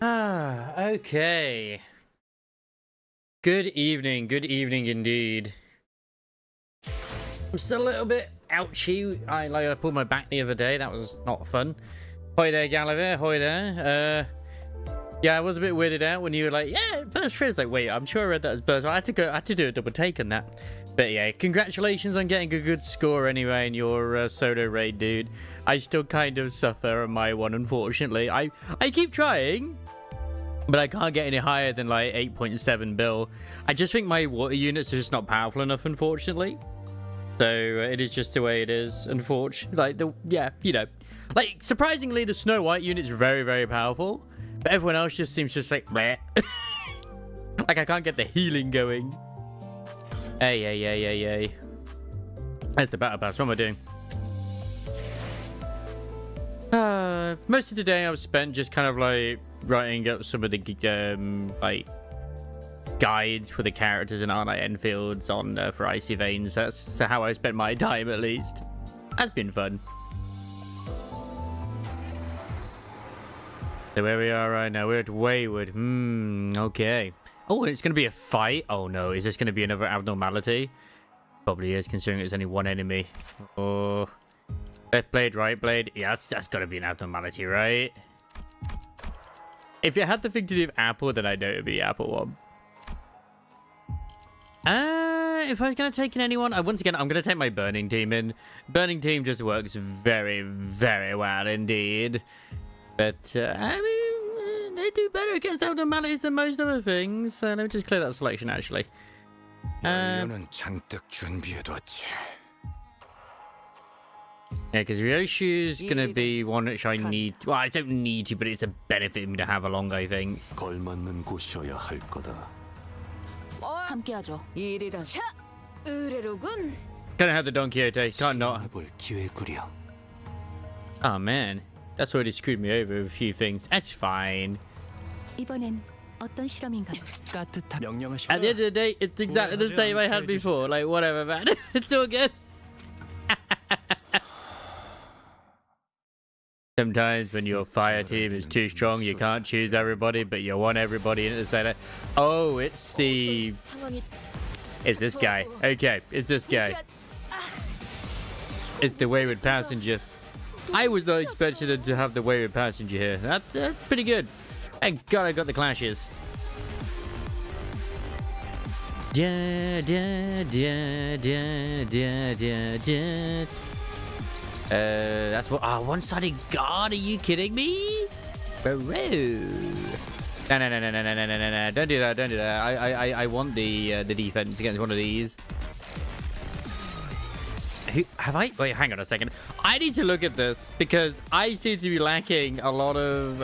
Okay. Good evening indeed. I'm still a little bit ouchy. I pulled my back the other day. That was not fun. Hoi there, Gallivant. Hoi there. Yeah, I was a bit weirded out when you were like, yeah, burst through. It's like, wait, I'm sure I read that as burst. I had to do a double take on that. But yeah, congratulations on getting a good score anyway in your solo raid, dude. I still kind of suffer on my one, unfortunately. I keep trying, but I can't get any higher than like 8.7 bill. I just think my water units are just not powerful enough, unfortunately. So it is just the way it is, unfortunately. Like surprisingly, the Snow White unit's very, very powerful. But everyone else just seems just like, bleh. Like I can't get the healing going. Hey. That's the battle pass. What am I doing? Most of the day I've spent just kind of like writing up some of the like guides for the characters in Arnite Enfields on for Icy Veins. That's how I spent my time, at least. That's been fun. So where we are right now, we're at Wayward. Okay. Oh, it's going to be a fight? Oh no, is this going to be another abnormality? Probably is, considering it's only one enemy. Oh. Left blade, right blade. Yeah, that's got to be an abnormality, right? If it had the thing to do with Apple, then I know it would be Apple one. If I was going to take in anyone, once again, I'm going to take my Burning Team in. Burning Team just works very, very well indeed. But, I mean, they do better against abnormalities than most other things. So let me just clear that selection, actually. Yeah, because Ryoshu's going to be one which I need. Well, I don't need to, but it's a benefit for me to have along, I think. Gonna have the Don Quixote, can't not. Oh man, that's already screwed me over with a few things. That's fine. At the end of the day, it's exactly the same I had before. Like, whatever, man. It's all good. Sometimes when your fire team is too strong, you can't choose everybody, but you want everybody in the center. Oh, it's this guy. Okay, it's this guy. It's the Wayward Passenger. I was not expecting to have the Wayward Passenger here. That's pretty good. Thank God I got the clashes. That's what. One-sided guard. Are you kidding me? Bro. No. Don't do that. Don't do that. I want the defense against one of these. Have I? Wait, hang on a second. I need to look at this because I seem to be lacking a lot of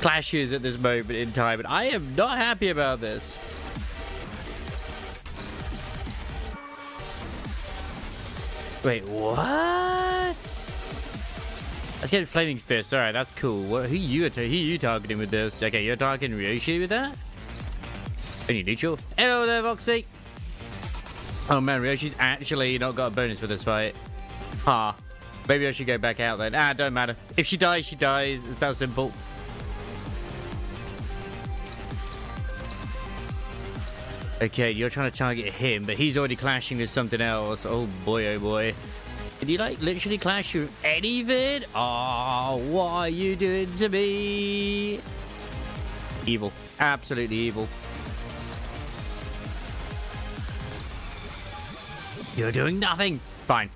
clashes at this moment in time, and I am not happy about this. Wait, what? Let's get Flaming Fist. Alright, that's cool. Who you targeting with this? Okay, you're targeting Ryoshi with that? Any neutral? Hello there, Voxy. Oh man, Ryoshi's actually not got a bonus for this fight. Maybe I should go back out then. Don't matter. If she dies, she dies. It's that simple. Okay, you're trying to target him, but he's already clashing with something else. Oh boy, oh boy. Did you like literally clash with anything? Oh, what are you doing to me? Evil. Absolutely evil. You're doing nothing. Fine.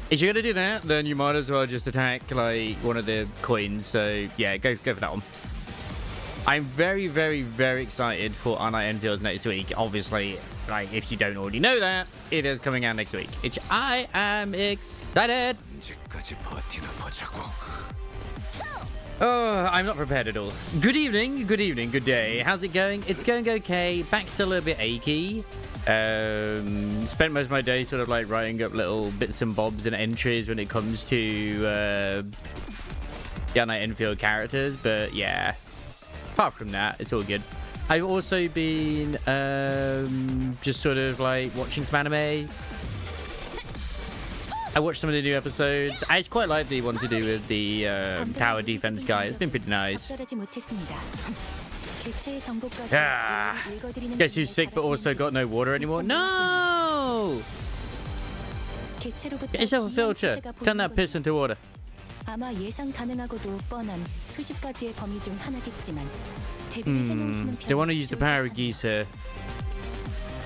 If you're gonna do that, then you might as well just attack like one of the coins. So yeah, go for that one. I'm very, very, very excited for Arnite Enfields next week. Obviously, like, if you don't already know that, it is coming out next week. Which I am excited. Oh, I'm not prepared at all. Good evening, good day. How's it going? It's going okay. Back's still a little bit achy. Spent most of my day sort of like writing up little bits and bobs and entries when it comes to the Arnite Enfield characters. But yeah. Apart from that, it's all good. I've also been just sort of like watching some anime. I watched some of the new episodes. I quite like the one to do with the tower defense guy. It's been pretty nice. Guess who's sick but also got no water anymore? No! Get yourself a filter. Turn that piss into water. They want to use the power of geese here.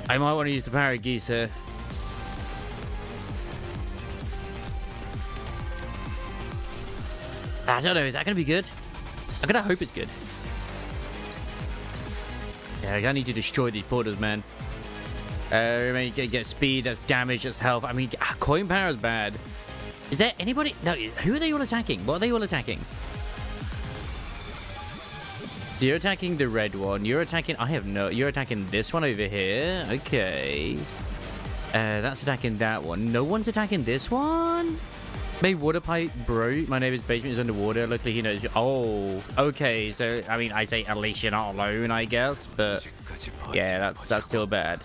I might want to use the power of geese here. I don't know, is that going to be good? I'm going to hope it's good. Yeah, I need to destroy these portals, man. I mean, get speed, that's damage, that's health. I mean, coin power is bad. Is there anybody? No, who are they all attacking? What are they all attacking? You're attacking the red one. You're attacking... I have no... You're attacking this one over here. Okay. That's attacking that one. No one's attacking this one? Maybe water pipe bro. My neighbor's basement is underwater. Luckily he knows. Oh, okay. So I mean, I say at least you're not alone, I guess. But yeah, that's still bad.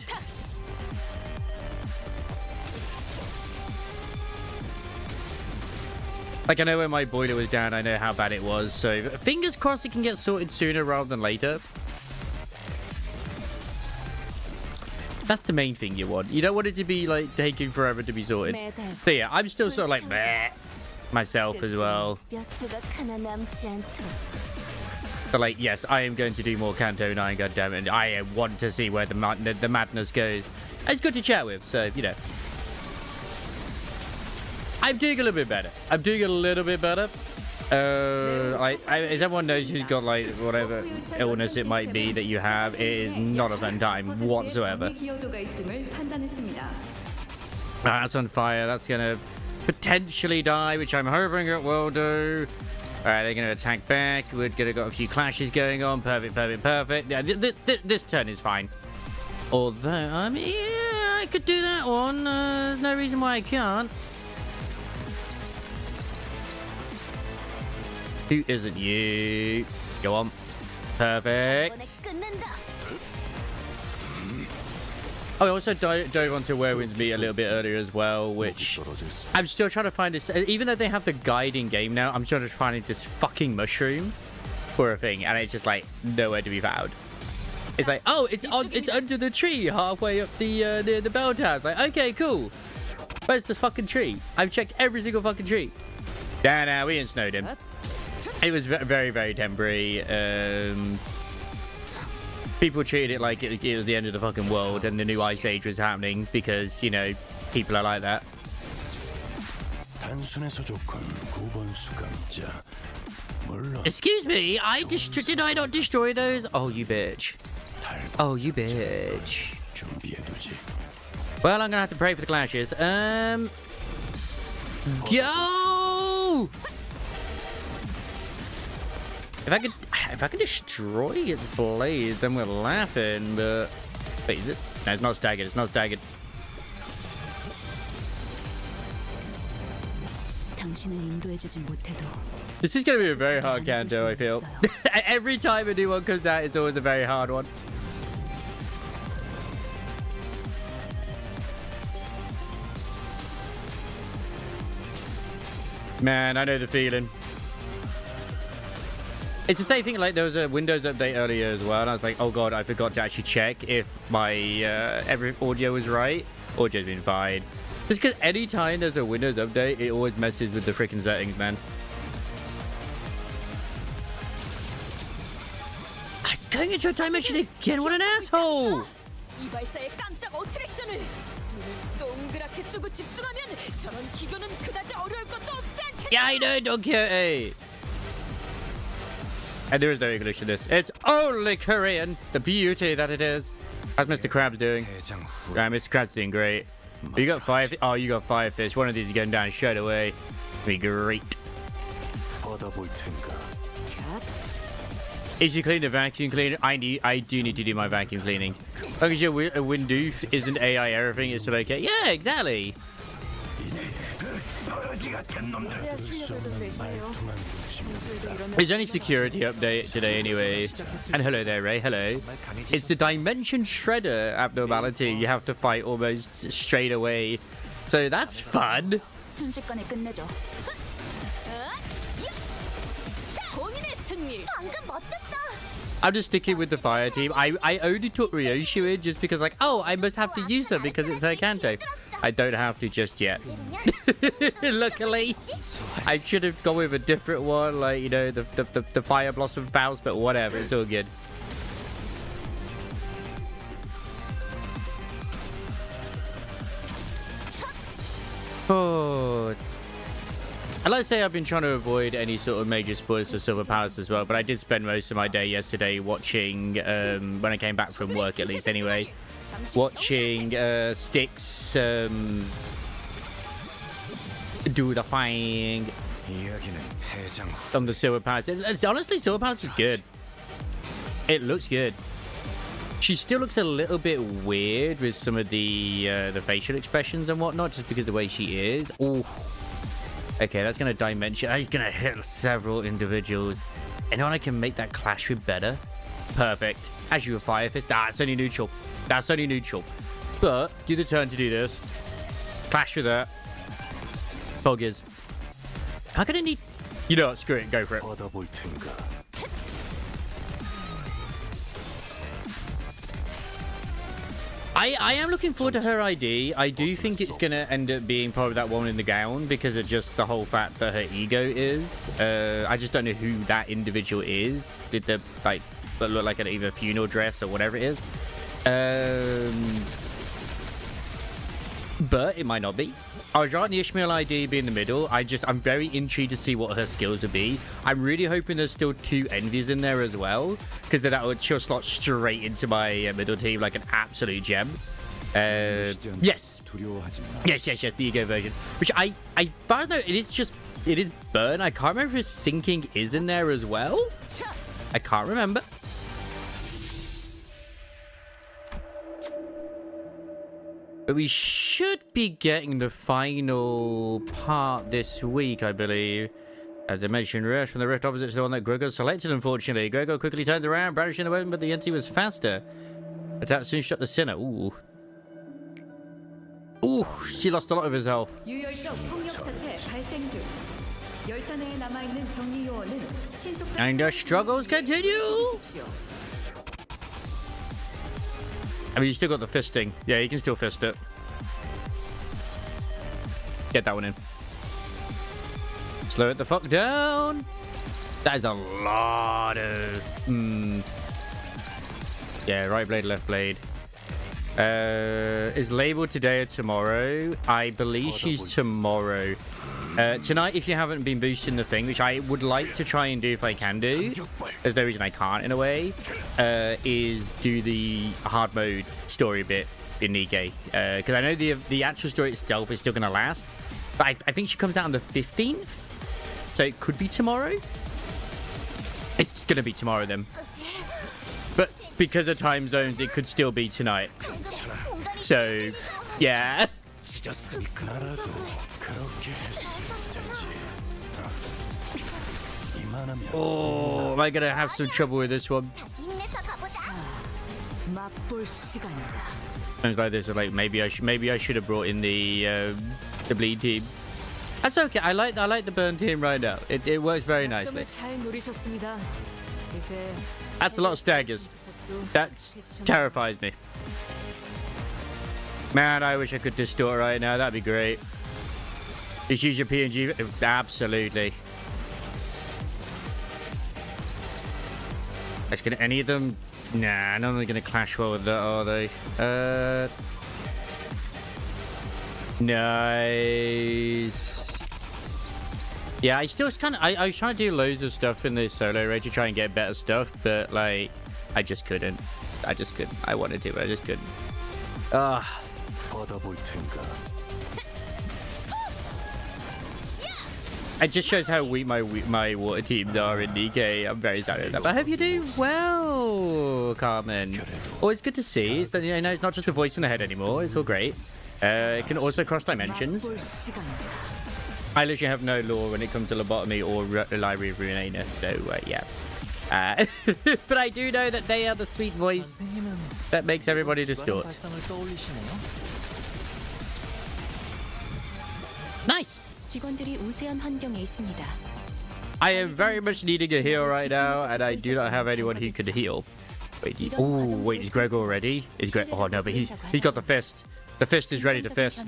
Like, I know when my boiler was down, I know how bad it was. So fingers crossed it can get sorted sooner rather than later. That's the main thing you want. You don't want it to be, like, taking forever to be sorted. So, yeah, I'm still sort of like, bleh, myself as well. So, like, yes, I am going to do more Canto 9, goddammit. And I want to see where the madness goes. It's good to chat with, so, you know. I'm doing a little bit better. I'm doing a little bit better. As everyone knows who's got, like, whatever illness it might be that you have, it is not a fun time whatsoever. That's on fire. That's gonna potentially die, which I'm hoping it will do. Alright, they're gonna attack back. We're gonna got a few clashes going on. Perfect, perfect, perfect. Yeah, this turn is fine. Although, I mean, yeah, I could do that one. There's no reason why I can't. Who isn't you? Go on. Perfect. Oh, I also dove onto Whirlwind's Meat a little bit earlier as well, which I'm still trying to find this. Even though they have the guide in game now, I'm still just finding this fucking mushroom for a thing, and it's just like nowhere to be found. It's like, oh, it's under the tree halfway up the bell tower. It's like, okay, cool. Where's the fucking tree? I've checked every single fucking tree. Nah, we ain't snowed him. It was very, very temporary. People treated it like it was the end of the fucking world and the new ice age was happening because, you know, people are like that. Excuse me, did I not destroy those? Oh, you bitch. Oh, you bitch. Well, I'm gonna have to pray for the clashes. Go! If I could destroy its blades, then we're laughing, but... Wait, is it? No, it's not staggered. It's not staggered. This is going to be a very hard Canto, I feel. Every time a new one comes out, it's always a very hard one. Man, I know the feeling. It's the same thing, like there was a Windows update earlier as well, and I was like, oh god, I forgot to actually check if my every audio was right. Audio's been fine. Just because any time there's a Windows update, it always messes with the freaking settings, man. It's going into a time machine again, what an asshole! Yeah, I know, Don Quixote! And there is no English in this. It's only Korean. The beauty that it is. How's Mr. Krabs doing? Mr. Krabs doing great. You got five. Oh, you got 5 fish. One of these is going down straight away. It'll be great. If you clean the vacuum cleaner, I do need to do my vacuum cleaning. Long as your window isn't AI everything, it's still okay. Yeah, exactly. There's only security update today anyway. And hello there, Ray. Hello. It's the Dimension Shredder abnormality you have to fight almost straight away. So that's fun. 순식간에 끝내죠. 공인의 승리. 방금 멋졌어. I'm just sticking with the fire team. I only took Ryoshu in just because, like, oh, I must have to use her because it's her Canto. I don't have to just yet. Luckily, I should have gone with a different one, like, you know, the Fire Blossom Faust, but whatever, it's all good. Oh, I'd like to say I've been trying to avoid any sort of major spoilers for Silver Palace as well, but I did spend most of my day yesterday watching, when I came back from work at least anyway, watching Styx do the thing on the Silver Palace. Honestly, Silver Palace is good. It looks good. She still looks a little bit weird with some of the facial expressions and whatnot, just because of the way she is. Oh, okay, that's gonna dimension. He's gonna hit several individuals. Anyone I can make that clash with better? Perfect. As you a Fire Fist. That's only neutral. That's only neutral. But do the turn to do this. Clash with that. Boggers. How can I need? You know what? Screw it. Go for it. I am looking forward to her ID. I do think it's going to end up being probably that one in the gown because of just the whole fact that her ego is. I just don't know who that individual is. Did the, like, look like an either funeral dress or whatever it is. But it might not be. I was right, the Ishmael ID be in the middle. I'm very intrigued to see what her skills would be. I'm really hoping there's still 2 Envies in there as well, because then that would just slot straight into my middle team like an absolute gem. Yes, the ego version. Which I don't know, it is burn. I can't remember if sinking is in there as well. I can't remember. But we should be getting the final part this week, I believe. A dimension rush from the rift opposite to the one that Gregor selected, unfortunately. Gregor quickly turned around, brandishing the weapon, but the entity was faster. Attack soon shot the sinner. Ooh. Ooh, she lost a lot of his health. And the struggles continue! I mean, you still got the fisting. Yeah, you can still fist it. Get that one in. Slow it the fuck down. That is a lot of... Yeah, right blade, left blade. Is labeled today or tomorrow? I believe she's tomorrow. Tonight, if you haven't been boosting the thing, which I would like to try and do if I can do, there's no reason I can't in a way, is do the hard mode story bit in Nikkei. Because I know the actual story itself is still going to last, but I think she comes out on the 15th, so it could be tomorrow. It's going to be tomorrow then. But because of time zones, it could still be tonight. So, yeah. Oh, am I gonna have some trouble with this one? Sounds like this is like maybe I should have brought in the bleed team. That's okay. I like the burn team right now. It works very nicely. That's a lot of staggers. That terrifies me. Man, I wish I could distort right now. That'd be great. Just use your PNG. Absolutely. Can any of them? Nah, none of them are gonna clash well with that, are they? Nice. Yeah, I still kind of. I was trying to do loads of stuff in this solo raid to try and get better stuff, but like, I just couldn't. I wanted to, but I just couldn't. Ah. It just shows how weak my water teams are in Nikkei. I'm very sorry about that. But I hope you're doing well, Carmen. Always good to see. It's, you know, it's not just a voice in the head anymore. It's all great. It can also cross dimensions. I literally have no lore when it comes to lobotomy or library of Runena. So, yeah. But I do know that they are the sweet voice that makes everybody distort. Nice. 직원들이 우세한 환경에 있습니다. I am very much needing a heal right now, and I do not have anyone who could heal. Wait, wait, is Greg already? Is Greg? Oh no, but he's got the fist. The fist is ready to fist.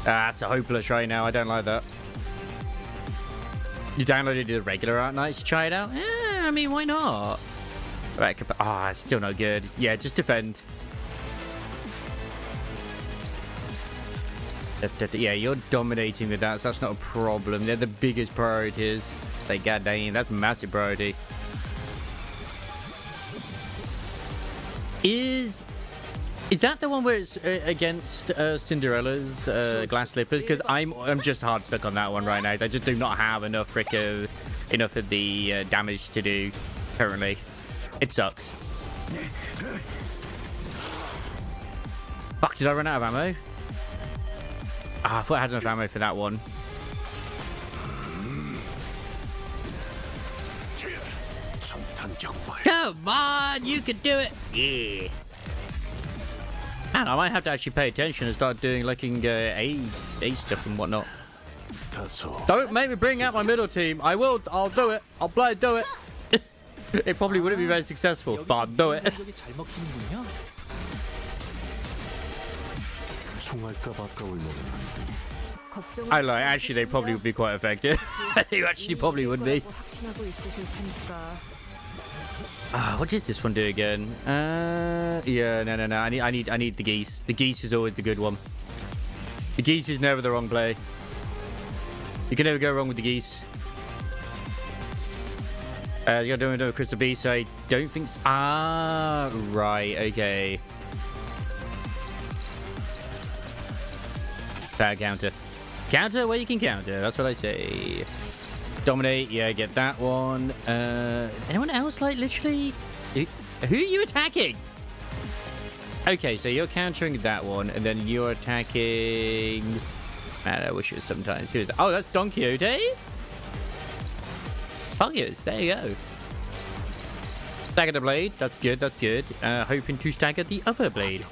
That's a hopeless right now. I don't like that. You downloaded the regular Art Nights to try it out? I mean, why not? Right, it's still no good. Yeah, just defend. Yeah, you're dominating the dance. That's not a problem. They're the biggest priorities. Like, goddamn, that's a massive priority. Is that the one where it's against Cinderella's glass slippers? Because I'm just hard stuck on that one right now. They just do not have enough enough of the damage to do currently. It sucks. Fuck! Did I run out of ammo? I thought I had enough ammo for that one. Come on, you can do it. Yeah. Man, I might have to actually pay attention and start doing A stuff and whatnot. Don't make me bring out my middle team. I will. I'll do it. I'll bloody do it. It probably wouldn't be very successful, but I'll do it. I lie. Actually, they probably would be quite effective. They actually probably would be. What does this one do again? Yeah, no. I need the geese. The geese is always the good one. The geese is never the wrong play. You can never go wrong with the geese. You gotta do a crystal beast, so I don't think so. Right, okay. Bad counter. Counter where you can counter, that's what I say. Dominate, yeah, get that one. Anyone else, like, literally? Who are you attacking? Okay, so you're countering that one, and then you're attacking... Man, I wish it was sometimes. Who is that? Oh, that's Don Quixote? Fuck yes, there you go. Stagger the blade, that's good, that's good. Hoping to stagger the other blade.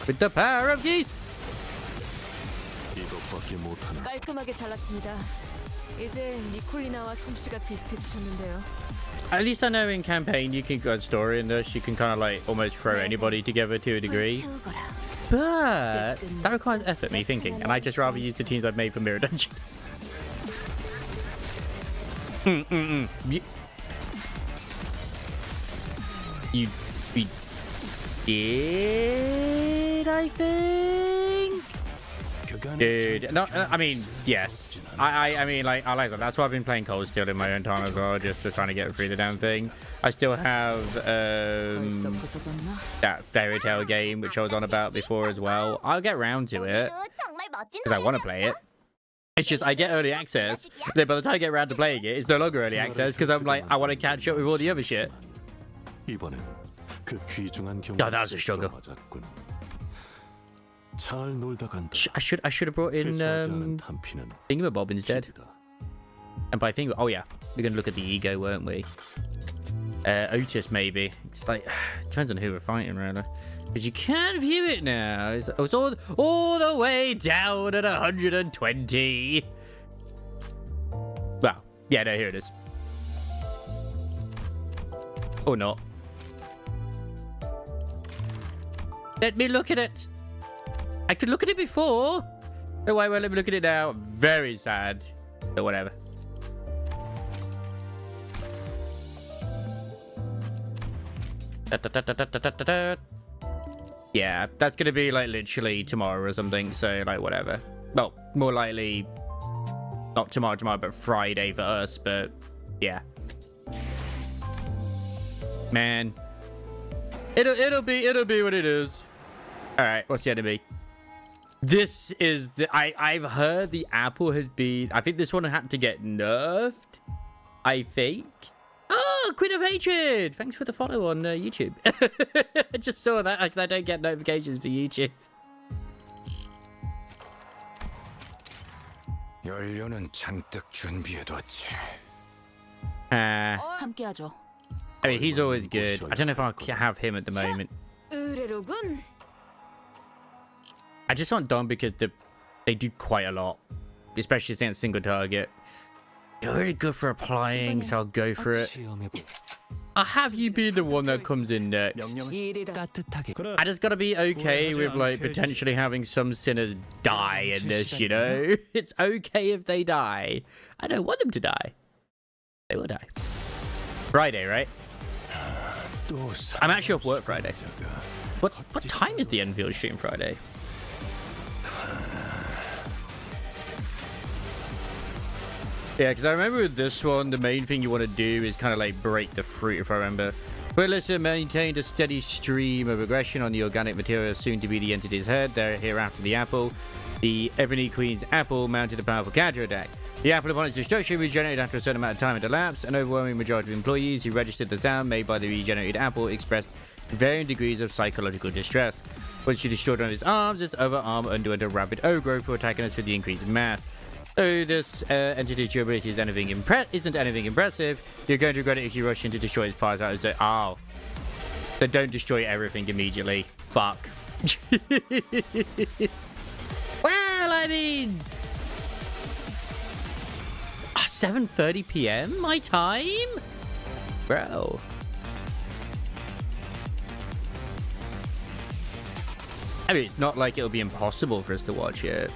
With the power of geese! 깔끔하게 잘랐습니다. 이제 니콜리나와 솜씨가 비슷해지셨는데요. At least I know in campaign you can go story in this. You can kind of like almost throw anybody together to a degree. But that requires effort, me thinking. And I just rather use the teams I've made for Mirror Dungeon. You did, I think? Dude, no, I mean, yes. I mean, like that's why I've been playing Cold Steel in my own time as well, just to trying to get through the damn thing. I still have that fairy tale game which I was on about before as well. I'll get round to it because I want to play it. It's just I get early access, then by the time I get around to playing it, it's no longer early access because I'm like I want to catch up with all the other shit. Oh, that was a struggle. I should have brought in Thingamabob instead. And by Thingamabob, oh yeah, we're gonna look at the ego, weren't we? Otis maybe. It's like depends on who we're fighting, really. Because you can view it now. It's all the way down at 120. Well, yeah, no, here it is. Or not. Let me look at it. I could look at it before. Oh, wait, let me look at it now. Very sad. But whatever. Yeah, that's gonna be like literally tomorrow or something. So like whatever. Well, more likely not tomorrow, but Friday for us. But yeah, man, it'll be what it is. All right, what's the enemy? This is the I've heard the apple has been. I think this one had to get nerfed. I think. Oh, Queen of Hatred! Thanks for the follow on YouTube. I just saw that because I don't get notifications for YouTube. 함께하죠. I mean, he's always good. I don't know if I'll have him at the moment. 의뢰로군. I just want Dom because They do quite a lot, especially against single target. You're really good for applying, so I'll go for it. I'll have you be the one that comes in next. I just gotta be okay with, like, potentially having some sinners die in this, you know? It's okay if they die. I don't want them to die. They will die. Friday, right? I'm actually off work Friday. What time is the Enfield stream Friday? Yeah, because I remember with this one, the main thing you want to do is kind of like break the fruit, if I remember. Quillis maintained a steady stream of aggression on the organic material soon to be the entity's head. They're here after the apple. The Ebony Queen's apple mounted a powerful counter attack. The apple, upon its destruction, regenerated after a certain amount of time had elapsed. An overwhelming majority of employees who registered the sound made by the regenerated apple expressed varying degrees of psychological distress. Once she destroyed one of its arms, its other arm underwent a rapid O-growth for attacking us with the increased mass. Though this entity's durability isn't anything impressive, you're going to regret it if you rush in to destroy its parts. Oh. So don't destroy everything immediately. Fuck. Well, I mean... 7:30 p.m. my time? Bro. I mean, it's not like it'll be impossible for us to watch it.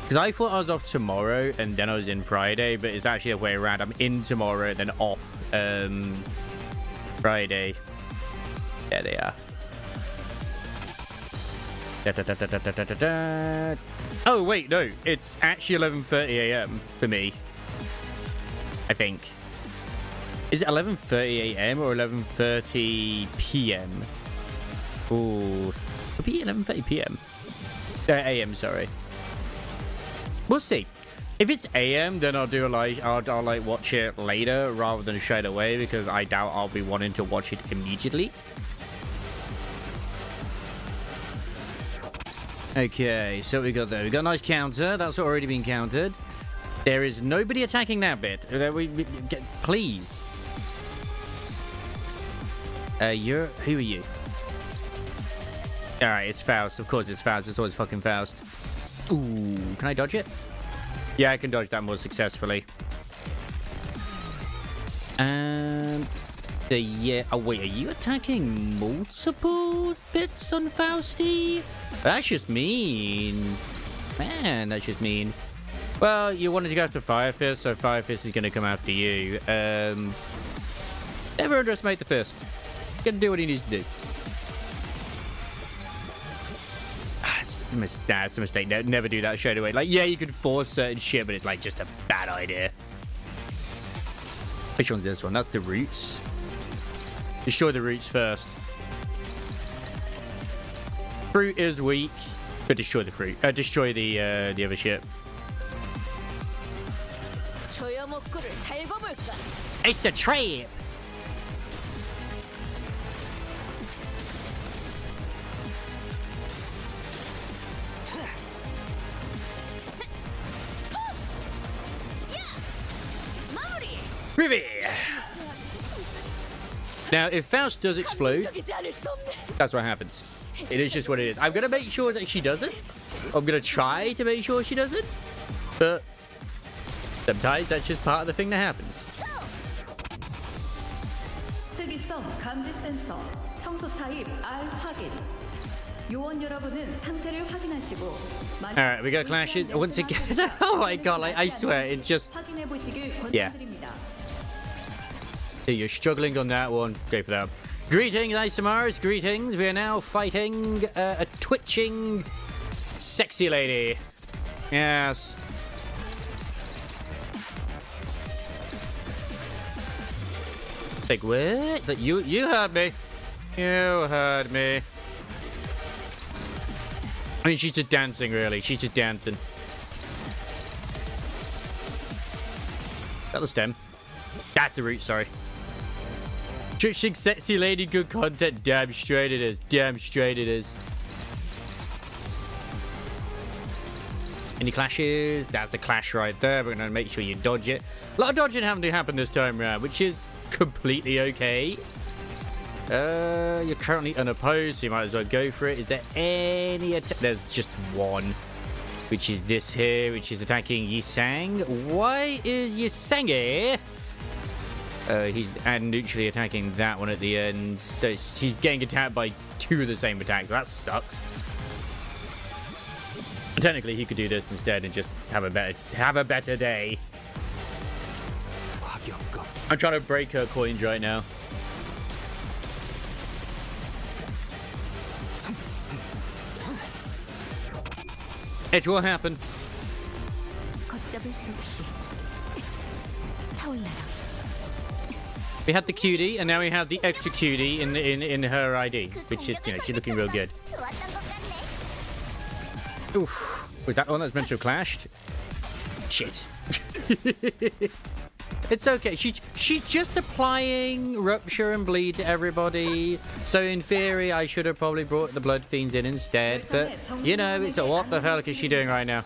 Because I thought I was off tomorrow and then I was in Friday, but it's actually the way around. I'm in tomorrow and then off Friday. There they are. Oh, wait, no. It's actually 11:30 a.m. for me. I think. Is it 11:30 a.m. or 11:30 p.m.? Ooh. It'll be 11:30 p.m. A.m., sorry. We'll see. If it's AM, then I'll do I'll like watch it later rather than straight away, because I doubt I'll be wanting to watch it immediately. Okay, so we got there. We got a nice counter. That's already been countered. There is nobody attacking that bit. Please. Who are you? All right, it's Faust. Of course, it's Faust. It's always fucking Faust. Ooh, can I dodge it? Yeah, I can dodge that more successfully. Yeah. Oh wait, are you attacking multiple bits on Fausty? That's just mean. Man, that's just mean. Well, you wanted to go after Fire Fist, so Fire Fist is going to come after you. Never underestimate the Fist. He's going to do what he needs to do. That's a mistake. Never do that straight away. Like, yeah, you could force certain shit, but it's like just a bad idea. Which one's this one? That's the roots. Destroy the roots first. Fruit is weak, but destroy the fruit. Destroy the other shit. It's a trap. Ribbit! Now, if Faust does explode, that's what happens. It is just what it is. I'm going to make sure that she doesn't. I'm going to try to make sure she doesn't. But sometimes that's just part of the thing that happens. 특이성 감지 센서 청소 타입 R 확인. 요원 여러분은 상태를 확인하시고 Alright, we got clashes once again. Oh my god, like, I swear, it's just... Yeah. You're struggling on that one. Go for that. Greetings, Isomars. Greetings. We are now fighting a twitching sexy lady. Yes. Like, what? That you heard me. You heard me. I mean, she's just dancing, really. She's just dancing. Is that the stem? That's the root, sorry. Twitching sexy lady, good content. Damn straight it is. Damn straight it is. Any clashes? That's a clash right there. We're going to make sure you dodge it. A lot of dodging having to happen this time around, which is completely okay. You're currently unopposed, so you might as well go for it. Is there any attack? There's just one. which is this here, which is attacking Yisang. Why is Yisang here? He's neutrally attacking that one at the end. So he's getting attacked by 2 of the same attack. That sucks. But technically, he could do this instead and just have a better day. I'm trying to break her coins right now. It will happen. We had the cutie, and now we have the extra cutie in her ID, which is, she's looking real good. Oof. Was that one that's meant to have clashed? Shit. It's okay. She's just applying Rupture and Bleed to everybody. So in theory, I should have probably brought the Blood Fiends in instead. But, it's what the hell is she doing right now?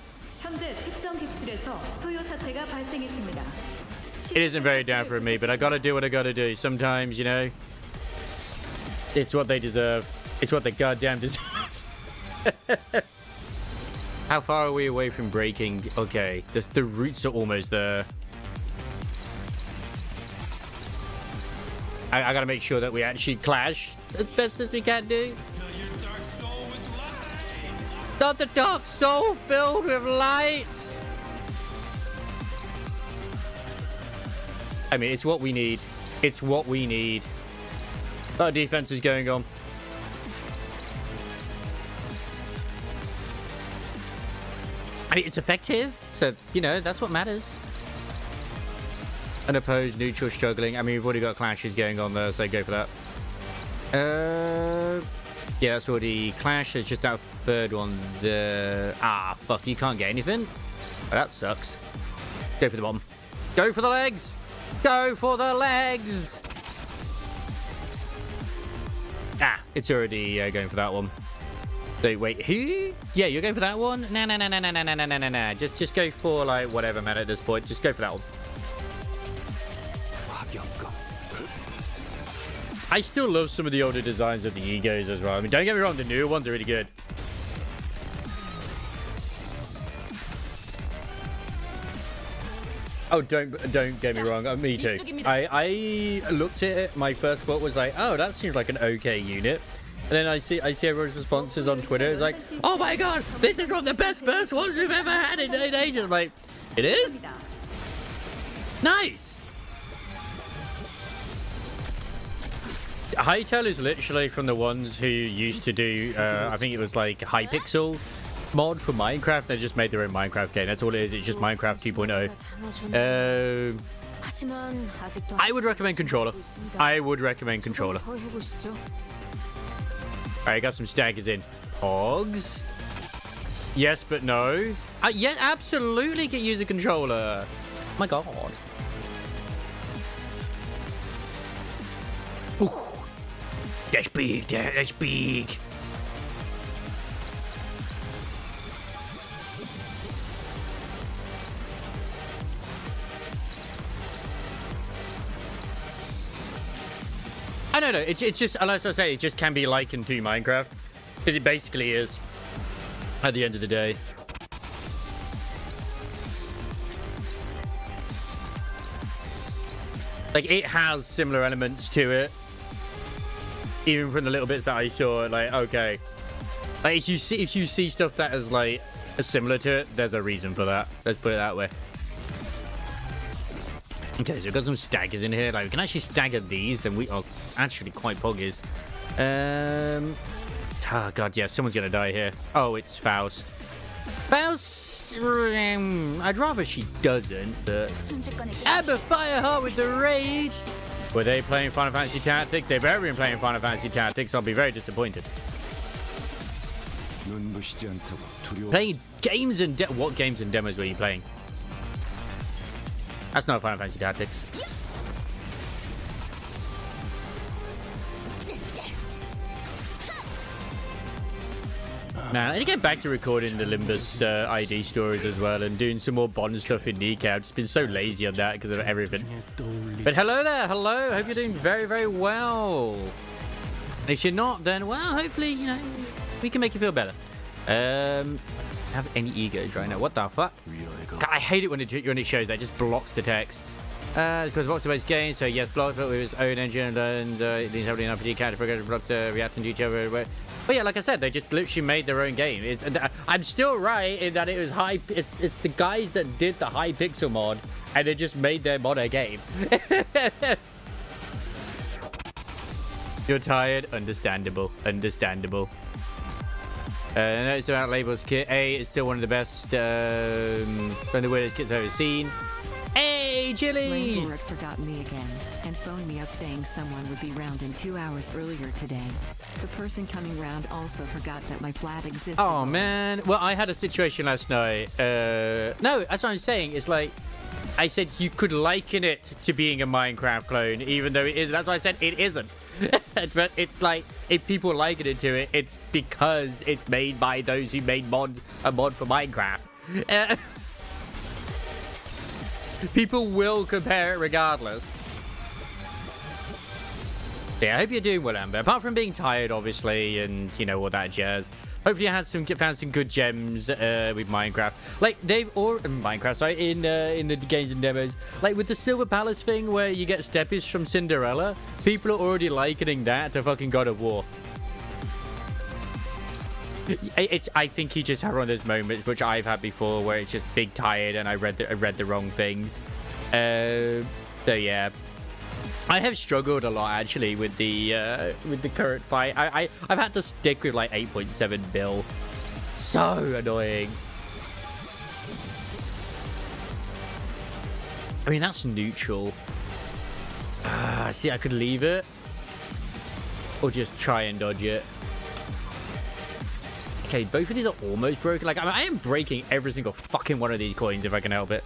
It isn't very down for me, but I gotta do what I gotta do. Sometimes, it's what they deserve. It's what they goddamn deserve. How far are we away from breaking? Okay, the roots are almost there. I gotta make sure that we actually clash as best as we can do. Not the dark soul filled with light. I mean, it's what we need. It's what we need. A lot of defense is going on. I mean, it's effective, so, that's what matters. Unopposed, neutral, struggling. I mean, we've already got clashes going on there, so go for that. Yeah, that's already clashed. There's just that third one there. Ah, fuck, you can't get anything. Oh, that sucks. Go for the bomb. Go for the legs! Go for the legs! Ah, it's already going for that one. So, wait, who? Yeah, you're going for that one? Nah. Just go for, whatever, man, at this point. Just go for that one. I still love some of the older designs of the egos as well. I mean, don't get me wrong, the newer ones are really good. Oh, don't get me wrong. Me too. I looked at it. My first thought was like, oh, that seems like an okay unit. And then I see everyone's responses on Twitter. It's like, oh my god, this is one of the best first ones we've ever had in ages. I'm like, it is? Nice. Hytale is literally from the ones who used to do, I think it was like Hypixel mod for Minecraft. They just made their own Minecraft game. That's all it is. It's just Minecraft 2.0. I would recommend controller. Alright, got some staggers in. Pogs. Yes, but no. Yeah, absolutely can use a controller. Oh my god. Ooh. That's big, that's big. I don't know, it's just, unless I say, it just can be likened to Minecraft. Because it basically is, at the end of the day. Like, it has similar elements to it. Even from the little bits that I saw, like, okay. Like, if you see stuff that is, like, similar to it, there's a reason for that. Let's put it that way. Okay, so we've got some staggers in here. Like, we can actually stagger these, and we are actually quite poggies. Oh, God, yeah, someone's gonna die here. Oh, it's Faust. Faust, I'd rather she doesn't, but... Amber Fireheart with the rage! Were they playing Final Fantasy Tactics? They've ever been playing Final Fantasy Tactics. I'll be very disappointed. Playing games and... What games and demos were you playing? That's not Final Fantasy Tactics. Now, I need to get back to recording the Limbus ID stories as well and doing some more Bond stuff in Kneecap. I've just been so lazy on that because of everything. But hello there, hello. Hope you're doing very, very well. And if you're not, then, well, hopefully, we can make you feel better. have any egos right now. What the fuck? God, I hate it when it shows that. It just blocks the text. Because box-based game, so yes, blocked, but with its own engine, and these have enough counter progression blocks reacting to each other. But yeah, like I said, they just literally made their own game. I'm still right in that it was high. It's the guys that did the high pixel mod, and they just made their mod a game. You're tired? Understandable. Understandable. Notice about labels kit. A is still one of the best, one of the weirdest kits I've ever seen. Hey, Chili! Landlord forgot me again and phoned me up saying someone would be round in 2 hours earlier today. The person coming round also forgot that my flat existed. Oh, man. Well, I had a situation last night. No, that's what I'm saying. It's like, I said you could liken it to being a Minecraft clone, even though it is. That's why I said it isn't. But it's like, if people liken it to it, it's because it's made by those who made a mod for Minecraft. People will compare it regardless. Yeah, I hope you're doing well, Amber. Apart from being tired, obviously, and you know all that jazz. Hopefully, you had found some good gems with Minecraft. Like they've Minecraft, sorry, in the games and demos. Like with the Silver Palace thing, where you get steppies from Cinderella. People are already likening that to fucking God of War. I think he just had one of those moments which I've had before, where it's just big tired and I read the wrong thing. So yeah, I have struggled a lot actually with the current fight. I've had to stick with like 8.7 mil. So annoying. I mean, that's neutral. See, I could leave it or just try and dodge it. Okay, both of these are almost broken. Like, I am breaking every single fucking one of these coins if I can help it.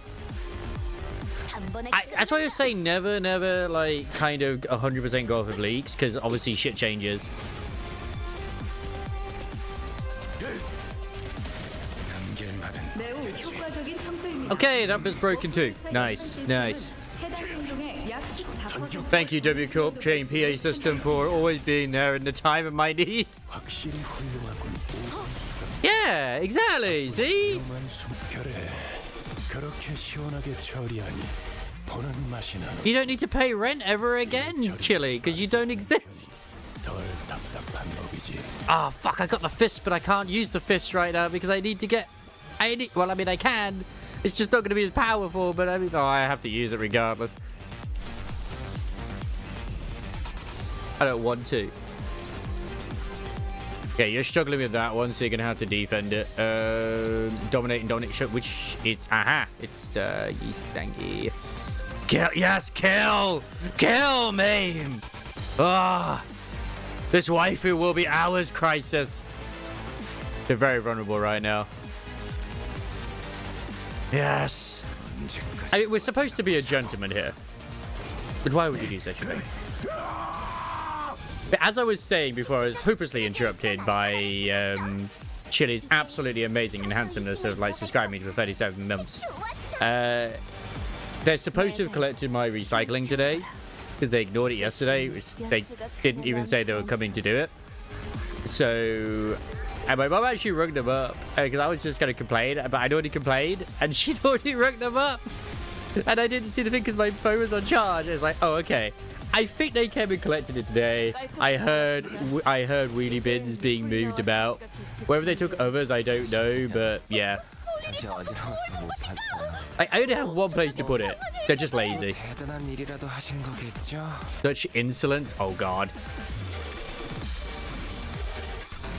That's why I was saying never, like, kind of 100% go off of leaks, because obviously shit changes. Okay, that bit's broken too. Nice, nice. Thank you, W Corp Chain PA System, for always being there in the time of my need. Yeah, exactly. See? You don't need to pay rent ever again, Chili, because you don't exist. Ah, oh, fuck, I got the fist, but I can't use the fist right now because I need to get... well, I mean, I can. It's just not going to be as powerful, but I mean, oh, I have to use it regardless. I don't want to. Okay, you're struggling with that one, so you're going to have to defend it. Dominate, which is... Aha! It's, Yeastanky. Kill! Yes, kill! Kill, maim! Ah! This waifu will be ours, crisis. They're very vulnerable right now. Yes! I mean, we're supposed to be a gentleman here. But why would you do such a thing? But as I was saying before, I was hopelessly interrupted by Chili's absolutely amazing and handsomeness of like subscribing me for 37 months. They're supposed to have collected my recycling today because they ignored it yesterday. They didn't even say they were coming to do it. So, and my mum actually rung them up because I was just going to complain, but I'd already complained and she'd already rung them up. And I didn't see the thing because my phone was on charge. It was like, oh, okay. I think they came and collected it today. I heard wheelie bins being moved about. Whether they took others, I don't know, but yeah. I only have one place to put it. They're just lazy. Such insolence. Oh, God.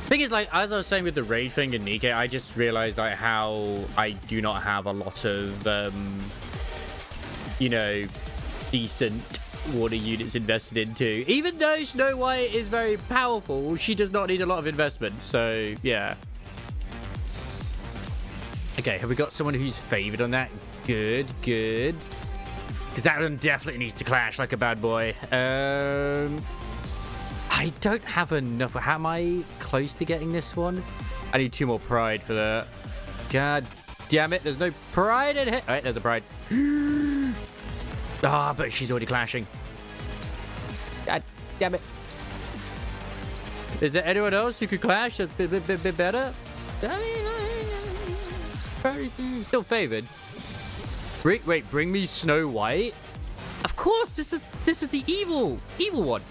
Thing is, like, as I was saying with the raid thing in Nikkei, I just realized like how I do not have a lot of, you know, decent water units invested into. Even though Snow White is very powerful, she does not need a lot of investment. So, yeah. Okay, have we got someone who's favored on that? Good, good. Because that one definitely needs to clash like a bad boy. I don't have enough. How am I close to getting this one? I need 2 more pride for that. God damn it, there's no pride in here. All right, there's a pride. Ah, but she's already clashing. God damn it. Is there anyone else who could clash that's a bit better? Still favored. Wait, bring me Snow White? Of course, this is the evil one.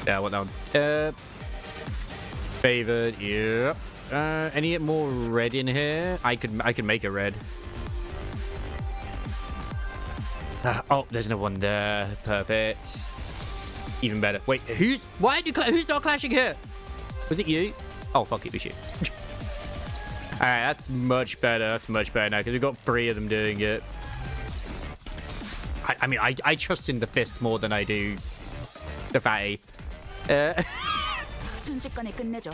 Yeah, what that one? Favored, yeah. Any more red in here? I could make a red. Oh, there's no one there. Perfect. Even better. Wait, who's not clashing here? Was it you? Oh, fuck, it was you. Alright, that's much better. That's much better now because we've got 3 of them doing it. I mean, I trust in the fist more than I do the fatty. 순식간에 끝내죠.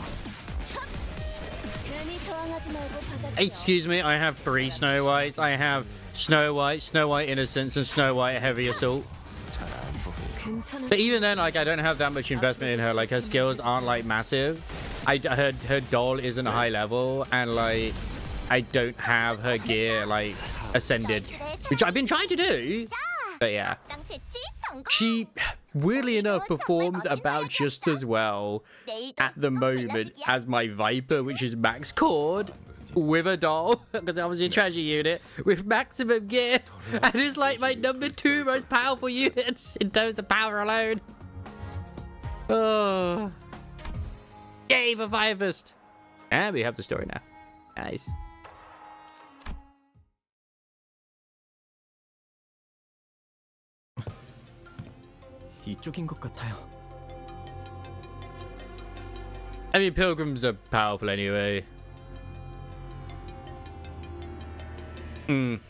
Excuse me, I have 3 Snow Whites. I have Snow White Innocence, and Snow White Heavy Assault. But even then, like, I don't have that much investment in her. Like, her skills aren't, like, massive. Her doll isn't high level, and, like, I don't have her gear, like, ascended. Which I've been trying to do. But, yeah. She, weirdly enough, performs about just as well at the moment as my Viper, which is max cord, with a doll, because obviously a treasure unit, with maximum gear, and it's like my number 2 most powerful units in terms of power alone. Oh. Yay for Firefist. And we have the story now. Nice. 이쪽인 것 같아요. I mean, pilgrims are powerful anyway.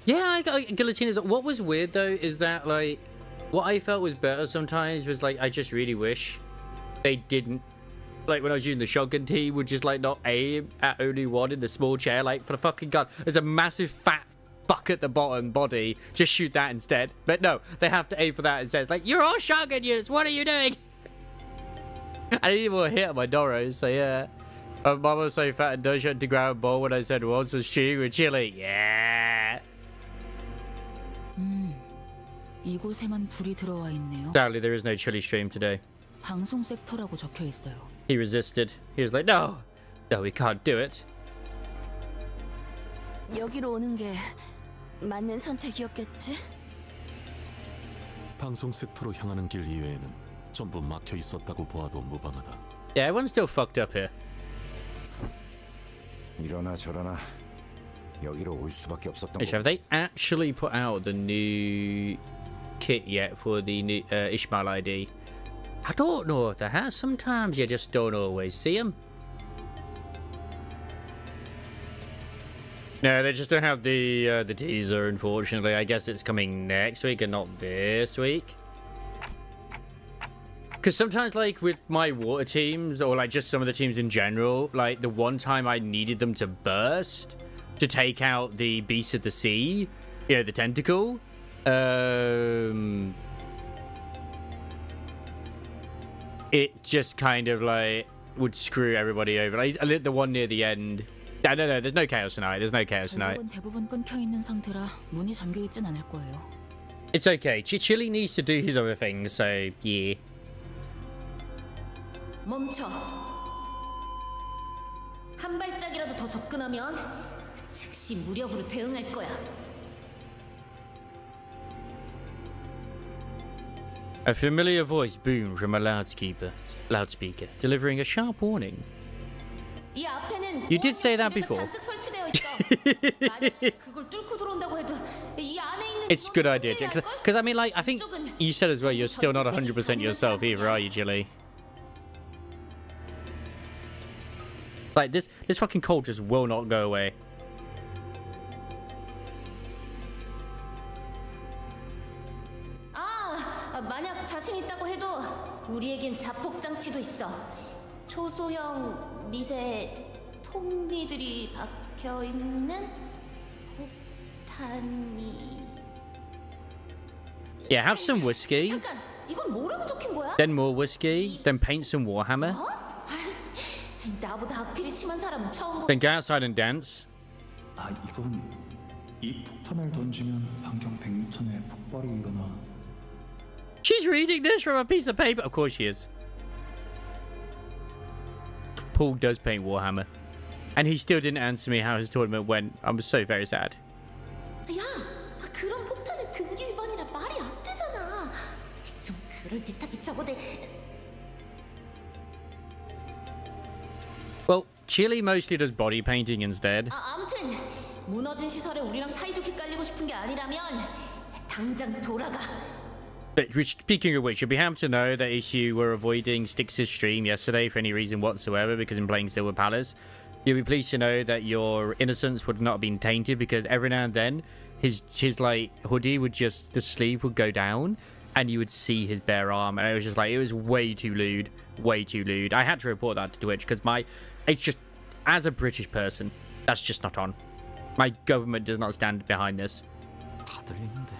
Yeah, I got guillotines. What was weird though is that, like, what I felt was better sometimes was, like, I just really wish they didn't, like, when I was using the shotgun team, would just, like, not aim at only one in the small chair. Like, for the fucking gun, there's a massive fat fuck at the bottom body, just shoot that instead. But no, they have to aim for that instead. It's like, you're all shotgun units, what are you doing? I didn't even hit at my Doros, so yeah. My mom was so fat and dodged to grab a ball when I said once was shooting with chili. Yeah. 이곳에만 불이 들어와 있네요. Sadly, there is no chili stream today. 방송 섹터라고 적혀 있어요. He resisted. He was like, no, we can't do it. 여기로 오는 게 맞는 선택이었겠지? 방송 섹터로 향하는 길 이외에는 전부 막혀 있었다고 보아도 무방하다. Yeah, everyone's still fucked up here. 이러나 저러나 여기로 올 수밖에 없었던 거. Have they actually put out the new kit yet for the new Ishmael ID? I don't know if they have. Sometimes you just don't always see them. No, they just don't have the teaser, unfortunately. I guess it's coming next week and not this week. Because sometimes, like, with my water teams, or, like, just some of the teams in general, like, the one time I needed them to burst to take out the Beast of the Sea, you know, the tentacle, it just kind of, like, would screw everybody over. Like, the one near the end. No, there's no chaos tonight. There's no chaos tonight. 대부분 끊겨 있는 상태라 문이 잠겨 있진 않을 거예요. It's okay. Chili needs to do his other things, so yeah. 멈춰. 한 발짝이라도 더 접근하면 즉시 무력으로 대응할 거야. A familiar voice boomed from a loudspeaker, delivering a sharp warning. 이 앞에는 You did say that before. 잔뜩 설치되어 있어. 만약 그걸 뚫고 들어온다고 해도 이 안에 있는 It's a good idea, because I mean, like, I think you said as well, you're still not 100% yourself either, are you, Chili? Like, this fucking cold just will not go away. 만약 자신 있다고 해도 우리에겐 자폭 장치도 있어. 초소형 미세 톱니들이 박혀 있는 폭탄이. Yeah, have some whiskey, 잠깐, 이건 뭐라고 적힌 거야? then more whiskey, then paint some Warhammer, 나보다 악필이 심한 사람은 처음 보. then go outside and dance. 아, 이건 이 폭탄을 던지면 반경 100m 내에 폭발이 일어나. She's reading this from a piece of paper. Of course she is. Paul does paint Warhammer. And he still didn't answer me how his tournament went. I'm so very sad. 야, 그런 폭탄은 금기 위반이라 말이 안 되잖아. 좀 그럴듯하게 적어대. Well, Chile mostly does body painting instead. 아무튼 무너진 시설에 우리랑 사이좋게 깔리고 싶은 게 아니라면 당장 돌아가. But speaking of which, you'll be happy to know that if you were avoiding Styx's stream yesterday for any reason whatsoever, because in playing Silver Palace, you'll be pleased to know that your innocence would not have been tainted, because every now and then his like hoodie would just, the sleeve would go down and you would see his bare arm, and it was just like, it was way too lewd. I had to report that to Twitch because it's just, as a British person, that's just not on. My government does not stand behind this. 다 들리는데.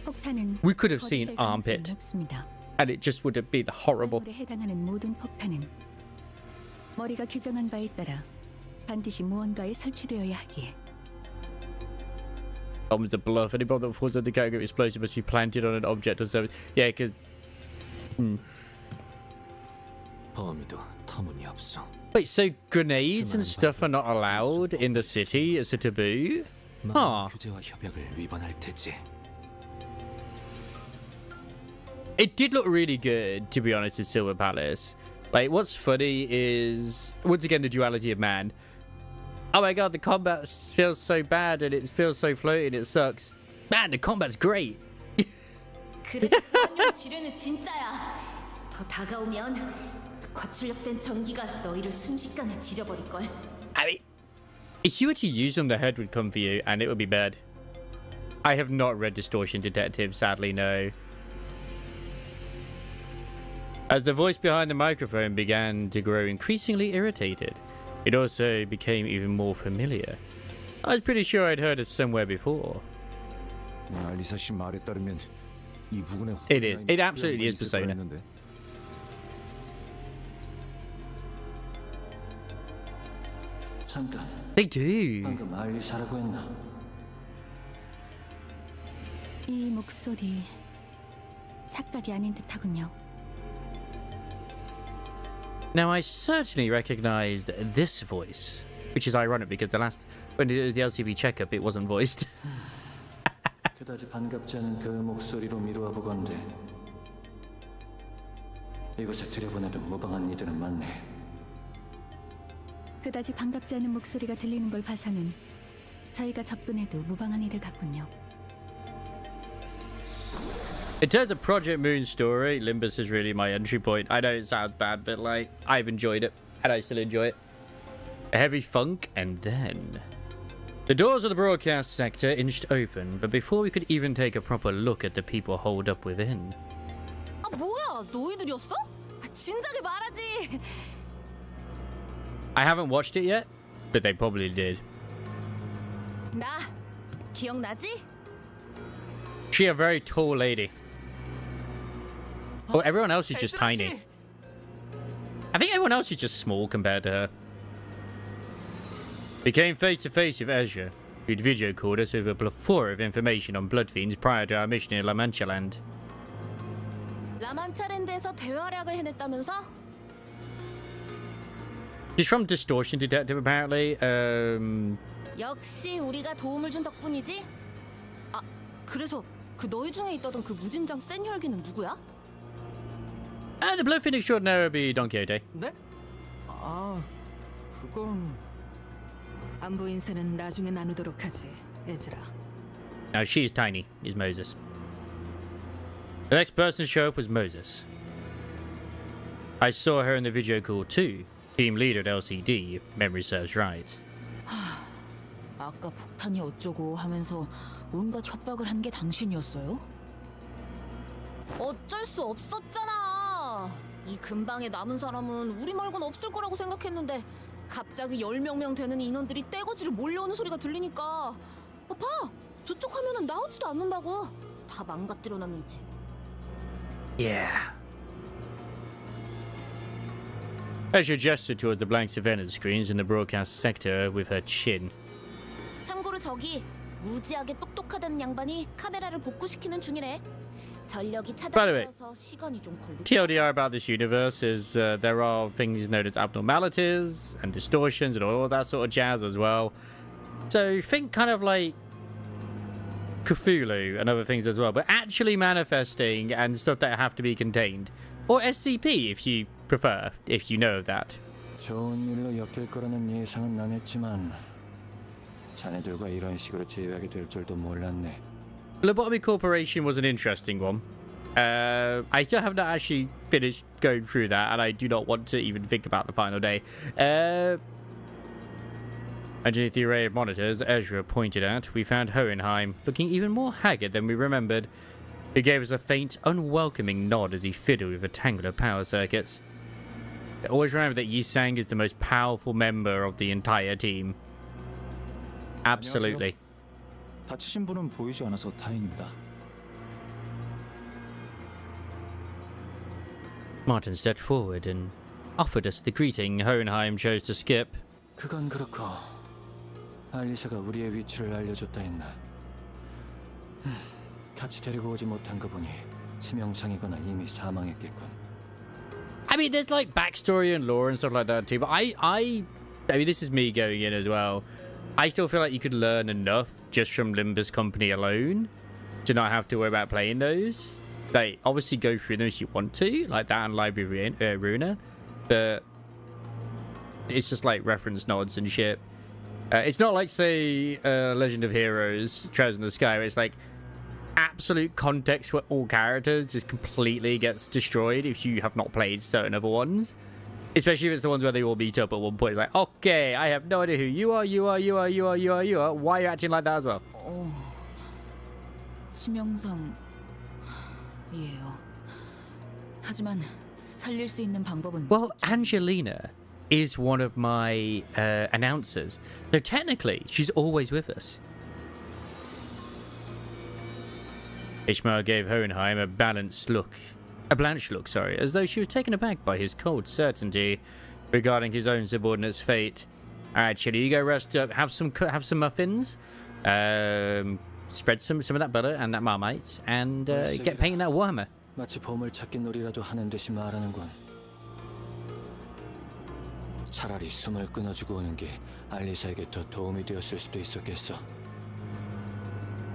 폭탄은 We could have seen 거짓일 가능성이 armpit 높습니다. and it just would have been horrible. 화물에 해당하는 모든 폭탄은 머리가 규정한 바에 따라 반드시 무언가에 설치되어야 하기에 Bombs are bluff. Any bomb that falls on the category of explosive must be planted on an object or something. Yeah, because... 범위도 터무니없어. Wait, so grenades and stuff are not allowed in the city? It's a taboo? Huh. 규제와 협약을 위반할 테지. It did look really good, to be honest, in Silver Palace. Like, what's funny is, once again, the duality of man. Oh my god, the combat feels so bad and it feels so floaty, it sucks. Man, the combat's great. 그래, 한용 지뢰는 진짜야. 더 다가오면 과출력된 전기가 너희를 순식간에 지져버릴걸. I mean, if you were to use them, the head would come for you and it would be bad. I have not read Distortion Detective, sadly, no. As the voice behind the microphone began to grow increasingly irritated, it also became even more familiar. I was pretty sure I'd heard it somewhere before. 알리사 씨 말에 따르면 이 부근에 It is. It absolutely is Persona. 잠깐, They do. 방금 알리사라고 했나? 이 목소리 착각이 아닌 듯하군요. Now, I certainly recognized this voice, which is ironic because when it was the LCB checkup, it wasn't voiced. 그다지 반갑지 않은 그 목소리로 미루어 보건대 이곳에 들여보내도 무방한 이들은 많네. 그다지 반갑지 않은 목소리가 들리는 걸 봐서는 저희가 접근해도 무방한 이들 같군요. In terms of Project Moon story, Limbus is really my entry point. I know it sounds bad, but like, I've enjoyed it, and I still enjoy it. A heavy funk, and then... The doors of the broadcast sector inched open, but before we could even take a proper look at the people holed up within... 아 뭐야, 너희들이었어? 진작에 말하지. I haven't watched it yet, but they probably did. 나 기억나지? She a very tall lady. Oh, everyone else is just tiny. I think everyone else is just small compared to her. We came face to face with Ezra, who'd video called us with a plethora of information on blood fiends prior to our mission in La Mancha Land. 라만차랜드에서 대활약을 해냈다면서? She's from Distortion Detective, apparently. 역시 우리가 도움을 준 덕분이지? 아, 그래서 그 너희 중에 있다던 그 무진장 센 혈기는 누구야? The blood fiend extraordinaire would be Don Quixote. 네? 아, 그건... 안부 인사는 나중에 나누도록 하지, 에즈라. Now, she is tiny, is Moses. The next person to show up was Moses. I saw her in the video call too. Team leader at LCD, if memory serves right. 아까 폭탄이 어쩌고 하면서 온갖 협박을 한 게 당신이었어요? 어쩔 수 없었잖아. 이 근방에 남은 사람은 우리 말고는 없을 거라고 생각했는데 갑자기 10명 되는 인원들이 떼거지로 몰려오는 소리가 들리니까 봐! 저쪽 화면은 나오지도 않는다고. 다 망가뜨려놨는지. Yeah. As she gestured towards the blank Savannah screens in the broadcast sector with her chin. 참고로 저기 무지하게 똑똑하다는 양반이 카메라를 복구시키는 중이래. 전력이 By the way, 차단되어서 시간이 좀 걸릴 TLDR about this universe is there are things known as abnormalities and distortions and all that sort of jazz as well. So think kind of like Cthulhu and other things as well, but actually manifesting and stuff that have to be contained. Or SCP if you prefer, if you know of that. 좋은 일로 엮일 거라는 예상은 안 했지만 자네들과 이런 식으로 제외하게 될 줄도 몰랐네. Lobotomy Corporation was an interesting one. I still have not actually finished going through that, and I do not want to even think about the final day. Underneath the array of monitors Ezra pointed at, we found Hohenheim, looking even more haggard than we remembered. He gave us a faint, unwelcoming nod as he fiddled with a tangle of power circuits. Always remember that Yi Sang is the most powerful member of the entire team. Absolutely. 다치신 분은 보이지 않아서 다행입니다. Martin stepped forward and offered us the greeting Hohenheim chose to skip. 그건 그렇고 알리사가 우리의 위치를 알려줬다 했나. 같이 데리고 오지 못한 거 보니 치명상이거나 이미 사망했겠군. I mean, there's like backstory and lore and stuff like that too, but I mean, this is me going in as well. I still feel like you could learn enough just from Limbus Company alone to not have to worry about playing those. Like, obviously go through them if you want to, like that and Library Runa, but it's just like reference nods and shit. It's not like, say, Legend of Heroes, Trails in the Sky, where it's like absolute context for all characters just completely gets destroyed if you have not played certain other ones. Especially if it's the ones where they all meet up at one point. It's like, okay, I have no idea who you are. Why are you acting like that as well? 치명상이에요. 하지만 살릴 수 있는 방법은 Well, Angelina is one of my announcers. So technically, she's always with us. Ishmael gave Hohenheim a blanched look, as though she was taken aback by his cold certainty regarding his own subordinate's fate. Alright, Chili, you go rest up, have some muffins, spread some of that butter and that Marmite, and get painting that warmer. 마치 보물찾기 놀이라도 하는 듯이 말하는군. 차라리 숨을 끊어주고 오는 게 알리사에게 더 도움이 되었을 수도 있었겠어.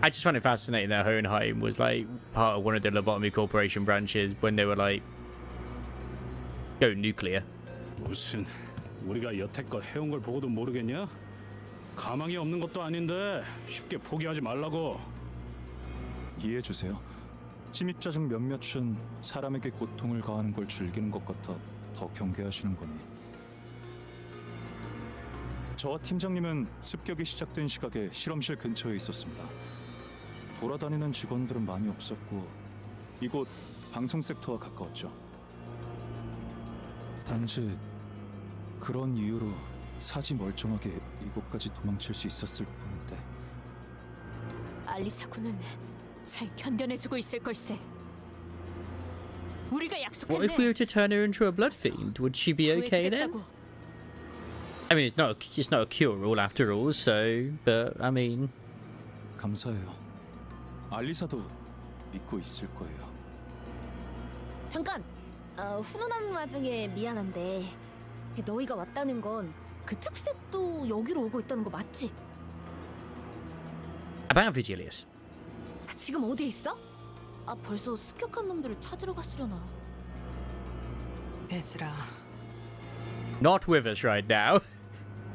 I just find it fascinating that Hohenheim was like part of one of the Lobotomy Corporation branches when they were like go nuclear. 무슨 우리가 여태껏 해온 걸 보고도 모르겠냐? 가망이 없는 것도 아닌데 쉽게 포기하지 말라고. 이해해 주세요. 침입자 중 몇몇은 사람에게 고통을 가하는 걸 즐기는 것 같아 더 경계하시는 거니. 저와 팀장님은 습격이 시작된 시각에 실험실 근처에 있었습니다. 돌아다니는 직원들은 많이 없었고 이곳 방송 섹터와 가까웠죠. 단지 그런 이유로 사지 멀쩡하게 이곳까지 도망칠 수 있었을 뿐인데. 알리사 군은 잘 견뎌내주고 있을 걸세. 우리가 What if we were to turn her into a blood fiend? Would she be okay then? I mean, it's not a cure-all after all, so, but I mean. 감사해요. 알리사도 믿고 있을 거예요. 잠깐. 훈훈한 와중에 미안한데 너희가 왔다는 건 그 특색도 여기로 오고 있다는 거 맞지? About Vigilius. 지금 어디에 있어? 벌써 습격한 놈들을 찾으러 갔으려나. 에즈라. Not with us right now.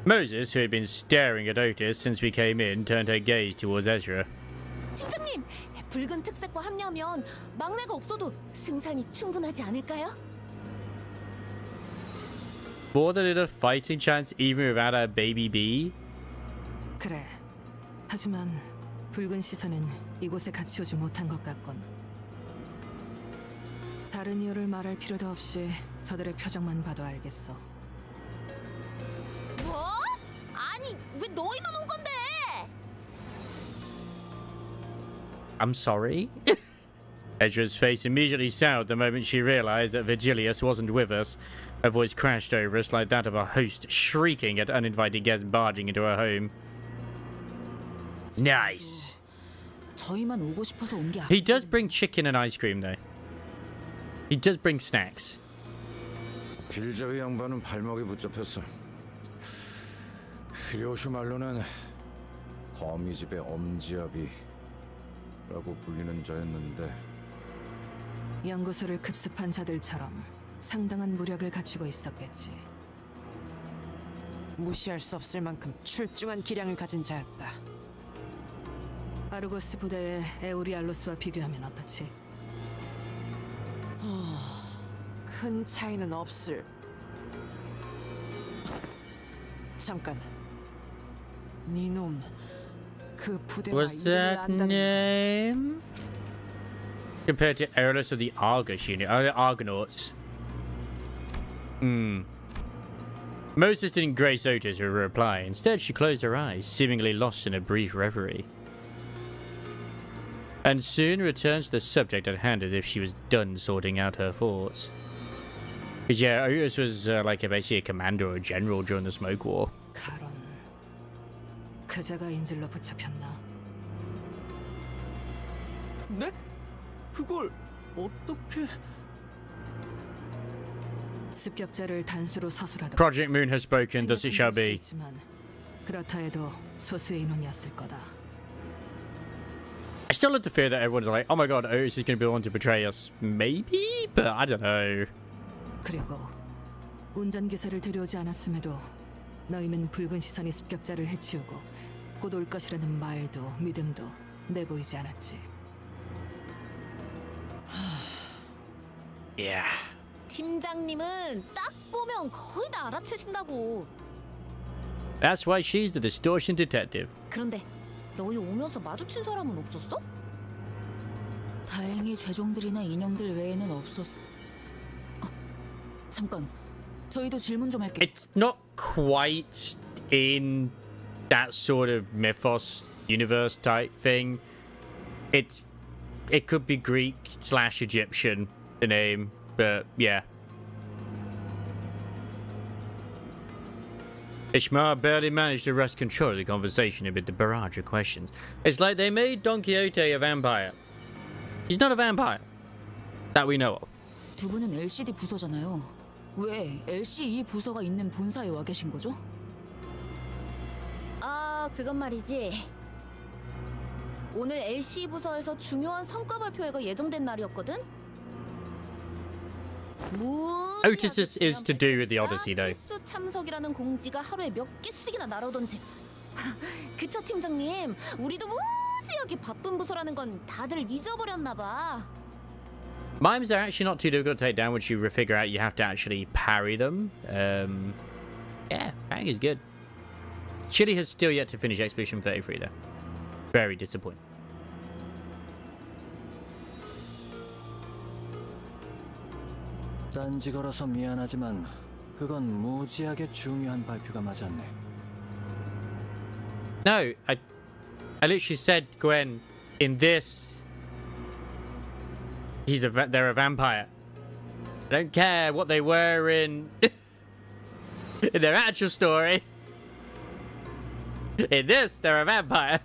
Moses, who had been staring at Otis since we came in, turned her gaze towards Ezra. 팀장님, 붉은 특색과 합류하면 막내가 없어도 승산이 충분하지 않을까요? More than enough fighting chance even without our baby bee? 그래. 하지만 붉은 시선은 이곳에 같이 오지 못한 것 같군. 다른 이유를 말할 필요도 없이 저들의 표정만 봐도 알겠어. 뭐? 아니, 왜 너희만 온 건데? I'm sorry? Ezra's face immediately soured the moment she realized that Vigilius wasn't with us. Her voice crashed over us like that of a host shrieking at uninvited guests barging into her home. Nice. 저희만 오고 싶어서 온 게 He does 아니거든요. bring chicken and ice cream though. He does bring snacks. 빌자위 양반은 발목이 붙잡혔어. 히로시 말로는 거미집의 엄지아비라고 불리는 자였는데 연구소를 급습한 자들처럼 상당한 무력을 갖추고 있었겠지. 무시할 수 없을 만큼 출중한 기량을 가진 자였다. 아르고스 부대의 에우리알로스와 비교하면 어떻지? 큰 차이는 없을. 잠깐. 니놈 그 부대와 Was 이름을 that 안다는 name? Compared to Aerolus of the Argus unit, Argonauts. Moses didn't grace Otis with a reply. Instead, she closed her eyes, seemingly lost in a brief reverie. And soon returned to the subject at hand as if she was done sorting out her thoughts. Because, yeah, Otis was basically a commander or a general during the Smoke War. 가론. 그자가 인질로 붙잡혔나? 네? 그걸 어떻게? 습격자를 단수로 서술하도록. Project Moon has spoken, thus it shall be. 있지만 그렇다 해도 소수의 인원이었을 거다. I still have the fear that everyone's like, oh my god, Otis is going to be the one to betray us. Maybe? But I don't know. 그리고 운전기사를 데려오지 않았음에도 너희는 붉은 시선이 습격자를 해치우고 곧 올 것이라는 말도 믿음도 내보이지 않았지. Yeah. 팀장님은 딱 보면 거의 다 알아채신다고. That's why she's the distortion detective. 그런데 너희 오면서 마주친 사람은 없었어? 다행히 죄종들이나 인형들 외에는 없었어. 잠깐, 저희도 질문 좀 할게. It's not quite in that sort of mythos universe type thing. It could be Greek / Egyptian, the name, but yeah. Ishmael barely managed to wrest control of the conversation amid the barrage of questions. It's like they made Don Quixote a vampire. He's not a vampire. That we know of. 두 분은 LCD 부서잖아요. 왜 LCE 부서가 있는 본사에 와 계신 거죠? 아, 그건 말이지. 오늘 LCE 부서에서 중요한 성과 발표회가 예정된 날이었거든? Otis is to do with the Odyssey, though. 필수 참석이라는 공지가 하루에 몇 개씩이나 날아오던지. 그쵸, 팀장님? 우리도 무지하게 바쁜 부서라는 건 다들 잊어버렸나 봐. Mimes are actually not too difficult to take down once you figure out you have to actually parry them. Yeah, parrying is good. Chile has still yet to finish Expedition 33, though. Very disappointing. 딴지 걸어서 미안하지만 그건 무지하게 중요한 발표가 맞았네. No, I literally said, Gwen, in this, they're a vampire. I don't care what they were in their actual story. In this, they're a vampire.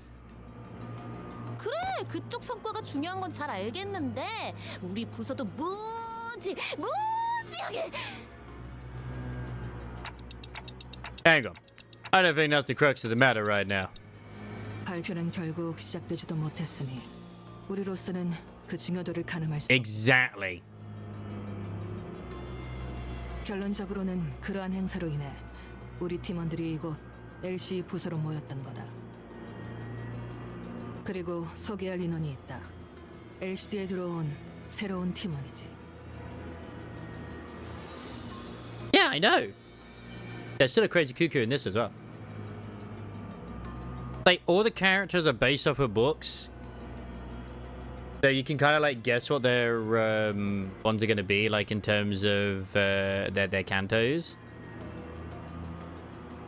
그래, 그쪽 성과가 중요한 건 잘 알겠는데 우리 부서도 무지하게. Hang on. I don't think that's the crux of the matter right now. 발표는 결국 시작되지도 못했으니 우리로서는 그 중요도를 가늠할 수. Exactly. 결론적으로는 그러한 행사로 인해 우리 팀원들이 이곳 LC 부서로 모였던 거다. 그리고 소개할 인원이 있다. LCD에 들어온 새로운 팀원이지. Yeah, I know. There's still a crazy cuckoo in this as well. Like, all the characters are based off of books. So you can kind of, like, guess what their ones are going to be, like, in terms of their cantos.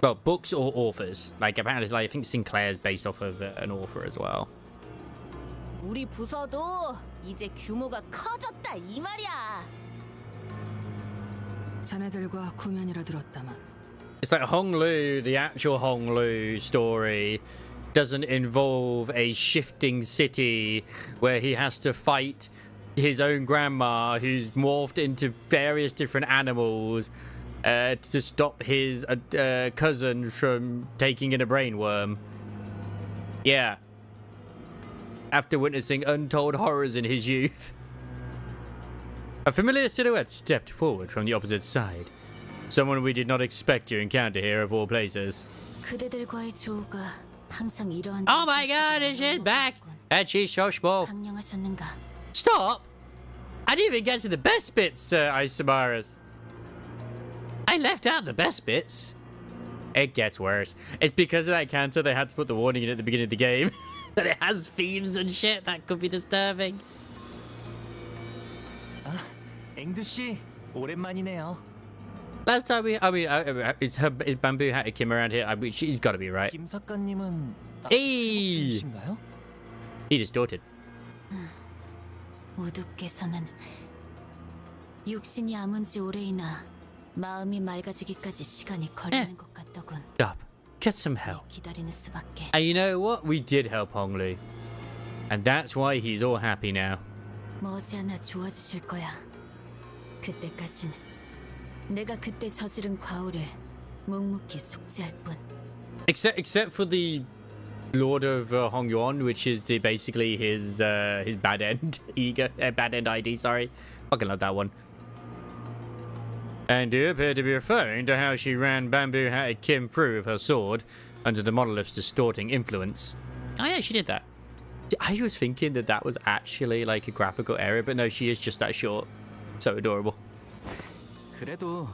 Well, books or authors. Like, apparently, like, I think Sinclair's based off of an author as well. 우리 부서도 이제 규모가 커졌다 이 말이야. 자네들과 구면이라 들었다만 It's like Hong Lu, the actual Hong Lu story, doesn't involve a shifting city where he has to fight his own grandma who's morphed into various different animals to stop his cousin from taking in a brainworm. Yeah. After witnessing untold horrors in his youth. A familiar silhouette stepped forward from the opposite side. Someone we did not expect to encounter here of all places. 그대들과의 조우가 항상 이러한. Oh my god, is she back? And she's so small. 강령하셨는가? Stop! I didn't even get to the best bits, Isamaris. I left out the best bits. It gets worse. It's because of that Canto they had to put the warning in at the beginning of the game. That it has themes and shit. That could be disturbing. 앵두 씨, 오랜만이네요. Last time is Bamboo Hat Kim around here? She's got to be right. 김 작가님은 Hey! 신가요? He distorted. 우두께서는 육신이 아문지 오래이나 마음이 맑아지기까지 시간이 걸리는 것 같더군. Stop. Get some help. 기다리는 수밖에. And you know what? We did help Honglu. And that's why he's all happy now. 머지않아 좋아지실 거야. 그때까진 내가 그때 저지른 과오를 묵묵히 속죄할 뿐. Except for the Lord of Hongyuan, which is basically his bad end ego, bad end ID. Sorry, fucking love that one. And you appear to be referring to how she ran Bamboo Hatted Kim through with her sword under the monolith's distorting influence. Oh yeah, she did that. I was thinking that was actually like a graphical error, but no, she is just that short. So adorable. 그래도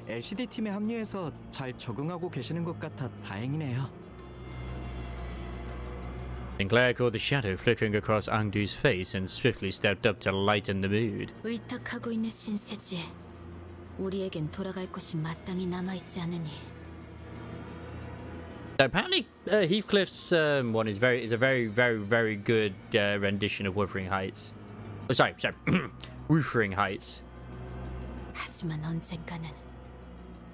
LCD 팀에 합류해서 잘 적응하고 계시는 것 같아 다행이네요. Sinclair caught the shadow flickering across Angdu's face and swiftly stepped up to lighten the mood. 의탁하고 있는 신세지. 우리에겐 돌아갈 곳이 마땅히 남아있지 않으니. Apparently, Heathcliff's one is a very good rendition of Wuthering Heights. Oh, sorry, Wuthering Heights. 하지만 언젠가는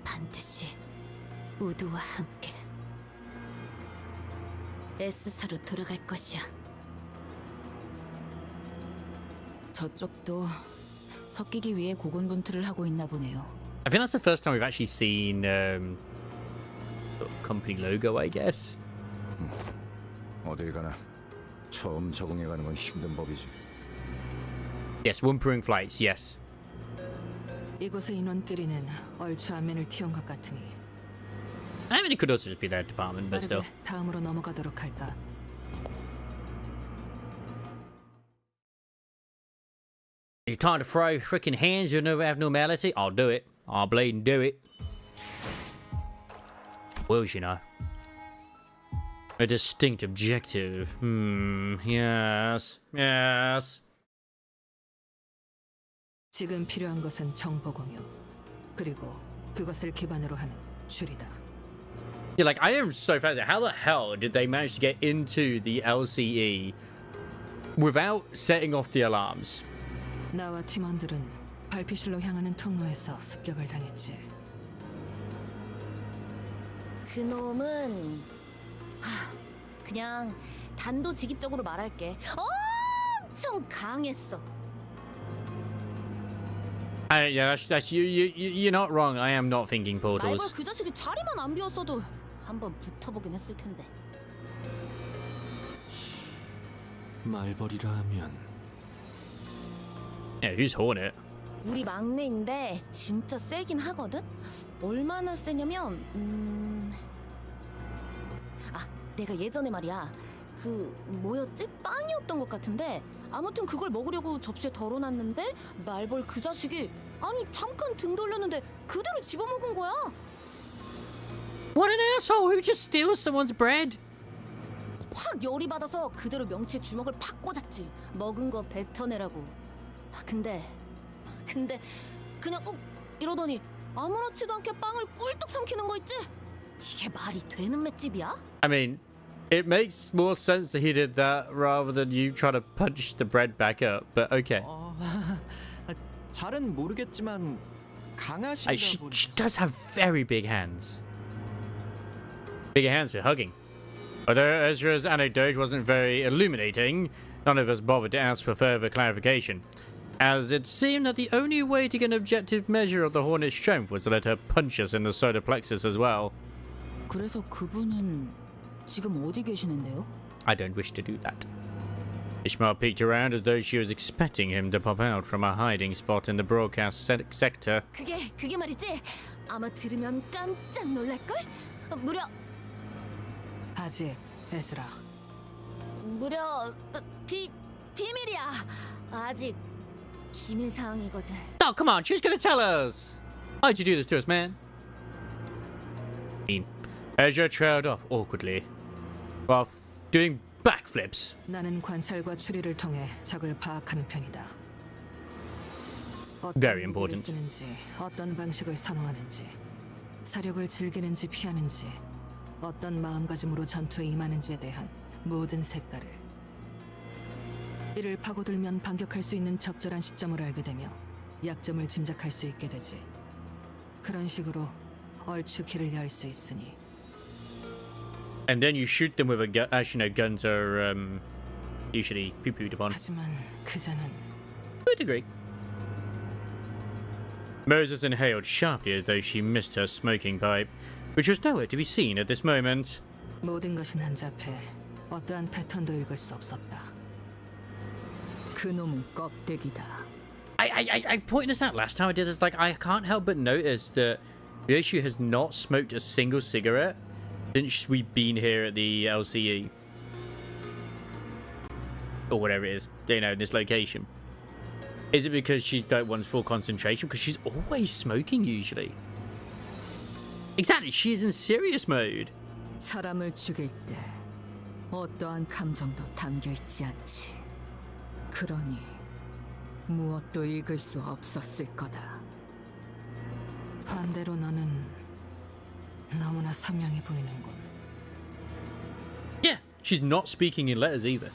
반드시 우두와 함께 에스사로 돌아갈 것이야. 저쪽도 섞이기 위해 고군분투를 하고 있나 보네요. I think that's the first time we've actually seen sort of company logo, I guess. 어딜 가나 처음 적응해가는 건 힘든 법이지. Yes, Whimpering Flights, yes. 이곳의 인원끼리는 얼추 안면을 틔운 것 같으니 I mean, it could also just be their department, but still. 빠르게 다음으로 넘어가도록 할까. You're trying to throw freaking hands with no abnormality? I'll do it. I'll bleed and do it. Wills, you know. A distinct objective. Yes. Yes. 지금 필요한 것은 정보 공유, 그리고 그것을 기반으로 하는 줄이다. Yeah, like, I am so fascinated. How the hell did they manage to get into the LCE without setting off the alarms? 나와 팀원들은 발피실로 향하는 통로에서 습격을 당했지. 그놈은 그냥 단도직입적으로 말할게. 엄청 강했어. Yeah, that's you're not wrong. I am not thinking 말벌 portals. 그 자식이 자리만 안 비웠어도 한번 붙어보긴 했을 텐데. 말벌이라 하면 Yeah, who's Hornet? 우리 막내인데 진짜 세긴 하거든? 얼마나 세냐면 내가 예전에 말이야 그 뭐였지? 빵이었던 것 같은데 아무튼 그걸 먹으려고 접시에 덜어놨는데 말벌 그 자식이 아니 잠깐 등 돌렸는데 그대로 집어먹은 거야. What an asshole! Who just steals someone's bread? 확 열이 받아서 그대로 명치에 주먹을 팍 꽂았지. 먹은 거 뱉어내라고. 근데 그냥 욱 이러더니 아무렇지도 않게 빵을 꿀떡 삼키는 거 있지? 이게 말이 되는 맷집이야? I mean, it makes more sense that he did that rather than you try to punch the bread back up. But okay. 잘은 모르겠지만 강하신가 She 보네. does have very big hands. Bigger hands for hugging. Although Ezra's anecdote wasn't very illuminating, none of us bothered to ask for further clarification, as it seemed that the only way to get an objective measure of the Hornet's strength was to let her punch us in the solar plexus as well. 그래서 그분은 지금 어디 계시는데요? I don't wish to do that. Ishmael peeked around as though she was expecting him to pop out from a hiding spot in the broadcast sector. 그게 말이지. 아마 들으면 깜짝 놀랄걸? 무려 아직, 에즈라. 무려 비밀이야. 아직 기밀 사항이거든. Oh, come on, she was gonna tell us! Why'd you do this to us, man? Ezra trailed off awkwardly, while doing backflips. 나는 관찰과 추리를 통해 적을 파악하는 편이다. 어떤 Very 무기를 important. 쓰는지, 어떤 방식을 선호하는지, 사력을 즐기는지 피하는지, 어떤 마음가짐으로 전투에 임하는지에 대한 모든 색깔을. 이를 파고들면 반격할 수 있는 적절한 시점을 알게 되며 약점을 짐작할 수 있게 되지. 그런 식으로 얼추 길을 열 수 있으니. And then you shoot them with a gun. Actually, no, guns are usually poo-pooed upon. 하지만 그자는 To a degree. Moses inhaled sharply as though she missed her smoking pipe, which was nowhere to be seen at this moment. 모든 것이 난잡해 어떠한 패턴도 읽을 수 없었다. 그놈은 껍데기다. I pointed this out last time I did this. Like, I can't help but notice that Ryoshu has not smoked a single cigarette since we've been here at the LCE. Or whatever it is, you know, in this location. Is it because she like wants full concentration? Because she's always smoking usually. Exactly, she's in serious mode. 사람을 죽일 때 어떠한 감정도 담겨 있지 않지. 그러니 무엇도 읽을 수 없었을 거다. 반대로 너는 너무나 선명해 보이는군. Yeah, she's not speaking in letters either.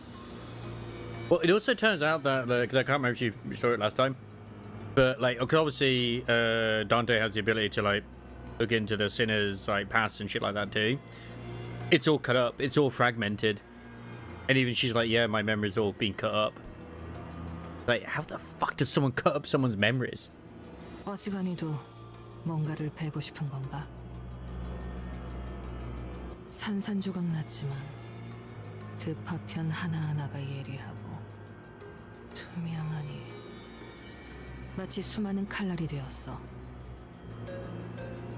Well, it also turns out that, because I can't remember if you saw it last time, but like, because obviously Dante has the ability to like look into the sinner's like past and shit like that too. It's all cut up, it's all fragmented, and even she's like, yeah, my memory's all been cut up. Like, how the fuck does someone cut up someone's memories? 어지간히도 뭔가를 베고 싶은 건가? 산산조각 났지만 그 파편 하나하나가 예리하고 투명하니 마치 수많은 칼날이 되었어.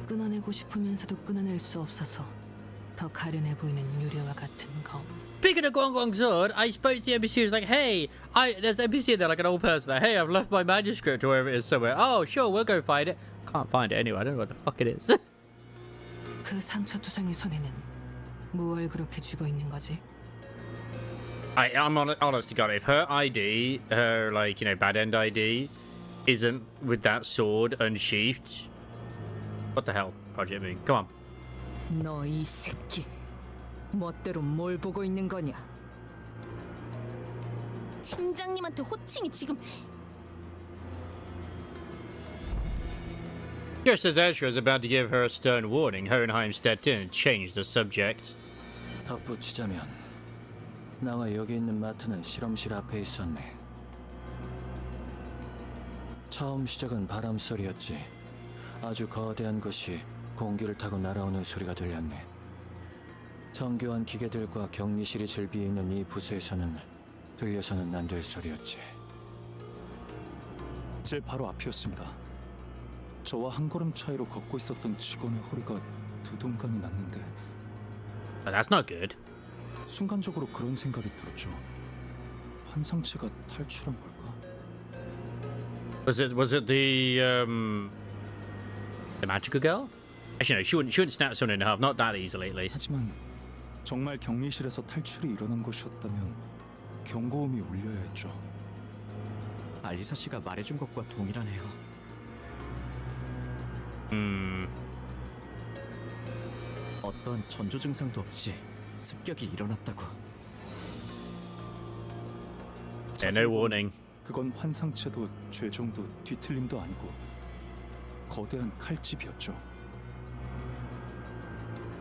끊어내고 싶으면서도 끊어낼 수 없어서 더 가련해 보이는 유리와 같은 검. Speaking of Guangguang Sword, I spoke to the NPC. Was like, hey, there's an NPC there, like an old person there. Hey, I've left my manuscript or wherever it is somewhere. Oh, sure, we'll go find it. Can't find it anyway. I don't know what the fuck it is. 그 상처투성이 손에는 무얼 그렇게 쥐고 있는 거지? I'm honest to God, if her ID, her like, you know, bad end ID, isn't with that sword unsheathed, what the hell, Project Moon? Come on. 너 이 새끼, 멋대로 뭘 보고 있는 거냐? 팀장님한테 호칭이 지금 Just as Ezra was about to give her a stern warning, Hohenheim stepped in and changed the subject. 덧붙이자면 나와 여기 있는 마트는 실험실 앞에 있었네. 처음 시작은 바람 소리였지. 아주 거대한 것이 공기를 타고 날아오는 소리가 들렸네. 정교한 기계들과 격리실이 즐비해 있는 이 부스에서는 들려서는 안 될 소리였지. 제 바로 앞이었습니다. 저와 한 걸음 차이로 걷고 있었던 직원의 허리가 두동강이 났는데 Oh, that's not good. 순간적으로 그런 생각이 들었죠. 환상체가 탈출한 걸까? Was it the magical girl? Actually, no, she wouldn't snap someone in half. Not that easily, at least. 하지만 정말 격리실에서 탈출이 일어난 것이었다면 경고음이 울려야 했죠. 알리사 씨가 말해준 것과 동일하네요. 어떤 전조 증상도 없이 습격이 일어났다고. Yeah, no warning. 그건 환상체도 죄정도 뒤틀림도 아니고 거대한 칼집이었죠.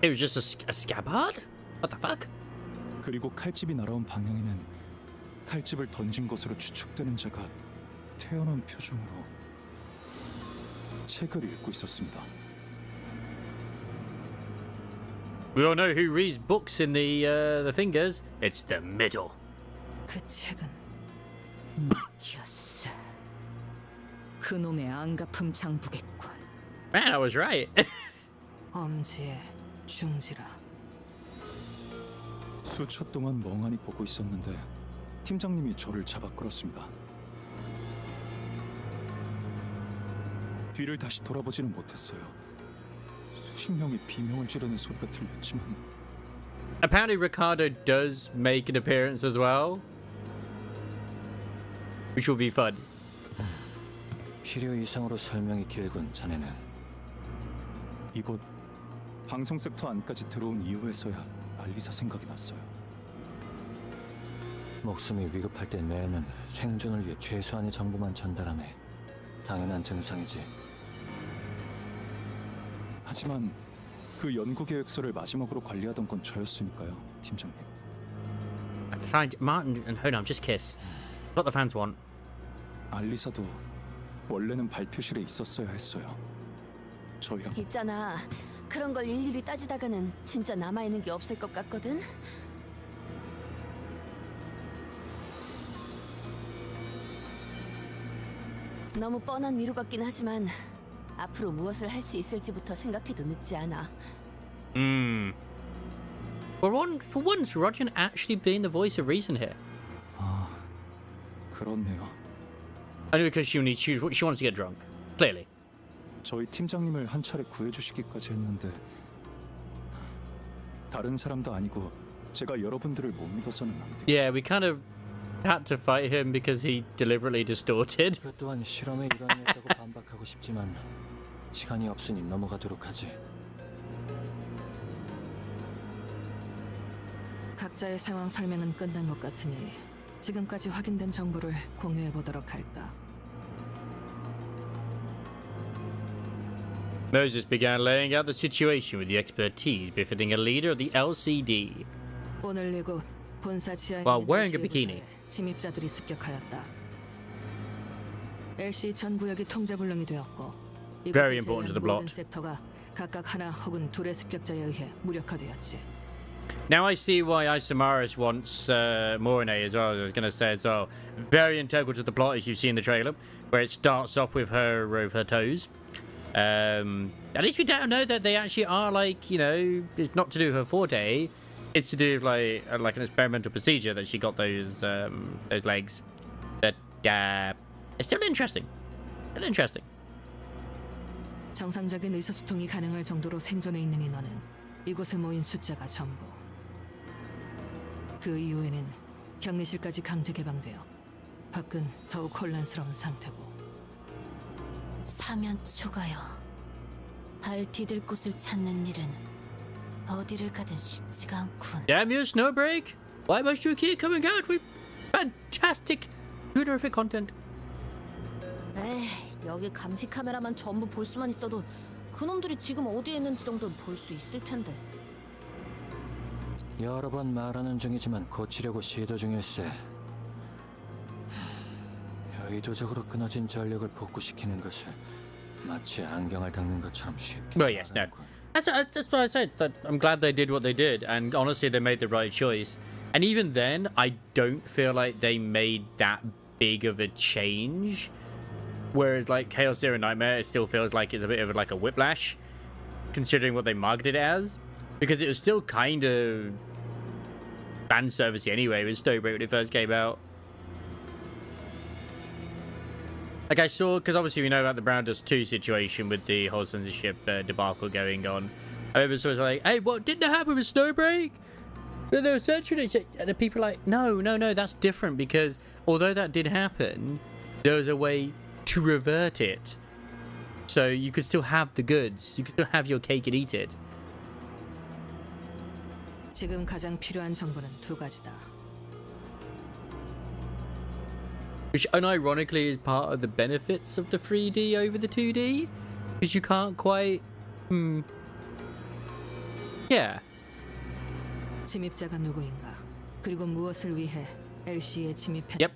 It was just a scabbard? What the fuck? 그리고 칼집이 날아온 방향에는 칼집을 던진 것으로 추측되는 자가 태연한 표정으로 책을 읽고 있었습니다. We all know who reads books in the fingers. It's the middle. 그 책은 마티아스. 그놈의 안가품 장부겠군. Man, I was right. 엄지의 중지라. 수초 동안 멍하니 보고 있었는데 팀장님이 저를 잡아 끌었습니다. 뒤를 다시 돌아보지는 못했어요. 수십 명이 비명을 지르는 소리가 들렸지만 Apparently Ricardo does make an appearance as well, which will be fun. 필요 이상으로 설명이 길군 자네는. 이곳 방송 섹터 안까지 들어온 이후에서야 알리사 생각이 났어요. 목숨이 위급할 때 뇌는 생존을 위해 최소한의 정보만 전달하네. 당연한 증상이지. 하지만 그 연구 계획서를 마지막으로 관리하던 건 저였으니까요, 팀장님. Martin and Honam, just kiss. What the fans want. 알리사도 원래는 발표실에 있었어야 했어요. 저희랑 있잖아. 그런 걸 일일이 따지다가는 진짜 남아있는 게 없을 것 같거든. 너무 뻔한 위로 같긴 하지만 앞으로 무엇을 할 수 있을지부터 생각해도 늦지 않아. For once, Roger actually being the voice of reason here. 아, 그렇네요. Only because she wants to get drunk. Clearly. 저희 팀장님을 한 차례 구해주시기까지 했는데 다른 사람도 아니고 제가 여러분들을 못 믿어서는 안 되겠죠. Yeah, we kind of had to fight him because he deliberately distorted. 그 또한 실험의 일환이었다고 반박하고 싶지만 시간이 없으니 넘어가도록 하지. 각자의 상황 설명은 끝난 것 같으니 지금까지 확인된 정보를 공유해 보도록 할까. Moses began laying out the situation with the expertise befitting a leader of the LCD. 오늘 이곳 본사 지하에 While 있는 wearing a LC bikini. 부서에 침입자들이 습격하였다. LC 전 구역이 통제불능이 되었고 Very 이곳을 important to the 제외한 plot. 모든 섹터가 각각 하나 혹은 둘의 습격자에 의해 무력화되었지. Now I see why Isamaris wants Morine as well. I was going to say as well. Very integral to the plot, as you see in the trailer, where it starts off with her toes. At least we don't know that they actually are like, you know, it's not to do with her forte. It's to do with like an experimental procedure that she got those legs. But it's still interesting. Still interesting. 정상적인 의사소통이 가능할 정도로 생존해 있는 인원은 이곳에 모인 숫자가 전부. 그 이후에는 격리실까지 강제 개방되어 밖은 더욱 혼란스러운 상태고. 사면 초가요. 발 디딜 곳을 찾는 일은 어디를 가든 쉽지가 않군. Damn you, Snowbreak! Why must you keep coming out with fantastic, terrific content? 에이, 여기 감시 카메라만 전부 볼 수만 있어도 그놈들이 지금 어디에 있는지 정도는 볼 수 있을 텐데. 여러 번 말하는 중이지만 고치려고 시도 중일세. 의도적으로 끊어진 전력을 복구시키는 것을 마치 안경을 닦는 것처럼 쉽게. Well, yes, no. That's why I said that I'm glad they did what they did, and honestly, they made the right choice. And even then, I don't feel like they made that big of a change. Whereas, like Chaos Zero Nightmare, it still feels like it's a bit of like a whiplash, considering what they marketed it as, because it was still kind of fan servicey anyway with Snowbreak when it first came out. Like I saw, because obviously we know about the Brown Dust 2 situation with the whole censorship debacle going on. I remember someone was like, hey, what didn't that happen with Snowbreak? They were censoring it. And the people are like, no, that's different, because although that did happen, there was a way to revert it. So you could still have the goods. You could still have your cake and eat it. 지금 가장 필요한 정보는 두 가지다. Which unironically is part of the benefits of the 3D over the 2D. Because you can't quite... Yeah. 침입자가 누구인가? 그리고 무엇을 위해 LC에 침입했는가? Yep.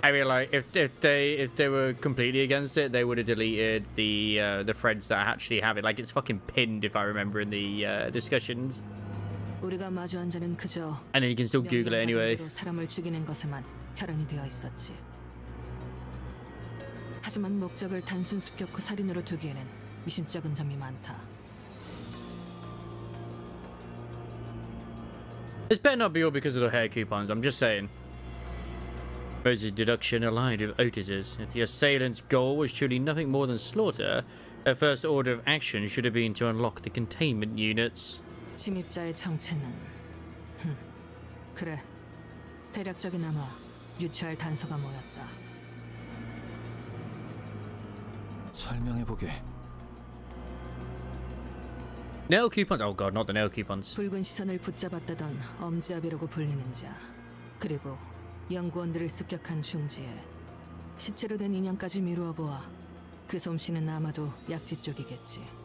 I mean, like, if they were completely against it, they would have deleted the threads that actually have it. Like, it's fucking pinned, if I remember, in the discussions. 우리가 마주한 자는 그저 And then you can still Google it anyway. 명령받은 대로 사람을 죽이는 것에만 혈안이 되어 있었지. 하지만 목적을 단순 습격 후 살인으로 두기에는 미심쩍은 점이 많다. This better not be all because of the hair coupons. I'm just saying. Moses' deduction aligned with Otis's. If the assailant's goal was truly nothing more than slaughter, their first order of action should have been to unlock the containment units. 침입자의 정체는 그래 대략적이나마 유추할 단서가 모였다. 설명해보게. Nail coupons? Oh god, not the nail coupons. 붉은 시선을 붙잡았다던 엄지아비라고 불리는 자, 그리고 연구원들을 습격한 중지에 시체로 된 인형까지 미루어 보아 그 솜씨는 아마도 약지 쪽이겠지.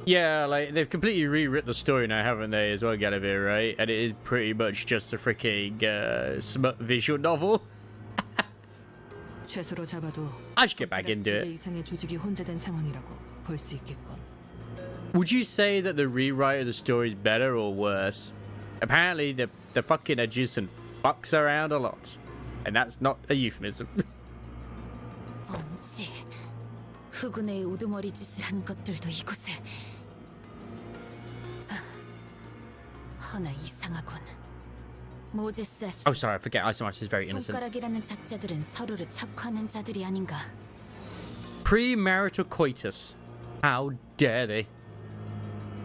Yeah, like, they've completely rewritten the story now, haven't they, as well, Gallivere, right? And it is pretty much just a freaking smut visual novel. 최소로 잡아도 I should get back into 개 it. 이상의 조직이 혼재된 상황이라고 볼 수 있겠군. Would you say that the rewrite of the story is better or worse? Apparently, the fucking adjacent fucks around a lot. And that's not a euphemism. 엄지. 흑운의 우두머리 짓을 한 것들도 이곳에. 허나 이상하군. 모제스 아씨. Oh, sorry, I forget. Isomash is very innocent. 손가락이라는 작자들은 서로를 척하는 자들이 아닌가. Premarital coitus. How dare they?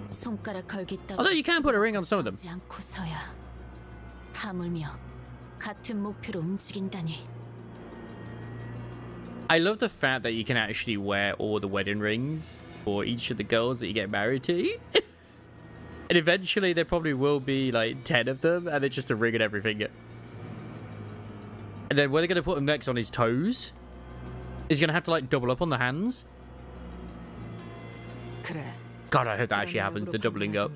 손가락 걸기 따위. Although you can put a ring on some of them. 않고서야 하물며 같은 목표로 움직인다니. I love the fact that you can actually wear all the wedding rings for each of the girls that you get married to. And eventually there probably will be like 10 of them, and they're just a ring on every finger. And then where they're going to put them next on his toes? Is he going to have to like double up on the hands? 그래. God, I hope that actually happens, the doubling up.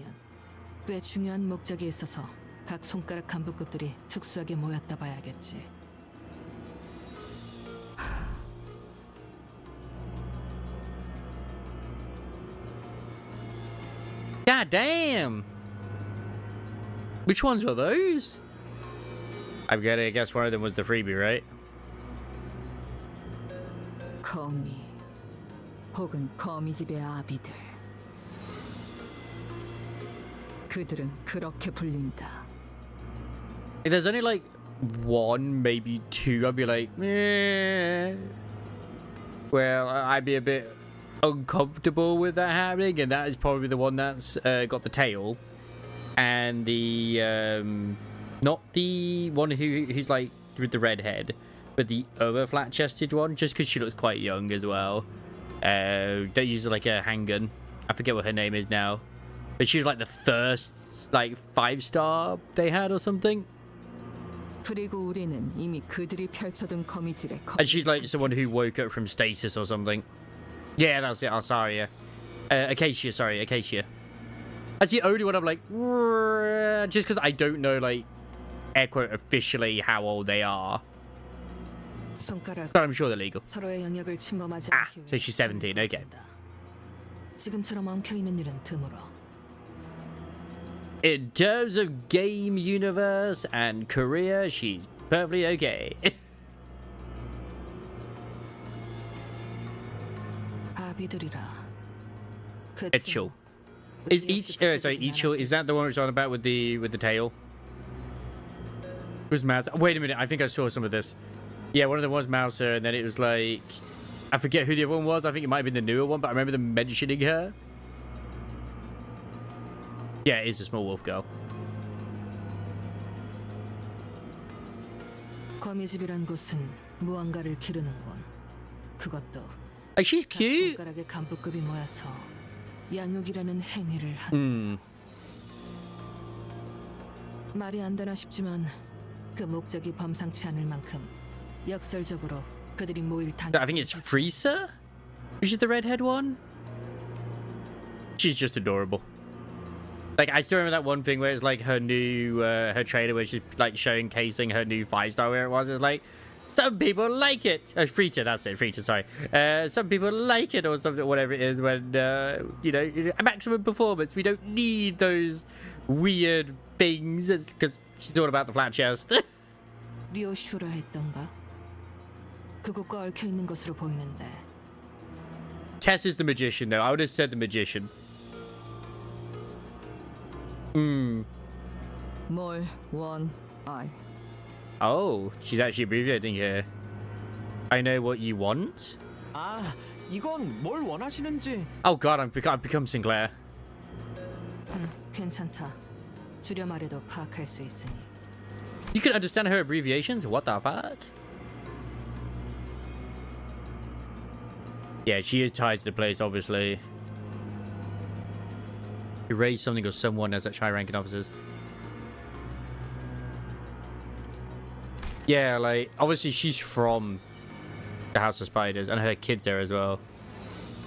꽤 중요한 목적이 있어서 각 손가락 간부급들이 특수하게 모였다 봐야겠지. God damn! Which ones were those? I guess one of them was the freebie, right? 거미 혹은 거미집의 아비들. 그들은 그렇게 불린다. If there's only like one, maybe two, I'd be like, eh. Well, I'd be a bit uncomfortable with that happening, and that is probably the one that's got the tail, and the not the one who's like with the red head, but the other flat-chested one, just because she looks quite young as well. Don't use like a handgun. I forget what her name is now, but she was like the first like 5-star they had or something. 그리고 우리는 이미 그들이 펼쳐둔 거미줄에 And she's like someone who woke up from stasis or something. Yeah, that's it. Asaria. Acacia, sorry, Acacia. That's the only one I'm like, just because I don't know, like, air quote, officially how old they are. 손가락. But I'm sure they're legal. 서로의 영역을 침범하지 Ah, 않기 so she's 17, okay. 지금처럼 엉켜 있는 일은 드물어. In terms of game universe and career, she's perfectly okay. 아비들이라. Ichil. Is Ichil, is that the one we're talking about with the tail? It was Mouse. Wait a minute, I think I saw some of this. Yeah, one of them was Mouser, and then it was like, I forget who the other one was. I think it might have been the newer one, but I remember them mentioning her. Yeah, it is a small wolf girl. 거미집이란 곳은 무언가를 기르는군. 그것도 Like, she's 각 cute. 손가락의 간부급이 모여서 양육이라는 행위를 한. 말이 안 되나 싶지만 그 목적이 범상치 않을 만큼 역설적으로 그들이 모일 단. I think it's Frieza? Is she the redhead one? She's just adorable. Like, I still remember that one thing where it's like her new, her trailer where she's like showcasing her new 5-star where it was. It's like, some people like it. Frita, that's it. Frita, sorry. Some people like it or something, whatever it is when, you know, a maximum performance. We don't need those weird things because she's all about the flat chest. 리오슈라 했던가? 그곳과 얽혀 있는 것으로 보이는데. Tess is the magician, though. I would have said the magician. 뭘 원, I. Oh, she's actually abbreviating here. I know what you want. 아, 이건 뭘 원하시는지. Oh god, I've become Sinclair. 괜찮다. 줄여 말해도 파악할 수 있으니. You can understand her abbreviations? What the fuck? Yeah, she is tied to the place, obviously. Erase something or someone as such high-ranking officers. Yeah, like, obviously she's from the House of Spiders, and her kid's there as well.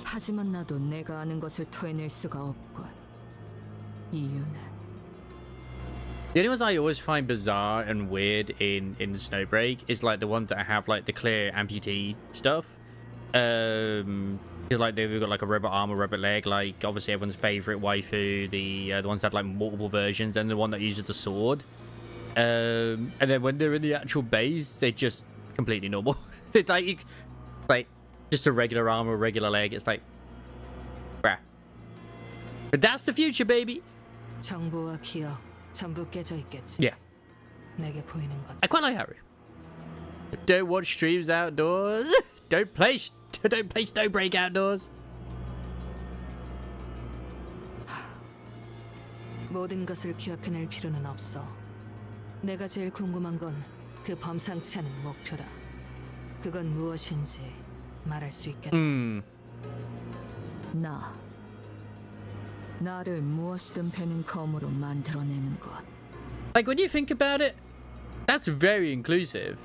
하지만 나도 내가 아는 것을 토해낼 수가 없군. 이유는 The only ones I always find bizarre and weird in Snowbreak is like the ones that have like the clear amputee stuff. Like they've got like a robot arm or robot leg, like obviously everyone's favorite waifu, the ones that have like multiple versions, and the one that uses the sword. And then when they're in the actual base, they're just completely normal. They're like just a regular arm or a regular leg. It's like, bruh. But that's the future, baby. 정보와 기억 전부 깨져 있겠지. Yeah. 내게 보이는 것. I quite like Harry. Don't watch streams outdoors. Don't play Snowbreak outdoors. 모든 것을 기억해낼 필요는 없어. 내가 제일 궁금한 건 그 범상치 않은 목표다. 그건 무엇인지 말할 수 있겠다. 나를 무엇이든 베는 검으로 만들어내는 것. Like when you think about it, that's very inclusive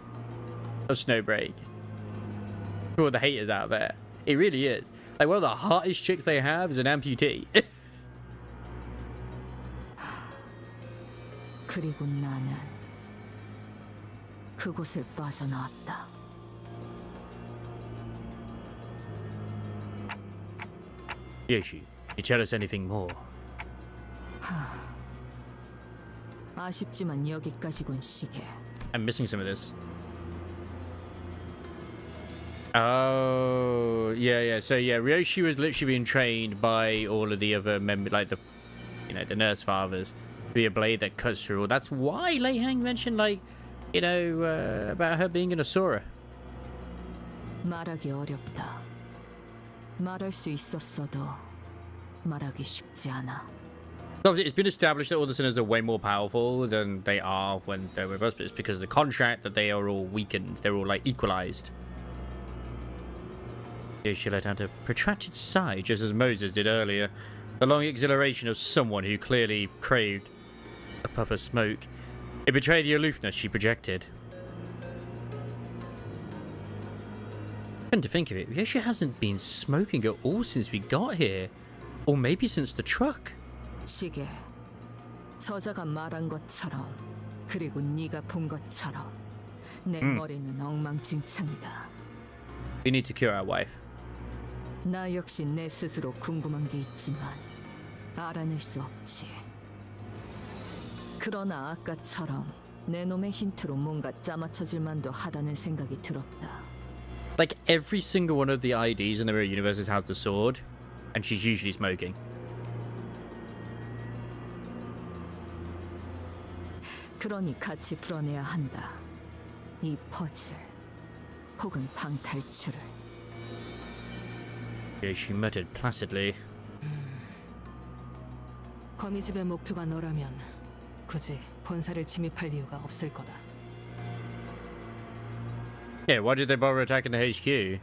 of Snowbreak. For all the haters out there, it really is. Like one of the hottest chicks they have is an amputee. 그리고 나는 그곳을 빠져나왔다. Yoshi, you tell us anything more? 아쉽지만 여기까지군 시계. I'm missing some of this. Oh, yeah. So yeah, Ryoshi was literally being trained by all of the other members, like the, you know, the nurse fathers, to be a blade that cuts through all. That's why Lei Hang mentioned, like, you know, about her being an Asura. 말하기 어렵다. 말할 수 있었어도 말하기 쉽지 않아. Obviously, it's been established that all the sinners are way more powerful than they are when they're with us, but it's because of the contract that they are all weakened. They're all, like, equalized. She let out a protracted sigh, just as Moses did earlier. The long exhilaration of someone who clearly craved a puff of smoke. It betrayed the aloofness she projected. Come to think of it, Yoshi hasn't been smoking at all since we got here. Or maybe since the truck. 시계. 저자가 말한 것처럼 그리고 네가 본 것처럼 내 머리는 엉망진창이다. We need to cure our wife. 나 역시 내 스스로 궁금한 게 있지만 알아낼 수 없지. 그러나 아까처럼 내 놈의 힌트로 뭔가 짜맞춰질 만도 하다는 생각이 들었다. Like every single one of the IDs in the mirror universes has the sword, and she's usually smoking. 그러니 같이 풀어내야 한다. 이 퍼즐 혹은 방탈출을. She muttered placidly. 거미집의 목표가 너라면 굳이 본사를 침입할 이유가 없을 거다. Yeah, why did they bother attacking the HQ?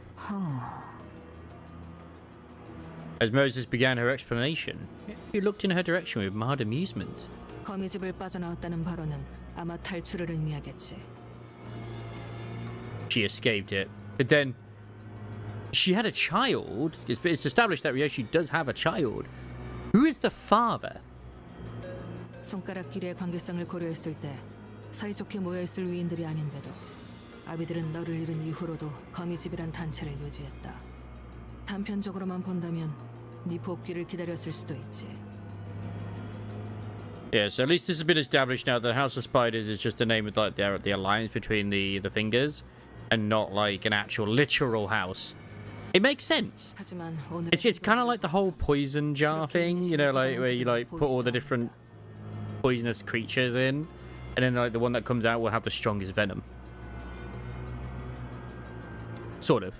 As Moses began her explanation, he looked in her direction with mild amusement. 거미집을 빠져나왔다는 발언은 아마 탈출을 의미하겠지. She escaped it. But then, she had a child. It's established that Ryoshi does have a child. Who is the father? 손가락끼리의 관계성을 고려했을 때 사이좋게 모여있을 위인들이 아닌데도 아비들은 너를 잃은 이후로도 거미집이란 단체를 유지했다. 단편적으로만 본다면 네 복귀를 기다렸을 수도 있지. Yeah, so at least this has been established now that House of Spiders is just the name of like the alliance between the fingers, and not like an actual literal house. It makes sense. 하지만 오늘 It's kind of like the whole poison jar thing, you know, like where you like put all the different poisonous creatures in, and then like the one that comes out will have the strongest venom. Sort of.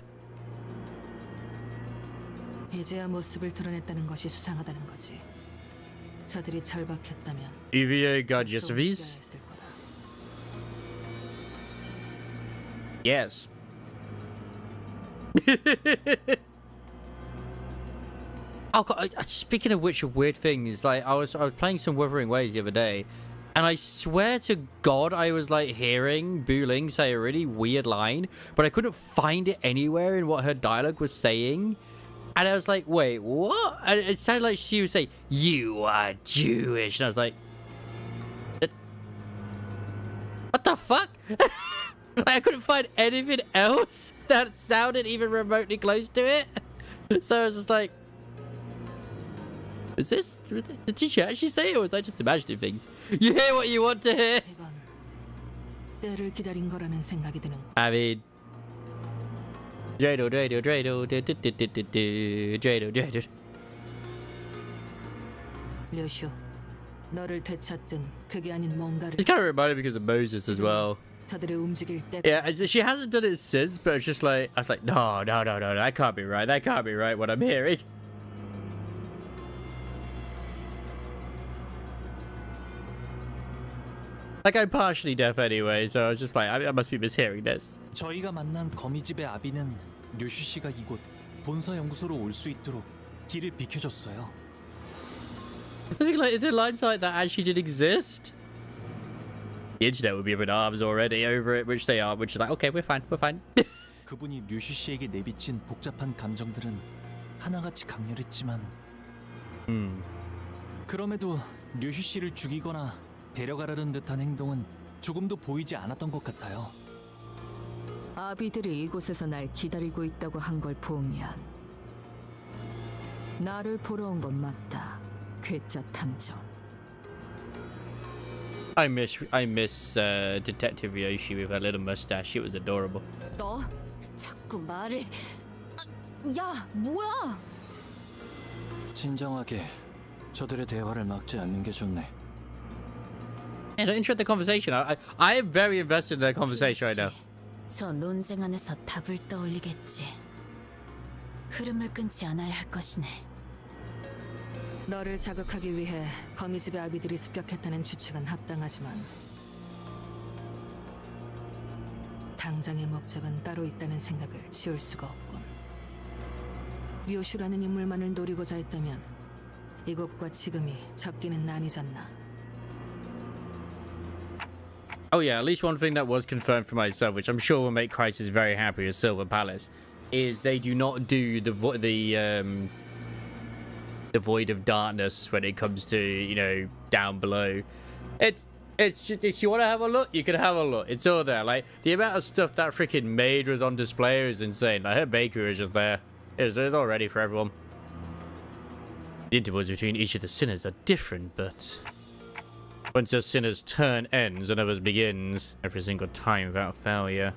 이제야 모습을 드러냈다는 것이 수상하다는 거지. 저들이 절박했다면 UVA Gadgetvis? 했을 거다. Yes. Oh God, speaking of which, of weird things, like I was playing some Wuthering Waves the other day, and I swear to God I was like hearing Bu Ling say a really weird line, but I couldn't find it anywhere in what her dialogue was saying. And I was like, wait, what? And it sounded like she would say, "You are Jewish." And I was like, what the fuck? I couldn't find anything else that sounded even remotely close to it. So I was just like, did she actually say it, or was I just imagining things? You hear what you want to hear. 이건 때를 기다린 거라는 생각이 드는 거. I mean, dreidel. 류슈, 너를 되찾든 그게 아닌 뭔가를. It's kind of reminded me because of Moses as well. 저들의 움직일 때. Yeah, she hasn't done it since, but it's just like, I was like, no, that can't be right. That can't be right, what I'm hearing. Like, I'm partially deaf anyway, so I was just like, I must be mishearing this. 저희가 만난 거미집의 아비는 류슈 씨가 이곳 본사 연구소로 올 수 있도록 길을 비켜줬어요. I think like the lines like that actually did exist. The internet would be up in arms already over it, which they are, which is like, okay, we're fine. 그분이 류슈 씨에게 내비친 복잡한 감정들은 하나같이 강렬했지만 그럼에도 류슈 씨를 죽이거나 데려가려는 듯한 행동은 조금도 보이지 않았던 것 같아요. 아비들이 이곳에서 날 기다리고 있다고 한 걸 보면 나를 보러 온 건 맞다. 괴짜 탐정. I miss Detective Yoshi with her little mustache. It was adorable. 너 자꾸 말을. 야, 뭐야? 진정하게 저들의 대화를 막지 않는 게 좋네. Yeah, don't interrupt the conversation. I am very invested in their conversation right now. 저 논쟁 안에서 답을 떠올리겠지. 흐름을 끊지 않아야 할 것이네. 너를 자극하기 위해 거미집의 아비들이 습격했다는 추측은 합당하지만 당장의 목적은 따로 있다는 생각을 지울 수가 없군. 류슈라는 인물만을 노리고자 했다면 이곳과 지금이 적기는 나뉘잖나. Oh yeah, at least one thing that was confirmed for myself, which I'm sure will make Crisis very happy with Silver Palace, is they do not do the void of darkness when it comes to, you know, down below. It's just, if you want to have a look, you can have a look. It's all there. Like the amount of stuff that freaking maid was on display is insane. Like her bakery is just there. It's all ready for everyone. The intervals between each of the sinners are different, but once a sinner's turn ends, another's begins every single time without failure.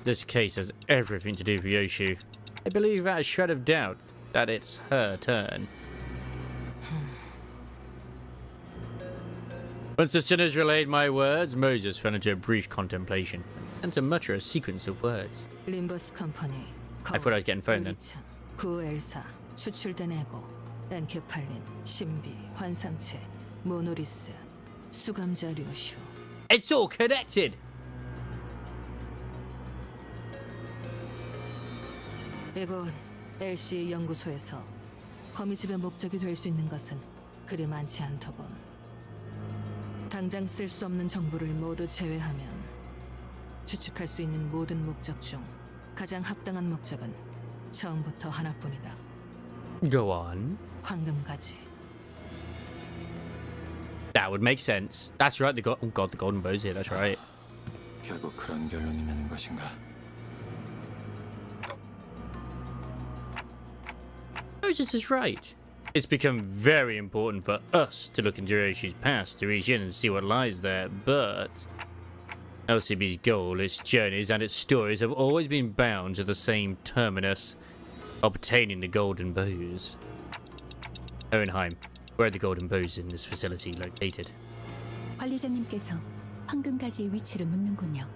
This case has everything to do with Yoshu. I believe without a shred of doubt that it's her turn. Once the sinners relayed my words, Moses fell into a brief contemplation and to mutter a sequence of words. 림버스 컴퍼니. I thought I was getting phoned then. 구 엘사, 추출된 에고, 엔케팔린, 신비, 환상체, 모노리스, 수감자 류슈. It's all connected! 이곳 LC의 연구소에서 거미집의 목적이 될 수 있는 것은 그리 많지 않더군. 당장 쓸 수 없는 정보를 모두 제외하면 추측할 수 있는 모든 목적 중 가장 합당한 목적은 처음부터 하나뿐이다. Go on. 황금가지. That would make sense. That's right. Oh god, the golden bow's here. That's right. 결국 그런 결론이 나는 것인가? Moses is right. It's become very important for us to look into Hiroshi's past, to reach in and see what lies there, but LCB's goal, its journeys, and its stories have always been bound to the same terminus, obtaining the golden bows. Hohenheim, where are the golden bows in this facility located? 관리자님께서 황금가지의 위치를 묻는군요.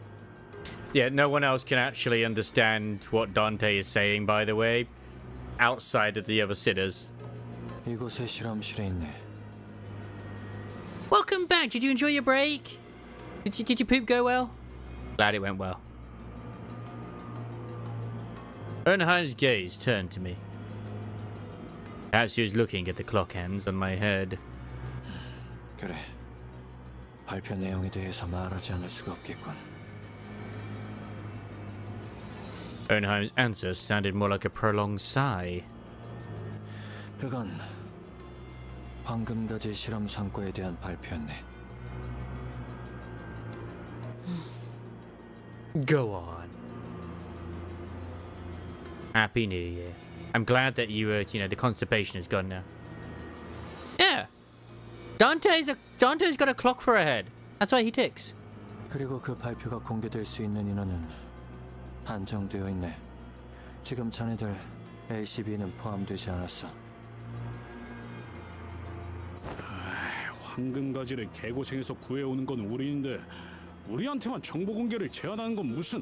Yeah, no one else can actually understand what Dante is saying, by the way, outside of the other sinners. 이곳에 실험실에 있네. Welcome back. Did you enjoy your break? Did your poop go well? Glad it went well. Ernheim's gaze turned to me. Perhaps he was looking at the clock hands on my head. 그래. 발표 내용에 대해서 말하지 않을 수가 없겠군. Ernheim's answer sounded more like a prolonged sigh. 그건 황금가지 실험 성과에 대한 발표였네. Go on. Happy New Year. I'm glad that you were, the constipation is gone now. Yeah. Dante's got a clock for a head. That's why he ticks. 그리고 그 발표가 공개될 수 있는 인원은 한정되어 있네. 지금 자네들 ACB는 포함되지 않았어. 황금가지를 개고생해서 구해오는 건 우리인데 우리한테만 정보 공개를 제한하는 건 무슨...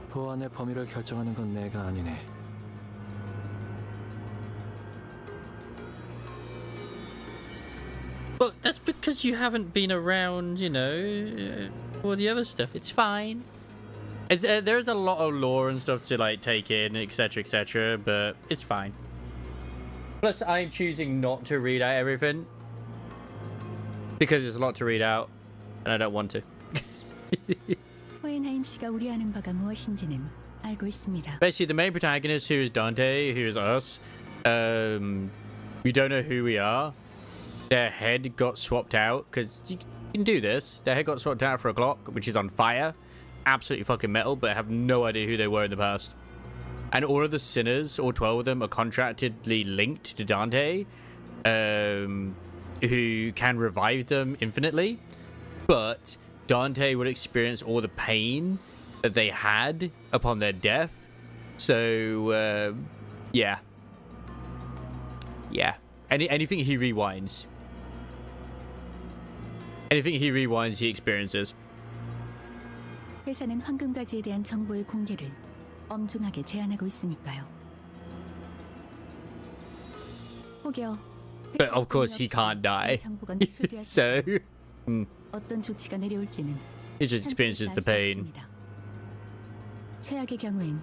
보안의 범위를 결정하는 건 내가 아니네. Well, that's because you haven't been around, all the other stuff. It's fine. There's a lot of lore and stuff to take in, etc., but it's fine. Plus, I'm choosing not to read out everything because there's a lot to read out, and I don't want to. 호헨하임 씨가 우려하는 바가 무엇인지는 알고 있습니다. Basically, the main protagonist, who is Dante, who is us, we don't know who we are. Their head got swapped out, because you can do this. Their head got swapped out for a clock, which is on fire. Absolutely fucking metal, but I have no idea who they were in the past. And all of the sinners, all 12 of them, are contractedly linked to Dante, who can revive them infinitely. But Dante would experience all the pain that they had upon their death. So, yeah. Yeah. Anything he rewinds. Anything he rewinds, he experiences. 회사는 황금가지에 대한 정보의 공개를 엄중하게 제한하고 있으니까요. 혹여 But of course he can't die. 정보가 노출되었을 So, 때 어떤 조치가 내려올지는 he just experiences the pain. 없습니다. 최악의 경우엔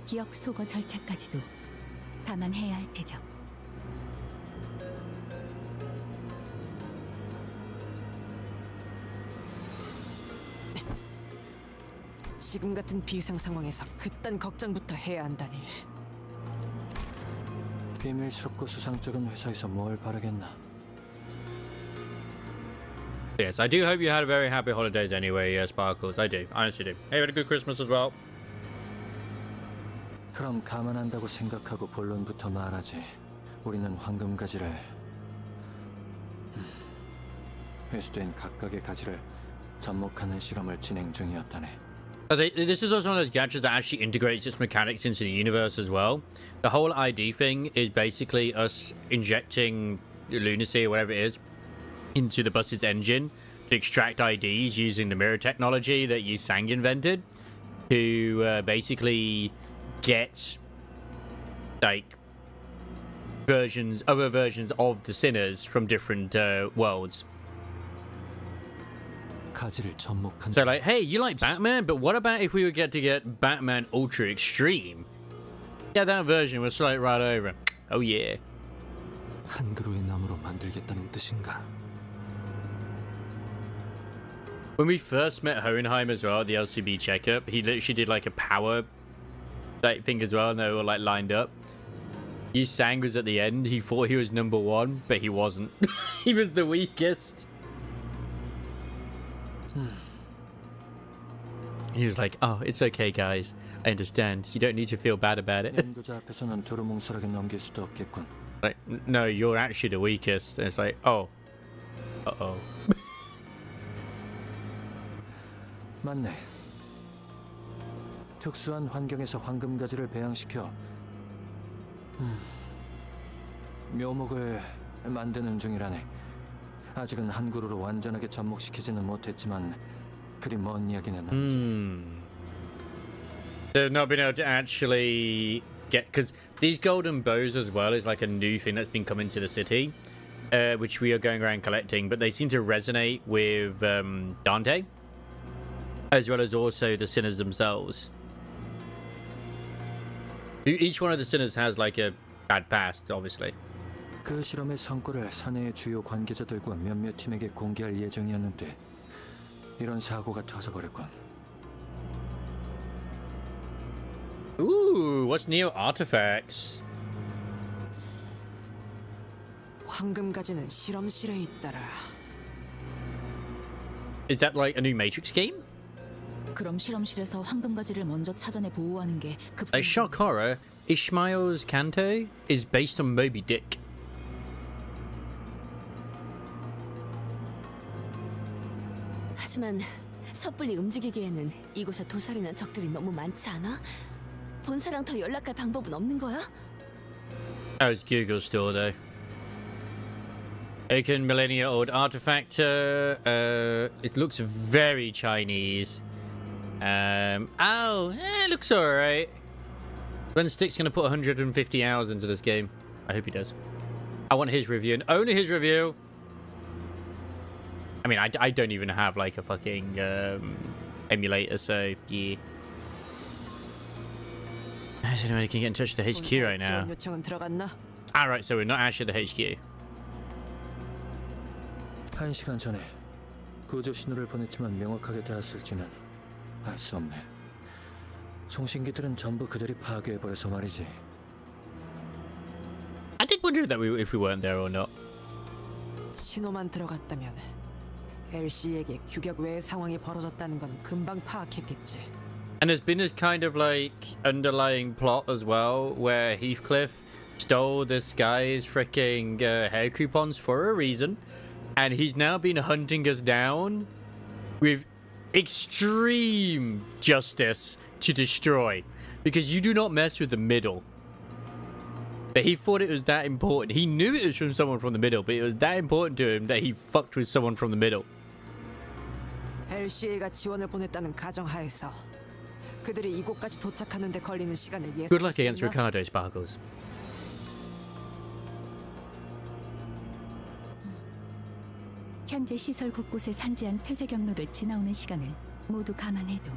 기억 소거 절차까지도 감안해야 할 테죠. 지금 같은 비상 상황에서 그딴 걱정부터 해야 한다니. 비밀스럽고 수상쩍은 회사에서 뭘 바라겠나. Yes, I do hope you had a very happy holidays anyway, Sparkles. I do. Honestly do. Hey, you had a good Christmas as well. 그럼 감안한다고 생각하고 본론부터 말하지. 우리는 황금가지를 회수된 각각의 가지를 접목하는 실험을 진행 중이었다네. This is also one of those gadgets that actually integrates its mechanics into the universe as well. The whole ID thing is basically us injecting lunacy or whatever it is into the bus's engine to extract IDs using the mirror technology that Yi Sang invented to basically get other versions of the sinners from different worlds. So hey, you like Batman, but what about if we would get Batman Ultra Extreme? Yeah, that version was right over. Oh yeah. 한 그루의 나무로 만들겠다는 뜻인가? When we first met Hohenheim as well, the LCB checkup, he literally did a power thing as well, and they were lined up. Sang was at the end. He thought he was number one, but he wasn't. He was the weakest. He was like, "Oh, it's okay, guys. I understand. You don't need to feel bad about it." 연구자 앞에서는 두루뭉술하게 넘길 수도 없겠군. Like, no, you're actually the weakest. And it's like, oh, uh-oh. 맞네. 특수한 환경에서 황금가지를 배양시켜 묘목을 만드는 중이라네. 아직은 한 그루로 완전하게 접목시키지는 못했지만 그리 먼 이야기는 아니지. They've not been able to actually get, because these golden bows as well is like a new thing that's been coming to the city, which we are going around collecting, but they seem to resonate with Dante, as well as also the sinners themselves. Each one of the sinners has like a bad past, obviously. 그 실험의 성과를 사내의 주요 관계자들과 몇몇 팀에게 공개할 예정이었는데 이런 사고가 터져버렸군. Ooh, what's new artifacts? 황금가지는 실험실에 있더라. Is that like a new Matrix game? 그럼 실험실에서 황금가지를 먼저 찾아내 보호하는 게 급선. Like shock horror, Ishmael's Canto is based on Moby Dick. 하지만 섣불리 움직이기에는 이곳에 도사리는 적들이 너무 많지 않아? 본사랑 더 연락할 방법은 없는 거야? Oh, it's Google Store though. Aiken millennia old artifact. It looks very Chinese. It looks alright. When Stick's gonna put 150 hours into this game. I hope he does. I want his review and only his review. I mean, I don't even have like a fucking emulator, so yeah. Is anyone who can get in touch with the HQ right now? 요청은 들어갔나? Alright, so we're not actually at the HQ. 1시간 전에 구조 신호를 보냈지만 명확하게 닿았을지는 알 수 없네. 송신기들은 전부 그들이 파괴해버려서 말이지. I did wonder that if we weren't there or not. 신호만 들어갔다면 LC에게 규격 외의 상황이 벌어졌다는 건 금방 파악했겠지. And there's been this kind of like underlying plot as well where Heathcliff stole this guy's freaking hair coupons for a reason, and he's now been hunting us down with extreme justice to destroy, because you do not mess with the middle. But he thought it was that important. He knew it was from someone from the middle, but it was that important to him that he fucked with someone from the middle. LCA가 지원을 보냈다는 가정하에서 그들이 이곳까지 도착하는 데 걸리는 시간을 예상할 Good luck 수 against 있나? Ricardo, Sparkles. 현재 시설 곳곳에 산재한 폐쇄 경로를 지나오는 시간을 모두 감안해도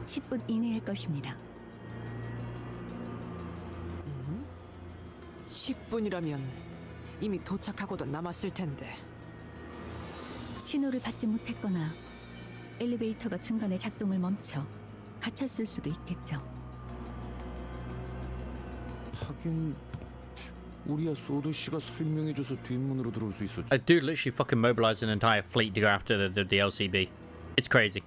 10분 이내일 것입니다. 10분이라면 이미 도착하고도 남았을 텐데. 신호를 받지 못했거나 엘리베이터가 중간에 작동을 멈춰 갇혔을 수도 있겠죠. 하긴 우리야 소드 씨가 설명해줘서 뒷문으로 들어올 수 있었지. A dude literally fucking mobilized an entire fleet to go after the LCB. It's crazy.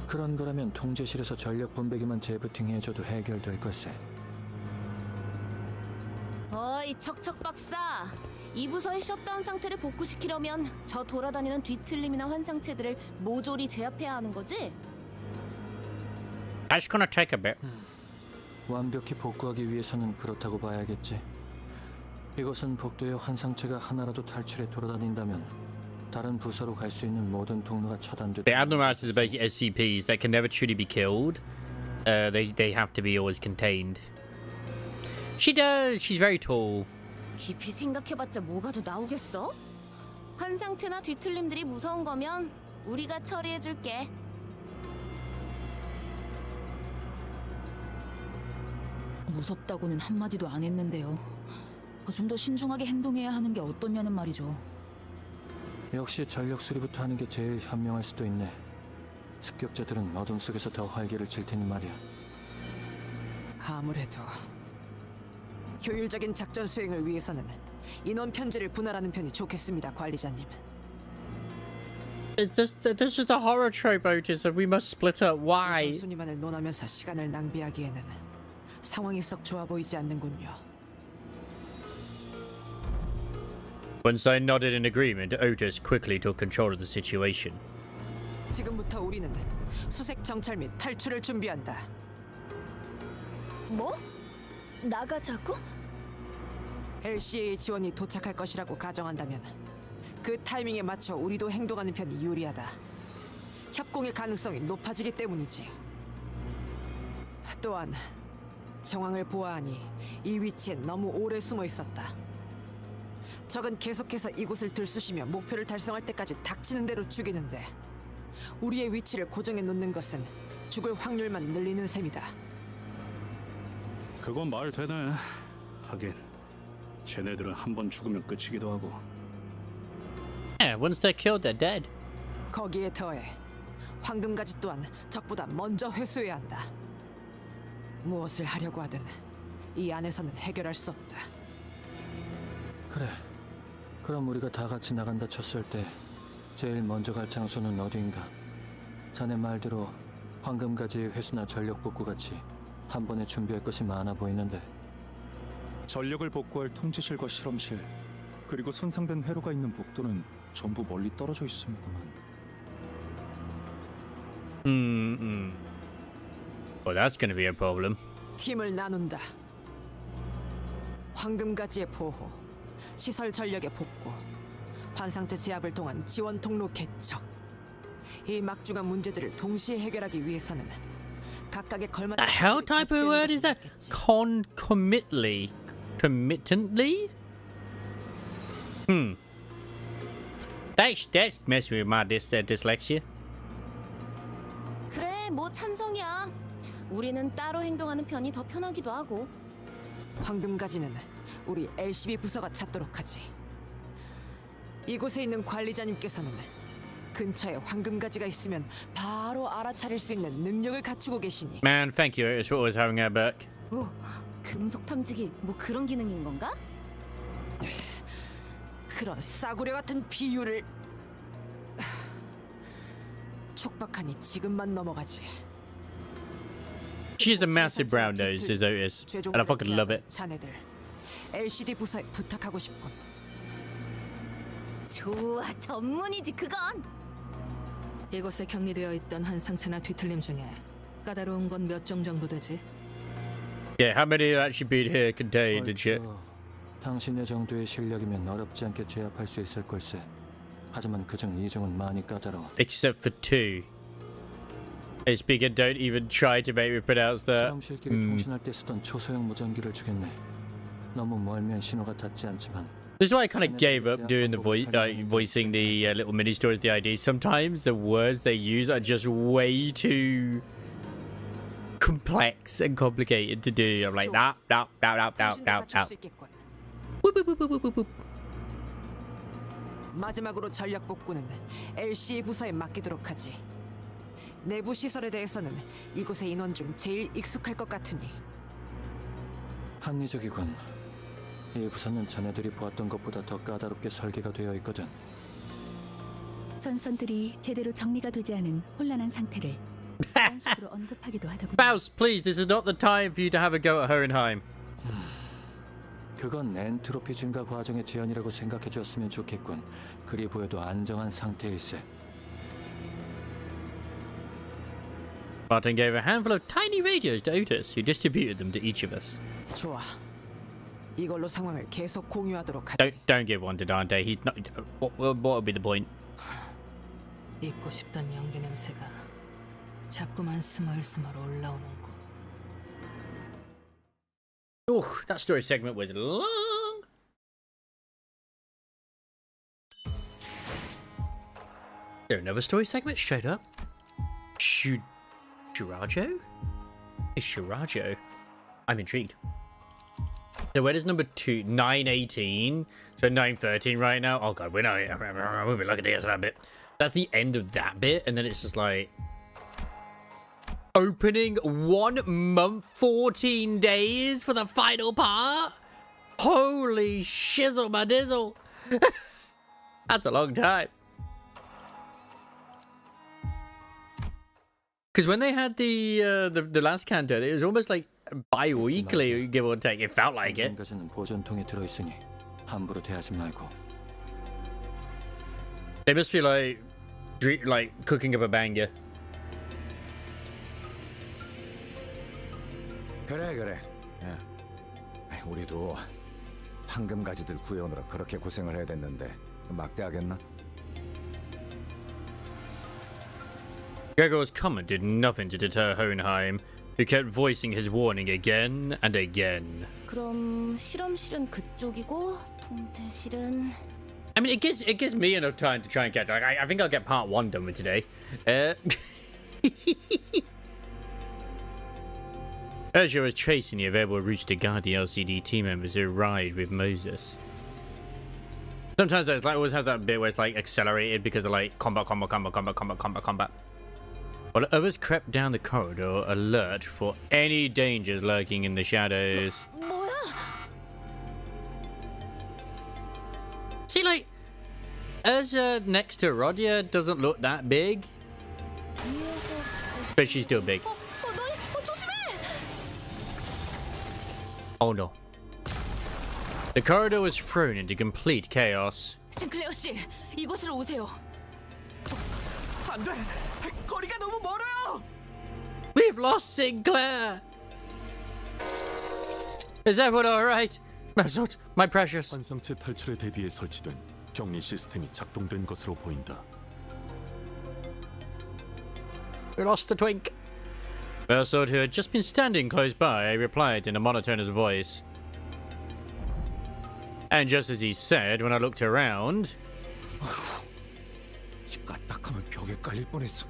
그런 거라면 통제실에서 전력 분배기만 재부팅해줘도 해결될 것에. 어이 척척 박사, 이 부서의 셧다운 상태를 복구시키려면 저 돌아다니는 뒤틀림이나 환상체들을 모조리 제압해야 하는 거지? That's gonna take a bit. 완벽히 복구하기 위해서는 그렇다고 봐야겠지. 이것은 복도의 환상체가 하나라도 탈출해 돌아다닌다면 다른 부서로 갈 수 있는 모든 통로가 차단돼. The abnormalities are basically SCPs that can never truly be killed. They have to be always contained. She does. She's very tall. 깊이 생각해봤자 뭐가 더 나오겠어? 환상체나 뒤틀림들이 무서운 거면 우리가 처리해줄게. 무섭다고는 한마디도 안 했는데요. 좀 더 신중하게 행동해야 하는 게 어떠냐는 말이죠. 역시 전력 수리부터 하는 게 제일 현명할 수도 있네. 습격자들은 어둠 속에서 더 활기를 칠 테니 말이야. 아무래도 효율적인 작전 수행을 위해서는 인원 편제를 분할하는 편이 좋겠습니다, 관리자님. This is the horror trope, Otis, and we must split up. Why? 우선순위만을 논하면서 시간을 낭비하기에는 상황이 썩 좋아 보이지 않는군요. Once I nodded in agreement, Otis quickly took control of the situation. 지금부터 우리는 수색 정찰 및 탈출을 준비한다. 뭐? 나가자고? LCA 지원이 도착할 것이라고 가정한다면 그 타이밍에 맞춰 우리도 행동하는 편이 유리하다. 협공의 가능성이 높아지기 때문이지. 또한 정황을 보아하니 이 위치에 너무 오래 숨어 있었다. 적은 계속해서 이곳을 들쑤시며 목표를 달성할 때까지 닥치는 대로 죽이는데 우리의 위치를 고정해 놓는 것은 죽을 확률만 늘리는 셈이다. 그건 말 되네. 하긴 쟤네들은 한 번 죽으면 끝이기도 하고. Yeah, once they're killed, they're dead. 거기에 더해 황금가지 또한 적보다 먼저 회수해야 한다. 무엇을 하려고 하든 이 안에서는 해결할 수 없다. 그래. 그럼 우리가 다 같이 나간다 쳤을 때 제일 먼저 갈 장소는 어디인가? 자네 말대로 황금가지의 회수나 전력 복구 같이 한 번에 준비할 것이 많아 보이는데. 전력을 복구할 통제실과 실험실, 그리고 손상된 회로가 있는 복도는 전부 멀리 떨어져 있습니다만. Well, that's going to be a problem. 팀을 나눈다. 황금가지의 보호, 시설 전력의 복구, 환상체 제압을 통한 지원 통로 개척. 이 막중한 문제들을 동시에 해결하기 위해서는 각각의 걸맞은 The hell type of word is that? Concomitantly? Committantly? That's messing with my dyslexia. 그래, 뭐 찬성이야. 우리는 따로 행동하는 편이 더 편하기도 하고. 황금가지는 우리 LCB 부서가 찾도록 하지. 이곳에 있는 관리자님께서는 근처에 황금가지가 있으면 바로 알아차릴 수 있는 능력을 갖추고 계시니. Man, thank you, Otis, for always having our back. 오, 금속 탐지기 뭐 그런 기능인 건가? 그런 싸구려 같은 비유를. 촉박하니 지금만 넘어가지. She has a massive brown nose, is Otis, and I fucking love it. 자네들 LCD 부서에 부탁하고 싶군. 좋아, 전문이지 그건. 이곳에 격리되어 있던 한 상처나 뒤틀림 중에 까다로운 건 몇 종 정도 되지? Yeah, how many have actually been here contained and shit? 당신의 정도의 실력이면 어렵지 않게 제압할 수 있을 걸세. 하지만 그중 2종은 많이 까다로워. Except for 2. Hey, speaking, don't even try to make me pronounce that. 실험실끼리 통신할 때 쓰던 초소형 무전기를 주겠네. 너무 멀면 신호가 닿지 않지만. This is why I kind of gave up doing the voicing the little mini stories, the ideas. Sometimes the words they use are just way too complex and complicated to do. I'm like, that. 마지막으로 전력 복구는 LCA 부서에 맡기도록 하지. 내부 시설에 대해서는 이곳의 인원 중 제일 익숙할 것 같으니. 합리적이군. 이 부서는 자네들이 보았던 것보다 더 까다롭게 설계가 되어 있거든. 전선들이 제대로 정리가 되지 않은 혼란한 상태를 이런 식으로 언급하기도 하더군요. Baus, please, this is not the time for you to have a go at Hohenheim. 그건 엔트로피 증가 과정의 제한이라고 생각해 줬으면 좋겠군. 그리 보여도 안정한 상태일세. Martin gave a handful of tiny radios to Otis, who distributed them to each of us. 좋아. 이걸로 상황을 계속 공유하도록 하지. Don't give one to Dante. He's not. What would be the point? 잊고 싶던 연기 냄새가 자꾸만 스멀스멀 올라오는군. Oh, that story segment was long. Is there another story segment straight up? Shirajo? Is Shirajo? I'm intrigued. So where does number 918? So 913 right now. Oh god, we'll be looking at this that bit. That's the end of that bit, and then it's just like Opening 1 month, 14 days for the final part? Holy shizzle my dizzle. That's a long time. Because when they had the last Canto, it was almost like bi-weekly, give or take. It felt like it. 까지는 보존통에 들어있으니 함부로 대하지 말고. They must be like cooking up a banger. 그래. 우리도 황금 가지들 구해오느라 그렇게 고생을 해야 됐는데 막대하겠나? Gregor's comment did nothing to deter Hohenheim, who kept voicing his warning again and again. 그럼 실험실은 그쪽이고 통제실은 I mean, it gives me enough time to try and catch. I think I'll get part 1 done with today. Ursula was tracing the available routes to guard the LCD team members who arrived with Moses. Sometimes there's always has that bit where it's like accelerated because of like combat. While others crept down the corridor, alert for any dangers lurking in the shadows. 뭐야? See, like, Ursula next to Rodia doesn't look that big, but she's still big. Oh no. The corridor was thrown into complete chaos. 싱클레어 씨, 이곳으로 오세요. 안 돼. 거리가 너무 멀어요. We've lost Sinclair. Is everyone all right? Mesut, my precious. 환상체 탈출에 대비해 설치된 격리 시스템이 작동된 것으로 보인다. We lost the twink. Mesut, who had just been standing close by, replied in a monotonous voice. And just as he said, when I looked around, 까딱하면 벽에 깔릴 뻔했어.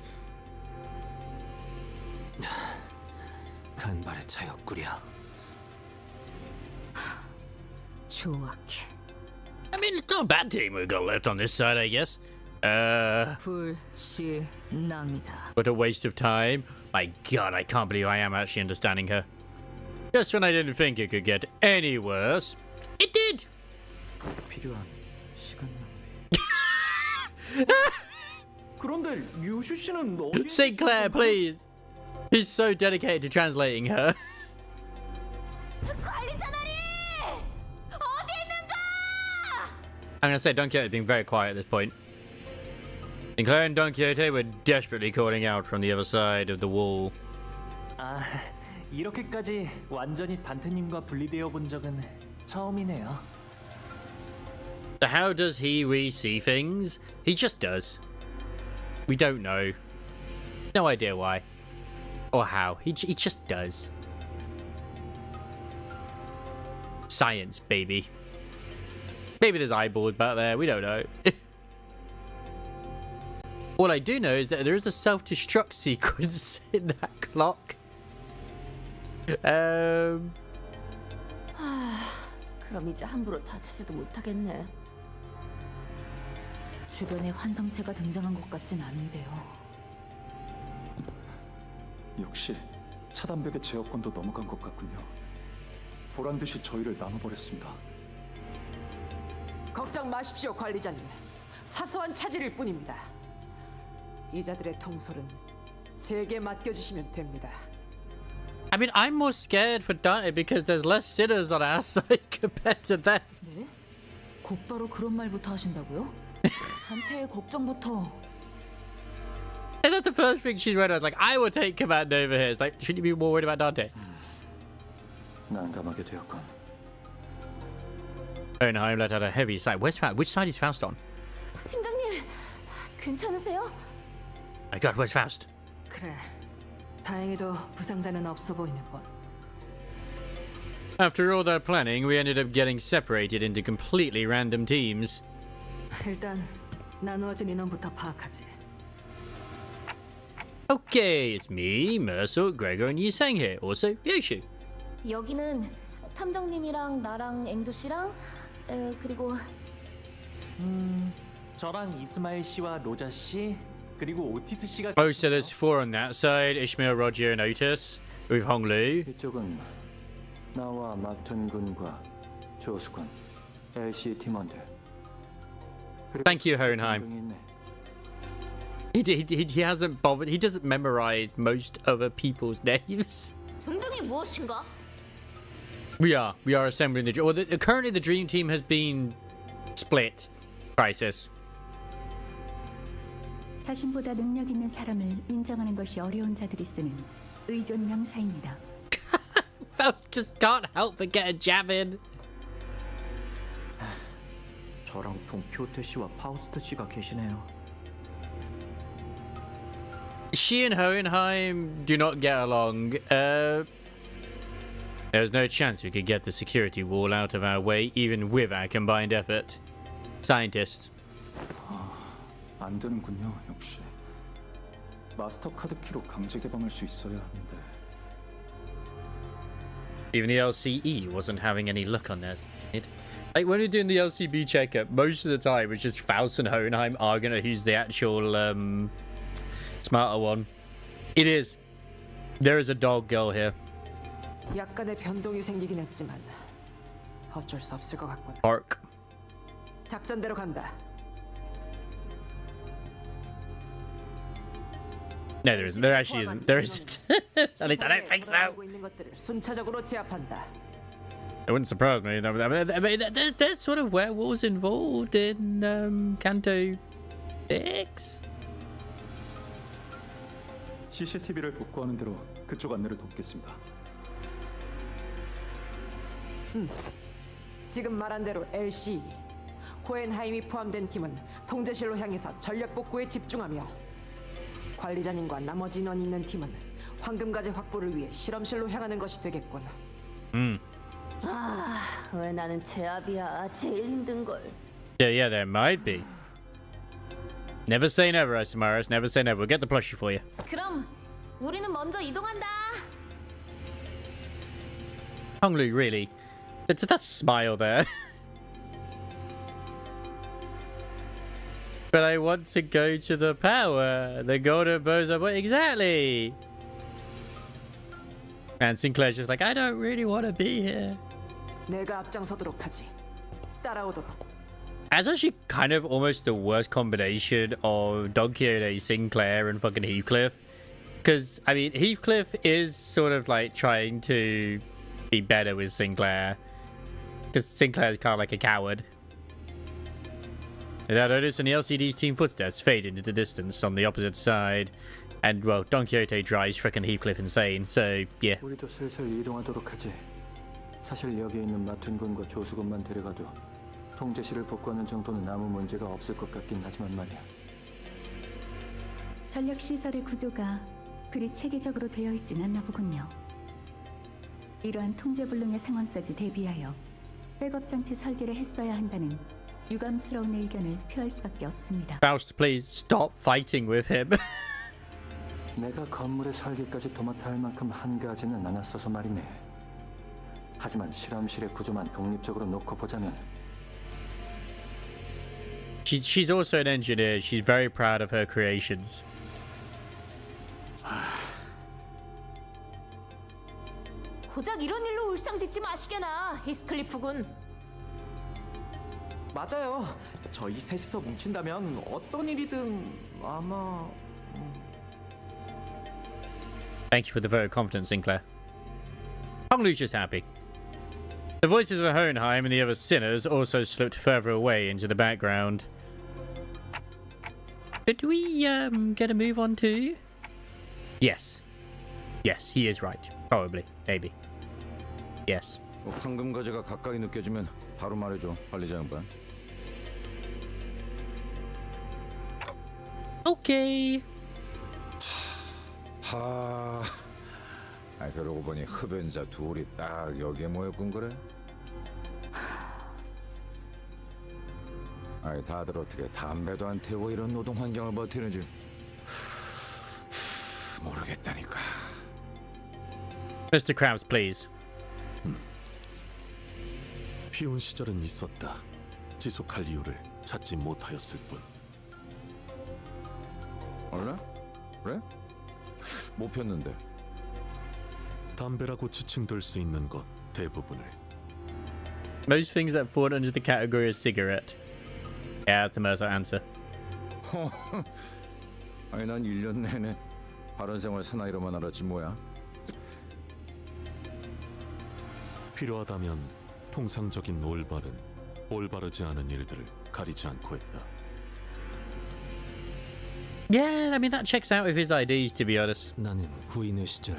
간발의 차였구려. 조악해. I mean, it's not a bad team we've got left on this side, I guess. 불신앙이다. What a waste of time. My god, I can't believe I am actually understanding her. Just when I didn't think it could get any worse, it did! 필요한 시간 낭비. 그런데 유슈 씨는 어디? Sinclair, please! He's so dedicated to translating her. I'm gonna say Don Quixote being very quiet at this point. Sinclair and Don Quixote were desperately calling out from the other side of the wall. 아, 이렇게까지 완전히 단테님과 분리되어 본 적은 처음이네요. So how does he re-see things? He just does. We don't know. No idea why. Or how. He just does. Science, baby. Maybe there's eyeballs back there. We don't know. All I do know is that there is a self-destruct sequence in that clock. 그럼 이제 함부로 다치지도 못하겠네. 주변에 환상체가 등장한 것 같진 않은데요. 역시 차단벽의 제어권도 넘어간 것 같군요. 보란 듯이 저희를 나눠버렸습니다. 걱정 마십시오, 관리자님. 사소한 차질일 뿐입니다. 이자들의 통솔은 제게 맡겨주시면 됩니다. I mean, I'm more scared for Dante because there's less sinners on our side compared to that. 네? 곧바로 그런 말부터 하신다고요? 단테의 걱정부터. And that's the first thing she's read. I was like, I will take command over here. It's like, shouldn't you be more worried about Dante? 난감하게 되었군. Hohenheim let out a heavy sigh. Where's Faust? Which side is Faust on? 팀장님, 괜찮으세요? My god, where's Faust? 그래. 다행히도 부상자는 없어 보이는 것. After all their planning, we ended up getting separated into completely random teams. 일단 나누어진 인원부터 파악하지. Okay, it's me, Mercer, Gregor, and Yisang here. Also, Yoshu. 여기는 탐정님이랑 나랑 앵두 씨랑 그리고 저랑 이스마일 씨와 로자 씨 그리고 오티스 씨가 Oh, so there's 4 on that side. Ishmael, Roger, and Otis. With Honglu. 이쪽은 나와 마툰 군과 조수군, LC 팀원들. Thank you, Hohenheim. He hasn't bothered. He doesn't memorize most other people's names. 등등이 무엇인가? We are assembling the. Well, currently the dream team has been split. Crisis. 자신보다 능력 있는 사람을 인정하는 것이 어려운 자들이 쓰는 의존 명사입니다. Faust just can't help but get a jab in. 저랑 동키호테 씨와 파우스트 씨가 계시네요. She and Hohenheim do not get along. There's no chance we could get the security wall out of our way, even with our combined effort. Scientist. 안 되는군요, 역시. 마스터 카드 키로 강제 개방할 수 있어야 하는데. Even the LCE wasn't having any luck on this. Like when you're doing the LCB checkup, most of the time it's just Faust and Hohenheim arguing who's the actual smarter one. It is. There is a dog girl here. 약간의 변동이 생기긴 했지만 어쩔 수 없을 것 같군. Park. 작전대로 간다. No, there isn't. There actually isn't. There isn't. At least I don't think so. 하고 있는 것들을 순차적으로 제압한다. It wouldn't surprise me. I mean, there's sort of werewolves involved in Canto 6. CCTV를 복구하는 대로 그쪽 안내를 돕겠습니다. 지금 말한 대로 LC, 호헨하임이 포함된 팀은 통제실로 향해서 전력 복구에 집중하며 관리자님과 나머지 인원이 있는 팀은 황금가재 확보를 위해 실험실로 향하는 것이 되겠군. 아, 왜 나는 제압이야. 제일 힘든 걸. Yeah, there might be. Never say never, Asamaris. Never say never. We'll get the plushie for you. 그럼 우리는 먼저 이동한다. Honglu, really? It's that smile there. But I want to go to the power. The golden bozo. What exactly? And Sinclair's just like, I don't really want to be here. 내가 앞장서도록 하지. 따라오도록. That's actually kind of almost the worst combination of Don Quixote, Sinclair, and fucking Heathcliff. Because, I mean, Heathcliff is sort of like trying to be better with Sinclair. Because Sinclair is kind of like a coward. Without notice, and the LCD's team footsteps fade into the distance on the opposite side. And, well, Don Quixote drives frickin' Heathcliff insane, so, yeah. 우리도 슬슬 이동하도록 하지. 사실 여기 있는 마툰군과 조수군만 데려가도 통제실을 복구하는 정도는 아무 문제가 없을 것 같긴 하지만 말이야. 전력 시설의 구조가 그리 체계적으로 되어 있진 않나 보군요. 이러한 통제불능의 상황까지 대비하여 백업 장치 설계를 했어야 한다는 유감스러운 의견을 표할 수밖에 없습니다. Faust, please stop fighting with him. 내가 건물의 설계까지 도맡아 할 만큼 한가하지는 않았어서 말이네. 하지만 실험실의 구조만 독립적으로 놓고 보자면 She's also an engineer. She's very proud of her creations. 고작 이런 일로 울상짓지 마시게나, 히스클리프군. 맞아요. 저희 셋이서 뭉친다면 어떤 일이든 아마. Thank you for the vote of confidence, Sinclair. Honglu's just happy. The voices of Hohenheim and the other sinners also slipped further away into the background. Did we get a move on too? Yes. Yes, he is right. Probably. Maybe. Yes. 황금가재가 가까이 느껴지면 바로 말해줘, 관리자 양반. Okay. 그러고 보니 흡연자 둘이 딱 여기에 모였군 그래? 다들 어떻게 담배도 안 태우고 이런 노동 환경을 버티는지 모르겠다니까. Mr. Krabs, please. 쉬운 시절은 있었다. 지속할 이유를 찾지 못하였을 뿐. 그래? 그래? 못 폈는데. 담배라고 지칭될 수 있는 것 대부분을. Most things that fall under the category of cigarette. Yeah, that's the most answer. 아니 난 1년 내내 바른 생활 사나이로만 알았지 뭐야. 필요하다면 통상적인 올바르지 않은 일들을 가리지 않고 했다. Yeah, I mean that checks out with his IDs, to be honest. 나는 구인의 시절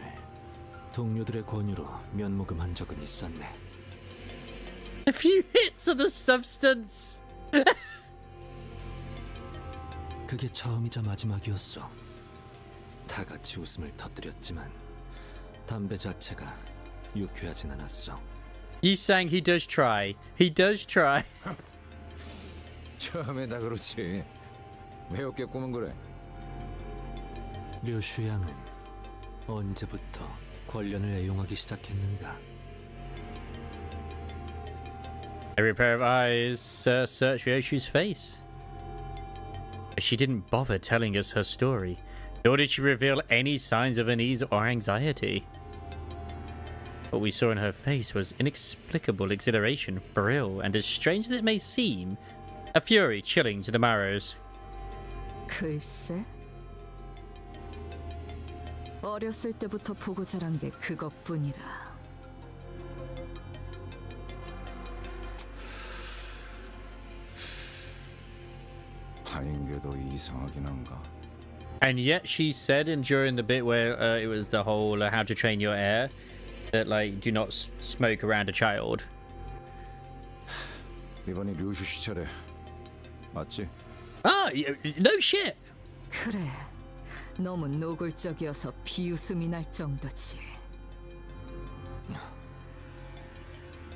동료들의 권유로 면목음한 적은 있었네. A few hits of the substance. 그게 처음이자 마지막이었어. 다 같이 웃음을 터뜨렸지만 담배 자체가 유쾌하진 않았어. He's saying he does try. He does try. 처음에 다 그렇지. 왜 어깨 꼬면 그래? 류슈양은 언제부터 권련을 애용하기 시작했는가? Every pair of eyes search Ryoshu's face. She didn't bother telling us her story, nor did she reveal any signs of unease or anxiety. What we saw in her face was inexplicable exhilaration, thrill, and as strange as it may seem, a fury chilling to the marrows. 글쎄, 어렸을 때부터 보고 자란 게 그것뿐이라. 아닌 게 더 이상하긴 한가. And yet she said, and during the bit where it was the whole how to train your heir, that like do not smoke around a child. 이번이 류슈 씨 차례 맞지? Ah, no shit. 그래, 너무 노골적이어서 비웃음이 날 정도지.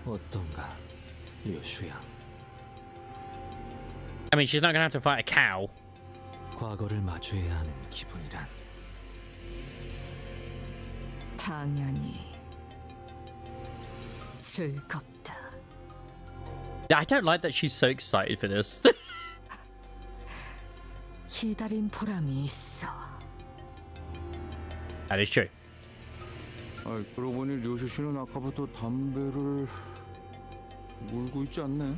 어떤가, 류슈양? I mean, she's not gonna have to fight a cow. 과거를 마주해야 하는 기분이란. 당연히 즐겁다. I don't like that she's so excited for this. 기다린 보람이 있어. That is true. 아, 그러고 보니 류슈 씨는 아까부터 담배를 물고 있지 않네.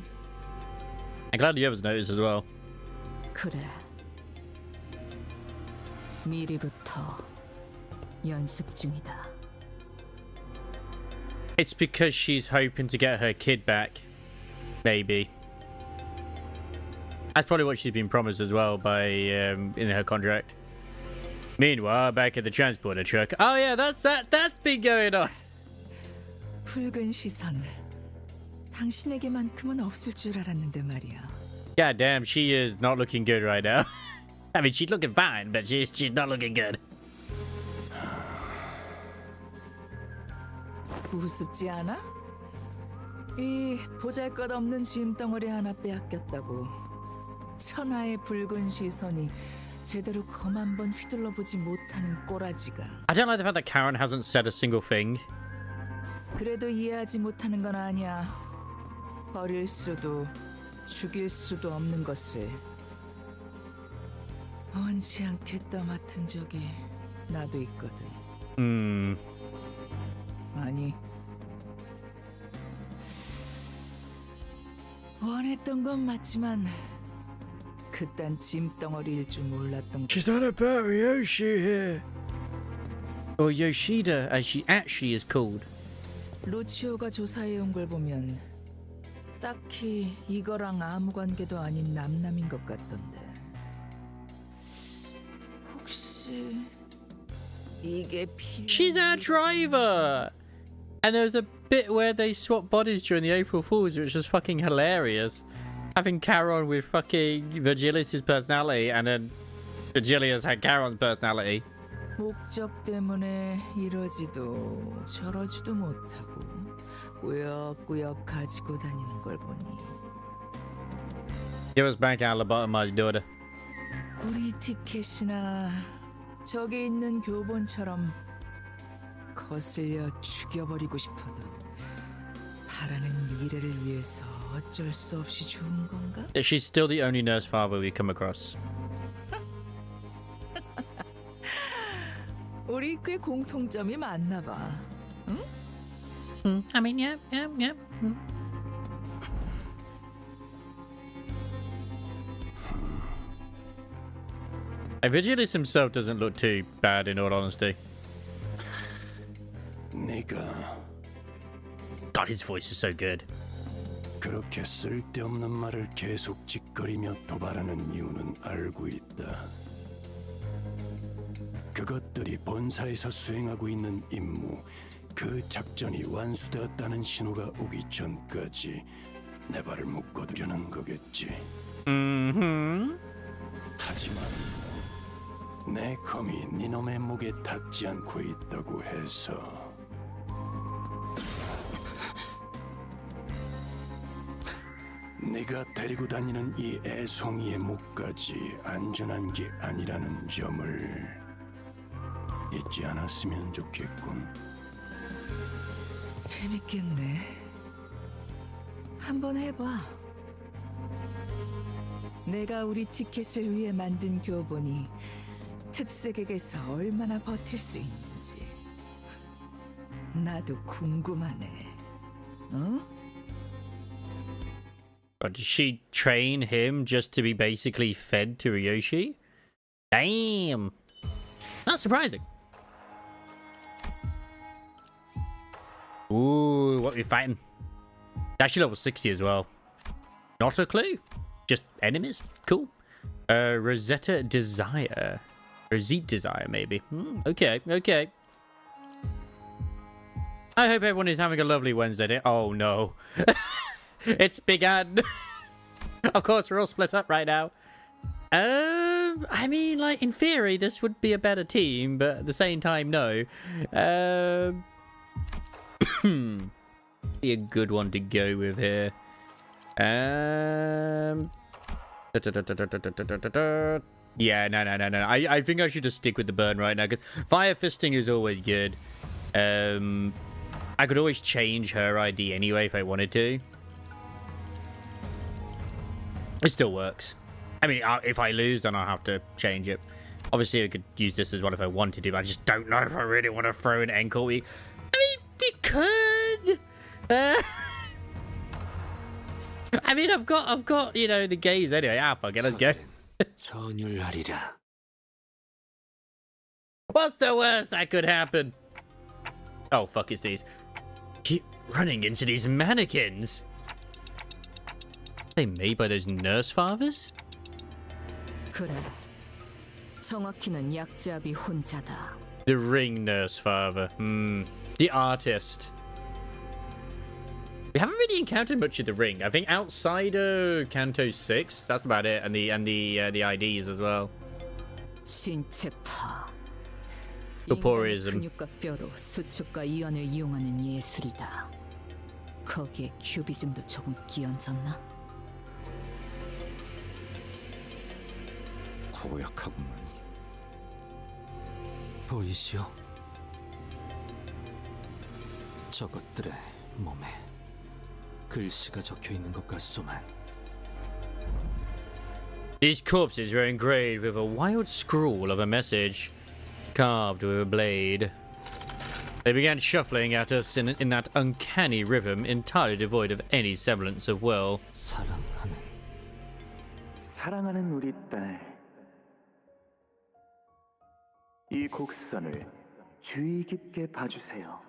I'm glad the others noticed as well. 그래. 미리부터 연습 중이다. It's because she's hoping to get her kid back. Maybe. That's probably what she's been promised as well by in her contract. Meanwhile, back at the transporter truck. Oh yeah, that's been going on. 붉은 시선. 당신에게만큼은 없을 줄 알았는데 말이야. God damn, she is not looking good right now. I mean, she's looking fine, but she's not looking good. 우습지 않아? 이 보잘것없는 짐덩어리 하나 빼앗겼다고 천하의 붉은 시선이 제대로 검 한번 휘둘러보지 못하는 꼬라지가. I don't like the fact that Karen hasn't said a single thing. 그래도 이해하지 못하는 건 아니야. 버릴 수도 죽일 수도 없는 것을 원치 않게 떠맡은 적이 나도 있거든. 아니, 원했던 건 맞지만 그딴 짐덩어리일 줄 몰랐던. She's not about Yoshi here. Or Yoshida, as she actually is called. 루치오가 조사해온 걸 보면 딱히 이거랑 아무 관계도 아닌 남남인 것 같던데. 혹시 이게 필요? She's our driver! And there was a bit where they swapped bodies during the April Fools, which was fucking hilarious. Having Charon with fucking Virgilius' personality, and then Virgilius had Charon's personality. 목적 때문에 이러지도 저러지도 못하고 꾸역꾸역 가지고 다니는 걸 보니 Give us back our lobotomized daughter. 우리 티켓이나 저기 있는 교본처럼 거슬려 죽여버리고 싶어도 바라는 미래를 위해서 어쩔 수 없이 죽은 건가? She's still the only nurse father we come across. 우리 꽤 공통점이 많나 봐. I mean, yeah. Vigilus himself doesn't look too bad, in all honesty. 네가 God, his voice is so good. 그렇게 쓸데없는 말을 계속 짓거리며 도발하는 이유는 알고 있다. 그것들이 본사에서 수행하고 있는 임무, 그 작전이 완수되었다는 신호가 오기 전까지 내 발을 묶어두려는 거겠지. 하지만 내 검이 니놈의 목에 닿지 않고 있다고 해서 네가 데리고 다니는 이 애송이의 목까지 안전한 게 아니라는 점을 잊지 않았으면 좋겠군. 재밌겠네. 한번 해봐. 내가 우리 티켓을 위해 만든 교본이 특색에게서 얼마나 버틸 수 있는지 나도 궁금하네. 어? Did she train him just to be basically fed to Ryoshi? Damn! Not surprising. Ooh, what are we fighting? Actually level 60 as well. Not a clue. Just enemies. Cool. Rosetta Desire. Rosette Desire, maybe. Okay. I hope everyone is having a lovely Wednesday. Oh, no. It's begun. Of course, we're all split up right now. I mean, like, in theory, this would be a better team, but at the same time, no. Be a good one to go with here. Yeah, no. I think I should just stick with the burn right now, because Fire Fisting is always good. I could always change her ID anyway if I wanted to. It still works. I mean, if I lose, then I'll have to change it. Obviously, I could use this as well if I wanted to, but I just don't know if I really want to throw an Encore week. I mean, it could. I mean, I've got, you know, the gaze anyway. Ah, fuck it, let's go. What's the worst that could happen? Oh, fuck, it's these. Keep running into these mannequins. Are they made by those nurse fathers? 그래. 정확히는 약지압이 혼자다. The ring nurse father. The artist. We haven't really encountered much of the ring. I think outside of Canto 6, that's about it, and the IDs as well. 신체파. Corporeism. 근육과 뼈로 수축과 이완을 이용하는 예술이다. 거기에 큐비즘도 조금 끼얹었나? 고약하구만. 보이시오? 저것들의 몸에 글씨가 적혀 있는 것 같소만. These corpses were engraved with a wild scrawl of a message, carved with a blade. They began shuffling at us in that uncanny rhythm, entirely devoid of any semblance of will. 사랑하는 우리 딸, 이 곡선을 주의 깊게 봐주세요.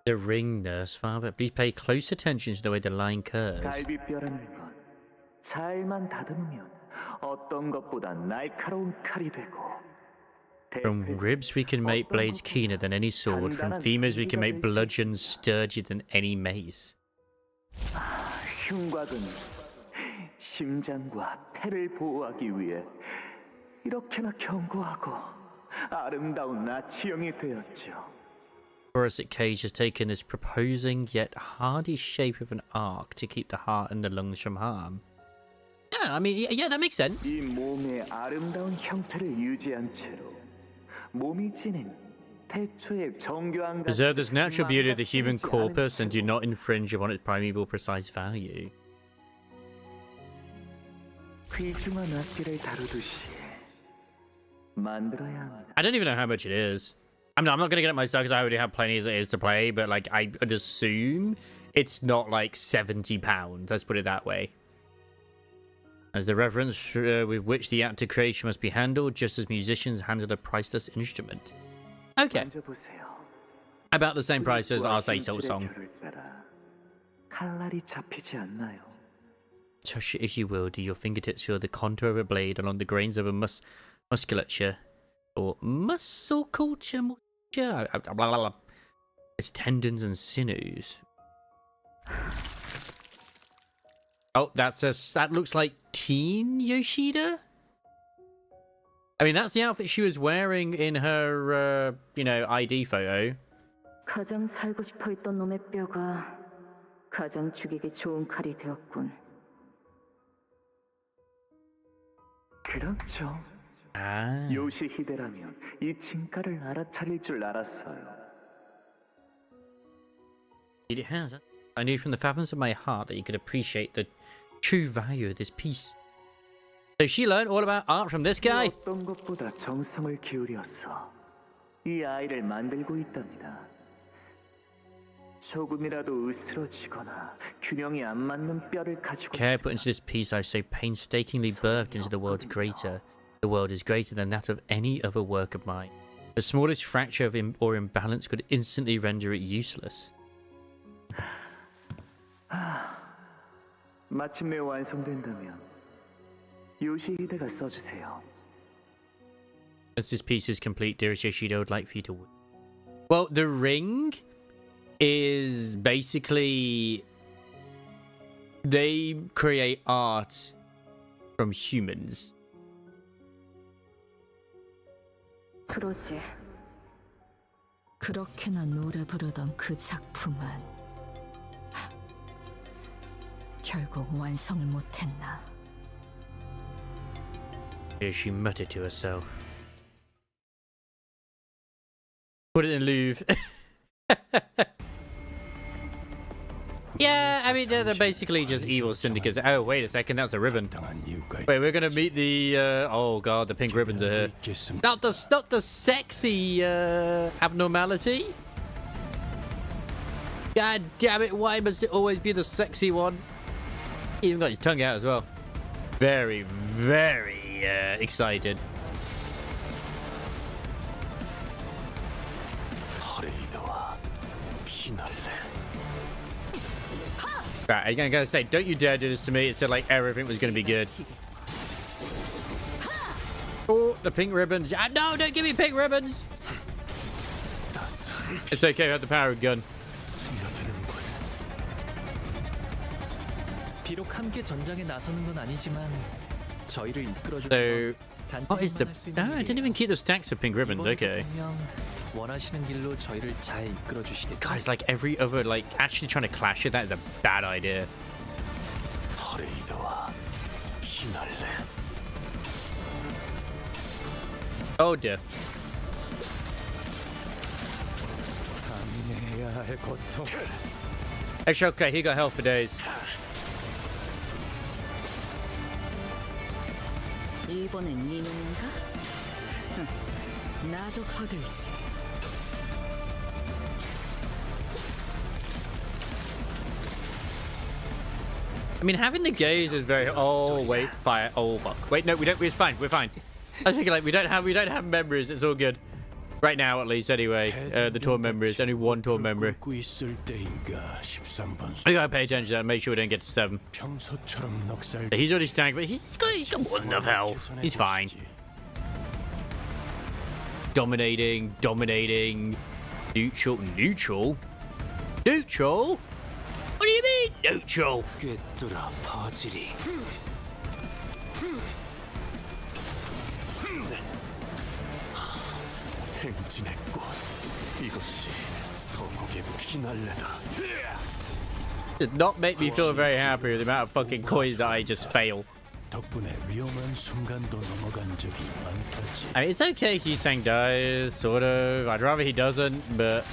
The ring nurse father. Please pay close attention to the way the line curves. 갈비뼈라는 것, 잘만 다듬으면 어떤 것보다 날카로운 칼이 되고. From ribs we can make blades keener than any sword. From femurs we can make bludgeons sturdier than any mace. 흉곽은 심장과 폐를 보호하기 위해 이렇게나 견고하고 아름다운 나치형이 되었죠. Thoracic cage has taken this proposing yet hardy shape of an arc to keep the heart and the lungs from harm. Yeah, I mean, yeah, that makes sense. 이 몸의 아름다운 형태를 유지한 채로 몸이 지닌 태초의 정교한 Preserve this natural beauty of the human corpus and do not infringe upon its primeval precise value. 귀중한 악기를 다루듯이 만들어야 합니다. I don't even know how much it is. I'm not gonna get it myself because I already have plenty as it is to play, but like I would assume it's not like £70. Let's put it that way. As the reverence with which the act of creation must be handled, just as musicians handle a priceless instrument. Okay. About the same price as our Say So song. 칼날이 잡히지 않나요? Touch it if you will. Do your fingertips feel the contour of a blade along the grains of a musculature? Or muscle culture? Blah, blah, blah. It's tendons and sinews. Oh, that looks like teen Yoshida? I mean, that's the outfit she was wearing in her, you know, ID photo. 가장 살고 싶어 했던 놈의 뼈가 가장 죽이기 좋은 칼이 되었군. 그렇죠. 요시히데라면 이 진가를 알아차릴 줄 알았어요. It has. I knew from the fathoms of my heart that you could appreciate the true value of this piece. So she learned all about art from this guy. 어떤 것보다 정성을 기울여서 이 아이를 만들고 있답니다. 조금이라도 으스러지거나 균형이 안 맞는 뼈를 가지고 Care put into this piece I've so painstakingly birthed into the world's greater. The world is greater than that of any other work of mine. The smallest fracture of or imbalance could instantly render it useless. 마침내 완성된다면 요시히데가 써주세요. As this piece is complete, dearest Yoshida, I would like for you to... Well, the ring is basically... They create art from humans. 그러지. 그렇게나 노래 부르던 그 작품은 결국 완성을 못했나. She muttered to herself. Put it in Louvre. Yeah, I mean, they're basically just evil syndicates. Oh, wait a second, that's a ribbon. Wait, we're gonna meet the, oh god, the pink ribbons are here. Not the sexy, abnormality. God damn it, why must it always be the sexy one? He even got his tongue out as well. Very, very, excited. Right, I'm gonna say, don't you dare do this to me. It said like everything was gonna be good. Oh, the pink ribbons. Ah, no, don't give me pink ribbons. It's okay, we have the power of gun. 비록 함께 전장에 나서는 건 아니지만 저희를 이끌어주는 So, what is the... Oh, I didn't even keep the stacks of pink ribbons. Okay. 원하시는 길로 저희를 잘 이끌어 주시겠죠? Guys, like every other, like, actually trying to clash it, that is a bad idea. Oh dear. It's okay, he got health for days. 이번엔 네 놈인가? 나도 거들지. I mean, having the gaze is very... Oh, wait, fire. Oh, fuck. Wait, no, we don't... It's fine. We're fine. I was thinking, like, we don't have memories. It's all good. Right now, at least, anyway. The tour memories. Only one tour memory. We gotta pay attention to that and make sure we don't get to 7. He's already stacked, but he's got more than enough health. He's fine. Dominating. Neutral. What do you mean, neutral? Did not make me feel very happy with the amount of fucking coins that I just fail. I mean, it's okay Hisang dies, sort of. I'd rather he doesn't, but...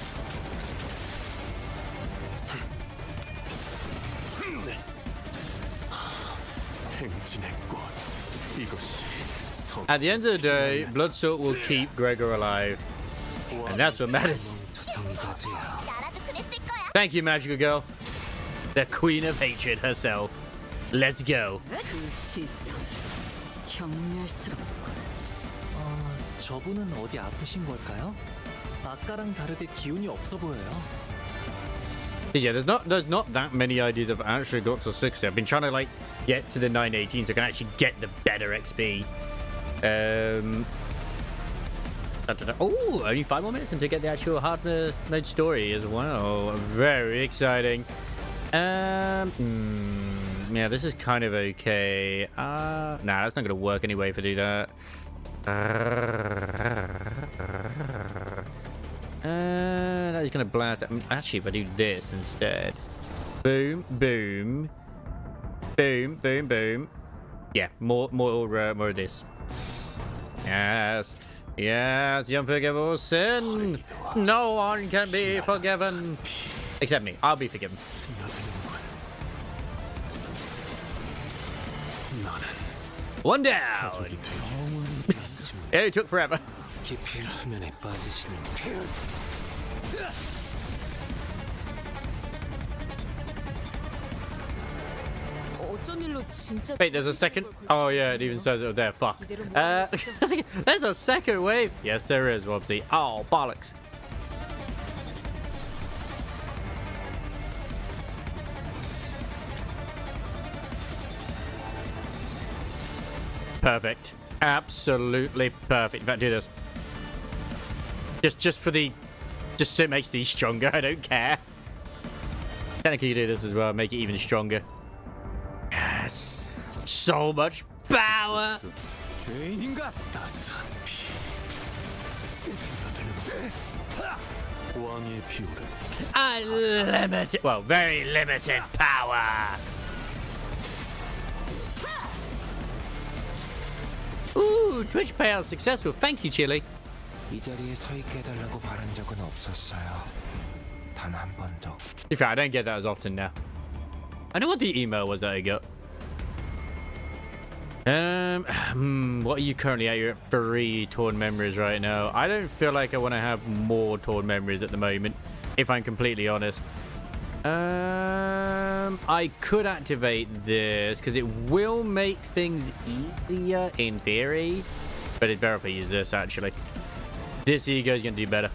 At the end of the day, Bloodstock will keep Gregor alive. And that's what matters. Thank you, magical girl. The queen of hatred herself. Let's go. 저분은 어디 아프신 걸까요? 아까랑 다르게 기운이 없어 보여요. Yeah, there's not that many ideas I've actually got to 60. I've been trying to like get to the 918 so I can actually get the better XP. Oh, only 5 more minutes until get the actual hard mode story as well. Very exciting. Yeah, this is kind of okay. Nah, that's not gonna work anyway if I do that. That is gonna blast. Actually, if I do this instead, boom, boom, boom, boom, boom. Yeah, more of this. Yes, yes, the unforgivable sin. No one can be forgiven except me. I'll be forgiven. One down. It took forever. Wait, there's a second? Oh yeah, it even says it there. Fuck. There's a second wave. Yes, there is, Wobsy. Oh, bollocks. Perfect. Absolutely perfect. In fact, do this. Just so it makes these stronger. I don't care. Technically, you do this as well. Make it even stronger. Yes. So much power. Unlimited. Well, very limited power. Ooh, Twitch payout successful. Thank you, Chili. 이 자리에 서 있게 해달라고 바란 적은 없었어요. 단 한 번도. In fact, I don't get that as often now. I know what the email was that I got. What are you currently at? You're at 3 torn memories right now. I don't feel like I want to have more torn memories at the moment, if I'm completely honest. I could activate this because it will make things easier in theory, but it's better if I use this actually. This ego is going to do better.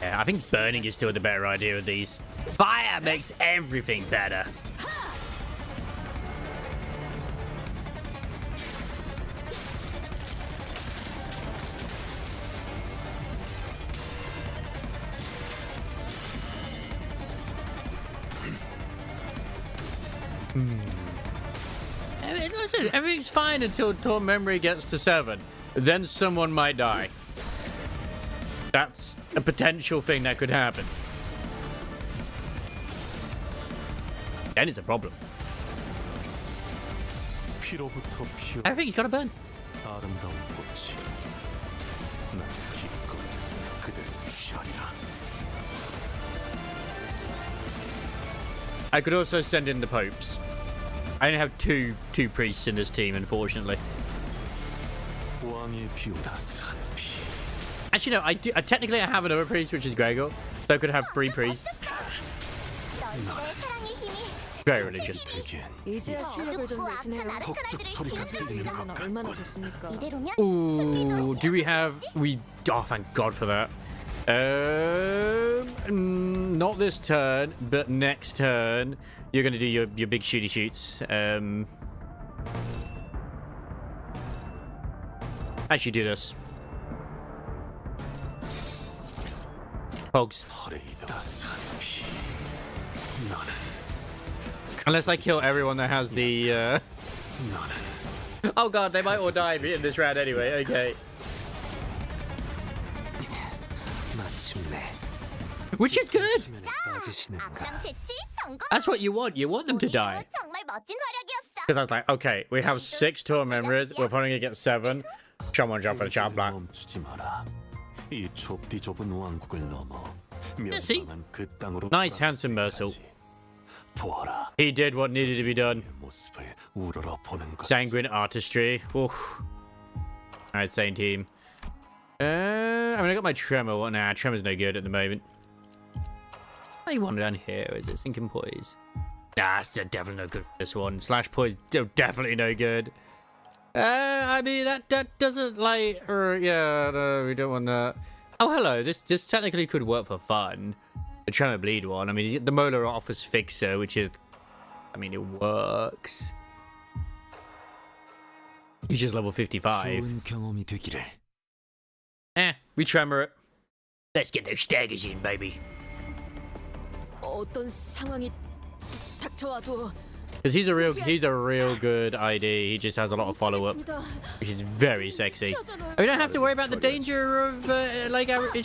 Yeah, I think burning is still the better idea of these. Fire makes everything better. Everything's fine until torn memory gets to 7. Then someone might die. That's a potential thing that could happen. Then it's a problem. Everything's got to burn. I could also send in the popes. I only have two priests in this team, unfortunately. Actually, no, I technically I have another priest, which is Gregor, so I could have 3 priests. Very religious. Ooh, do we have... Oh, thank God for that. Not this turn, but next turn, you're going to do your big shooty shoots. Actually, do this. Pogs. Unless I kill everyone that has the... Oh God, they might all die in this round anyway. Okay. Which is good. That's what you want. You want them to die. Because I was like, okay, we have 6 tour members. We're probably gonna get 7. Someone jump for the chop block. See? Nice, handsome Mercil. He did what needed to be done. 모습을 우러러보는 것. Sanguine artistry. Oof. Alright, same team. I mean, I got my tremor. Well, nah, tremor's no good at the moment. I want down here. Is it sinking poise? Nah, it's definitely no good for this one. Slash poise, definitely no good. I mean, that doesn't like. Yeah, no, we don't want that. Oh, hello. This technically could work for fun. The tremor bleed one. I mean, the molar offers fixer, which is. I mean, it works. He's just level 55. We tremor it. Let's get those staggers in, baby. 어떤 상황이 닥쳐와도 Because he's a real good ID. He just has a lot of follow up, which is very sexy. And we don't have to worry about the danger of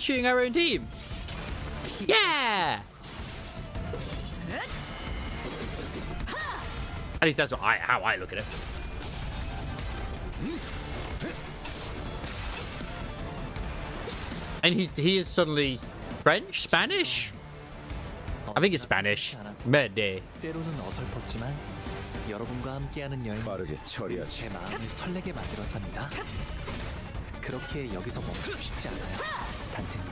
shooting our own team. Yeah. At least that's how I look at it. And he is suddenly French, Spanish. I think it's Spanish. Merde. 때로는 어설펐지만 여러분과 함께하는 여행 빠르게 처리하지. 제 마음을 설레게 만들었답니다. 그렇게 여기서 멈추고 싶지 않아요, 단테님.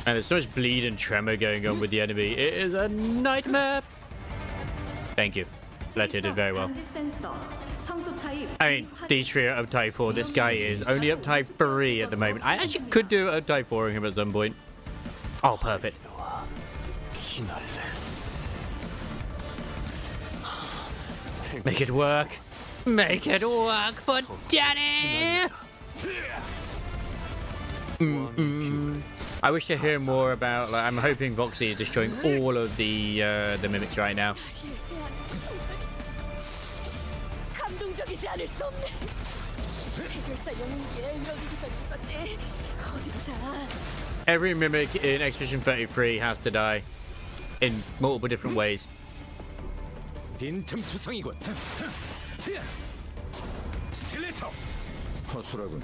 And there's so much bleed and tremor going on with the enemy. It is a nightmare. Thank you. Leto did very well. I mean, these three are up type 4. This guy is only up type 3 at the moment. I actually could do up type 4 him at some point. Oh, perfect. Make it work. Make it work for Daddy. I wish to hear more about. Like, I'm hoping Voxy is destroying all of the mimics right now. 감동적이지 않을 수 없네. 해결사 영웅기에 이런 기적이 있었지. 어디 보자. Every mimic in Expedition 33 has to die in multiple different ways. 빈틈 투성이군. 스틸레터. 허술하군.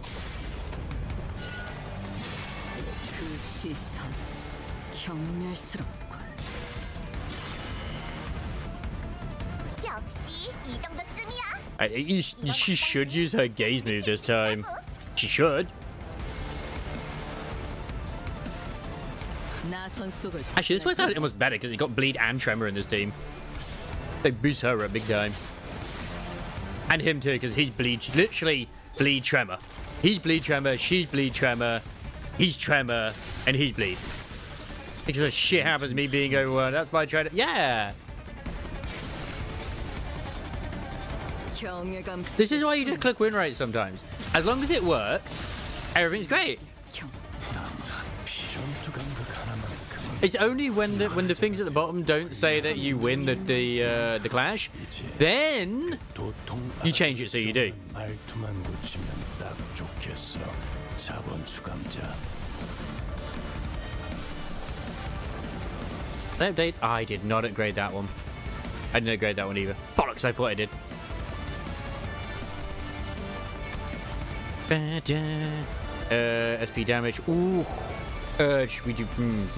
그 시선 경멸스럽군. 역시 이 정도쯤이야. She should use her gaze move this time. She should. Actually, this works out almost better because he got bleed and tremor in this team. They boost her up big time. And him too, because he's bleed, literally bleed tremor. He's bleed tremor, she's bleed tremor, he's tremor, and he's bleed. Because of shit happens to me being overrun. That's my tremor. Yeah. This is why you just click win rate sometimes. As long as it works, everything's great. It's only when the things at the bottom don't say that you win the clash, then you change it so you do. Update? I did not upgrade that one. I didn't upgrade that one either. Bollocks! I thought I did. SP damage. Ooh. Urge. We do.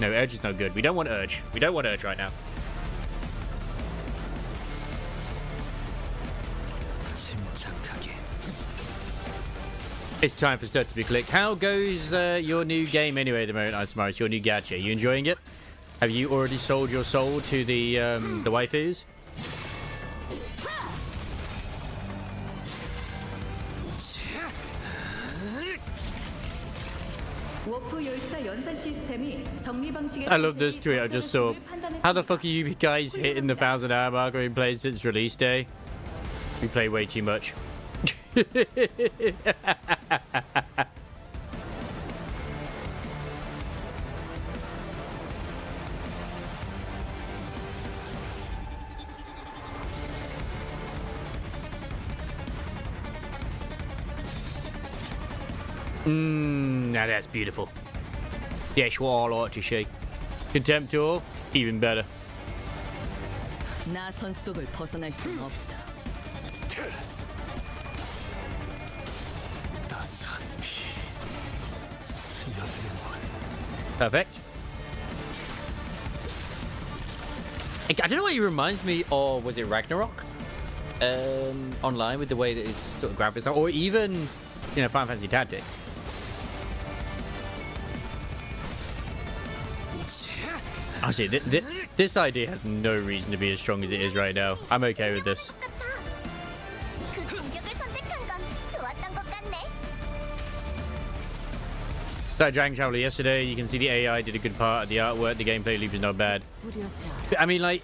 No, Urge is no good. We don't want Urge. We don't want Urge right now. It's time for stuff to be clicked. How goes your new game anyway at the moment, Icemarus? Your new gacha? You enjoying it? Have you already sold your soul to the waifus? I love this tweet I just saw. How the fuck are you guys hitting the 1,000-hour mark we've been playing since release day? We play way too much. Now that's beautiful. Yes, what I like to see. Contemptor, even better. 나선 속을 벗어날 수는 없다. Perfect. I don't know why he reminds me of, was it Ragnarok? Online with the way that his sort of graphics are, or even, you know, Final Fantasy Tactics. Honestly, this idea has no reason to be as strong as it is right now. I'm okay with this. So Dragon Traveler yesterday, you can see the AI did a good part of the artwork, the gameplay loop is not bad. I mean, like,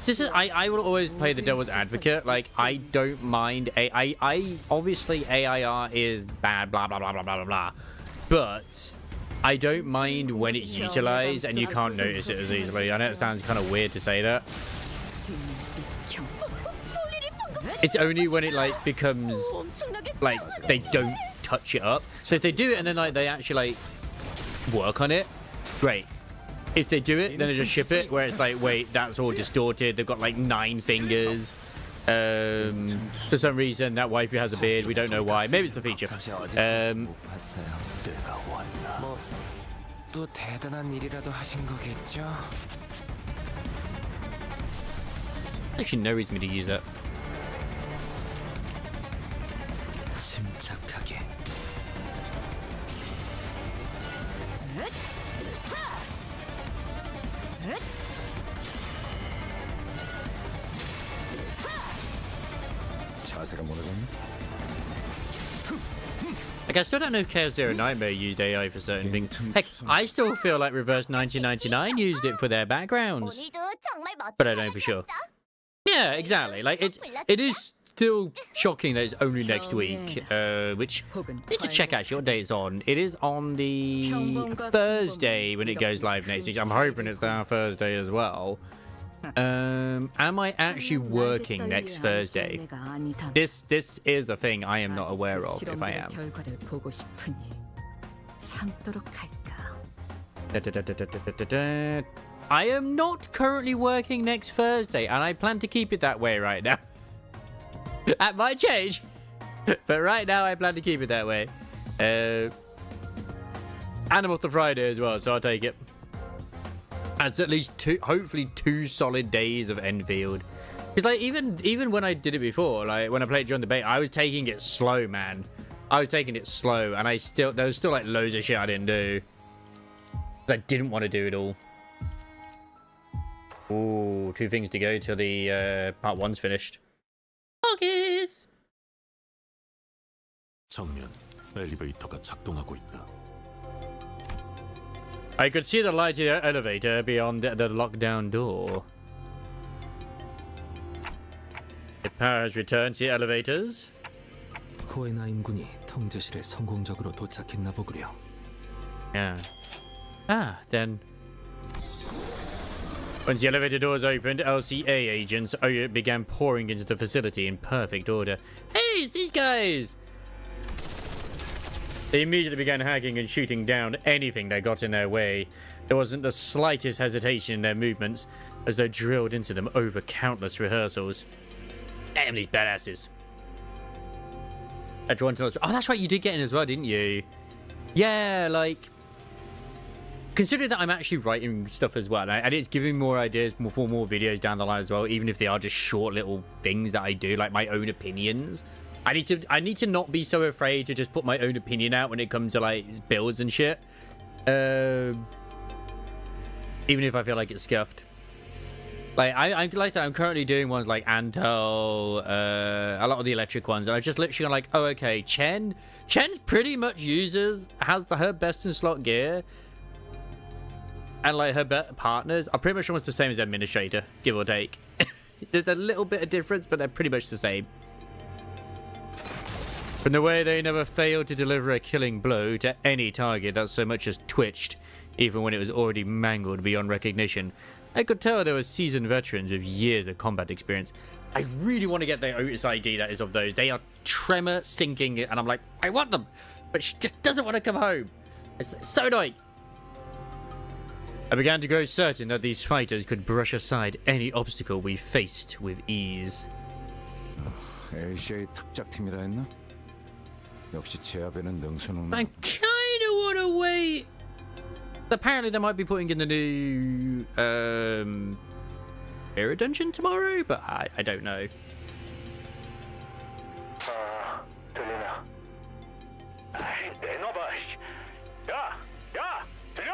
this is, I will always play the devil's advocate. Like, I don't mind I obviously AIR is bad, blah blah blah blah blah blah blah, but I don't mind when it's utilized and you can't notice it as easily. I know it sounds kind of weird to say that. It's only when it like becomes like they don't touch it up. So if they do it and then like they actually like work on it, great. If they do it, then they just ship it where it's like, wait, that's all distorted. They've got like 9 fingers. For some reason that waifu has a beard. We don't know why. Maybe it's the feature. 또 대단한 일이라도 하신 거겠죠? Actually, no reason for me to use that. 침착하게. 자세가 모르겠네. Like, I still don't know if Chaos Zero Nightmare used AI for certain things. Heck, I still feel like Reverse 1999 used it for their backgrounds. But I don't know for sure. Yeah, exactly. Like, it is still shocking that it's only next week, which I need to check actually what day it's on. It is on the Thursday when it goes live next week. I'm hoping it's there on Thursday as well. Am I actually working next Thursday? This is a thing I am not aware of if I am. I am not currently working next Thursday, and I plan to keep it that way right now. That might change, but right now I plan to keep it that way. And I'm off the Friday as well, so I'll take it. That's at least hopefully 2 solid days of Enfield. Because like even when I did it before, like when I played during the beta, I was taking it slow, man. I was taking it slow, and there was still like loads of shit I didn't do. I didn't want to do it all. Ooh, 2 things to go till the part 1's finished. August. 정면 엘리베이터가 작동하고 있다. I could see the light in the elevator beyond the lockdown door. The power has returned to the elevators. 코에나 임군이 통제실에 성공적으로 도착했나 보구려. Yeah. Then once the elevator doors opened, LCA agents began pouring into the facility in perfect order. Hey, it's these guys! They immediately began hacking and shooting down anything that got in their way. There wasn't the slightest hesitation in their movements, as though drilled into them over countless rehearsals. Damn these badasses. Everyone tells me, oh, that's right, you did get in as well, didn't you? Yeah, like, considering that I'm actually writing stuff as well, and it's giving me more ideas for more videos down the line as well, even if they are just short little things that I do, like my own opinions. I need to not be so afraid to just put my own opinion out when it comes to like builds and shit. Even if I feel like it's scuffed. Like like I said, I'm currently doing ones like Antel, a lot of the electric ones, and I just literally like, oh okay, Chen's pretty much has her best in slot gear, and like her partners are pretty much almost the same as administrator, give or take. There's a little bit of difference, but they're pretty much the same. From the way they never failed to deliver a killing blow to any target that so much as twitched, even when it was already mangled beyond recognition, I could tell they were seasoned veterans with years of combat experience. I really want to get the Otis ID that is of those. They are tremor sinking, and I'm like, I want them, but she just doesn't want to come home. It's so annoying. I began to grow certain that these fighters could brush aside any obstacle we faced with ease. ACA 특작팀이라 했나? 역시 제 앞에는 능수능. I kind of want to wait Apparently, they might be putting in the new Mirror Dungeon tomorrow, but I don't know. 들리나? 내놔봐. 야, 들려?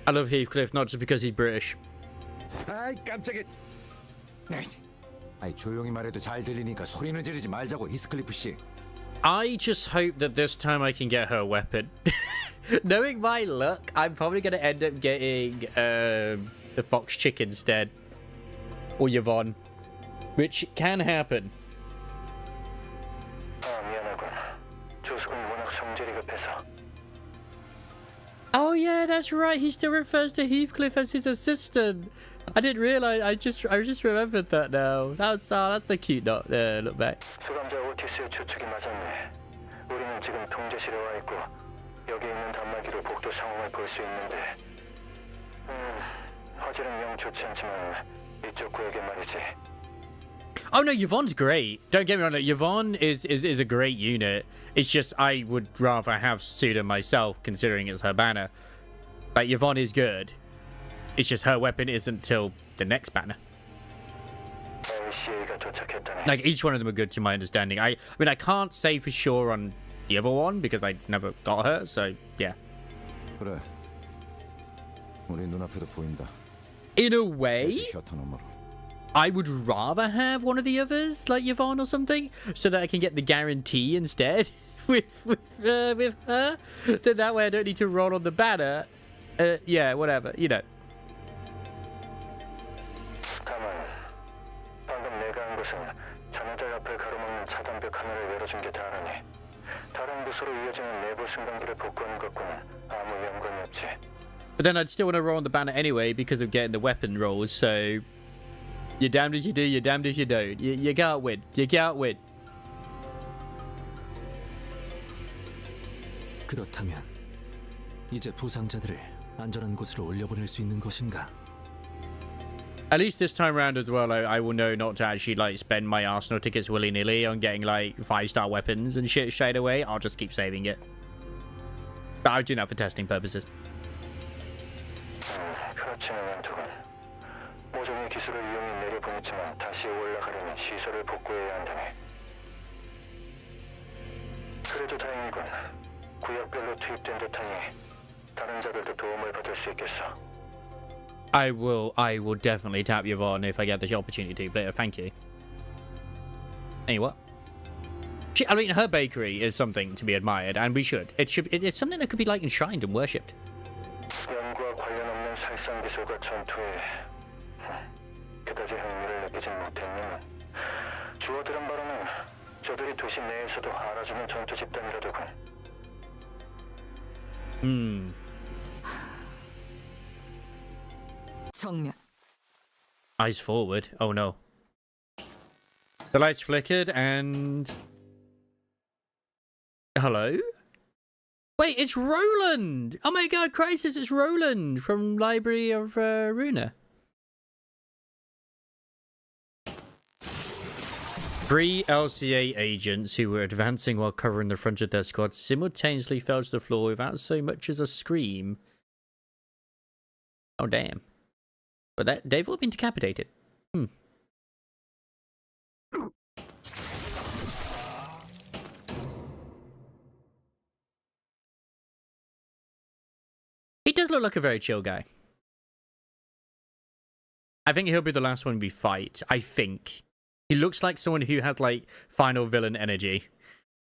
I love Heathcliff not just because he's British. 아이 깜짝이야. 아이 조용히 말해도 잘 들리니까 소리는 지르지 말자고 히스클리프 씨. I just hope that this time I can get her weapon. Knowing my luck, I'm probably going to end up getting the fox chick instead. Or Yvonne. Which can happen. 미안하군. 조숙은 워낙 성질이 급해서. Oh yeah, that's right. He still refers to Heathcliff as his assistant. I didn't realize. I just remembered that now. That's the cute look back. 수감자 오티스의 추측이 맞았네. 우리는 지금 통제실에 와 있고 여기 있는 단말기로 복도 상황을 볼 수 있는데. 화질은 영 좋지 않지만 이쪽 구역에 말이지. Oh no, Yvonne's great. Don't get me wrong. Yvonne is a great unit. It's just I would rather have Suda myself, considering it's her banner. Like Yvonne is good. It's just her weapon isn't till the next banner. Like each one of them are good to my understanding. I mean I can't say for sure on the other one because I never got her. So yeah. 그래. 우리 눈앞에도 보인다. In a way, I would rather have one of the others, like Yvonne or something, so that I can get the guarantee instead with her. Then that way I don't need to roll on the banner. Yeah, whatever, you know. 다만 방금 내가 한 것은 자네들 앞을 가로막는 차단벽 하나를 열어준 게 다르니 다른 부서로 이어지는 내부 승강기를 복구하는 것과는 아무 연관이 없지. But then I'd still want to roll on the banner anyway because of getting the weapon rolls, so you're damned if you do, you're damned if you don't. You can't win. You can't win. 그렇다면 이제 부상자들을 안전한 곳으로 올려보낼 수 있는 것인가? At least this time round as well, I will know not to actually like spend my Arsenal tickets willy-nilly on getting like 5-star weapons and shit straight away. I'll just keep saving it. But I'll do that for testing purposes. 그렇지는 않더군. 모종의 기술을 이용해 내려보냈지만 다시 올라가려면 시설을 복구해야 한다네. 그래도 다행이군. 구역별로 투입된 듯하니 다른 자들도 도움을 받을 수 있겠어. I will definitely tap Yvonne if I get the opportunity, but thank you. Anyway. I mean, her bakery is something to be admired, and we should. It's something that could be like enshrined and worshipped. 연구와 관련 없는 살상 기술과 전투에 그다지 흥미를 느끼진 못했냐면 주워 들은 바로는 저들이 도시 내에서도 알아주는 전투 집단이라더군. 정면. Eyes forward. Oh no. The lights flickered and... Hello? Wait, it's Roland! Oh my god, crisis, it's Roland from Library of Runa. 3 LCA agents who were advancing while covering the front of their squad simultaneously fell to the floor without so much as a scream. Oh damn. But they've all been decapitated. He does look like a very chill guy. I think he'll be the last one we fight. I think. He looks like someone who has, like, final villain energy.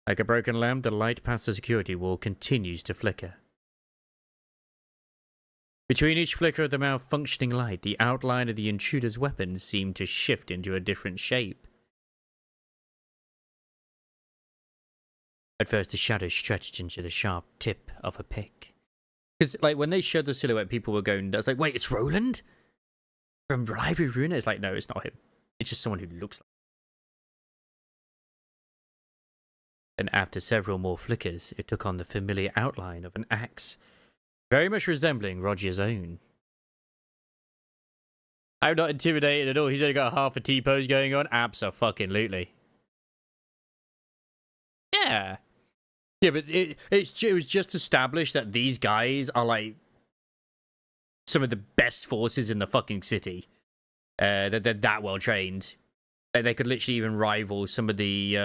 Like a broken lamp, the light past the security wall continues to flicker. Between each flicker of the malfunctioning light, the outline of the intruder's weapon seemed to shift into a different shape. At first, the shadow stretched into the sharp tip of a pick. Because, like, when they showed the silhouette, people were going, "That's like, wait, it's Roland? From Library Runa?" It's like, no, it's not him. It's just someone who looks like him. And after several more flickers, it took on the familiar outline of an axe, very much resembling Roger's own. I'm not intimidated at all. He's only got half a T-pose going on. Abso-fucking-lutely. Yeah. Yeah, but it was just established that these guys are, like, some of the best forces in the fucking city. They're that well trained. They could literally even rival some of the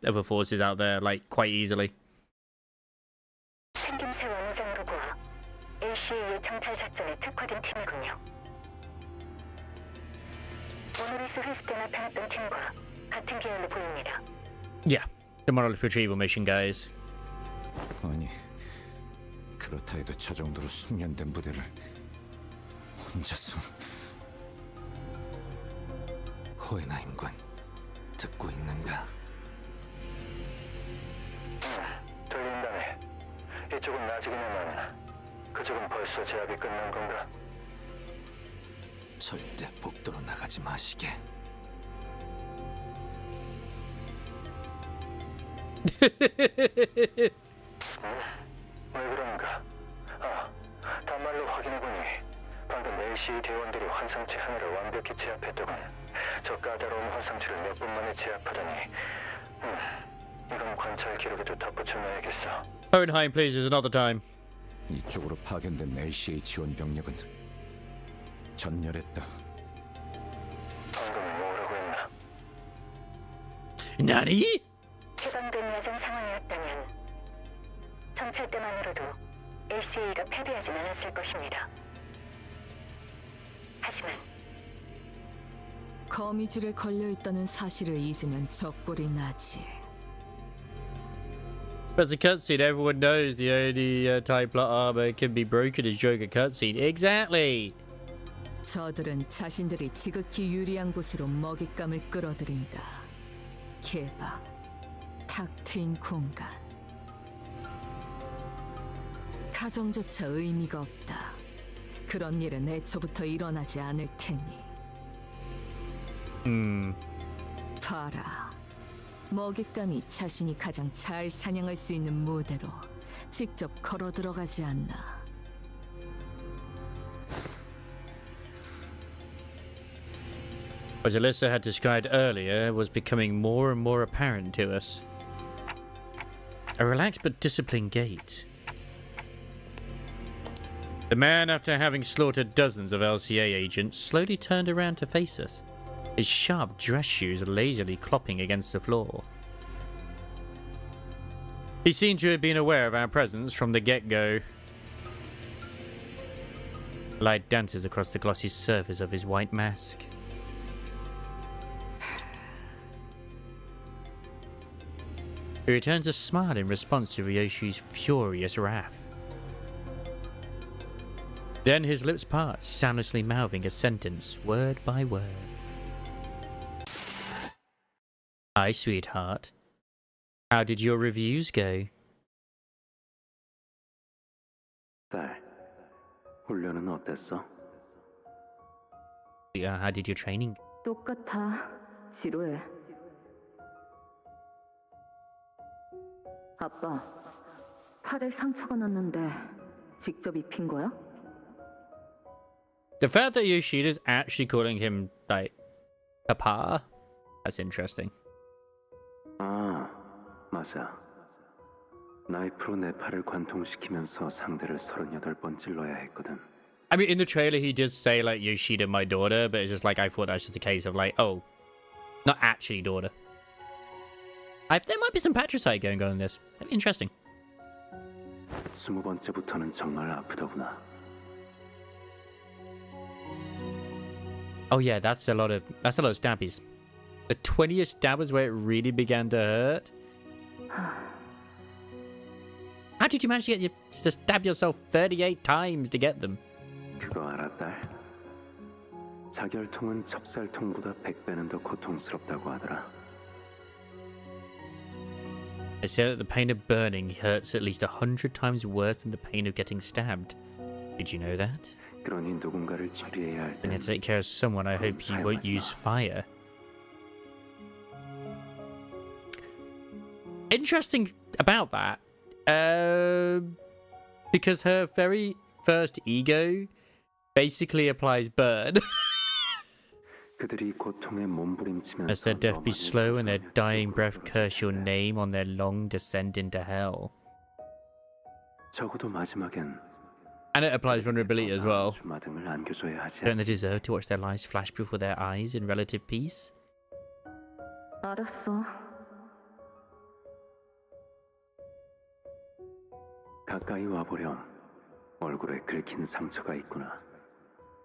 other forces out there, like, quite easily. 생김새 원장으로 보아 LCA의 정찰 작전에 특화된 팀이군요. 모노리스 회수 때 나타났던 팀과 같은 계열로 보입니다. Yeah, the monolith retrieval mission, guys. 아니, 그렇다 해도 저 정도로 숙련된 부대를 혼자서... 호에나임군, 듣고 있는가? 들린다네. 이쪽은 아직이냐만 그쪽은 벌써 제압이 끝난 건가? 절대 복도로 나가지 마시게. 왜 그런가? 단말로 확인해보니 방금 LCA 대원들이 환상체 하나를 완벽히 제압했더군. 저 까다로운 환상체를 몇 분 만에 제압하다니. 이건 관찰 기록에도 덧붙여놔야겠어. Hohenheim, please, there's another time. 이쪽으로 파견된 LCA 지원 병력은 전멸했다. 방금 뭐라고 했나? 나니? 개방된 야전 상황이었다면 정찰 때만으로도 LCA가 패배하진 않았을 것입니다. 하지만 거미줄에 걸려있다는 사실을 잊으면 적골이 나지. But the cutscene, everyone knows the only TIE plot armor can be broken is during a cutscene. Exactly! 저들은 자신들이 지극히 유리한 곳으로 먹잇감을 끌어들인다. 개방, 탁 트인 공간. 가정조차 의미가 없다. 그런 일은 애초부터 일어나지 않을 테니. 봐라. 먹잇감이 자신이 가장 잘 사냥할 수 있는 무대로 직접 걸어 들어가지 않나. As Alyssa had described earlier, was becoming more and more apparent to us. A relaxed but disciplined gait. The man, after having slaughtered dozens of LCA agents, slowly turned around to face us, his sharp dress shoes lazily clopping against the floor. He seemed to have been aware of our presence from the get-go. Light dances across the glossy surface of his white mask. He returns a smile in response to Ryoshi's furious wrath. Then his lips part, soundlessly mouthing a sentence, word by word. Hi, sweetheart. How did your reviews go? 딸, 훈련은 어땠어? Yeah, how did your training? 똑같아. 지루해. 아빠, 팔에 상처가 났는데 직접 입힌 거야? The fact that Yoshida's actually calling him, like, Papa, that's interesting. 맞아. 나이프로 내 팔을 관통시키면서 상대를 38번 찔러야 했거든. I mean, in the trailer, he did say, like, Yoshida, my daughter, but it's just like, I thought that's just a case of, like, oh, not actually daughter. There might be some patricide going on in this. Interesting. 20번째부터는 정말 아프더구나. Oh yeah, that's a lot of stabbies. The 20th stab was where it really began to hurt. How did you manage to stab yourself 38 times to get them? 그거 알아, 딸? 자결통은 찹쌀통보다 100배는 더 고통스럽다고 하더라. They say that the pain of burning hurts at least 100 times worse than the pain of getting stabbed. Did you know that? 그러니 누군가를 처리해야 할 When you have to take care of someone, I hope you won't use fire. Interesting about that. Because her very first ego basically applies burn. 그들이 고통에 몸부림치면서 Lest their death be slow and their dying breath curse your name on their long descent into hell. 적어도 마지막엔 And it applies vulnerability as well. 주마등을 안겨줘야 하지. Don't they deserve to watch their lives flash before their eyes in relative peace? 알았어. 가까이 와보렴. 얼굴에 긁힌 상처가 있구나.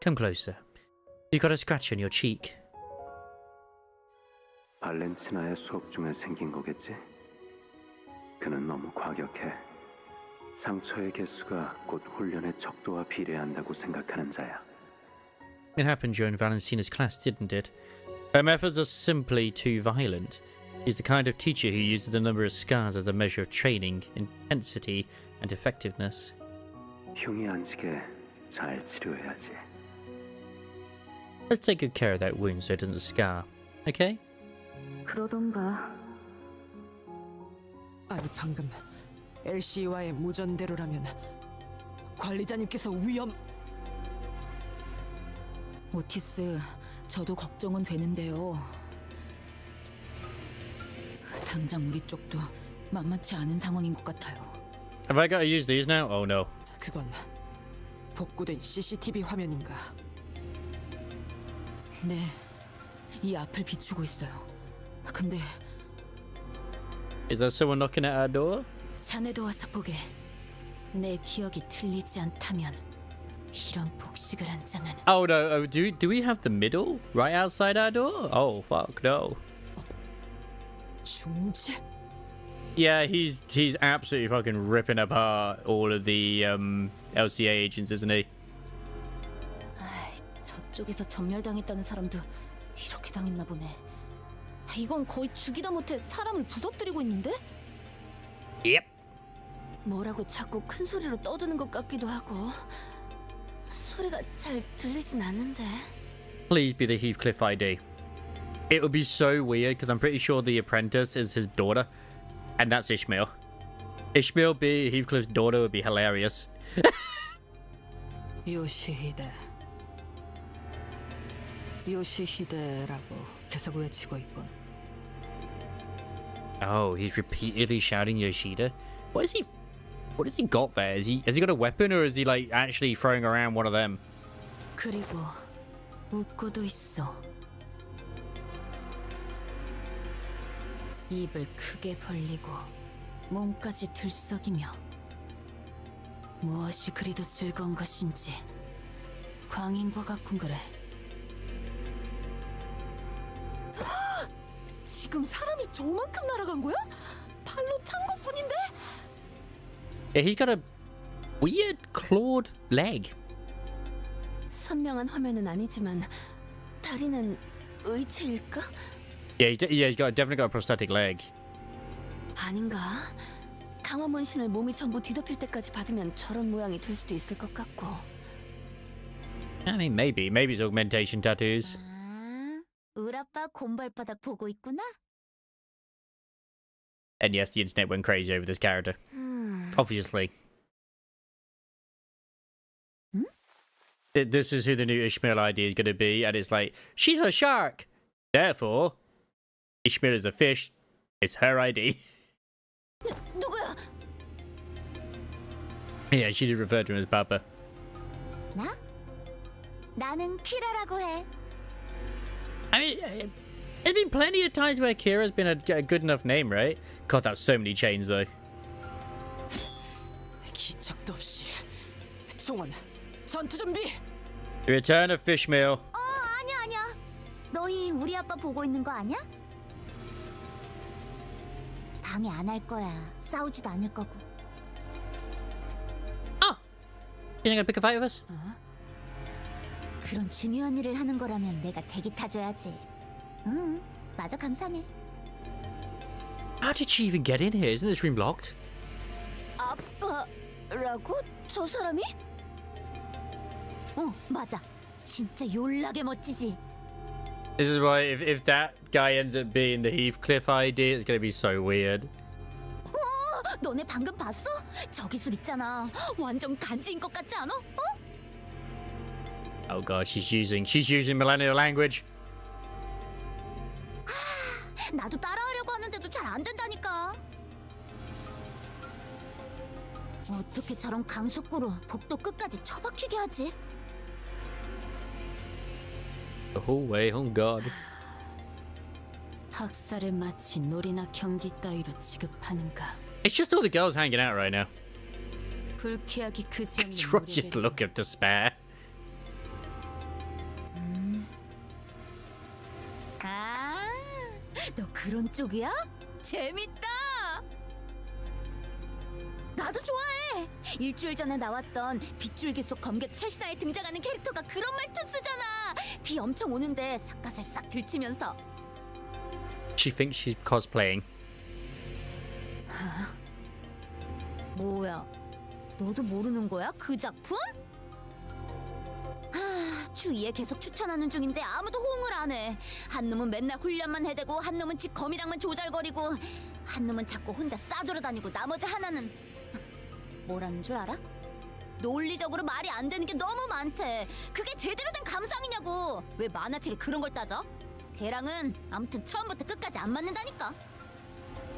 Come closer. You got a scratch on your cheek. 발렌치나의 수업 중에 생긴 거겠지? 그는 너무 과격해. 상처의 개수가 곧 훈련의 척도와 비례한다고 생각하는 자야. It happened during Valentina's class, didn't it? Her methods are simply too violent. She's the kind of teacher who uses the number of scars as a measure of training, intensity, and effectiveness. 흉이 안 지게 잘 치료해야지. Let's take good care of that wound so it doesn't scar, okay? 그러던가. 아니 방금 LC와의 무전대로라면 관리자님께서 위험... 오티스, 저도 걱정은 되는데요. 당장 우리 쪽도 만만치 않은 상황인 것 같아요. Have I got to use these now? Oh no. 그건 복구된 CCTV 화면인가? 네, 이 앞을 비추고 있어요. 근데 Is there someone knocking at our door? 자네도 와서 보게. 내 기억이 틀리지 않다면 이런 복식을 한 자는... Oh no, oh, do we have the middle right outside our door? Oh fuck no. 중지? Yeah, he's absolutely fucking ripping apart all of the LCA agents, isn't he? 저쪽에서 전멸당했다는 사람도 이렇게 당했나 보네. 이건 거의 죽이다 못해 사람을 부서뜨리고 있는데? Yep. 뭐라고 자꾸 큰 소리로 떠드는 것 같기도 하고 소리가 잘 들리진 않는데. Please be the Heathcliff ID. It would be so weird because I'm pretty sure the apprentice is his daughter, and that's Ishmael. Ishmael be Heathcliff's daughter would be hilarious. 요시히데라고 계속 외치고 있군. Oh, he's repeatedly shouting Yoshida. What has he got there? Has he got a weapon, or is he like actually throwing around one of them? 그리고 웃고도 있어. 입을 크게 벌리고 몸까지 들썩이며 무엇이 그리도 즐거운 것인지 광인 것 같군 그래. 지금 사람이 저만큼 날아간 거야? 발로 찬 것뿐인데? Yeah, he's got a weird clawed leg. 선명한 화면은 아니지만 다리는 의체일까? Yeah, he's definitely got a prosthetic leg. 아닌가? 강화 문신을 몸이 전부 뒤덮일 때까지 받으면 저런 모양이 될 수도 있을 것 같고. I mean, maybe it's augmentation tattoos. 우라빠 곰발바닥 보고 있구나. And yes, the internet went crazy over this character. Obviously. This is who the new Ishmael ID is going to be, and it's like, she's a shark! Therefore, Ishmael is a fish. It's her ID. 누구야? Yeah, she did refer to him as Papa. 나? 나는 키라라고 해. I mean, there's been plenty of times where Kira's been a good enough name, right? God, that's so many chains, though. 기척도 없이. 총원, 전투 준비. The return of Fishmeal. 아니야. 너희 우리 아빠 보고 있는 거 아니야? 방해 안 할 거야. 싸우지도 않을 거고. Oh! You gonna pick a fight with us? 그런 중요한 일을 하는 거라면 내가 대기 타줘야지. 응, 마저 감사해. How did she even get in here? Isn't this room locked? 아빠라고? 저 사람이? 맞아. 진짜 졸라게 멋지지. This is why if that guy ends up being the Heathcliff ID, it's gonna be so weird. 너네 방금 봤어? 저 기술 있잖아. 완전 간지인 것 같지 않아? Oh god, she's using millennial language. 나도 따라하려고 하는데도 잘 안 된다니까. 어떻게 저런 강속구로 복도 끝까지 처박히게 하지? The whole way, oh god. 학살을 마치 놀이나 경기 따위로 지급하는가? It's just all the girls hanging out right now. 불쾌하기 그지없는 It's just look of despair. 아, 너 그런 쪽이야? 재밌다. 나도 좋아해. 일주일 전에 나왔던 빗줄기 속 검객 최신화에 등장하는 캐릭터가 그런 말투 쓰잖아. 비 엄청 오는데 삿갓을 싹 들치면서. She thinks she's cosplaying. 뭐야? 너도 모르는 거야? 그 작품? 주위에 계속 추천하는 중인데 아무도 호응을 안 해. 한 놈은 맨날 훈련만 해대고, 한 놈은 집 거미랑만 조잘거리고, 한 놈은 자꾸 혼자 싸돌아다니고, 나머지 하나는 뭐라는 줄 알아? 논리적으로 말이 안 되는 게 너무 많대. 그게 제대로 된 감상이냐고. 왜 만화책에 그런 걸 따져? 걔랑은 아무튼 처음부터 끝까지 안 맞는다니까.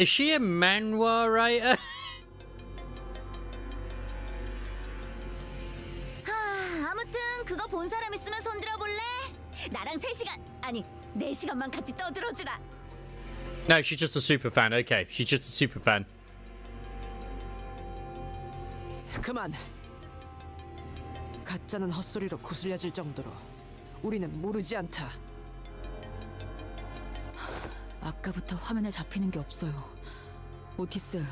Is she a manhwa writer? 아무튼 그거 본 사람 있으면 손들어 볼래? 나랑 3시간, 아니 4시간만 같이 떠들어주라. No, she's just a super fan. Okay, she's just a super fan. 그만. 가짜는 헛소리로 구슬려질 정도로 우리는 모르지 않다. 아까부터 화면에 잡히는 게 없어요. 오티스,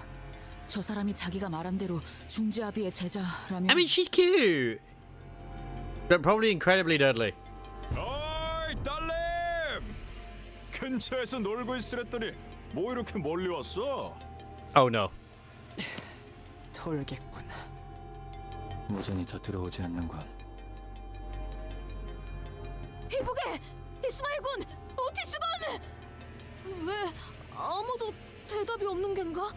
저 사람이 자기가 말한 대로 중지아비의 제자라면... I mean, she's cute. But probably incredibly deadly. 어이, 딸님! 근처에서 놀고 있으랬더니 뭐 이렇게 멀리 왔어? Oh no. 돌겠군. 무전이 더 들어오지 않는군. 이보게! 이스마일군! 오티스군! 왜 아무도 대답이 없는 겐가?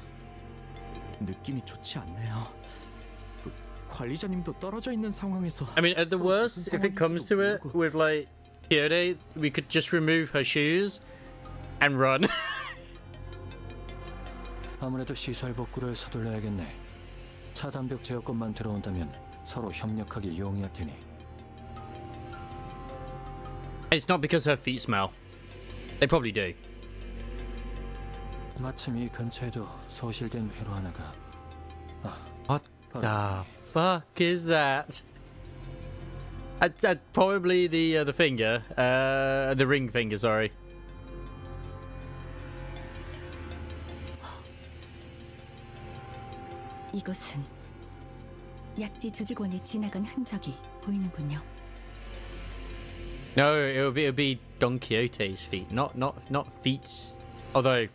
느낌이 좋지 않네요. 관리자님도 떨어져 있는 상황에서. I mean, at the worst, if it comes to it, with like Kyode, we could just remove her shoes and run. 아무래도 시설 복구를 서둘러야겠네. 차단벽 제어권만 들어온다면 서로 협력하기 용이할 테니. It's not because her feet smell. They probably do. 마침 이 근처에도 소실된 회로 하나가. What the fuck is that? Probably the finger, the ring finger. Sorry. 이곳은 약지 조직원이 지나간 흔적이 보이는군요. No, it'll be Don Quixote's feet, not feet. Although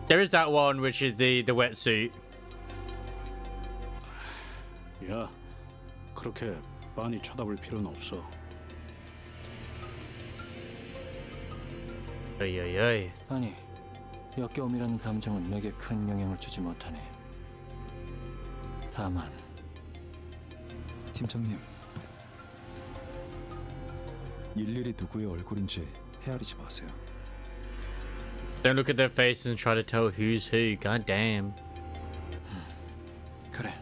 there is that one which is the wetsuit. 야, 그렇게 빤히 쳐다볼 필요는 없어. 어이. 아니, 역겨움이라는 감정은 내게 큰 영향을 주지 못하네. 다만 팀장님, 일일이 누구의 얼굴인지 헤아리지 마세요. Don't look at their faces and try to tell who's who. God damn. 그래,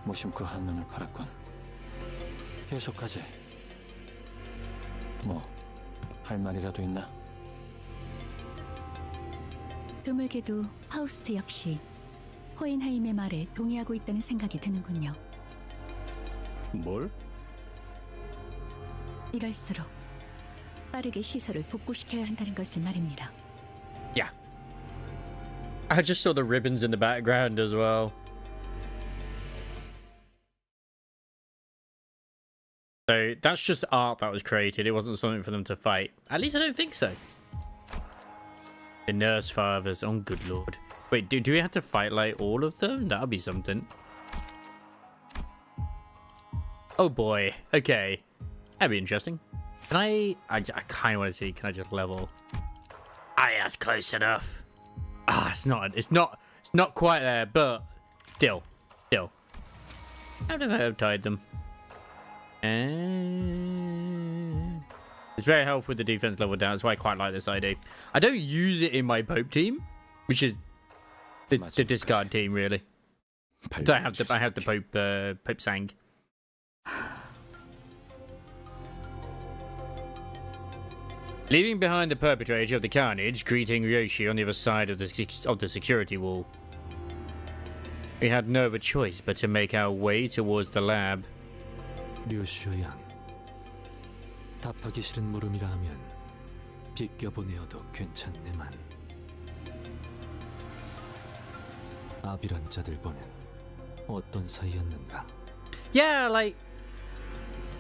무심코 한눈을 팔았군. 계속하지. 뭐, 할 말이라도 있나? 드물게도 파우스트 역시 호엔하임의 말에 동의하고 있다는 생각이 드는군요. 뭘? 이럴수록 빠르게 시설을 복구시켜야 한다는 것을 말입니다. Yeah. I just saw the ribbons in the background as well. So that's just art that was created. It wasn't something for them to fight. At least I don't think so. The nurse fathers. Oh, good lord. Wait, do we have to fight like all of them? That'll be something. Oh boy. Okay. That'd be interesting. Can I kind of want to see. Can I just level? Ah, yeah, that's close enough. Ah, it's not quite there, but still. I've never tied them. It's very helpful with the defense level down. That's why I quite like this ID. I don't use it in my Pope team, which is the discard team, really. I have the Pope sang. Leaving behind the perpetrator of the carnage, greeting Ryoshi on the other side of the security wall. We had no other choice but to make our way towards the lab. 류슈양, 답하기 싫은 물음이라 하면 비껴보내어도 괜찮네만. 아비란 자들과는 어떤 사이였는가? Yeah, like,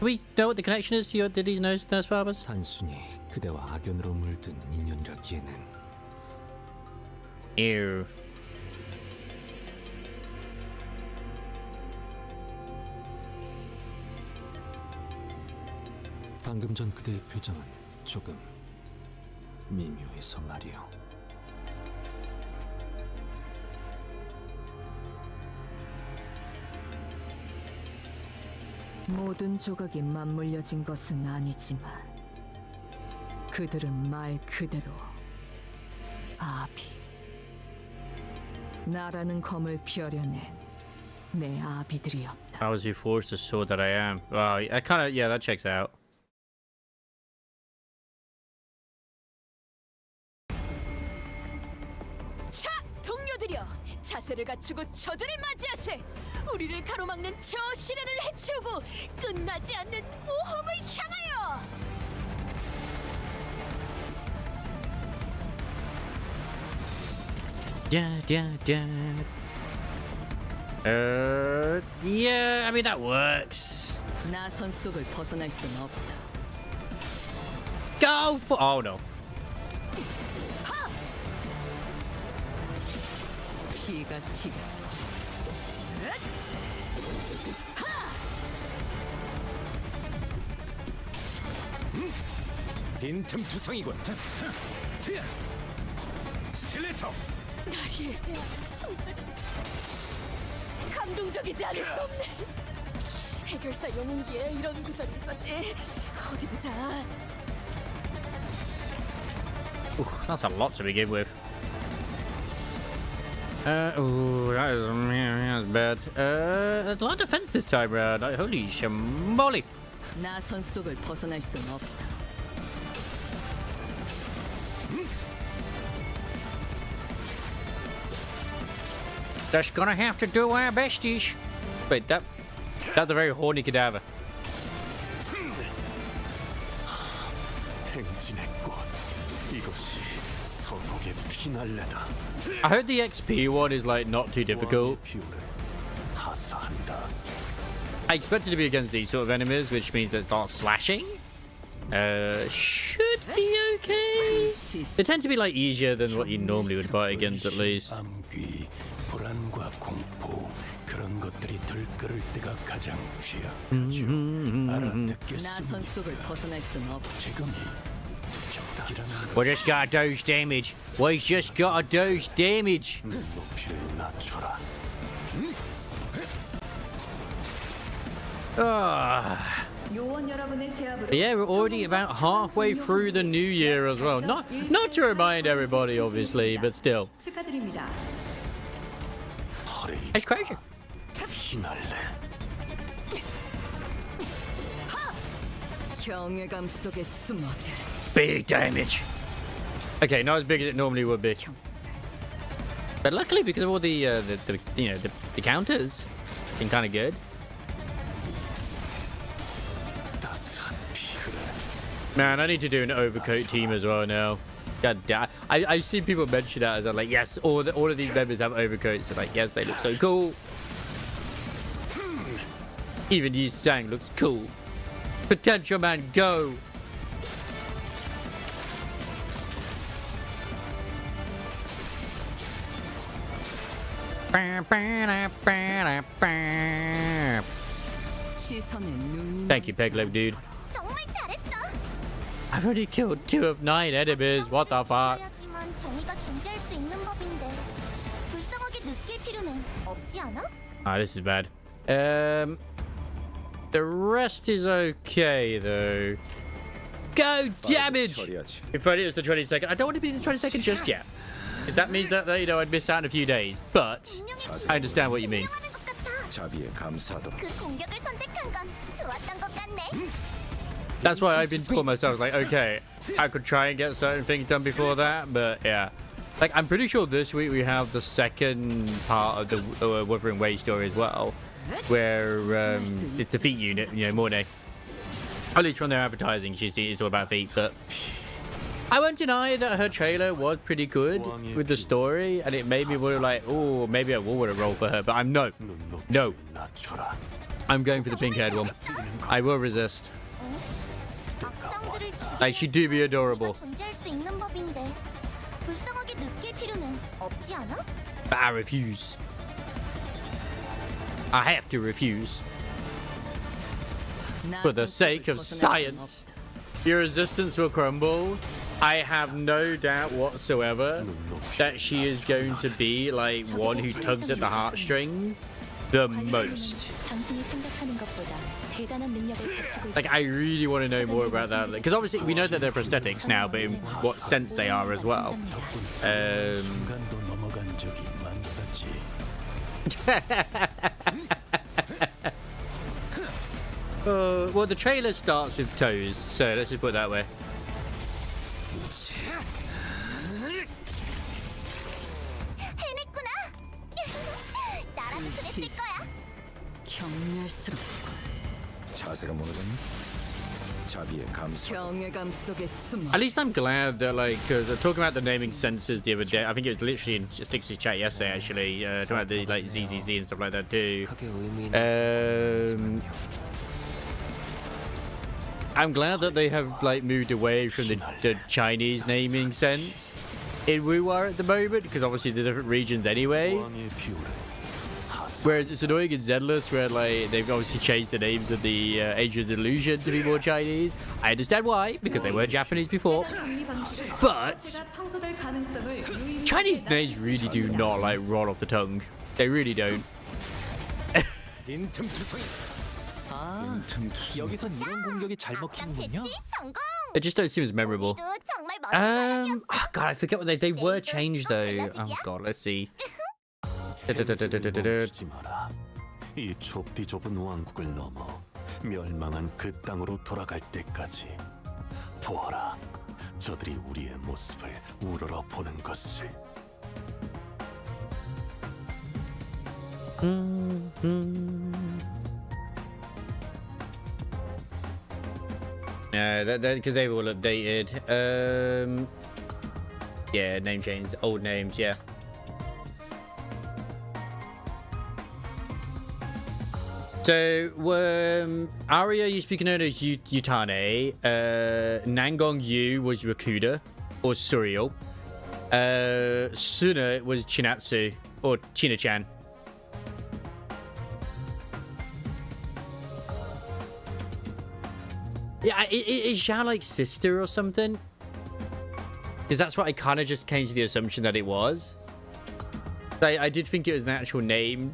do we know what the connection is to these nurse fathers? 단순히 그대와 악연으로 물든 인연이라기에는. Ew. 방금 전 그대의 표정은 조금 미묘해서 말이요. 모든 조각이 맞물려진 것은 아니지만 그들은 말 그대로 아비, 나라는 검을 펴려낸 내 아비들이었다. I was forced the sword that I am. Wow, I kind of, yeah, that checks out. 자, 동료들이여, 자세를 갖추고 저들을 맞이하세. 우리를 가로막는 저 시련을 해치우고 끝나지 않는 모험을 향하여. Yeah, I mean that works. 나선 속을 벗어날 수는 없다. Go for, oh no. 피가 튀겨. 빈틈 투성이군. 스틸레터. 나리의 정말 감동적이지 않을 수 없네. 해결사 영웅기에 이런 구절이 있었지. 어디 보자. Ooh, that's a lot to begin with. Ooh, that's bad. A lot of defense this time round. Holy shamboli. 나선 속을 벗어날 수는 없다. Just gonna have to do our besties. Wait, that's a very horny cadaver. 행진의 꽃, 이것이 성공의 피날레다. I heard the XP one is like not too difficult. 하사한다. I expect it to be against these sort of enemies, which means it starts slashing. Should be okay. They tend to be like easier than what you normally would fight against, at least. 암귀, 불안과 공포, 그런 것들이 들끓을 때가 가장 취약하죠. 알아듣겠습니다. 나선 속을 벗어날 수는 없다. 지금이 We just gotta dose damage. We just gotta dose damage. 높이를 낮춰라. 요원 여러분의 제압으로 But yeah, we're already about halfway through the new year as well. Not to remind everybody, obviously, but still. 축하드립니다. It's crazy. 경외감 속에 숨어들. Big damage. Okay, not as big as it normally would be. But luckily, because of all the counters, been kind of good. Man, I need to do an overcoat team as well now. God damn, I've seen people mention that as I'm like, yes, all of these members have overcoats. So like, yes, they look so cool. Even Yi Sang looks cool. Potential man, go. Thank you, Peg Leg Dude. I've already killed 2 of 9 enemies. What the fuck? Ah, this is bad. The rest is okay though. Go damage! If only it was the 22nd. I don't want to be the 22nd just yet. If that means that, you know, I'd miss out in a few days. But I understand what you mean. 자비에 감사하도록. 그 공격을 선택한 건 좋았던 것 같네. That's why I've been told myself, like, okay, I could try and get certain things done before that, but yeah. Like, I'm pretty sure this week we have the second part of the Wuthering Way story as well, where it's the feet unit, you know, Mornay. At least from their advertising, it's all about feet, but I won't deny that her trailer was pretty good with the story, and it made me wonder, like, oh, maybe I will want to roll for her, but I'm no. I'm going for the pink-haired one. I will resist. Like, she do be adorable. But I refuse. I have to refuse. For the sake of science, your resistance will crumble. I have no doubt whatsoever that she is going to be like one who tugs at the heartstrings the most. Like, I really want to know more about that, because obviously we know that they're prosthetics now, but in what sense they are as well. Well, the trailer starts with toes, so let's just put it that way. 자세가 무너졌니? 자비에 감사. At least I'm glad that, like, because talking about the naming senses the other day, I think it was literally in Stix's chat yesterday, actually, talking about the, like, ZZZ and stuff like that too. I'm glad that they have, like, moved away from the Chinese naming sense in Wuwa at the moment, because obviously the different regions anyway. Whereas it's annoying in Zenless, where, like, they've obviously changed the names of the Asian Illusion to be more Chinese. I understand why, because they were Japanese before. But Chinese names really do not, like, roll off the tongue. They really don't. It just don't seem as memorable. Oh god, I forget what they were changed though. Oh god, let's see. 잊지 마라. 이 좁디 좁은 왕국을 넘어 멸망한 그 땅으로 돌아갈 때까지 보아라. 저들이 우리의 모습을 우러러 보는 것을. No, because they were all updated. Yeah, name change, old names, yeah. So, Arya used to be known as Yutane. Nangong Yu was Rakuda, or Surreal. Suna was Chinatsu, or China-chan. Yeah, is Zhao like sister or something? Because that's what I kind of just came to the assumption that it was. I did think it was an actual name.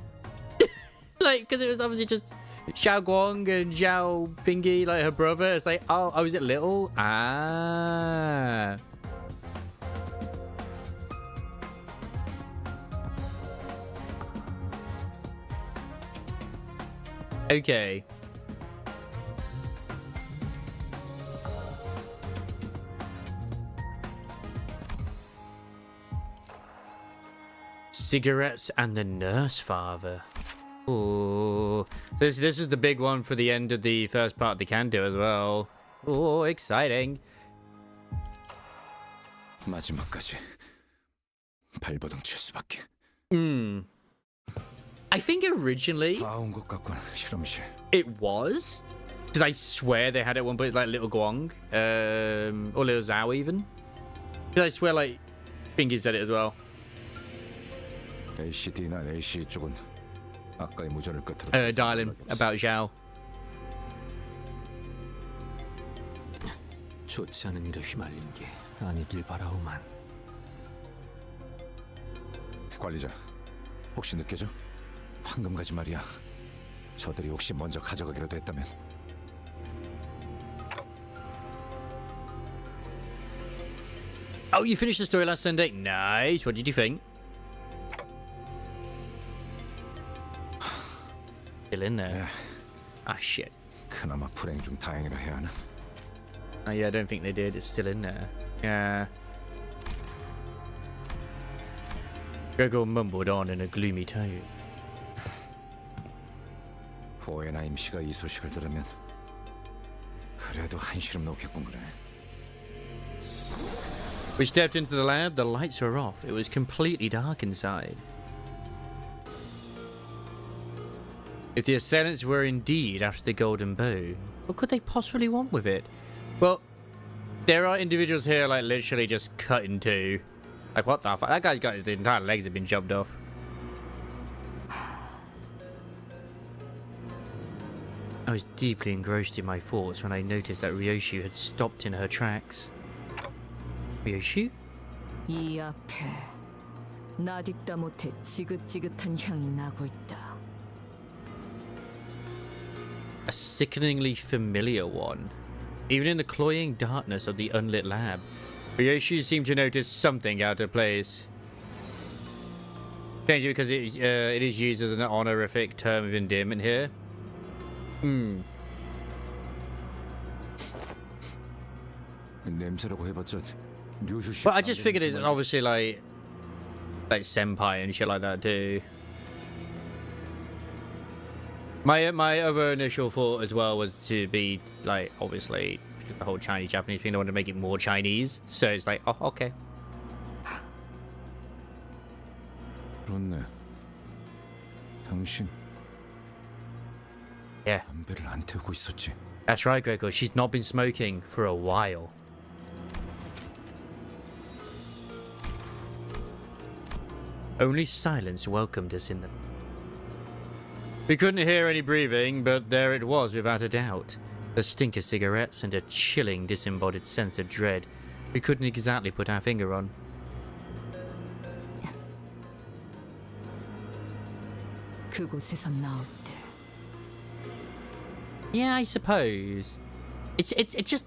Like, because it was obviously just Xiao Guang and Zhao Bingi, like her brother. It's like, oh, is it little? Ah. Okay. Cigarettes and the nurse father. Oh, this is the big one for the end of the first part of the Canto as well. Oh, exciting. 마지막까지 발버둥 칠 수밖에. I think originally it was, because I swear they had it at one point like Little Guang, or Little Zhao even. Because I swear like Bingy said it as well. ACD나 AC 쪽은 아까의 무전을 끝으로 dialing about Zhao. 좋지 않은 일에 휘말린 게 아니길 바라오만. 관리자, 혹시 느껴져? 황금가지 말이야. 저들이 혹시 먼저 가져가기라도 했다면. Oh, you finished the story last Sunday? Nice. What did you think? still in there. Ah, shit. 그나마 불행 중 다행이라 해야 하나? Oh, yeah, I don't think they did. It's still in there. Yeah. Gregor mumbled on in a gloomy tone. 호에나 임씨가 이 소식을 들으면 그래도 한시름 놓겠군 그래. We stepped into the lab. The lights were off. It was completely dark inside. If the assailants were indeed after the golden bow, what could they possibly want with it? Well, there are individuals here like literally just cut in two. Like, what the fuck? That guy's got his entire legs have been chopped off. I was deeply engrossed in my thoughts when I noticed that Ryoshu had stopped in her tracks. Ryoshu? 이 앞에 나딕다 못해 지긋지긋한 향이 나고 있다. A sickeningly familiar one. Even in the cloying darkness of the unlit lab, Ryoshu seemed to notice something out of place. Change it because it is used as an honorific term of endearment here. 냄새라고 해봤자 류슈. But I just figured it's obviously like senpai and shit like that too. My other initial thought as well was to be like, obviously the whole Chinese Japanese thing, they want to make it more Chinese, so it's like, oh, okay. 그렇네. 당신. Yeah. 담배를 안 태우고 있었지. That's right, Gregor. She's not been smoking for a while. Only silence welcomed us in the... We couldn't hear any breathing, but there it was without a doubt. The stink of cigarettes and a chilling, disembodied sense of dread we couldn't exactly put our finger on. 그곳에서 나올 때. Yeah, I suppose. It's just,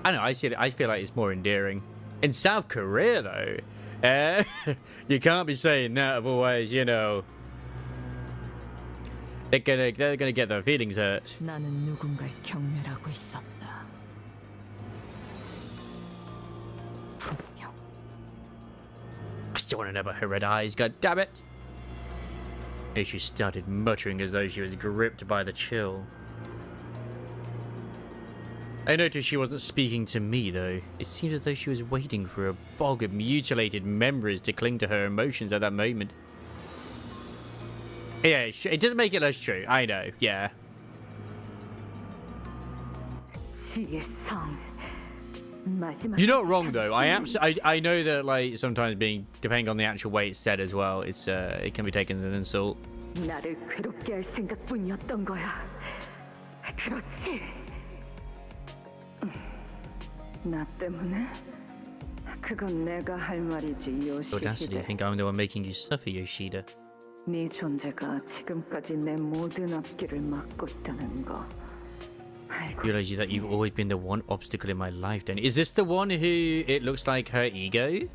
I don't know. I feel like it's more endearing. In South Korea, though, you can't be saying that, otherwise, you know, they're gonna get their feelings hurt. 나는 누군가를 경멸하고 있었다. 분명. I still want to know about her red eyes. God damn it! And she started muttering as though she was gripped by the chill. I noticed she wasn't speaking to me, though. It seemed as though she was waiting for a bog of mutilated memories to cling to her emotions at that moment. Yeah, it doesn't make it less true. I know, yeah. You're not wrong, though. I know that, like, sometimes depending on the actual way it's said as well, it can be taken as an insult. 나를 괴롭게 할 생각뿐이었던 거야. 그렇지? 나 때문에? 그건 내가 할 말이지, Audacity, I think I'm the one making you suffer, Yoshida. 네 존재가 지금까지 내 모든 앞길을 막고 있다는 거. Realize that you've always been the one obstacle in my life, then. Is this the one who it looks like her ego?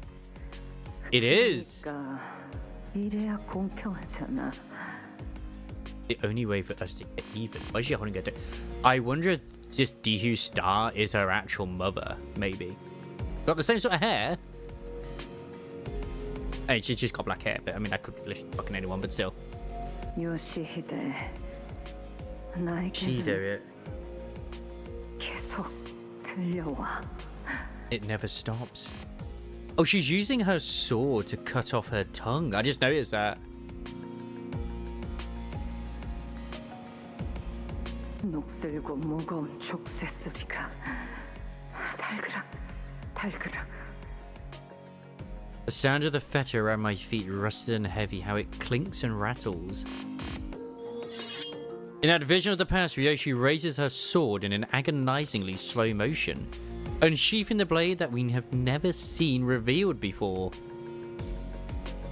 It is. 이래야 공평하잖아. The only way for us to get even. Why is she holding her down? I wonder if this Dihu star is her actual mother, maybe. Got the same sort of hair. Hey, she's just got black hair, but I mean, that could be literally fucking anyone, but still. 요시히데, 나에게는 계속 들려와. It never stops. Oh, she's using her sword to cut off her tongue. I just noticed that. 녹슬고 무거운 족쇄 소리가 달그락 달그락. The sound of the fetter around my feet, rusted and heavy, how it clinks and rattles. In that vision of the past, Ryoshi raises her sword in an agonizingly slow motion, unsheathing the blade that we have never seen revealed before.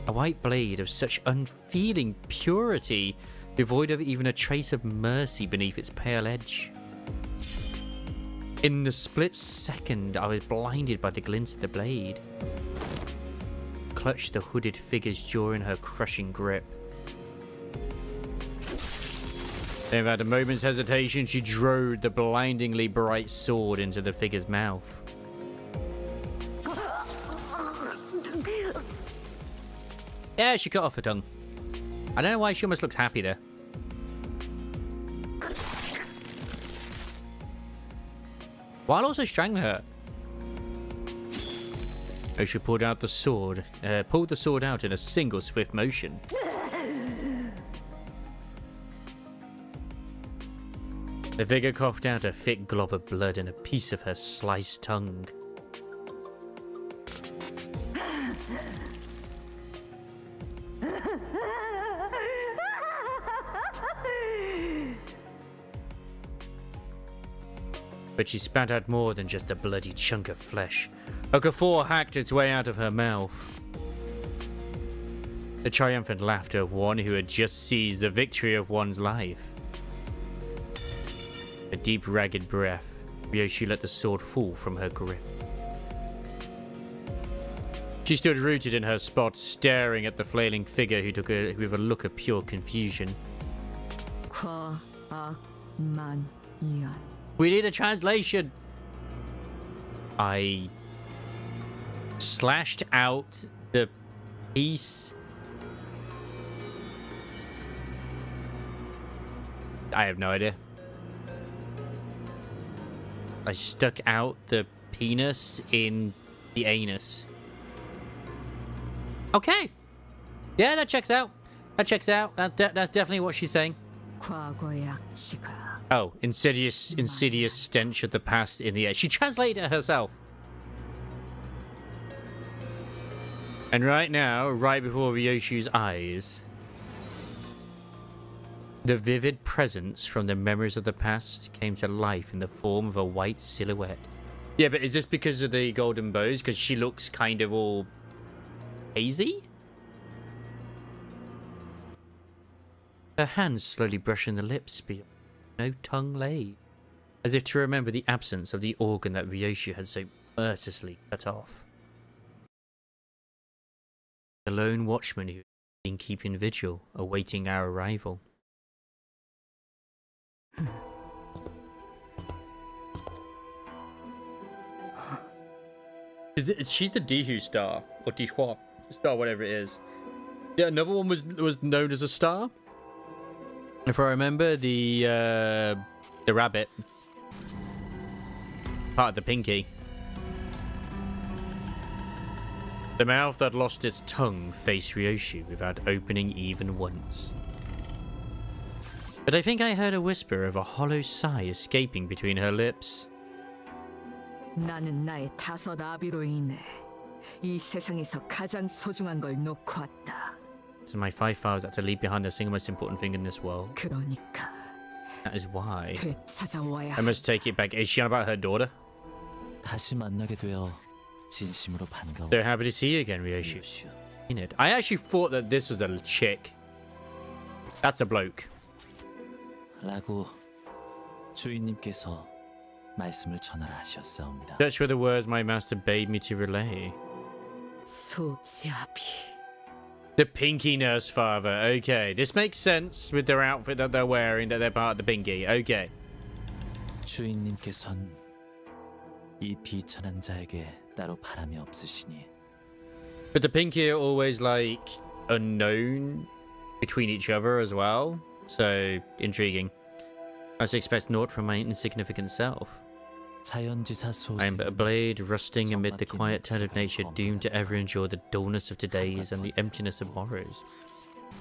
A white blade of such unfeeling purity, devoid of even a trace of mercy beneath its pale edge. In the split second, I was blinded by the glint of the blade. Clutched the hooded figure's jaw in her crushing grip. Then without a moment's hesitation, she drove the blindingly bright sword into the figure's mouth. Yeah, she cut off her tongue. I don't know why she almost looks happy there. While also strangling her. Oh, she pulled out the sword. Pulled the sword out in a single swift motion. The figure coughed out a thick glob of blood and a piece of her sliced tongue. But she spat out more than just a bloody chunk of flesh. A guffaw hacked its way out of her mouth. The triumphant laughter of one who had just seized the victory of one's life. A deep, ragged breath, Ryoshi let the sword fall from her grip. She stood rooted in her spot, staring at the flailing figure who took her with a look of pure confusion. We need a translation. I slashed out the piece. I have no idea. I stuck out the penis in the anus. Okay. Yeah, that checks out. That checks out. That's definitely what she's saying. Oh, insidious stench of the past in the air. She translated it herself. And right now, right before Ryoshu's eyes, the vivid presence from the memories of the past came to life in the form of a white silhouette. Yeah, but is this because of the golden bows? Because she looks kind of all hazy? Her hands slowly brushing the lips, but no tongue laid, as if to remember the absence of the organ that Ryoshu had so mercilessly cut off. The lone watchman who had been keeping vigil, awaiting our arrival. She's the Dihu star, or Dihua star, whatever it is. Yeah, another one was known as a star. If I remember, the rabbit, part of the pinky. The mouth that lost its tongue faced Ryoshu without opening even once. But I think I heard a whisper of a hollow sigh escaping between her lips. 나는 나의 5 아비로 인해 이 세상에서 가장 소중한 걸 놓고 왔다. So my 5 files had to leave behind the single most important thing in this world. 그러니까 That is why 되찾아와야 I must take it back. Is she on about her daughter? 다시 만나게 되어 진심으로 반가워. So happy to see you again, Ryoshu. In it. I actually thought that this was a chick. That's a bloke. 라고 주인님께서 말씀을 전하라 하셨사옵니다. Such were the words my master bade me to relay. 소지아비. The Pinky Nurse Father. Okay, this makes sense with their outfit that they're wearing, that they're part of the Pinky. Okay. 주인님께선 이 비천한 자에게 따로 바람이 없으시니. But the Pinky are always like unknown between each other as well. So intriguing. I was expect naught from my insignificant self. 자연지사 I am but a blade rusting amid the quiet tone of nature, doomed to ever endure the dullness of todays and the emptiness of morrows.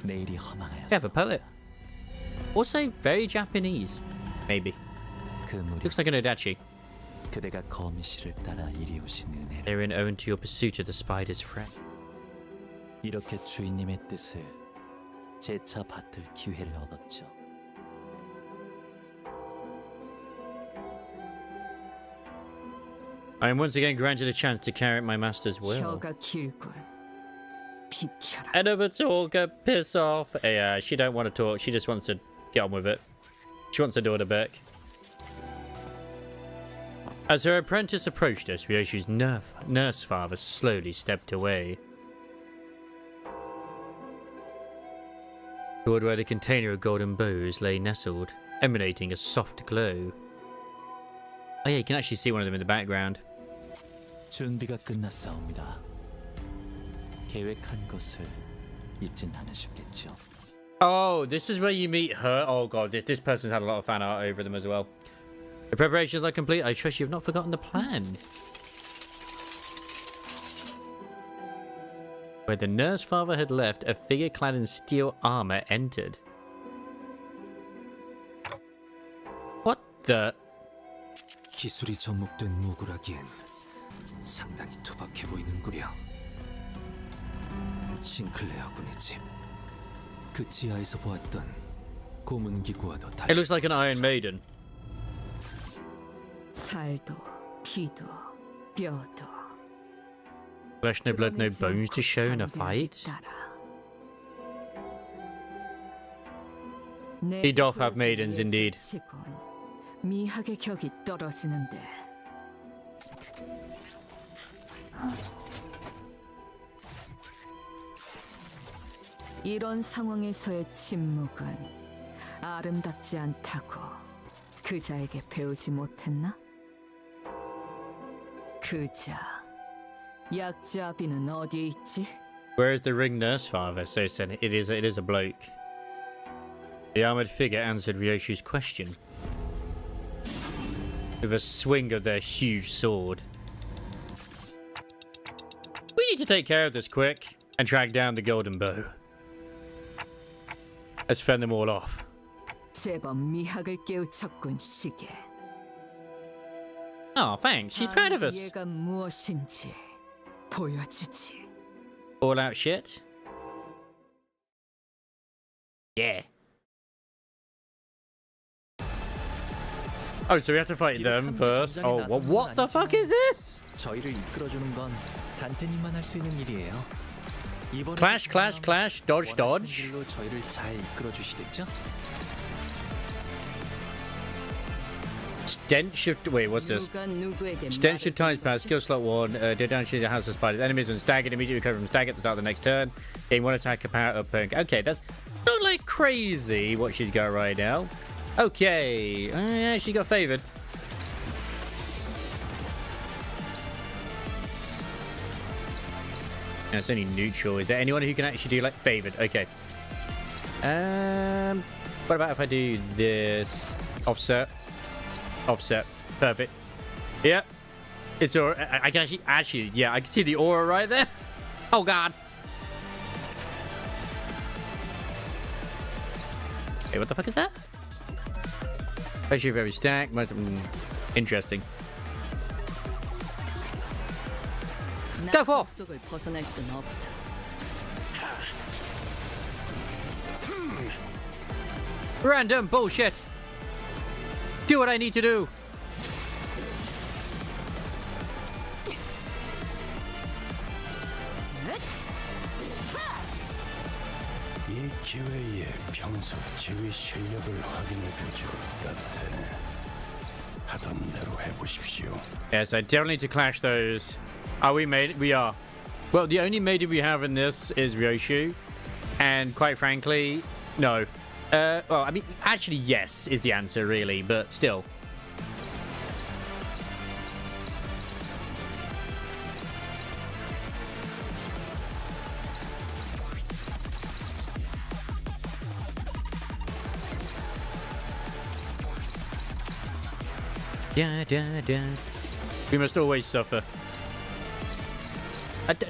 내일이 허망하였어. Yeah, a poet. Also very Japanese, maybe. Looks like an Odachi. 그대가 거미씨를 따라 이리 오신 은혜를. Therein owing to your pursuit of the spider's friend. 이렇게 주인님의 뜻을 재차 받들 기회를 얻었죠. I am once again granted a chance to carry out my master's will. 혀가 길군. 비켜라. Head of a talker, piss off. Yeah, she don't want to talk. She just wants to get on with it. She wants her daughter back. As her apprentice approached us, Ryoshu's nurse father slowly stepped away. Toward where the container of golden bows lay nestled, emanating a soft glow. Oh yeah, you can actually see one of them in the background. 준비가 끝났사옵니다. 계획한 것을 잊진 않으셨겠죠? Oh, this is where you meet her. Oh god, this person's had a lot of fan art over them as well. The preparations are complete. I trust you have not forgotten the plan. Where the nurse father had left, a figure clad in steel armor entered. What the? 기술이 접목된 무구라기엔 상당히 투박해 보이는구려. 싱클레어 군의 집. 그 지하에서 보았던 고문 기구와도 It looks like an Iron Maiden. 살도, 피도, 뼈도. Flesh, no blood, no bones to show in a fight. He doth have maidens indeed. 미학의 격이 떨어지는데. 이런 상황에서의 침묵은 아름답지 않다고 그자에게 배우지 못했나? 그자, 약자비는 어디에 있지? Where is the ring nurse father? So said it is a bloke. The armored figure answered Ryoshu's question with a swing of their huge sword. We need to take care of this quick and track down the golden bow. Let's fend them all off. 제법 미학을 깨우쳤군, 시계. Oh, thanks. She's proud of us. 얘가 무엇인지 보여주지. All out shit. Yeah. Oh, so we have to fight them first. Oh, what the fuck is this? 저희를 이끌어주는 건 단테님만 할 수 있는 일이에요. Clash, clash, clash, dodge, dodge. 길로 저희를 잘 이끌어주시겠죠? Stench of... Wait, what's this? Stench of times power, skill slot 1, dead down to the house of spiders. Enemies when staggered immediately recover from stagger at the start of the next turn. Gain 1 attack, a power up. Okay, that's not like crazy what she's got right now. Okay, yeah, she got favored. No, it's only neutral. Is there anyone who can actually do like favored? Okay. What about if I do this? Offset. Offset. Perfect. Yep. It's all. I can actually, yeah, I can see the aura right there. Oh god. Hey, what the fuck is that? Especially very stacked. Interesting. Go for. Random bullshit. Do what I need to do. 이 기회에 평소 지휘 실력을 확인해보죠, 따뜻해. 하던 대로 해보십시오. Yes, I definitely need to clash those. Are we made? We are. Well, the only maiden we have in this is Ryoshu, and quite frankly, no. Well, I mean, actually, yes is the answer, really, but still. Da, da, da. We must always suffer.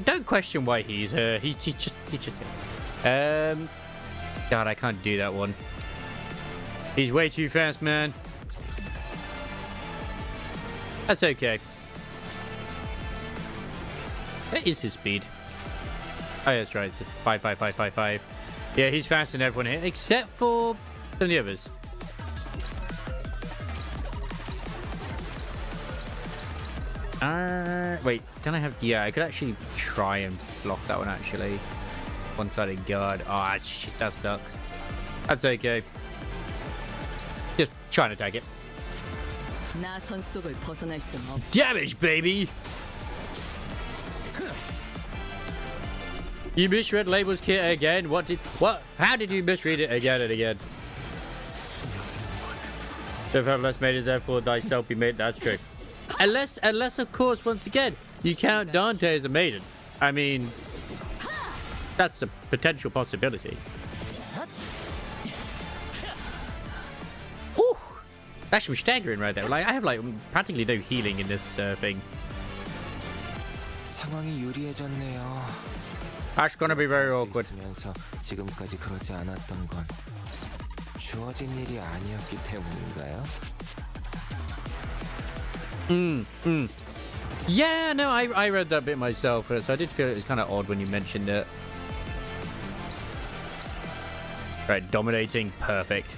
Don't question why he's he just God, I can't do that one. He's way too fast, man. That's okay. What is his speed? Oh, yeah, that's right. It's 55555. Yeah, he's faster than everyone here, except for some of the others. Wait, don't I have... Yeah, I could actually try and block that one, actually. One-sided guard. Oh, shit, that sucks. That's okay. Just trying to tag it. Damage, baby! You misread Label's kit again? How did you misread it again and again? If have less maidens, therefore thyself be made. That's true. Unless, of course, once again, you count Dante as a maiden. I mean, that's a potential possibility. Ooh, that's some staggering right there. Like, I have like practically no healing in this thing. 상황이 유리해졌네요. That's gonna be very awkward. 지금까지 그러지 않았던 건 주어진 일이 아니었기 때문인가요? Yeah, no, I read that bit myself, so I did feel it was kind of odd when you mentioned it. Right, dominating, perfect.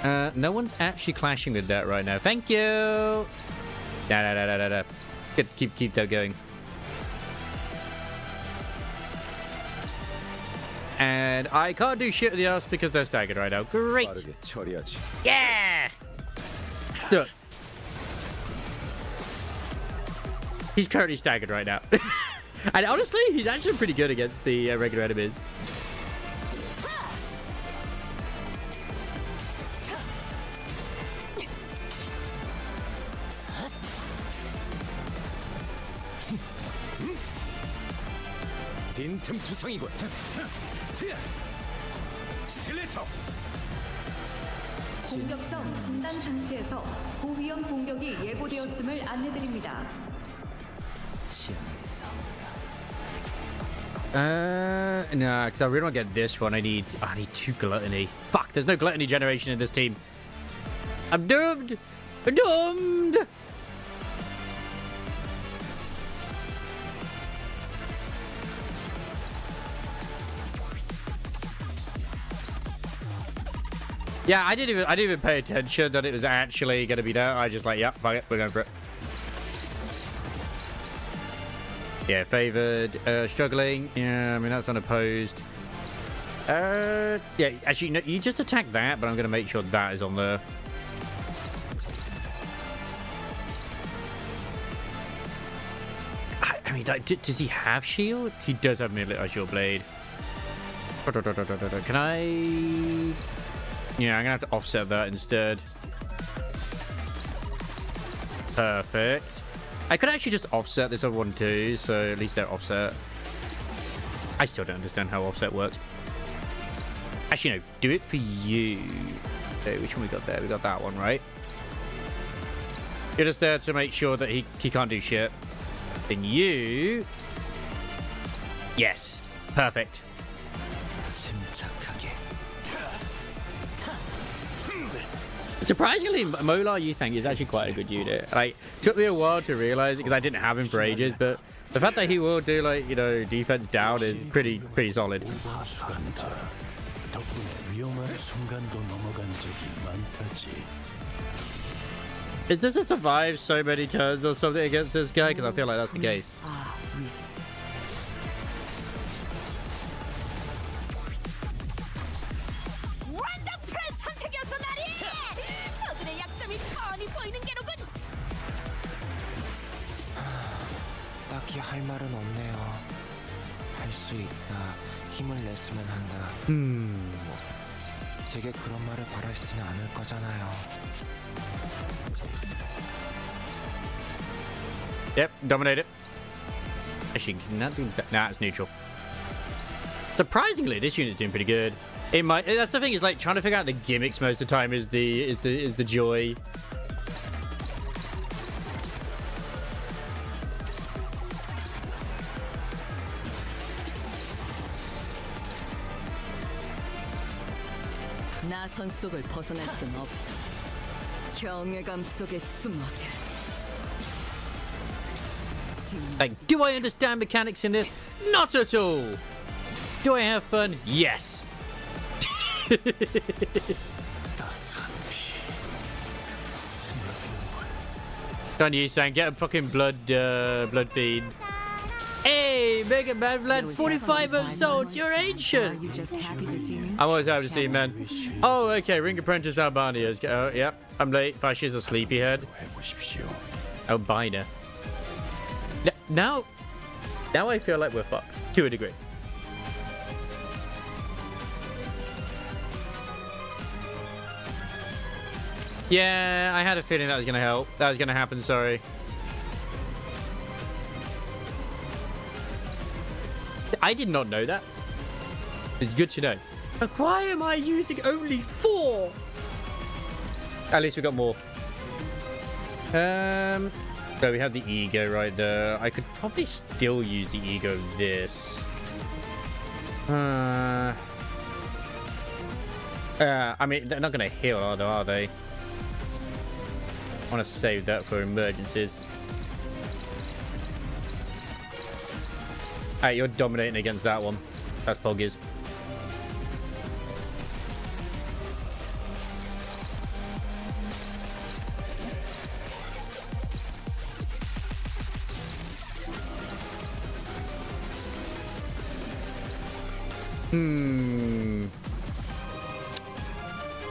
No one's actually clashing with that right now. Thank you. No. Good, keep that going. And I can't do shit with the ass because they're staggered right now. Great. Yeah. Look. He's currently staggered right now. And honestly, he's actually pretty good against the regular enemies. 빈틈 투성이군. 스틸레터. 공격성 진단 장치에서 고위험 공격이 예고되었음을 안내드립니다. No, because I really want to get this one. I need 2 gluttony. Fuck, there's no gluttony generation in this team. I'm doomed. I'm doomed. Yeah, I didn't even pay attention that it was actually going to be there. I just like, yeah, fuck it, we're going for it. Yeah, favored, struggling. Yeah, I mean that's unopposed. Yeah, actually, no, you just attack that, but I'm going to make sure that is on there. I mean, like, does he have shield? He does have melee shield blade. Can I? Yeah, I'm gonna have to offset that instead. Perfect. I could actually just offset this other one too, so at least they're offset. I still don't understand how offset works. Actually, no, do it for you. Okay, which one we got there? We got that one, right? You're just there to make sure that he can't do shit. Then you... Yes. Perfect. Surprisingly, Molar Yusang is actually quite a good unit. Like, took me a while to realize it because I didn't have him for ages, but the fact that he will do, like, you know, defense down is pretty solid. Is this to survive so many turns or something against this guy? Because I feel like that's the case. 딱히 할 말은 없네요. 할 수 있다. 힘을 냈으면 한다. 제게 그런 말을 바라시지는 않을 거잖아요. Yep, dominate it. Actually, not doing that. Nah, it's neutral. Surprisingly, this unit's doing pretty good. It might. That's the thing. Is like trying to figure out the gimmicks most of the time is the joy. 나선 속을 벗어날 순 없. 경외감 속에 숨어들. Like, do I understand mechanics in this? Not at all. Do I have fun? Yes. Don't you saying get a fucking blood feed. Hey, Mega Man Blood 45 of Souls, you're ancient. I'm always happy to see you, man. Oh, okay, Ring Apprentice Albania. Oh, yep, I'm late. Fashi's a sleepyhead. Albina. Now I feel like we're fucked to a degree. Yeah, I had a feeling that was going to help. That was going to happen, sorry. I did not know that. It's good to know. Like, why am I using only 4? At least we got more. So we have the ego right there. I could probably still use the ego this. I mean, they're not going to heal, are they? I want to save that for emergencies. Hey, you're dominating against that one. That's Poggies.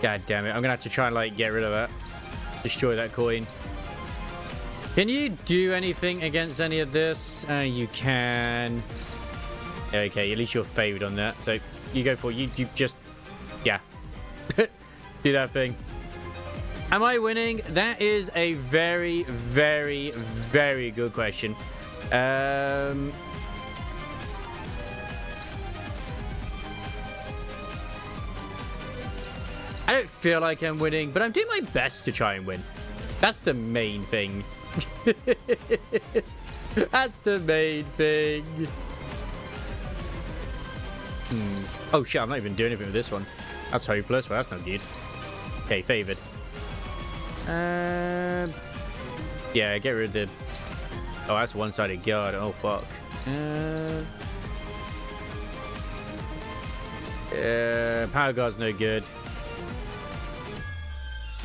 God damn it. I'm gonna have to try and like get rid of that. Destroy that coin. Can you do anything against any of this? You can. Okay, at least you're favored on that. So you go for you just yeah. Do that thing. Am I winning? That is a very, very, very good question. I don't feel like I'm winning, but I'm doing my best to try and win. That's the main thing. That's the main thing. Oh shit, I'm not even doing anything with this one. That's hopeless. Well, that's not good. Okay, favored. Yeah, get rid of the... Oh, that's one-sided guard. Oh, fuck. Power guard's no good.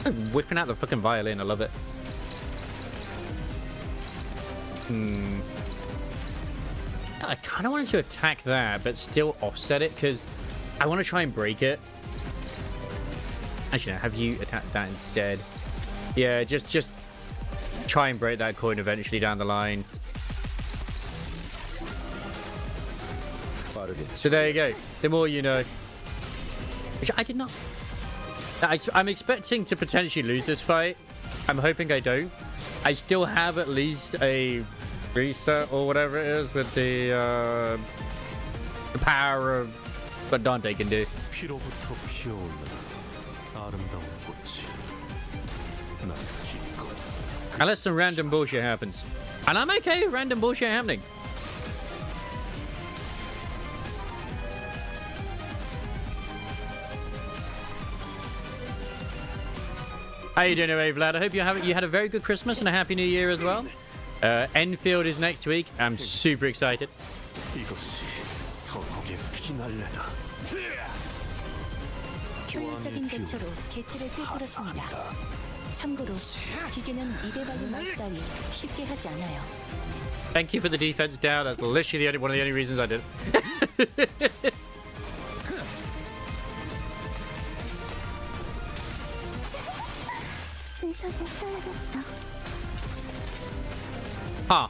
I'm whipping out the fucking violin. I love it. I kind of wanted to attack that, but still offset it, because I want to try and break it. Actually, no, have you attack that instead? Yeah, just try and break that coin eventually down the line. So there you go. The more you know. Which I did not. I'm expecting to potentially lose this fight. I'm hoping I don't. I still have at least a reset or whatever it is with the power of what Dante can do. Unless some random bullshit happens. And I'm okay with random bullshit happening. How you doing, Vlad? I hope you had a very good Christmas and a happy New Year as well. Enfield is next week. I'm super excited. 효율적인 대처로 개체를 꿰뚫었습니다. 참고로 기계는 입에 발린 말다리 쉽게 하지 않아요. Thank you for the defense down. That's literally one of the only reasons I did. Huh.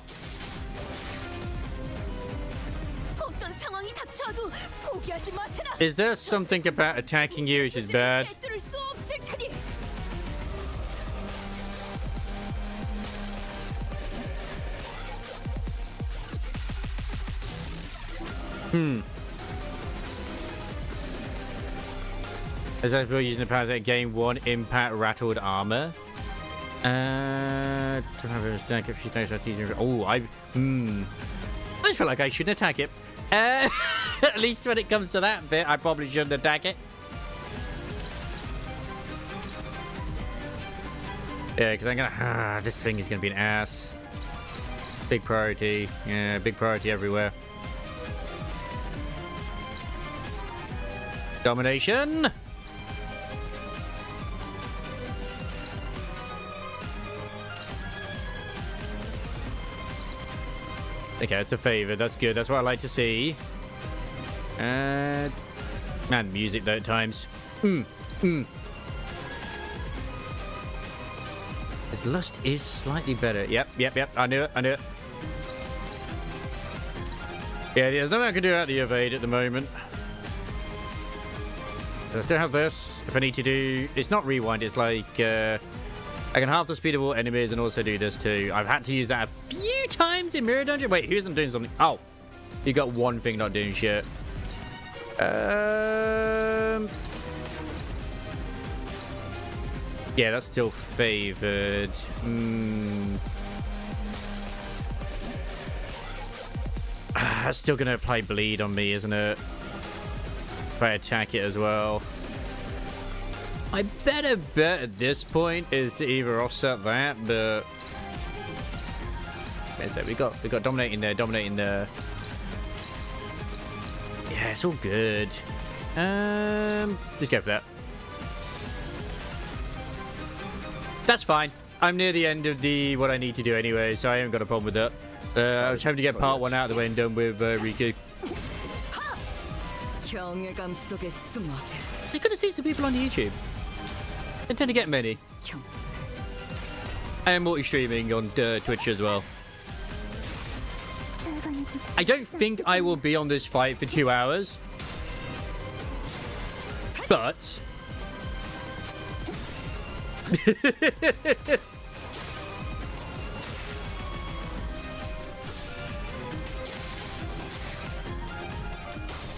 어떤 상황이 닥쳐도 포기하지 마세라. Is there something about attacking you which is bad? 꿰뚫을 수 없을 테니. As I feel using the powers that gain 1 impact rattled armor. To have a stack if she takes that teasing. Oh, I just feel like I shouldn't attack it. At least when it comes to that bit, I probably shouldn't attack it. Yeah, because I'm gonna. This thing is gonna be an ass. Big priority. Yeah, big priority everywhere. Domination. Okay, it's a favor. That's good. That's what I like to see. Man, music though at times. His lust is slightly better. Yep. I knew it. Yeah, there's nothing I can do out of the evade at the moment. I still have this. If I need to do... It's not rewind. It's like... I can half the speed of all enemies and also do this too. I've had to use that a few times in Mirror Dungeon. Wait, who isn't doing something? Oh, you got one thing not doing shit. Yeah, that's still favored. That's still gonna apply bleed on me, isn't it? If I attack it as well. My better bet at this point is to either offset that, but okay, so we got dominating there. Yeah, it's all good. Just go for that. That's fine. I'm near the end of what I need to do anyway, so I haven't got a problem with that. I was hoping to get part 1 out of the way and done with Riku. You could have seen some people on YouTube. I tend to get many. I am multi-streaming on Twitch as well. I don't think I will be on this fight for 2 hours. But...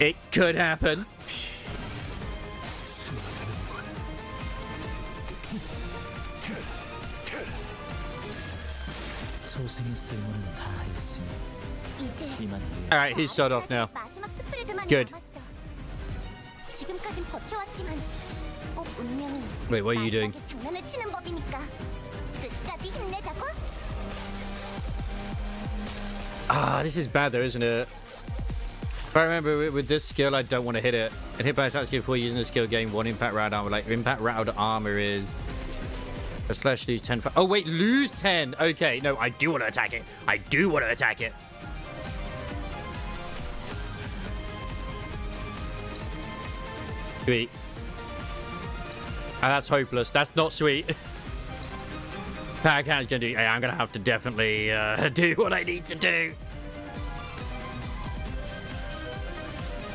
it could happen. Alright, he's shut off now. Good. Wait, what are you doing? Ah, this is bad though, isn't it? If I remember with this skill, I don't want to hit it. And hit by attack skill before using the skill gain 1 impact rattled armor. Like, impact rattled armor is... a slash lose 10... Oh, wait, lose 10! Okay, no, I do want to attack it. I do want to attack it. Sweet. Ah, that's hopeless. That's not sweet. Power count's gonna do... Yeah, I'm gonna have to definitely do what I need to do.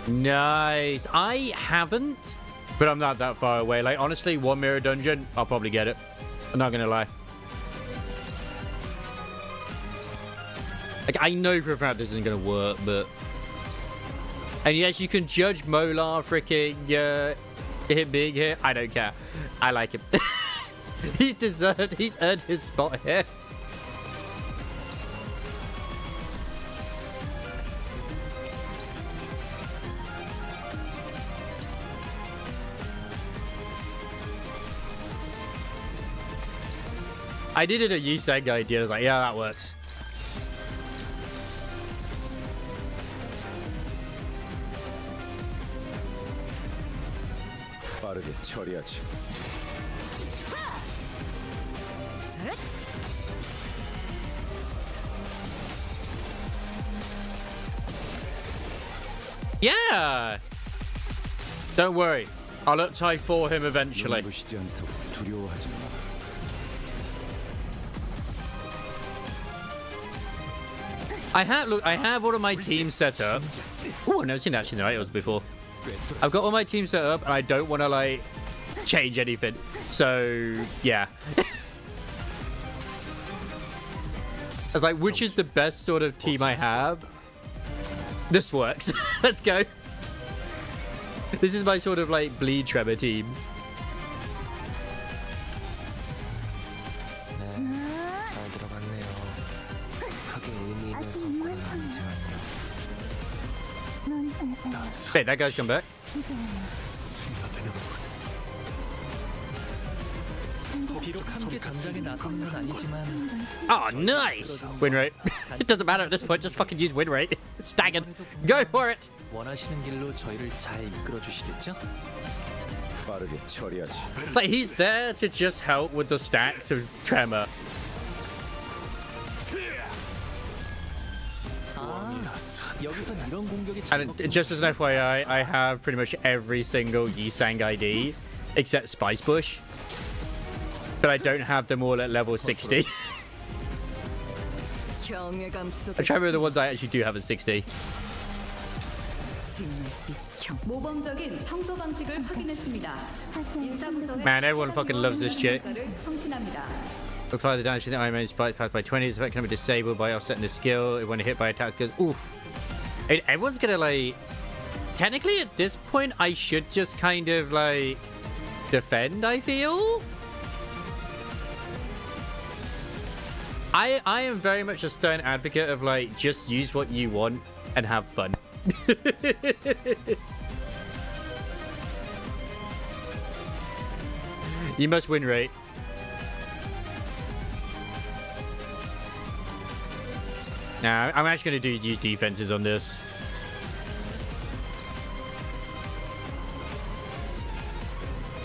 Nice. I haven't, but I'm not that far away. Like, honestly, 1 mirror dungeon, I'll probably get it. I'm not gonna lie. Like, I know for a fact this isn't gonna work, but... And yes, you can judge Molar freaking hit big here. I don't care. I like him. He's earned his spot here. I did it at Yusang idea. I was like, yeah, that works. 빠르게 처리하지. Yeah. Don't worry. I'll uptie for him eventually. I have all of my team set up. Oh, I've never seen actually the titles before. I've got all my team set up, and I don't want to like change anything. So yeah. I was like, which is the best sort of team I have? This works. Let's go. This is my sort of like bleed Tremor team. Wait, that guy's come back. Oh, nice! Win rate. It doesn't matter at this point, just fucking use win rate. It's staggered. Go for it! It's like he's there to just help with the stacks of Tremor. And just as an FYI, I have pretty much every single Yisang ID except Spice Bush. But I don't have them all at level 60. I'm trying to remember the ones I actually do have at 60. 모범적인 청소 방식을 확인했습니다. 인사부서의 Man, everyone fucking loves this chick. 성신합니다. Apply the damage to the Iron Man's spike passed by 20. This effect can be disabled by offsetting the skill. When hit by attacks, goes oof. And everyone's gonna like. Technically, at this point, I should just kind of like defend. I feel. I am very much a stern advocate of like just use what you want and have fun. You must win rate. Nah, I'm actually gonna use defenses on this.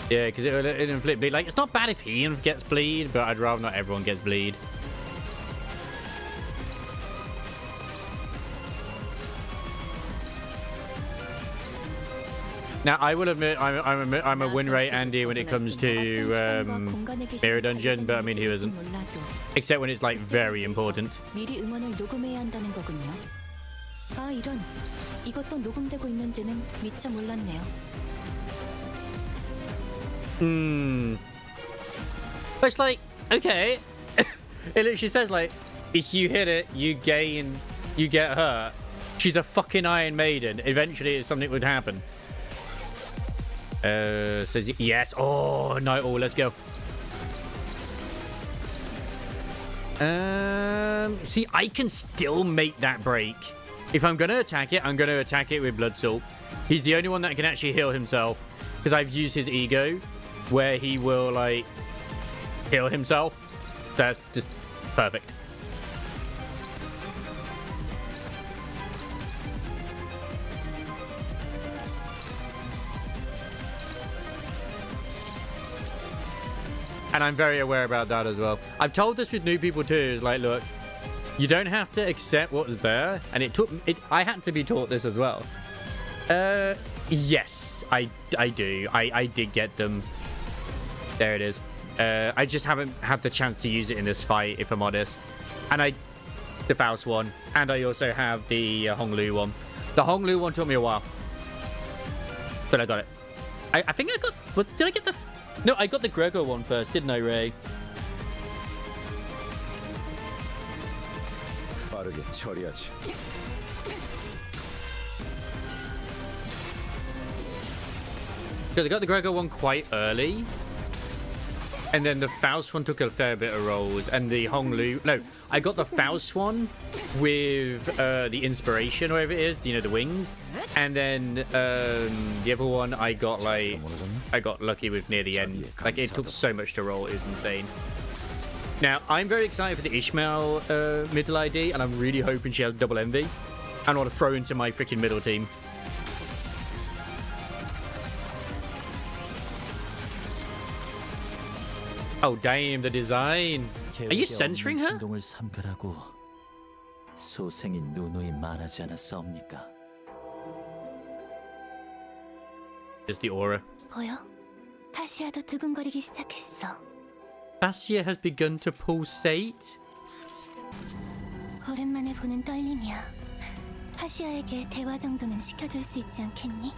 Yeah, because it'll inflict bleed. Like, it's not bad if he gets bleed, but I'd rather not everyone gets bleed. Now, I will admit I'm a win rate Andy when it comes to Mirror Dungeon, but I mean, who isn't? Except when it's like very important. 미리 음원을 녹음해야 한다는 거군요. 아, 이런. 이것도 녹음되고 있는지는 미처 몰랐네요. But it's like, okay. It literally says like, if you hit it, you get hurt. She's a fucking Iron Maiden. Eventually something would happen. Says yes. Oh, no. Oh, let's go. See, I can still make that break. If I'm gonna attack it, I'm gonna attack it with Blood Salt. He's the only one that can actually heal himself, because I've used his ego, where he will like heal himself. That's just perfect. And I'm very aware about that as well. I've told this with new people too. It's like, look, you don't have to accept what's there. And I had to be taught this as well. Yes, I do. I did get them. There it is. I just haven't had the chance to use it in this fight, if I'm honest. And the Faust one. And I also have the Honglu one. The Honglu one took me a while. But I got it. I think I got... What, did I get the... No, I got the Gregor one first, didn't I, Ray? 빠르게 처리하지. Because I got the Gregor one quite early. And then the Faust one took a fair bit of rolls. And the Honglu... No, I got the Faust one with the Inspiration, or whatever it is. You know, the wings. And then the other one, I got like... I got lucky with near the end. Like, it took so much to roll. It was insane. Now, I'm very excited for the Ishmael middle ID. And I'm really hoping she has double envy. And I want to throw into my freaking middle team. Oh, damn, the design. Are you censoring her? 행동을 삼가라고 소생이 누누이 말하지 않았사옵니까? Just the aura. 보여? 파시아도 두근거리기 시작했어. Fascia has begun to pulsate. 오랜만에 보는 떨림이야. 파시아에게 대화 정도는 시켜줄 수 있지 않겠니?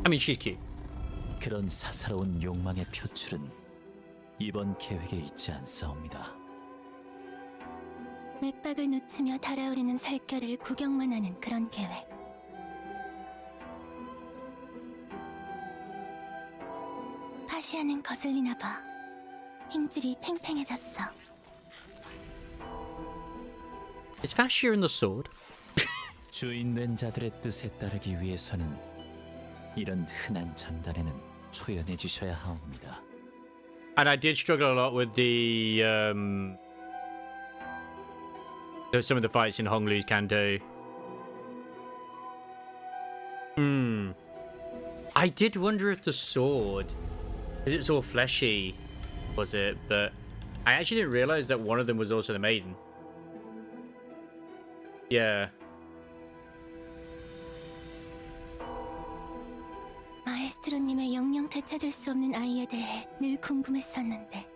I mean, she's cute. 그런 사사로운 욕망의 표출은 이번 계획에 있지 않사옵니다. 맥박을 놓치며 달아오르는 살결을 구경만 하는 그런 계획. 파시아는 거슬리나 봐. 힘줄이 팽팽해졌어. Is Fascia in the sword? 주인된 자들의 뜻에 따르기 위해서는 이런 흔한 장단에는 초연해지셔야 하옵니다. And I did struggle a lot with some of the fights in Honglu's Canto. I did wonder if the sword, because it's all fleshy, was it? But I actually didn't realize that one of them was also the maiden. Yeah. 마에스트로님의 영영 되찾을 수 없는 아이에 대해 늘 궁금했었는데.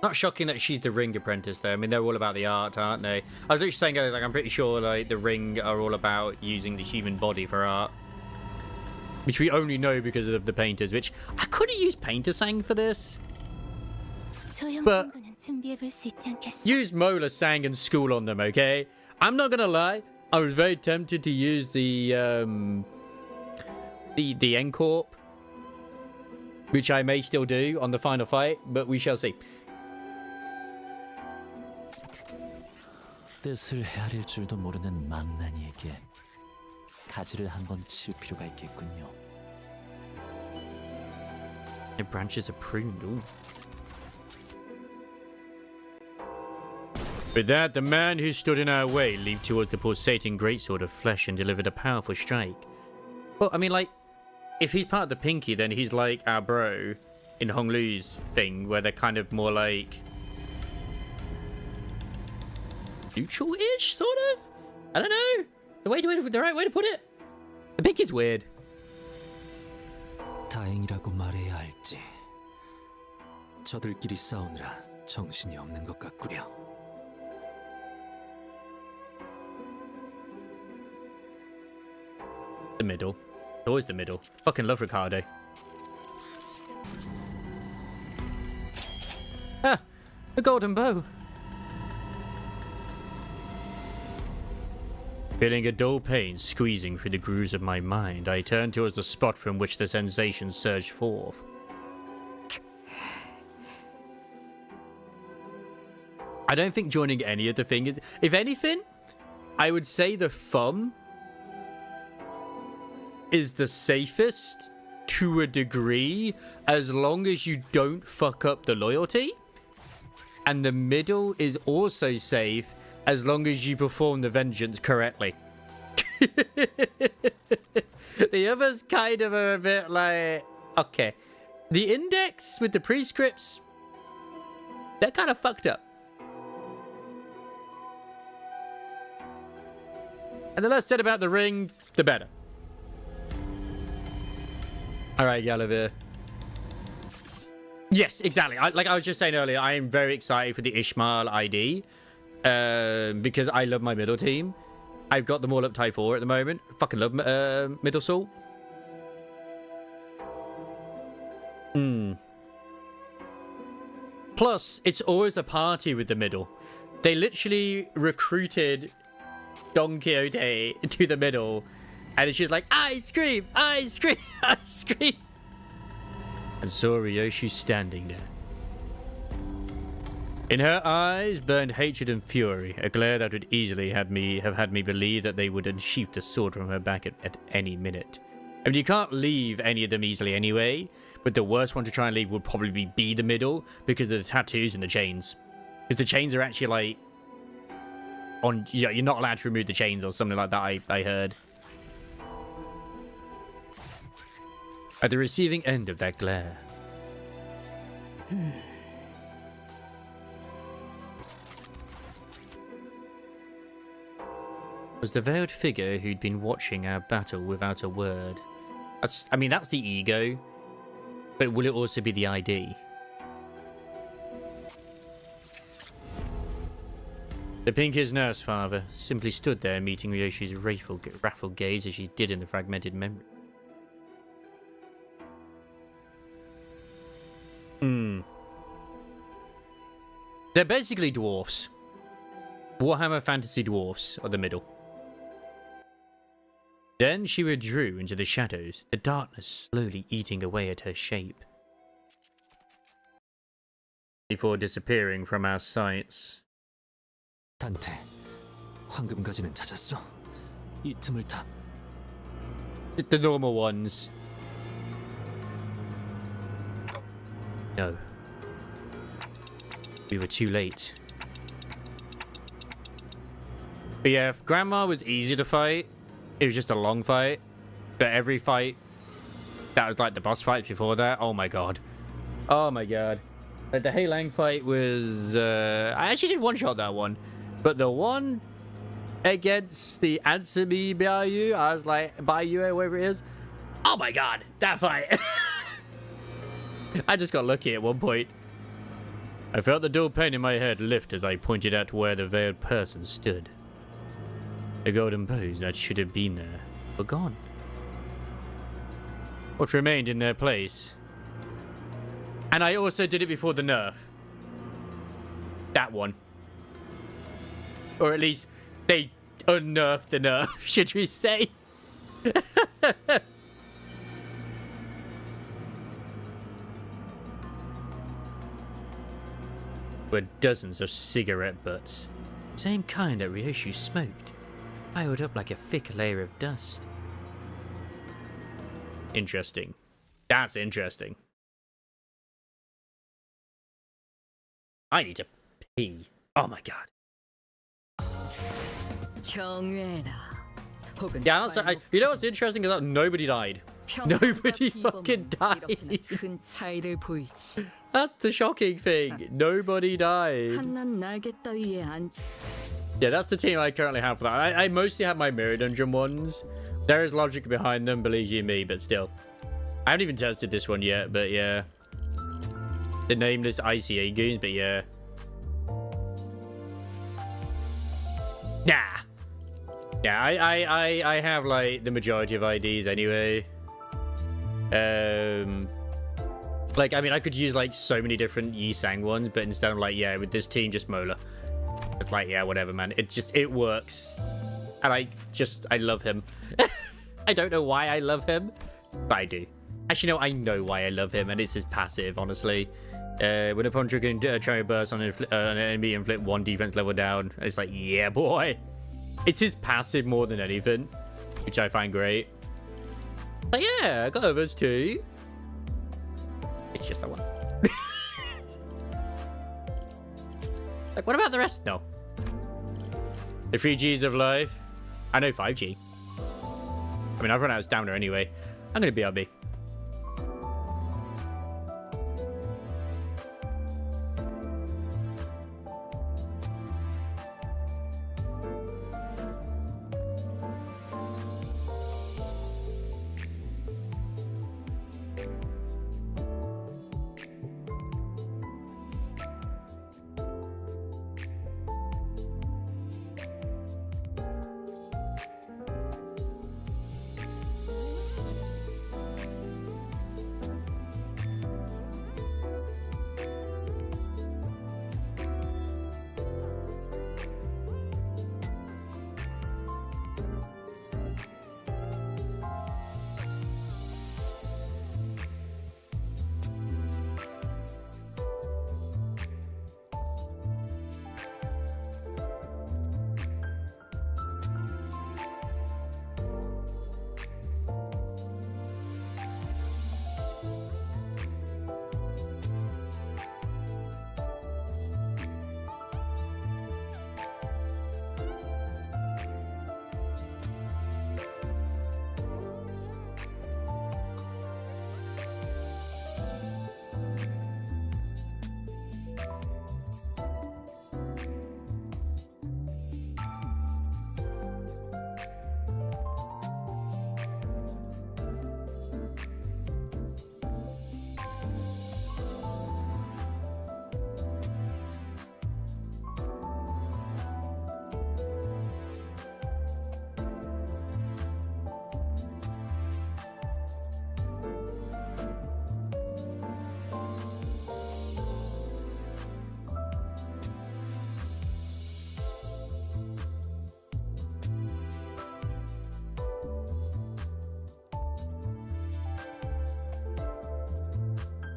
Not shocking that she's the ring apprentice, though. I mean, they're all about the art, aren't they? I was literally saying, like, I'm pretty sure, like, the ring are all about using the human body for art. Which we only know because of the painters, which I could have used painter sang for this. But use Mola sang and school on them, okay? I'm not gonna lie, I was very tempted to use the N-Corp, which I may still do on the final fight, but we shall see. 뜻을 헤아릴 줄도 모르는 망나니에게 가지를 한번 칠 필요가 있겠군요. The branches are pruned. Ooh. With that, the man who stood in our way leaped towards the pulsating greatsword of flesh and delivered a powerful strike. Well, I mean, like, if he's part of the Pinky, then he's like our bro in Hong Lu's thing, where they're kind of more like neutral-ish, sort of. I don't know the right way to put it. The Pinky's weird. 다행이라고 말해야 할지. 저들끼리 싸우느라 정신이 없는 것 같구려. The middle. Always the middle. Fucking love Ricardo. Ah, a golden bow. Feeling a dull pain squeezing through the grooves of my mind, I turned towards the spot from which the sensation surged forth. I don't think joining any of the fingers... If anything, I would say the thumb is the safest to a degree, as long as you don't fuck up the loyalty. And the middle is also safe as long as you perform the vengeance correctly. The others kind of are a bit like... Okay. The index with the prescripts, they're kind of fucked up. And the less said about the ring, the better. Alright, Gallivere. Yes, exactly. Like I was just saying earlier, I am very excited for the Ishmael ID. Because I love my middle team. I've got them all up tie 4 at the moment. Fucking love middle salt. Plus, it's always a party with the middle. They literally recruited Don Quixote to the middle. And it's just like, ice cream, ice cream, ice cream. And saw Ryoshi standing there. In her eyes burned hatred and fury, a glare that would easily have had me believe that they would unsheath the sword from her back at any minute. I mean, you can't leave any of them easily anyway, but the worst one to try and leave would probably be the middle because of the tattoos and the chains. Because the chains are actually like... you're not allowed to remove the chains or something like that, I heard. At the receiving end of that glare... was the veiled figure who'd been watching our battle without a word. That's the ego, but will it also be the ID? The Pinky's nurse father simply stood there meeting Ryoshi's wrathful gaze as she did in the fragmented memory. They're basically dwarfs. Warhammer Fantasy dwarfs are the middle. Then she withdrew into the shadows, the darkness slowly eating away at her shape. Before disappearing from our sights. 단테, 황금가지는 찾았어? 이 틈을 타. The normal ones. No. We were too late. But yeah, if Grandma was easy to fight, it was just a long fight. But every fight that was like the boss fights before that, oh my god. Oh my god. Like the Hei Lang fight was... I actually did one-shot that one. But the one against the Answer Me Baiyu, I was like, Baiyu, whatever it is. Oh my god, that fight. I just got lucky at one point. I felt the dull pain in my head lift as I pointed out where the veiled person stood. The golden bows that should have been there were gone. What remained in their place? And I also did it before the nerf. That one. Or at least they unnerfed the nerf, should we say. Were dozens of cigarette butts. Same kind that Ryoshu smoked. Piled up like a thick layer of dust. Interesting. That's interesting. I need to pee. Oh my god. Yeah, also, you know what's interesting is that nobody died. Nobody fucking died. That's the shocking thing. Nobody died. Yeah, that's the team I currently have for that. I mostly have my Mirror Dungeon ones. There is logic behind them, believe you me, but still. I haven't even tested this one yet, but yeah. The nameless ICA goons, but yeah. Nah. Yeah, I have like the majority of IDs anyway. Like, I mean, I could use like so many different Yi Sang ones, but instead I'm like, yeah, with this team, just Mola. It's like, yeah, whatever, man. It works. And I love him. I don't know why I love him, but I do. Actually, no, I know why I love him, and it's his passive, honestly. When a puncher can try a burst on an enemy and flip one defense level down, it's like, yeah, boy. It's his passive more than anything, which I find great. But yeah, I got others too. It's just that one. Like, what about the rest? No. The 3Gs of life. I know 5G. I mean, I've run out of stamina anyway. I'm going to BRB.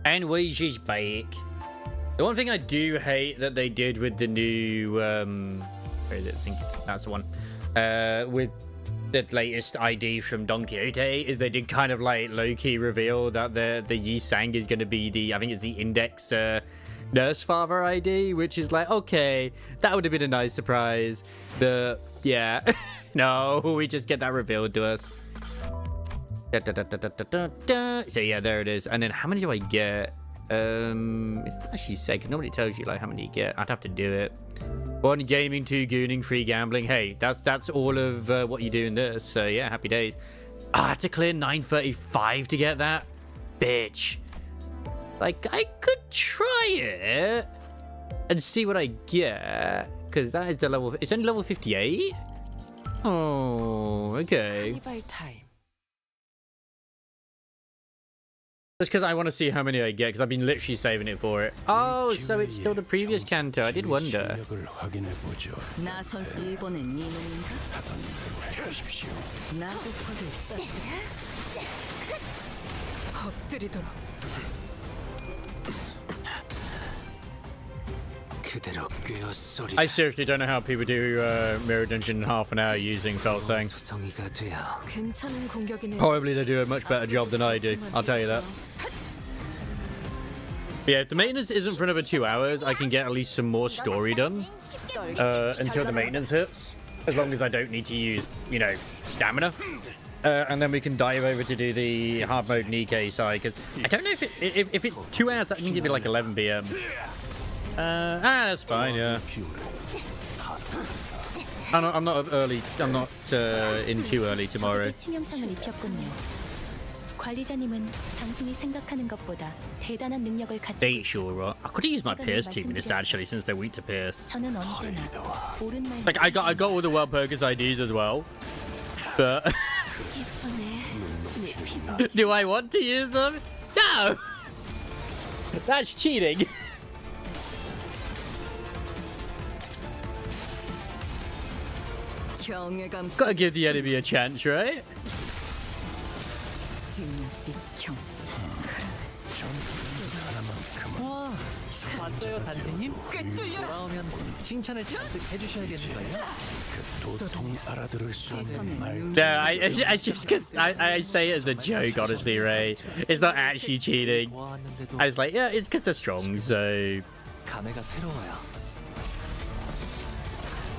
And Ouija's back. The one thing I do hate that they did with the new where is it? I think that's the one. With the latest ID from Don Quixote is they did kind of like low-key reveal that the Yi Sang is gonna be the, I think it's the Index Nurse Father ID, which is like, okay, that would have been a nice surprise. But yeah. No, we just get that revealed to us. So yeah, there it is. And then how many do I get? It's not actually said, 'cause nobody tells you like how many you get. I'd have to do it. 1 gaming, 2 gooning, 3 gambling. Hey, that's all of what you do in this. So yeah, happy days. I had to clear 935 to get that. Bitch. Like, I could try it, and see what I get, because that is the level. It's only level 58. Oh, okay. Just because I want to see how many I get, because I've been literally saving it for it. Oh, so it's still the previous Canto. I did wonder. I seriously don't know how people do Mirror Dungeon in half an hour using Felsang. Probably they do a much better job than I do, I'll tell you that. But yeah, if the maintenance isn't for another 2 hours, I can get at least some more story done until the maintenance hits. As long as I don't need to use, you know, stamina. And then we can dive over to do the hard mode Nikkei side. Because I don't know if it's 2 hours, that can give me like 11 PM. That's fine, yeah. I'm not early. I'm not in too early tomorrow. They sure are. I could have used my Pierce team in this actually, since they're weak to Pierce. Like I got all the World Purpose IDs as well, but do I want to use them? No, that's cheating. Gotta give the enemy a chance, right? 봤어요, 단테님? 돌아오면 칭찬을 잔뜩 해주셔야겠는 거예요. 도통 알아들을 수 없는 말. No, I just because I say it as a joke, honestly, Ray. It's not actually cheating. I was like, yeah, it's because they're strong, so. 감회가 새로워요.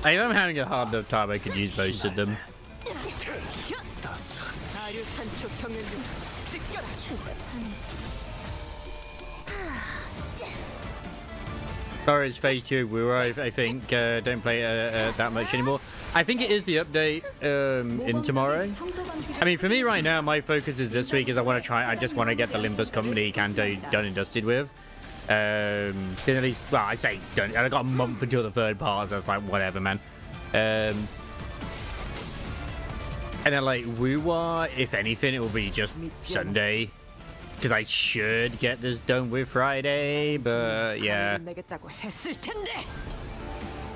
I'm having a hard enough time. I could use most of them. Sorry, it's phase 2. We were, I think, don't play that much anymore. I think it is the update in tomorrow. I mean, for me right now, my focus is this week is I just want to get the Limbus company Canto done and dusted with. At least, well, I say done. I got a month until the third part, so it's like whatever, man. And then like Wuwa, if anything, it will be just Sunday, because I should get this done with Friday. But yeah,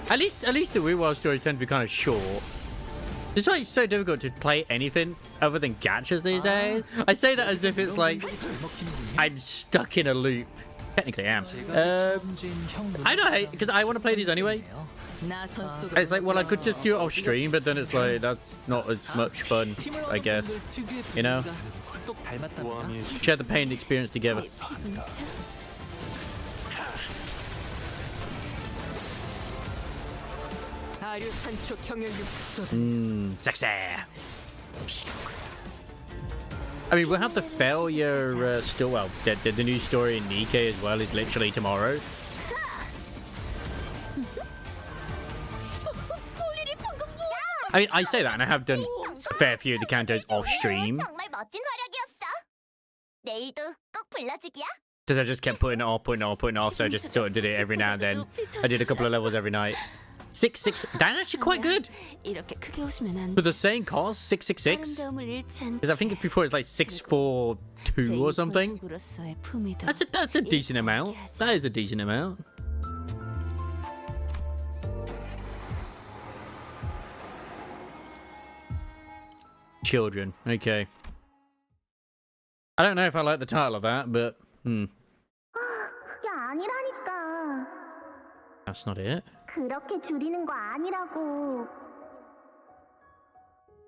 at least the Wuwa stories tend to be kind of short. It's why it's so difficult to play anything other than gachas these days. I say that as if it's like I'm stuck in a loop. Technically, I am. I don't, because I want to play these anyway. It's like, well, I could just do it off stream, but then it's like that's not as much fun, I guess. You know, share the pain and experience together. Sexy. I mean, we'll have the failure still. Well, the new story in Nikkei as well is literally tomorrow. I mean, I say that, and I have done a fair few of the Cantos off stream. Because I just kept putting it off, so I just sort of did it every now and then. I did a couple of levels every night. 666. That's actually quite good. For the same cost, 666. Because I think before it's like 642 or something. That's a decent amount. That is a decent amount. Children. Okay. I don't know if I like the title of that, but that's not it.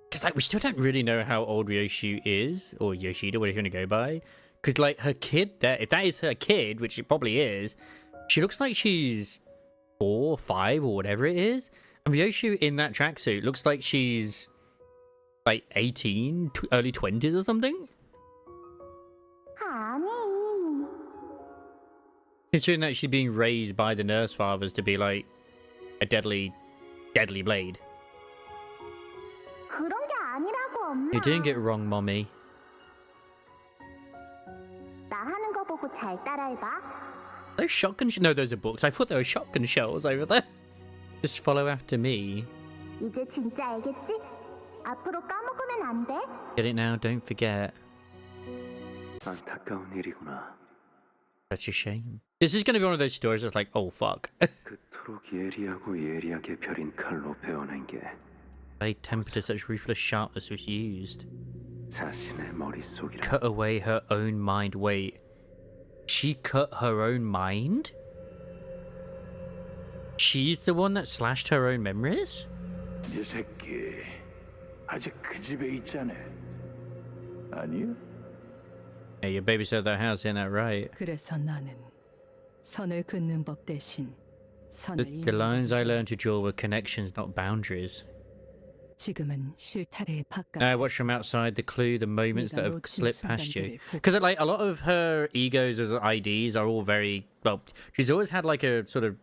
Because like we still don't really know how old Ryoshu is, or Yoshida, whatever you want to go by. Because like her kid there, if that is her kid, which it probably is, she looks like she's 4, 5, or whatever it is. And Ryoshu in that tracksuit looks like she's like 18, early 20s or something. Considering that she's being raised by the nurse fathers to be like a deadly blade. You're doing it wrong, mommy. Those shotgun no, those are books. I thought they were shotgun shells over there. Just follow after me. 이제 진짜 알겠지? 앞으로 까먹으면 안 돼. Get it now, don't forget. 안타까운 일이구나. Such a shame. This is going to be one of those stories that's like, oh fuck. 그토록 예리하고 예리하게 벼린 칼로 베어낸 게 Blade tempered to such ruthless sharpness was used. 자신의 머릿속이라. Cut away her own mind. Wait. She cut her own mind? She's the one that slashed her own memories? 이 새끼 아직 그 집에 있잖아. 아니야? Yeah, you babysat that house, isn't that right? 그래서 나는 선을 긋는 법 대신 선을 The lines I learned to draw were connections, not boundaries. 지금은 실타래의 바깥. Watch from outside the clue, the moments that have slipped past you. Because like a lot of her egos as IDs are all very well. She's always had like a sort of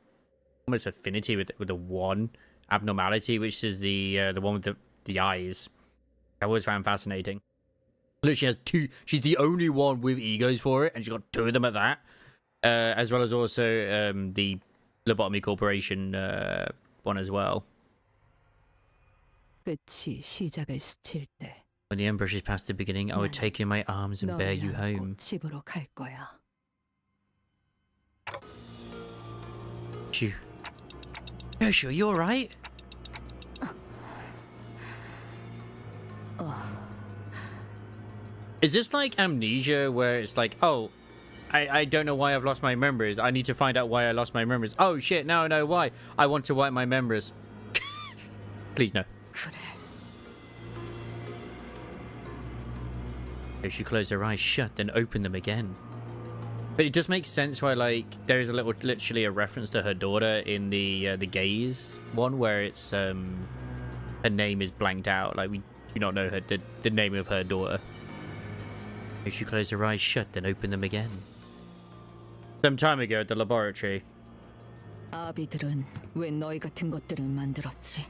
almost affinity with the one abnormality, which is the one with the eyes. I always found fascinating. Look, she has two. She's the only one with egos for it, and she's got two of them at that. As well as also the Lobotomy Corporation one as well. 끝이 시작을 스칠 때 When the Emperor is past the beginning, I would take you in my arms and bear you home. 집으로 갈 거야. Yoshua, you alright? Is this like amnesia where it's like, oh, I don't know why I've lost my memories. I need to find out why I lost my memories. Oh shit, now I know why. I want to wipe my memories. Please no. If she closed her eyes shut, then open them again. But it does make sense why, like, there is a little, literally a reference to her daughter in the gaze one, where it's her name is blanked out. Like, we do not know the name of her daughter. If she closed her eyes shut, then open them again. Some time ago at the laboratory. 아비들은 왜 너희 같은 것들을 만들었지?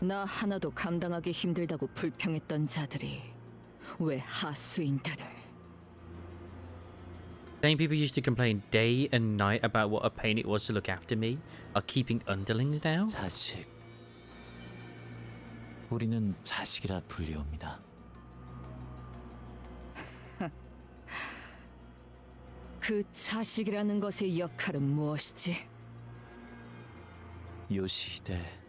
나 하나도 감당하기 힘들다고 불평했던 자들이 왜 하수인들을? Same people used to complain day and night about what a pain it was to look after me are keeping underlings now? 자식. 우리는 자식이라 불리옵니다. 그 자식이라는 것의 역할은 무엇이지? 요시히데,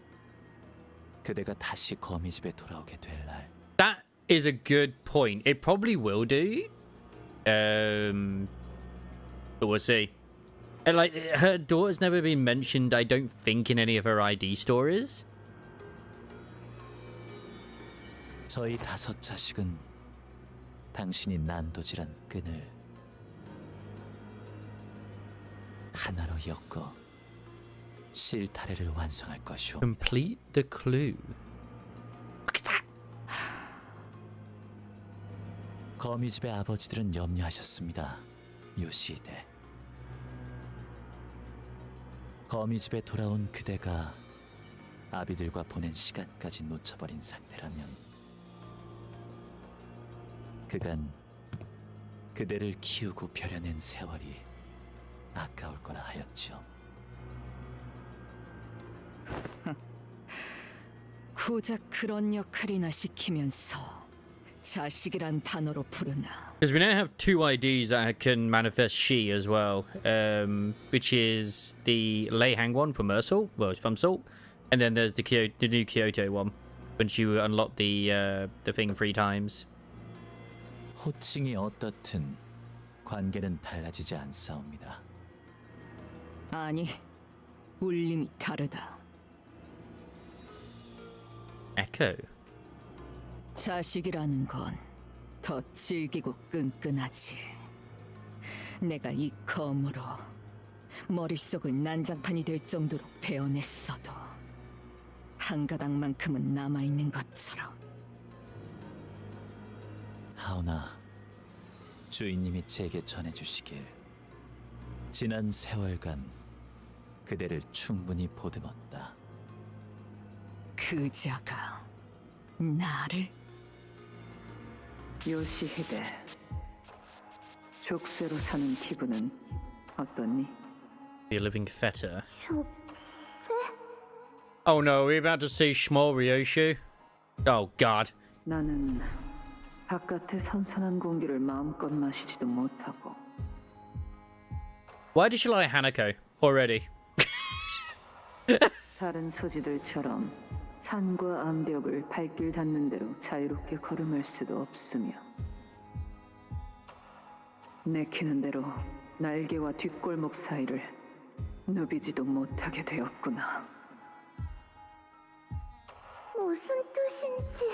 그대가 다시 거미집에 돌아오게 될 날. That is a good point. It probably will do. But we'll see. And like, her daughter's never been mentioned, I don't think, in any of her ID stories. 저희 다섯 자식은 당신이 난도질한 끈을 하나로 엮어 실타래를 완성할 것이오. Complete the clue. 거미집의 아버지들은 염려하셨습니다. 요시히데. 거미집에 돌아온 그대가 아비들과 보낸 시간까지 놓쳐버린 상태라면 그간 그대를 키우고 벼려낸 세월이 아까울 거라 하였죠. 고작 그런 역할이나 시키면서 자식이란 단어로 부르나. Because we now have two IDs that can manifest she as well, which is the Leihang one for Mersal, well, it's from Salt, and then there's the new Kyoto one, when she unlocked the thing 3 times. 호칭이 어떻든 관계는 달라지지 않사옵니다. 아니, 울림이 다르다. Echo. 자식이라는 건 더 질기고 끈끈하지. 내가 이 검으로 머릿속을 난장판이 될 정도로 베어냈어도 한 가닥만큼은 남아있는 것처럼. 하오나, 주인님이 제게 전해주시길 지난 세월간 그대를 충분히 보듬었다. 그자가 나를? 요시히데, 족쇄로 사는 기분은 어떠니? Be a living fetter. Oh no, are we about to see Shmuel Ryoshu? Oh god. 나는 바깥의 선선한 공기를 마음껏 마시지도 못하고. Why does she like Hanako already? 다른 소지들처럼 산과 암벽을 발길 닿는 대로 자유롭게 걸음할 수도 없으며 내키는 대로 날개와 뒷골목 사이를 누비지도 못하게 되었구나. 무슨 뜻인지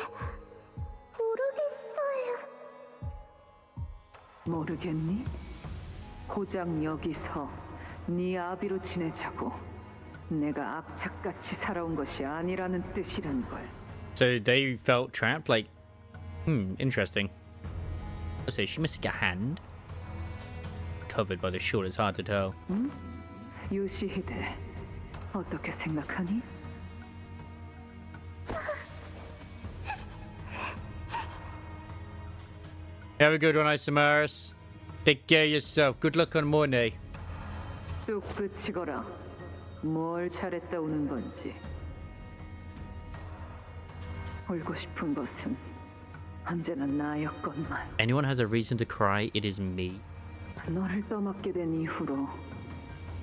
모르겠어요. 모르겠니? 고작 여기서 네 아비로 지내자고. 내가 악착같이 살아온 것이 아니라는 뜻이란 걸. So they felt trapped? Like, interesting. So she missing a hand? Covered by the shawl, it's hard to tell. 응? 요시히데, 어떻게 생각하니? Have a good one, Isamaris. Take care of yourself. Good luck on Monday. 뚝 그치거라. 뭘 잘했다 우는 건지. 울고 싶은 것은 언제나 나였건만. Anyone has a reason to cry, it is me. 너를 떠맡게 된 이후로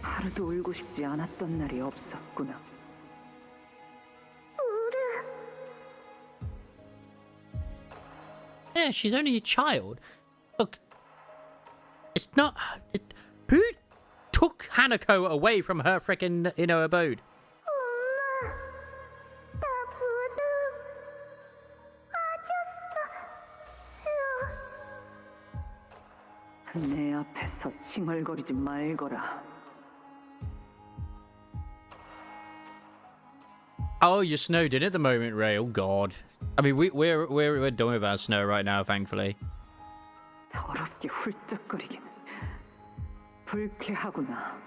하루도 울고 싶지 않았던 날이 없었구나. Yeah, she's only a child. Look, it's not... who took Hanako away from her frickin', abode? 내 앞에서 칭얼거리지 말거라. Oh, you're snowed in at the moment, Ray. Oh God. I mean, we're done with our snow right now, thankfully. 더럽게 훌쩍거리긴 불쾌하구나.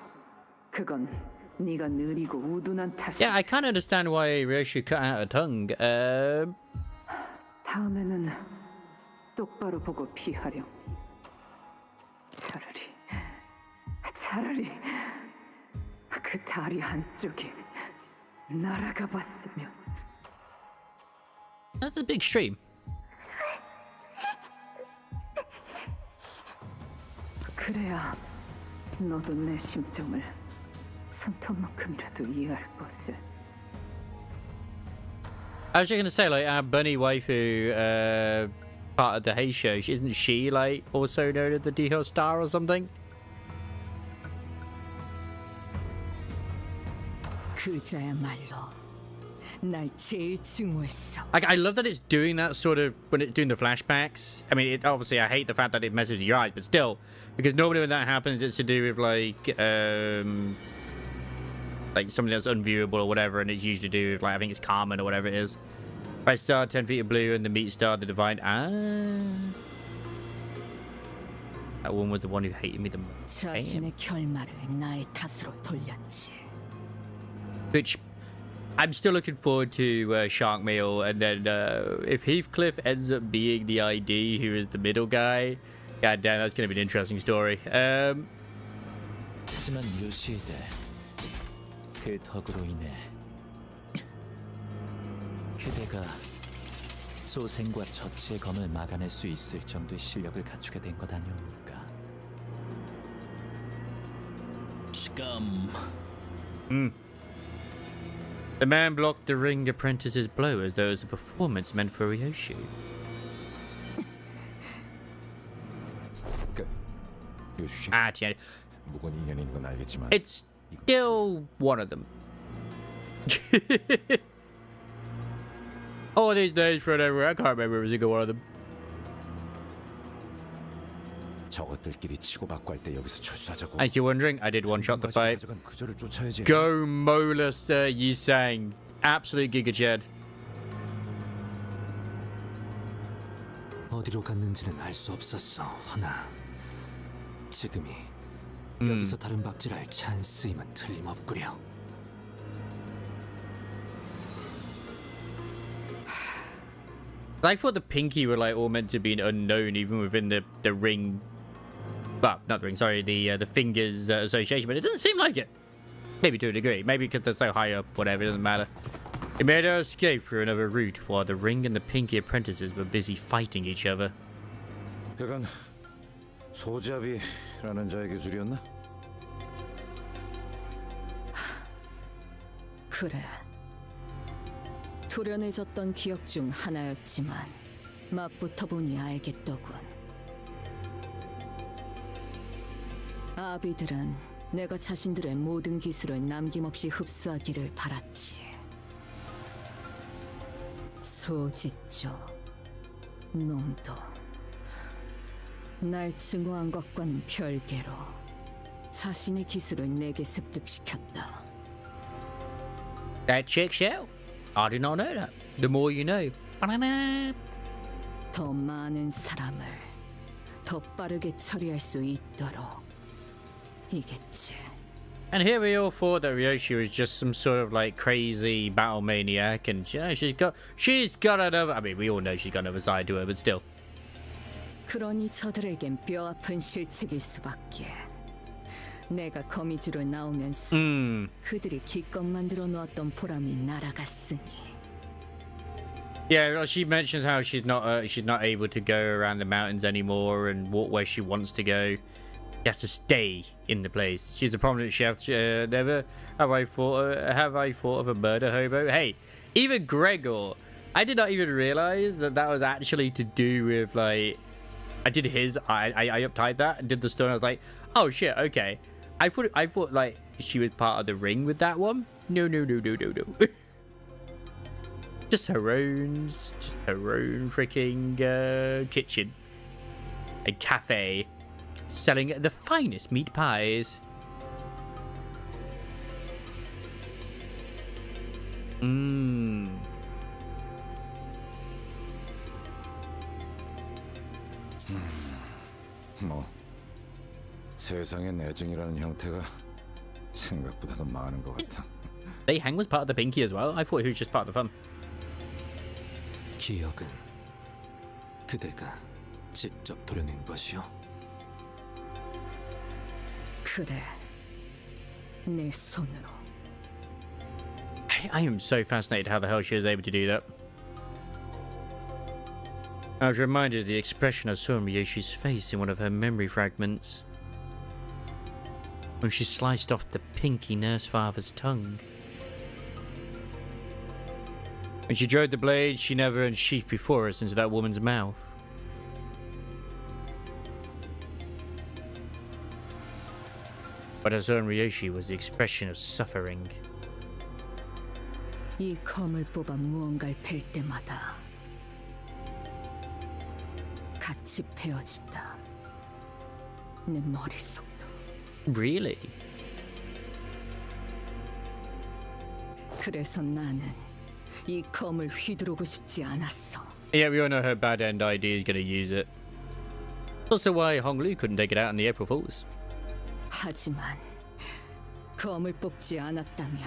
그건 네가 느리고 우둔한 탓이야. Yeah, I can't understand why Ryoshu cut out her tongue. 다음에는 똑바로 보고 피하렴. 차라리 그 다리 한쪽이 날아가 봤으면. That's a big stream. 그래야 너도 내 심정을 손톱만큼이라도 이해할 것을. I was just gonna say, like, our bunny waifu, part of the Hey Show, isn't she, like, also known as the Diho Star or something? 그자야말로 날 제일 증오했어. Like, I love that it's doing that sort of when it's doing the flashbacks. I mean, obviously I hate the fact that it messes with your eyes, but still, because normally when that happens, it's to do with like something that's unviewable or whatever, and it's usually to do with, like, I think it's Carmen or whatever it is. Bright star, 10 feet of blue, and the meat star, the divine. That one was the one who hated me the most. 자신의 결말을 나의 탓으로 돌렸지. Which I'm still looking forward to Shark Meal, and then if Heathcliff ends up being the ID who is the middle guy, god damn, that's gonna be an interesting story. 하지만 요시히데, 그 덕으로 인해 그대가 소생과 저치의 검을 막아낼 수 있을 정도의 실력을 갖추게 된 것 아니옵니까? Scum. The man blocked the ring apprentice's blow as though it was a performance meant for Ryoshu. Yeah. It's still one of them. All these names thrown everywhere. I can't remember every single one of them. 저것들끼리 치고받고 할 때 여기서 철수하자고. As you're wondering, I did one-shot the fight. Go Molus Yisang. Absolute Giga Jed. 어디로 갔는지는 알 수 없었어. 허나 지금이 여기서 다른 박질할 찬스임은 틀림없구려. I thought the Pinky were like all meant to be an unknown even within the ring Well, not the ring, sorry, the fingers association, but it doesn't seem like it. Maybe to a degree. Maybe because they're so high up, whatever, it doesn't matter. They made our escape through another route while the ring and the pinky apprentices were busy fighting each other. 그건 소잡이라는 자의 기술이었나? 그래. 도련해졌던 기억 중 하나였지만 맛부터 보니 알겠더군. 아비들은 내가 자신들의 모든 기술을 남김없이 흡수하기를 바랐지. 소지쪽 놈도 날 증오한 것과는 별개로 자신의 기술을 내게 습득시켰다. That checks out. I did not know that. The more you know. 더 많은 사람을 더 빠르게 처리할 수 있도록 이겠지. And here we all thought that Ryoshi was just some sort of like crazy battle maniac, and she's got another. I mean, we all know she's got another side to her, but still. 그러니 저들에겐 뼈아픈 실책일 수밖에. 내가 거미줄을 나오면서 그들이 기껏 만들어 놓았던 보람이 날아갔으니. Yeah, well, she mentions how she's not able to go around the mountains anymore and walk where she wants to go. She has to stay in the place. She's a prominent chef. Never have I thought of a murder hobo. Hey, even Gregor, I did not even realize that was actually to do with like. I did his. I uptied that and did the story. I was like, oh shit, okay. I thought like she was part of the ring with that one. No. Just her own freaking kitchen and cafe, selling the finest meat pies. 뭐 세상엔 애증이라는 형태가 생각보다도 많은 것 같아. They hang was part of the pinky as well. I thought he was just part of the fun. 기억은 그대가 직접 도려낸 것이요? 그래, 내 손으로. I am so fascinated how the hell she was able to do that. I was reminded of the expression I saw on Ryoshi's face in one of her memory fragments when she sliced off the pinky nurse father's tongue. When she drove the blade she never unsheathed before us into that woman's mouth. What I saw in Ryoshi was the expression of suffering. 이 검을 뽑아 무언가를 팰 때마다 같이 베어진다. 내 머릿속도. Really? 그래서 나는 이 검을 휘두르고 싶지 않았어. Yeah, we all know her bad end idea is going to use it. Also why Hong Lu couldn't take it out on the April Fools. 하지만 검을 뽑지 않았다면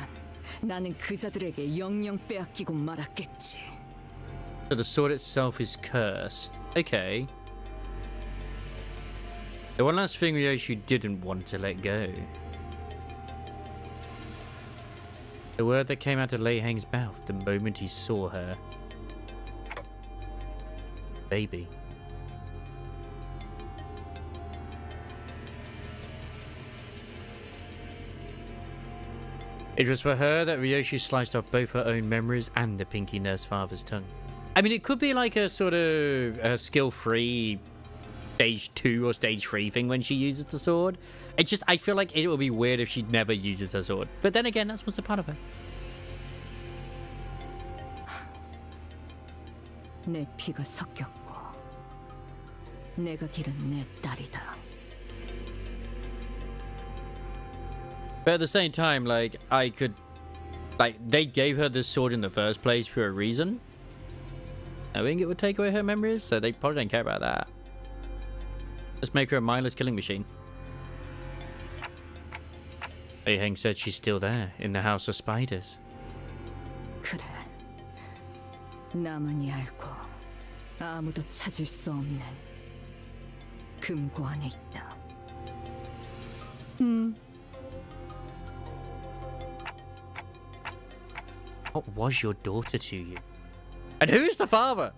나는 그자들에게 영영 빼앗기고 말았겠지. So the sword itself is cursed. Okay. The one last thing Ryoshi didn't want to let go. The word that came out of Lei Hang's mouth the moment he saw her. Baby. It was for her that Ryoshi sliced off both her own memories and the pinky nurse father's tongue. I mean, it could be like a sort of skill-free stage 2 or stage 3 thing when she uses the sword. It's just, I feel like it would be weird if she never uses her sword. But then again, that's what's a part of her. 내 피가 섞였고 내가 기른 내 딸이다. But at the same time, like, they gave her this sword in the first place for a reason. Knowing it would take away her memories, so they probably don't care about that. Just make her a mindless killing machine. Lei Hang said she's still there, in the House of Spiders. 그래. 나만이 알고 아무도 찾을 수 없는 금고 안에 있다. What was your daughter to you? And who's the father?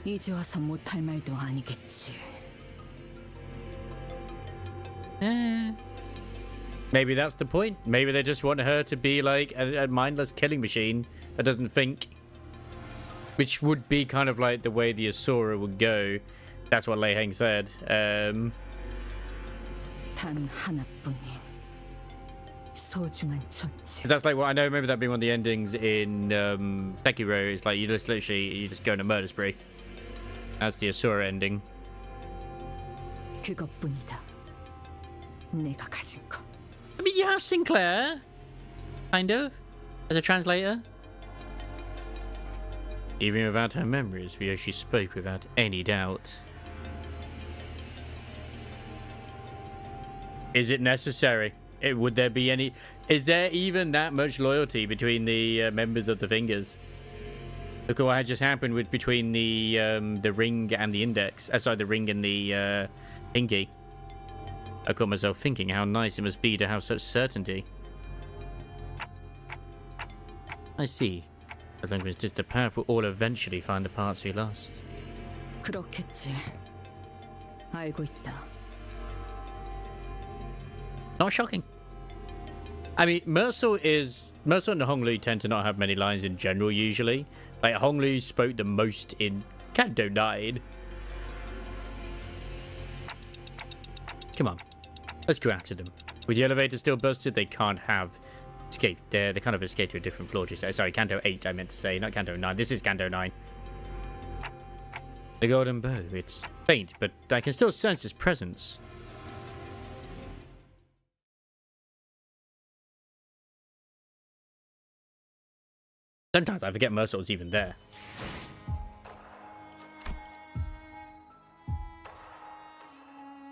이제 와서 못할 말도 아니겠지. Maybe that's the point. Maybe they just want her to be like a mindless killing machine that doesn't think. Which would be kind of like the way the Asura would go. That's what Lei Heng said. 단 하나뿐인 소중한 존재. That's like what I know. Remember that being one of the endings in Sekiro. It's like you just go on a murder spree. That's the Asura ending. 그것뿐이다. 내가 가진 거. I mean, you have Sinclair, kind of, as a translator. Even without her memories, we actually spoke without any doubt. Is it necessary? Would there be any? Is there even that much loyalty between the members of the Fingers? Look at what had just happened with between the ring and the index. Sorry, the ring and the pinky. I caught myself thinking how nice it must be to have such certainty. I see. As long as just the pair will all eventually find the parts we lost. 그렇겠지. 알고 있다. Not shocking. I mean, Mercer and Honglu tend to not have many lines in general usually. Like Honglu spoke the most in Canto 9. Come on. Let's go after them. With the elevator still busted, they can't have escaped. They kind of escaped to a different floor. Sorry, Canto 8 I meant to say, not Canto 9. This is Canto 9. The golden bow. It's faint, but I can still sense its presence. Sometimes I forget Mercer was even there.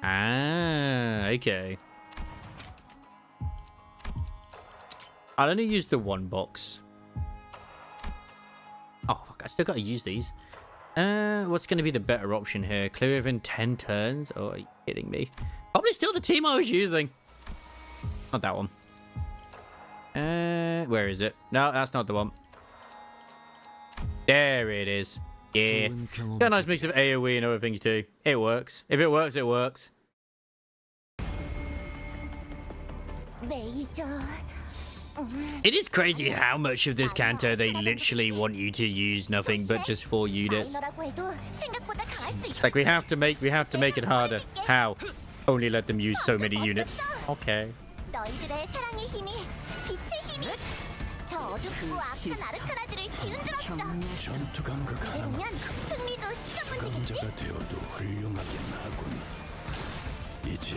Ah, okay. I'll only use the one box. Oh, fuck, I still gotta use these. What's gonna be the better option here? Clear within 10 turns? Oh, are you kidding me? Probably still the team I was using. Not that one. Where is it? No, that's not the one. There it is. Yeah. Got a nice mix of AoE and other things too. It works. If it works, it works. It is crazy how much of this Canto they literally want you to use nothing but just 4 units. It's like we have to make it harder. How? Only let them use so many units. Okay. 전투 감각하는 수감자가 되어도 훌륭하긴 하군. 이제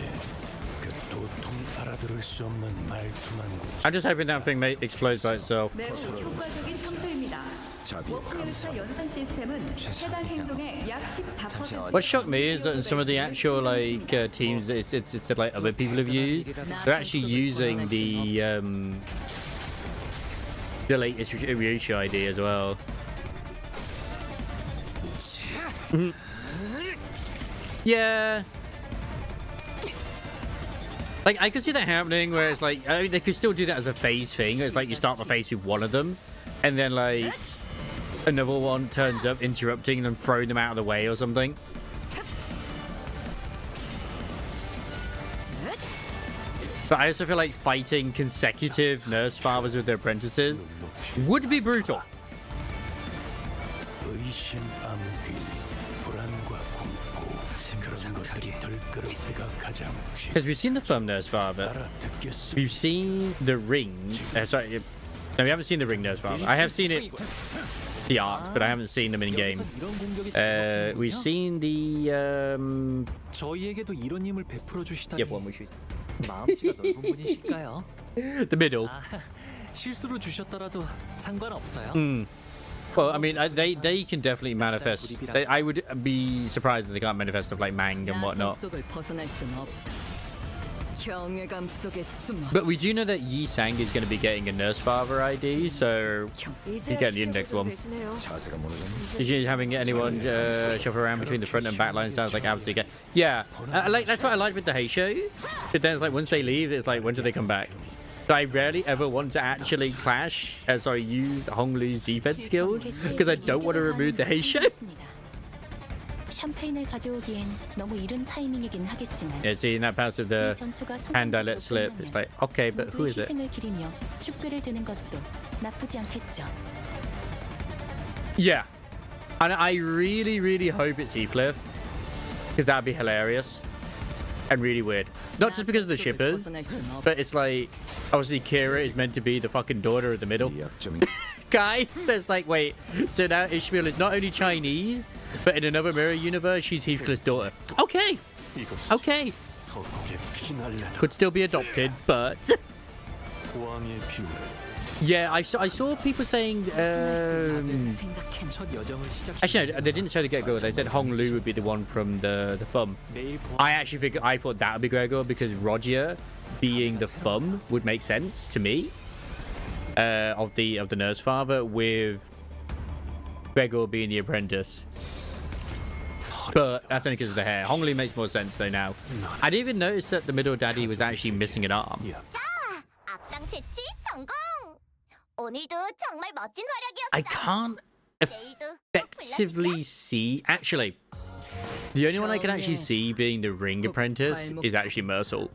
그 도통 알아들을 수 없는 말투만 I'm just hoping that thing explodes by itself. 매우 효과적인 청소입니다. 워크열차 연산 시스템은 해당 행동의 약 14%. What shocked me is that in some of the actual teams it's like other people have used, they're actually using the latest Ryushu ID as well. Yeah. Like, I could see that happening where it's like, I mean, they could still do that as a phase thing. It's like you start the phase with one of them, and then like another one turns up, interrupting them, throwing them out of the way or something. But I also feel like fighting consecutive nurse fathers with their apprentices would be brutal. Because we've seen the firm nurse father, we've seen the ring. Sorry, no, we haven't seen the ring nurse father. I have seen it, the art, but I haven't seen them in game. We've seen the 저희에게도 이런 힘을 베풀어 주시다니. one we should. 마음씨가 넓은 분이실까요? The middle. 실수로 주셨더라도 상관없어요. Well, I mean, they can definitely manifest. I would be surprised if they can't manifest stuff like Mang and whatnot. 경외감 속에 숨어. But we do know that Yi Sang is going to be getting a Nurse Father ID, so he's getting the index one. Is having anyone shuffle around between the front and back line sounds like absolutely good. Yeah, that's what I like with the Heisho. But then it's like once they leave, it's like when do they come back? So I rarely ever want to actually use Hong Li's defense skills because I don't want to remove the Heisho. 샴페인을 가져오기엔 너무 이른 타이밍이긴 하겠지만. Yeah, seeing that pass of the hand I let slip, it's like, okay, but who is it? 희생을 기리며 축배를 드는 것도 나쁘지 않겠죠. Yeah, and I really, really hope it's Heathcliff because that'd be hilarious and really weird. Not just because of the shippers, but it's like obviously Kira is meant to be the fucking daughter of the middle guy. So it's like, wait, so now Ishmael is not only Chinese, but in another mirror universe, she's Heathcliff's daughter. Okay, okay. Could still be adopted, but yeah, I saw people saying. Actually, no, they didn't show the Gregor. They said Hong Lu would be the one from the Thumb. I thought that would be Gregor because Roger being the Thumb would make sense to me. Of the Nurse Father, with Gregor being the apprentice. But that's only because of the hair. Hong Li makes more sense though now. I didn't even notice that the middle daddy was actually missing an arm. I can't effectively see. Actually, the only one I can actually see being the ring apprentice is actually Mersault.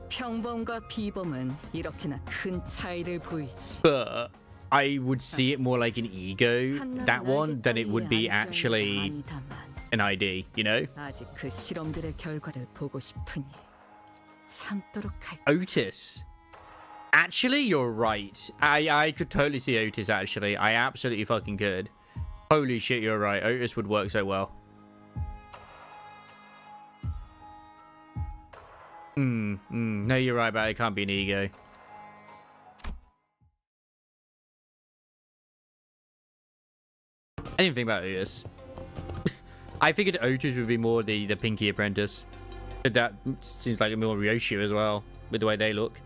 평범과 비범은 이렇게나 큰 차이를 보이지. But I would see it more like an ego, that one, than it would be actually an ID, you know? 아직 그 실험들의 결과를 보고 싶으니 참도록 할게. Otis. Actually, you're right. I could totally see Otis, actually. I absolutely fucking could. Holy shit, you're right. Otis would work so well. No, you're right, but it can't be an ego. I didn't think about Otis. I figured Otis would be more the Pinky Apprentice. But that seems like a more Ryoshu as well, with the way they look.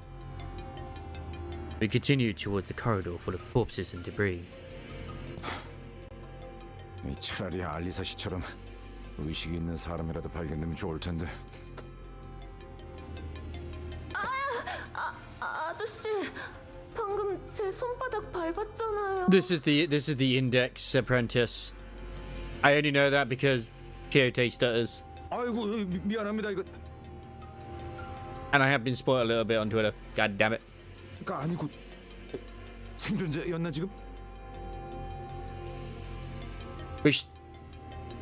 We continued towards the corridor full of corpses and debris. 차라리 알리사 씨처럼 의식이 있는 사람이라도 발견되면 좋을 텐데. 아저씨, 방금 제 손바닥 밟았잖아요. This is the Index Apprentice. I only know that because Kyoto stutters. 아이고 미안합니다 이거. And I have been spoiled a little bit on Twitter. God damn it. 아니고 생존자였나 지금? Which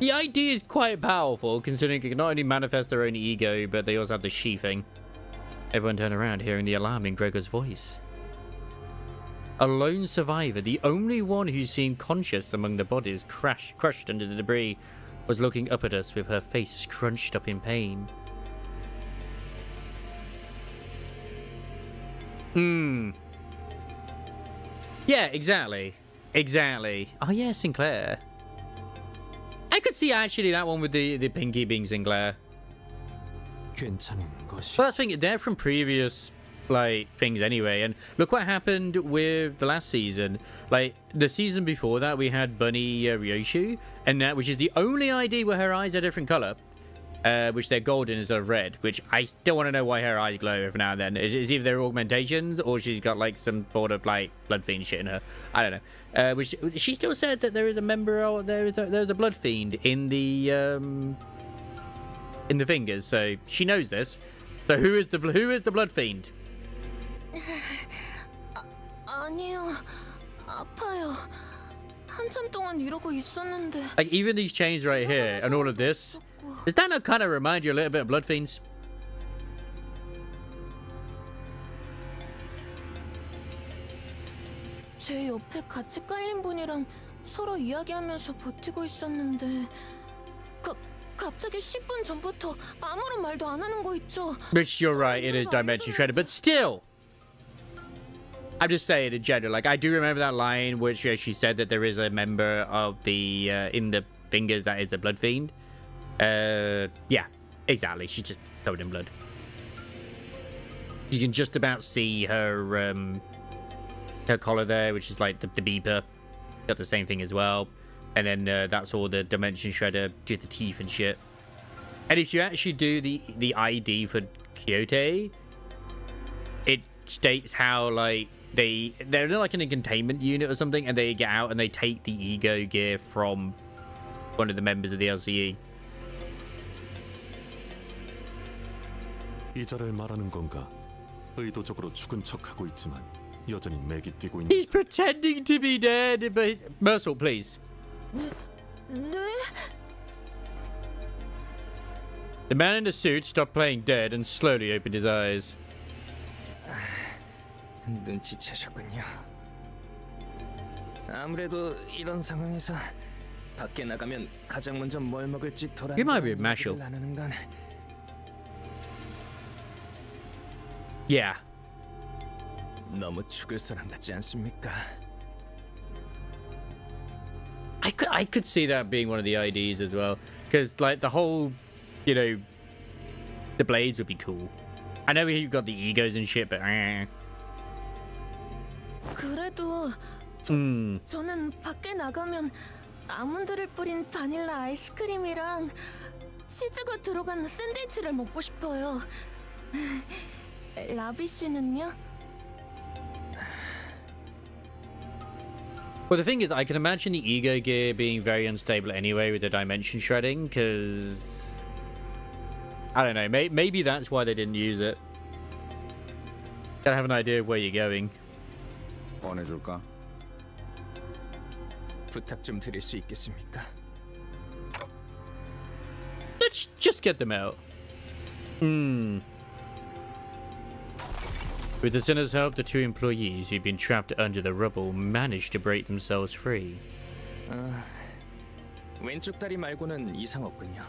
the idea is quite powerful, considering it can not only manifest their own ego, but they also have the sheathing. Everyone turned around, hearing the alarm in Gregor's voice. A lone survivor, the only one who seemed conscious among the bodies crushed under the debris, was looking up at us with her face scrunched up in pain. Yeah, exactly. Oh yeah, Sinclair. I could see actually that one with the Pinky being Sinclair. Well, that's the thing, they're from previous like things anyway, and look what happened with the last season. Like the season before that, we had Bunny Ryoshu, and that which is the only ID where her eyes are different color, which they're golden instead of red. Which I still want to know why her eyes glow every now and then. Is either they're augmentations or she's got like some sort of like blood fiend shit in her. I don't know. Which she still said that there is a member or there's a blood fiend in the fingers, so she knows this. So who is the blood fiend? 아니요, 아파요. 한참 동안 이러고 있었는데. Like even these chains right here and all of this, does that not kind of remind you a little bit of blood fiends? 제 옆에 같이 깔린 분이랑 서로 이야기하면서 버티고 있었는데 갑자기 10분 전부터 아무런 말도 안 하는 거 있죠. Which you're right, it is Dimension Shredder, but still, I'm just saying in general. Like I do remember that line which she said that there is a member of the in the fingers that is a blood fiend. Yeah, exactly. She's just covered in blood. You can just about see her her collar there, which is like the beeper. Got the same thing as well. And then that's all the dimension shredder, do the teeth and shit. And if you actually do the ID for Kyoto, it states how like they're like in a containment unit or something, and they get out and they take the ego gear from one of the members of the LCE. 이자를 말하는 건가? 의도적으로 죽은 척하고 있지만 여전히 맥이 뛰고 있는. He's pretending to be dead, but Mercil, please. 네? The man in the suit stopped playing dead and slowly opened his eyes. 눈치채셨군요. 아무래도 이런 상황에서 밖에 나가면 가장 먼저 뭘 먹을지 You might be Marshall. 나누는 건 Yeah. 너무 죽을 사람 같지 않습니까? I could see that being one of the IDs as well, because like the whole, you know, the blades would be cool. I know you've got the egos and shit, but 그래도 저는 밖에 나가면 아몬드를 뿌린 바닐라 아이스크림이랑 치즈가 들어간 샌드위치를 먹고 싶어요. 라비 씨는요? Well, the thing is, I can imagine the ego gear being very unstable anyway with the dimension shredding, because I don't know, maybe that's why they didn't use it. Gotta have an idea of where you're going. 보내줄까? 부탁 좀 드릴 수 있겠습니까? Let's just get them out. With the sinner's help, the two employees who'd been trapped under the rubble managed to break themselves free. 왼쪽 다리 말고는 이상 없군요.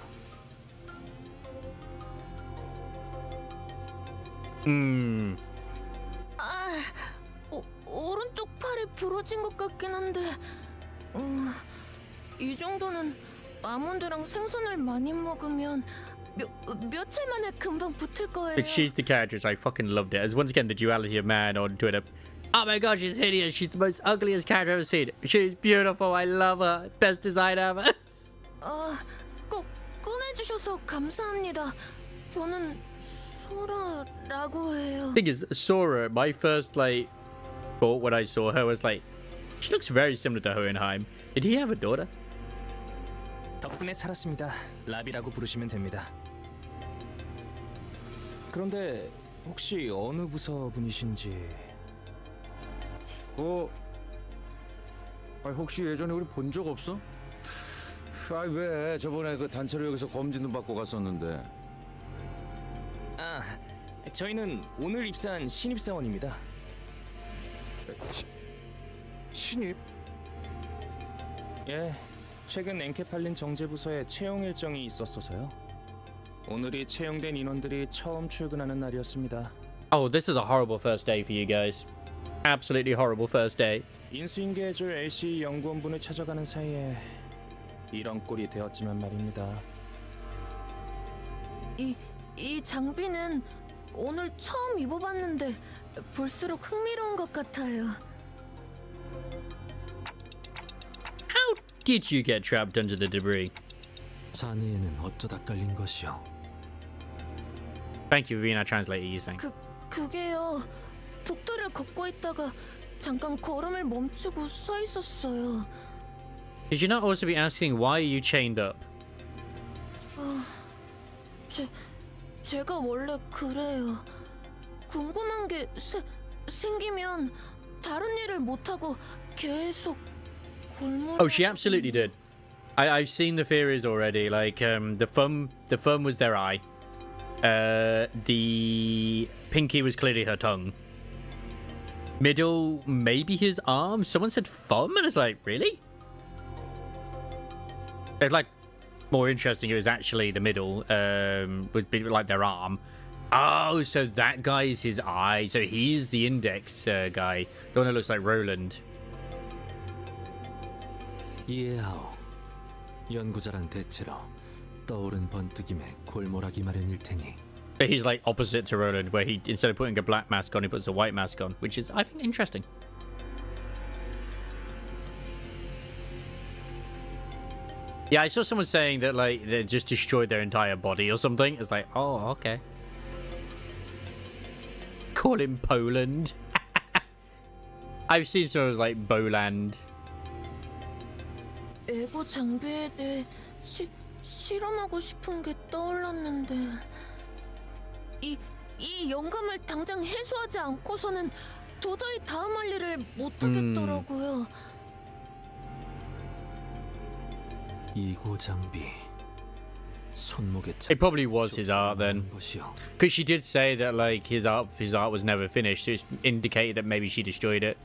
오른쪽 팔이 부러진 것 같긴 한데 이 정도는 아몬드랑 생선을 많이 먹으면 며칠 만에 금방 붙을 거예요. But she's the characters. I fucking loved it. As once again, the duality of man on Twitter. Oh my god, she's hideous. She's the most ugliest character I've ever seen. She's beautiful. I love her. Best design ever. 꼭 꺼내주셔서 감사합니다. 저는 소라라고 해요. Thing is, Sora, my first like thought when I saw her was like, she looks very similar to Hohenheim. Did he have a daughter? 덕분에 살았습니다. 라비라고 부르시면 됩니다. 그런데 혹시 어느 부서 분이신지? 혹시 예전에 우리 본 적 없어? 왜 저번에 그 단체로 여기서 검진도 받고 갔었는데. 저희는 오늘 입사한 신입사원입니다. 신입? 예, 최근 엔케팔린 정제부서에 채용 일정이 있었어서요. 오늘이 채용된 인원들이 처음 출근하는 날이었습니다. Oh, this is a horrible first day for you guys. Absolutely horrible first day. 인수인계해줄 LCE 연구원분을 찾아가는 사이에 이런 꼴이 되었지만 말입니다. 이 장비는 오늘 처음 입어봤는데 볼수록 흥미로운 것 같아요. How did you get trapped under the debris? 자네에는 어쩌다 깔린 것이오? Thank you for being our translator, you saying. 그게요. 복도를 걷고 있다가 잠깐 걸음을 멈추고 서 있었어요. Did you not also be asking why are you chained up? 제가 원래 그래요. 궁금한 게 생기면 다른 일을 못 하고 계속 골몰. Oh, she absolutely did. I've seen the theories already. Like the thumb was their eye. The pinky was clearly her tongue. Middle, maybe his arm. Someone said thumb, and it's like, really? It's like more interesting. It was actually the middle. Would be like their arm. Oh, so that guy's his eye. So he's the index guy. The one that looks like Roland. 이해하오. 연구자란 대체로 떠오른 번뜩임에 골몰하기 마련일 테니 But he's like opposite to Roland, where he, instead of putting a black mask on, he puts a white mask on, which is, I think, interesting. Yeah, I saw someone saying that, like, they just destroyed their entire body or something. It's like, oh, okay. Call him Poland. I've seen someone like Boland. 에고 장비에 대해 실험하고 싶은 게 떠올랐는데 이 영감을 당장 해소하지 않고서는 도저히 다음 할 일을 못 하겠더라고요. 이고 장비. 손목에 It probably was his art then, because she did say that like his art was never finished, so it indicated that maybe she destroyed it,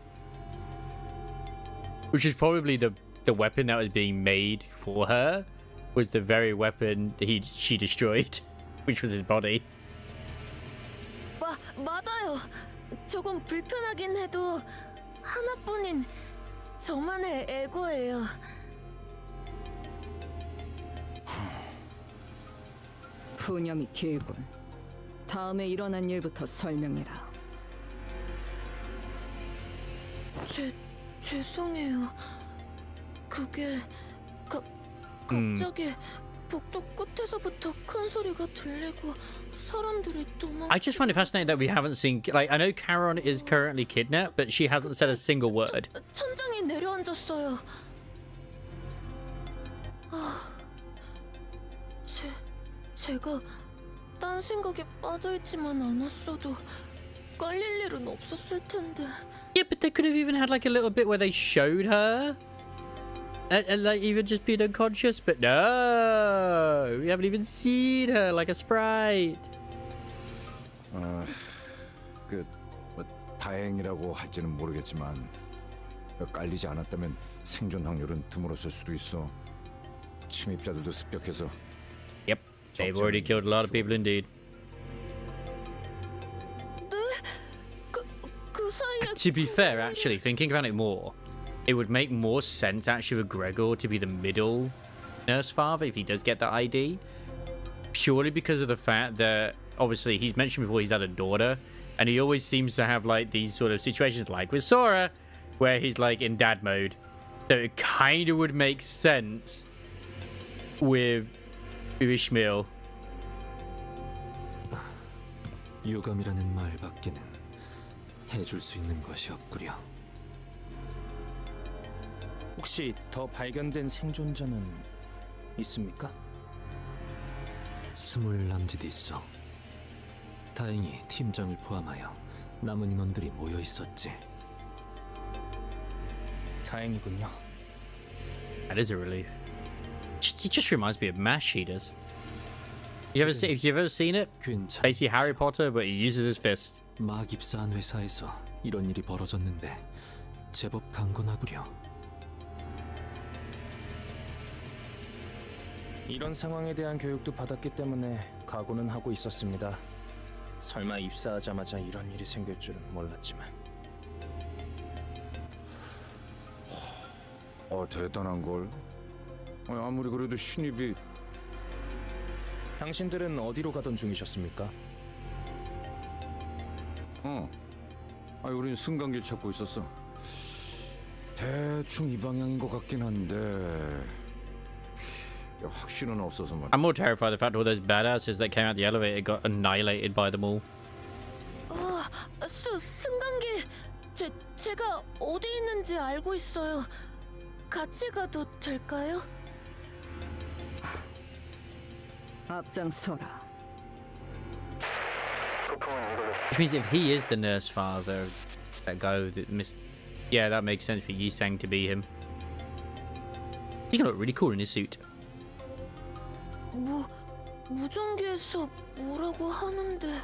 which is probably the weapon that was being made for her, was the very weapon that she destroyed, which was his body. 맞아요. 조금 불편하긴 해도 하나뿐인 저만의 에고예요. 푸념이 길군. 다음에 일어난 일부터 설명해라. 죄송해요. 그게 갑자기 복도 끝에서부터 큰 소리가 들리고 사람들이 도망. I just find it fascinating that we haven't seen, like, I know Charon is currently kidnapped, but she hasn't said a single word. 천장에 내려앉았어요. 제가 딴 생각에 빠져있지만 않았어도 깔릴 일은 없었을 텐데. Yeah, but they could have even had like a little bit where they showed her and like even just being unconscious, but no, we haven't even seen her like a sprite. 뭐 다행이라고 할지는 모르겠지만 깔리지 않았다면 생존 확률은 드물었을 수도 있어. 침입자들도 습격해서. Yep, they've already killed a lot of people indeed. To be fair, actually, thinking about it more, it would make more sense actually for Gregor to be the middle nurse father if he does get that ID. Purely because of the fact that, obviously, he's mentioned before he's had a daughter, and he always seems to have, like, these sort of situations, like with Sora, where he's, like, in dad mode. So it kind of would make sense with Ishmael. 유감이라는 말밖에는 해줄 수 있는 것이 없구려. 혹시 더 발견된 생존자는 있습니까? 20 남짓 있어. 다행히 팀장을 포함하여 남은 인원들이 모여 있었지. 다행이군요. That is a relief. It just reminds me of Mash Eaters. If you've ever seen it, basically Harry Potter, but he uses his fist. 막 입사한 회사에서 이런 일이 벌어졌는데 제법 강건하구려. 이런 상황에 대한 교육도 받았기 때문에 각오는 하고 있었습니다. 설마 입사하자마자 이런 일이 생길 줄은 몰랐지만. 대단한 걸. 아무리 그래도 신입이. 당신들은 어디로 가던 중이셨습니까? 우린 승강길 찾고 있었어. 대충 이 방향인 것 같긴 한데 확신은 없어서 말이야. I'm more terrified of the fact all those badasses that came out the elevator got annihilated by them all. 승강기 제가 어디 있는지 알고 있어요. 같이 가도 될까요? 앞장서라. Which means if he is the nurse father, that guy that missed, yeah, that makes sense for Yisang to be him. He's gonna look really cool in his suit. 무전기에서 뭐라고 하는데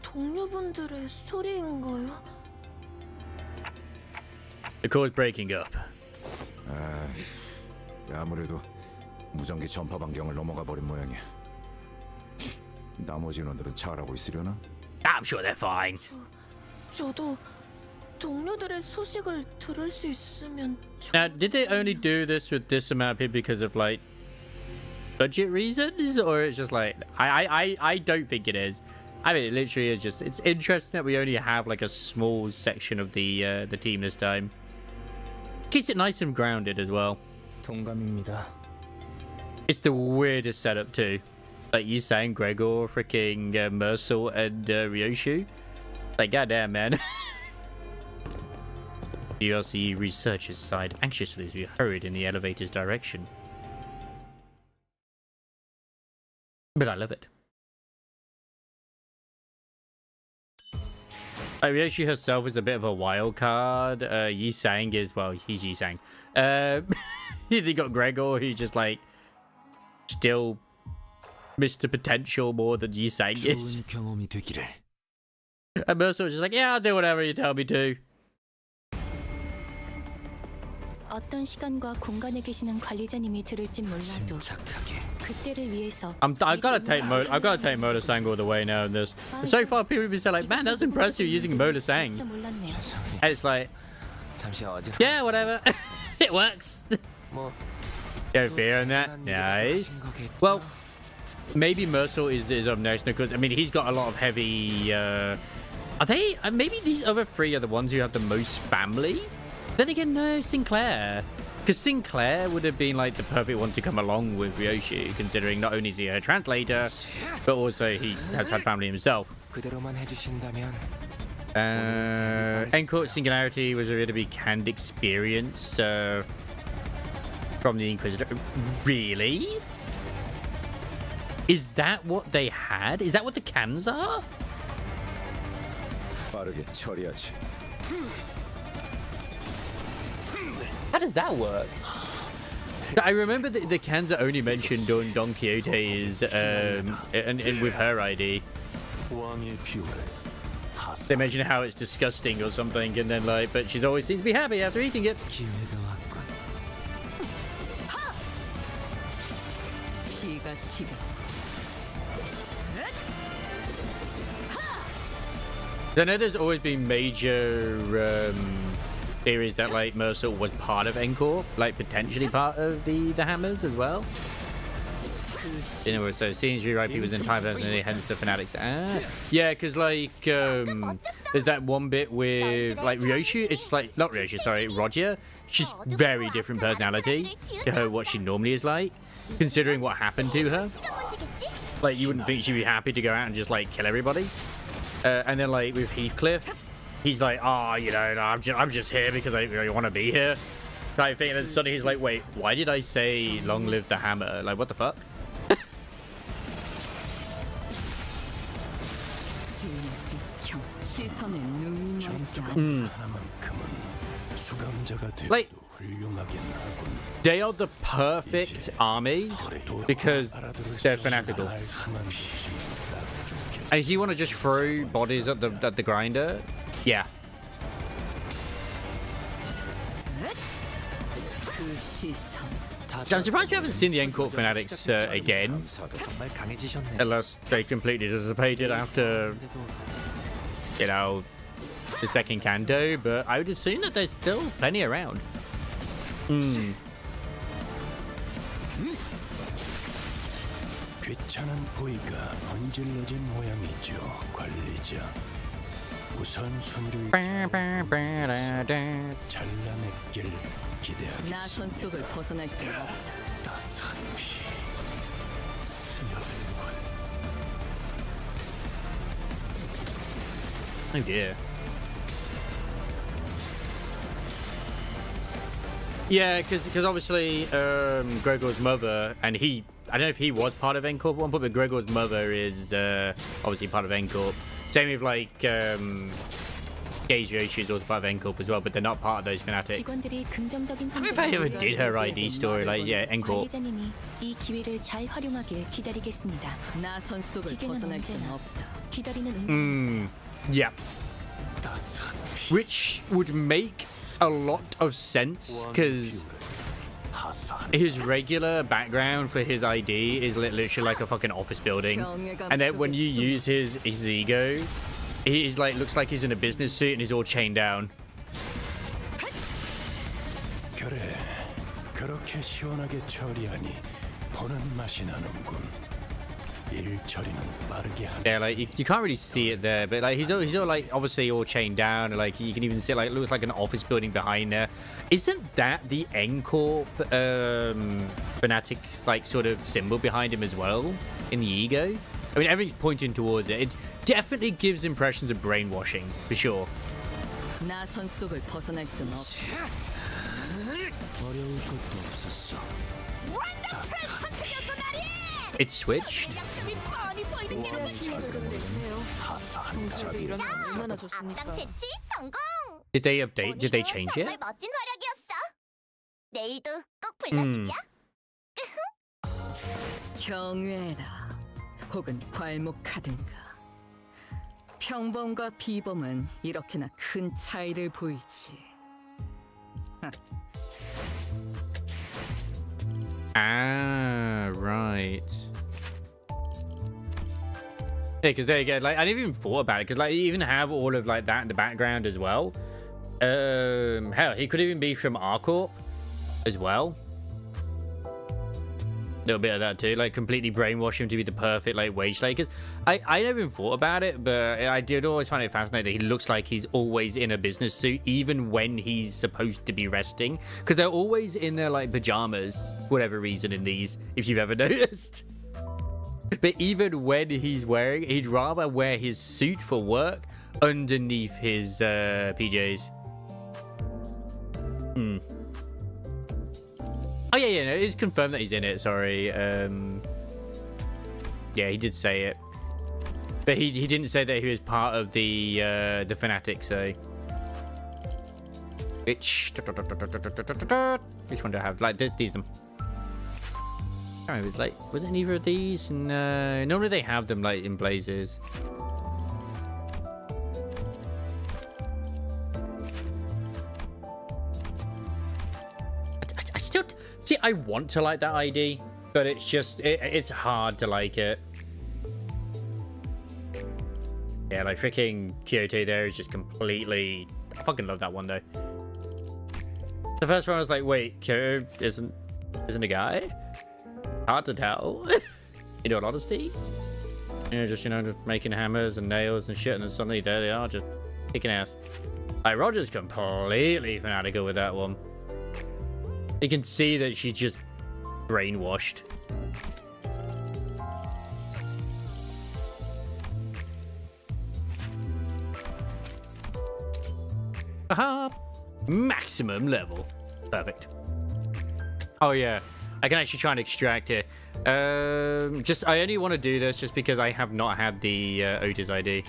동료분들의 소리인가요? The call's breaking up. 아무래도 무전기 전파 반경을 넘어가 버린 모양이야. 나머지 인원들은 잘하고 있으려나? I'm sure they're fine. 저도 동료들의 소식을 들을 수 있으면 Now, did they only do this with this amount of people because of like budget reasons, or it's just like I don't think it is. I mean, it literally is just, it's interesting that we only have like a small section of the team this time. Keeps it nice and grounded as well. 동감입니다. It's the weirdest setup too. Like you saying Gregor, freaking Mercil, and Ryoshu. Like, goddamn, man. The ULC researchers sighed anxiously as we hurried in the elevator's direction. But I love it. Ryoshu herself is a bit of a wild card. Yi Sang is, well, he's Yi Sang. They got Gregor, who's just like still Mr. Potential more than Yi Sang is. And Mercil was just like, yeah, I'll do whatever you tell me to. 어떤 시간과 공간에 계시는 관리자님이 들을진 몰라도 그때를 위해서 I've gotta take Motor Sang all the way now in this. So far people have been saying like, man, that's impressive using Motor Sang. And it's like, yeah, whatever. It works. Go fear on that. Nice. Well, maybe Mercil is up next because I mean he's got a lot of heavy are they maybe these other three are the ones who have the most family? Then again, no, Sinclair. Because Sinclair would have been like the perfect one to come along with Ryoshu, considering not only is he a translator, but also he has had family himself. Encore Singularity was a really canned experience from the Inquisitor. Really? Is that what they had? Is that what the cans are? How does that work? I remember the cans are only mentioned during Don Quixote's and with her ID. They mention how it's disgusting or something, and then like, but she always seems to be happy after eating it. I know there's always been major theories that like Mercil was part of Encore, like potentially part of the Hammers as well. Anyway, so seeing Jiraiya was in time and hence the Fanatics. Yeah, because like there's that one bit with like Ryoshu. It's like not Ryoshu, sorry, Roger. She's very different personality to her what she normally is like, considering what happened to her. Like you wouldn't think she'd be happy to go out and just like kill everybody. And then like with Heathcliff, he's like, oh, you know, no, I'm just here because I want to be here. Type thing. And then suddenly he's like, wait, why did I say long live the hammer? Like, what the fuck? Like, they are the perfect army because they're fanatical. And if you want to just throw bodies at the grinder, yeah. I'm surprised we haven't seen the Encore Fanatics again. Unless they completely dissipated after, you know, the second Canto, but I would assume that there's still plenty around. 귀찮은 보이가 번질러진 모양이죠, 관리자. 우선순위를 잘라냈길 기대하겠습니다. 나선 속을 벗어날 수가 없다. 따스한 피 스며드는군. Oh dear. Yeah, because obviously Gregor's mother, and he, I don't know if he was part of Encore at one point, but Gregor's mother is obviously part of Encore. Same with like Gage Ryoshu is also part of Encore as well, but they're not part of those fanatics. I don't know if I ever did her ID story, like, yeah, Encore. 이 기회를 잘 활용하길 기다리겠습니다. 나선 속을 벗어날 수는 없다. 기다리는 Yeah. Which would make a lot of sense because his regular background for his ID is literally like a fucking office building, and then when you use his ego, he's like looks like he's in a business suit and he's all chained down. 그래, 그렇게 시원하게 처리하니 보는 맛이 나는군. 일 처리는 빠르게 하는. Yeah, like you can't really see it there, but like he's all like obviously all chained down. Like you can even see like it looks like an office building behind there. Isn't that the N-Corp fanatics like sort of symbol behind him as well in the ego? I mean, everything's pointing towards it. It definitely gives impressions of brainwashing for sure. 나선 속을 벗어날 순 없. 어려울 것도 없었어. It's switched. Did they update? Did they change it? 멋진 활약이었어. 내일도 꼭 불러줄게. 경외라 혹은 괄목하든가. 평범과 비범은 이렇게나 큰 차이를 보이지. Ah, right. Yeah, because there you go. Like, I never even thought about it. Because, like, you even have all of like that in the background as well. Hell, he could even be from R-Corp as well. A little bit of that too. Like, completely brainwash him to be the perfect like wage slayer. I never even thought about it, but I did always find it fascinating that he looks like he's always in a business suit, even when he's supposed to be resting. Because they're always in their like pajamas, for whatever reason in these, if you've ever noticed. But even when he's wearing, he'd rather wear his suit for work underneath his PJs. Hmm. Oh yeah, no, it's confirmed that he's in it. Sorry. Yeah, he did say it, but he didn't say that he was part of the Fanatics. So, which one do I have? Like these them. I don't know, it was like, was it either of these? No, normally they have them like in blazes. I still see. I want to like that ID, but it's just it's hard to like it. Yeah, like freaking Kyoto there is just completely. I fucking love that one though. The first one I was like, wait, Kyoto isn't a guy? Hard to tell. In all honesty, just making hammers and nails and shit, and then suddenly there they are, just kicking ass. Like Roger's completely fanatical with that one. You can see that she's just brainwashed. Aha! Maximum level. Perfect. Oh yeah. I can actually try and extract it. I only want to do this just because I have not had the Otis ID.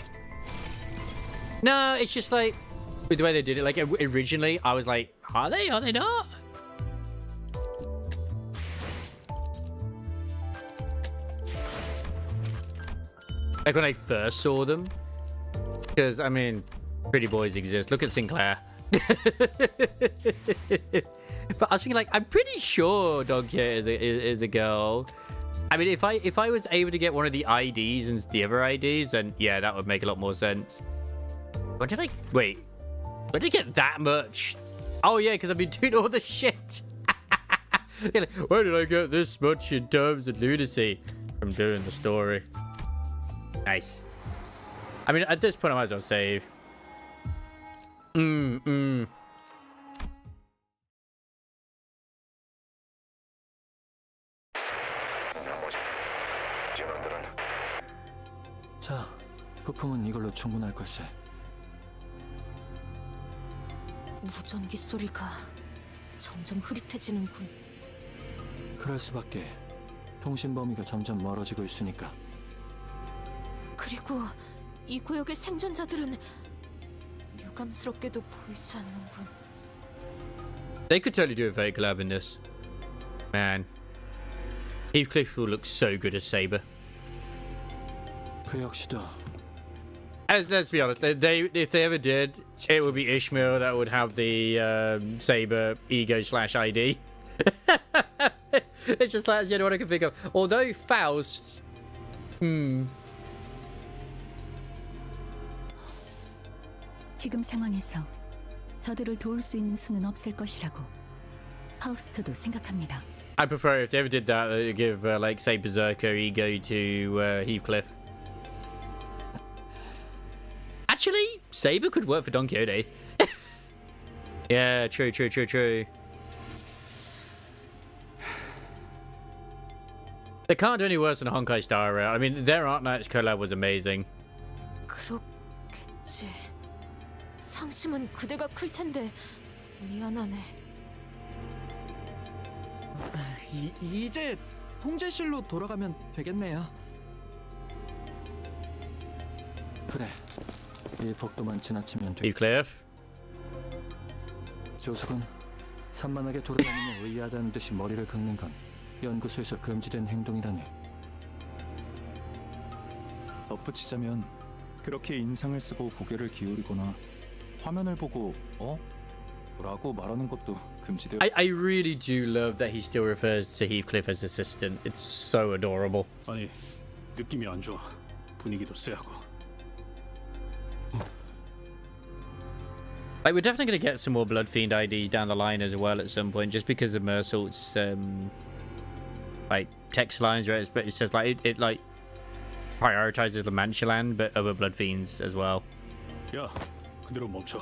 No, it's just like with the way they did it. Like originally, I was like, are they? Are they not? Like when I first saw them, because I mean, pretty boys exist. Look at Sinclair. But I was thinking, like, I'm pretty sure Dogcat is a girl. I mean, if I was able to get one of the IDs and the other IDs, then yeah, that would make a lot more sense. But did I wait? Where did I get that much? Oh yeah, because I've been doing all the shit. Like, where did I get this much in terms of lunacy from doing the story? Nice. I mean, at this point, I might as well save. 자, 부품은 이걸로 충분할 걸세. 무전기 소리가 점점 흐릿해지는군. 그럴 수밖에. 통신 범위가 점점 멀어지고 있으니까. 그리고 이 구역의 생존자들은 유감스럽게도 보이지 않는군. They could totally do a fake collab in this. Man. Heathcliff will look so good as Saber. 그 역시도. Let's be honest, if they ever did, it would be Ishmael that would have the Saber ego / ID. It's just like that's the only one I can think of. Although Faust, 지금 상황에서 저들을 도울 수 있는 수는 없을 것이라고 파우스트도 생각합니다. I prefer if they ever did that, they'd give like say Berserker Ego to Heathcliff. Actually, Saber could work for Don Quixote. Yeah, true. They can't do any worse than Honkai Star Rail. I mean, their Art Knights collab was amazing. 그렇겠지. 상심은 그대가 클 텐데 미안하네. 이제 통제실로 돌아가면 되겠네요. 그래. 이 복도만 지나치면 돼. Heathcliff. 조숙은 산만하게 돌아다니며 의아하다는 듯이 머리를 긁는 건 연구소에서 금지된 행동이라니. 덧붙이자면 그렇게 인상을 쓰고 고개를 기울이거나 화면을 보고 라고 말하는 것도 금지되어. I really do love that he still refers to Heathcliff as assistant. It's so adorable. 아니, 느낌이 안 좋아. 분위기도 쎄하고. Like, we're definitely going to get some more Blood Fiend IDs down the line as well at some point, just because of Mersault's like text lines, right? But it says like it like prioritizes the Manchaland, but over Blood Fiends as well. 야, 그대로 멈춰.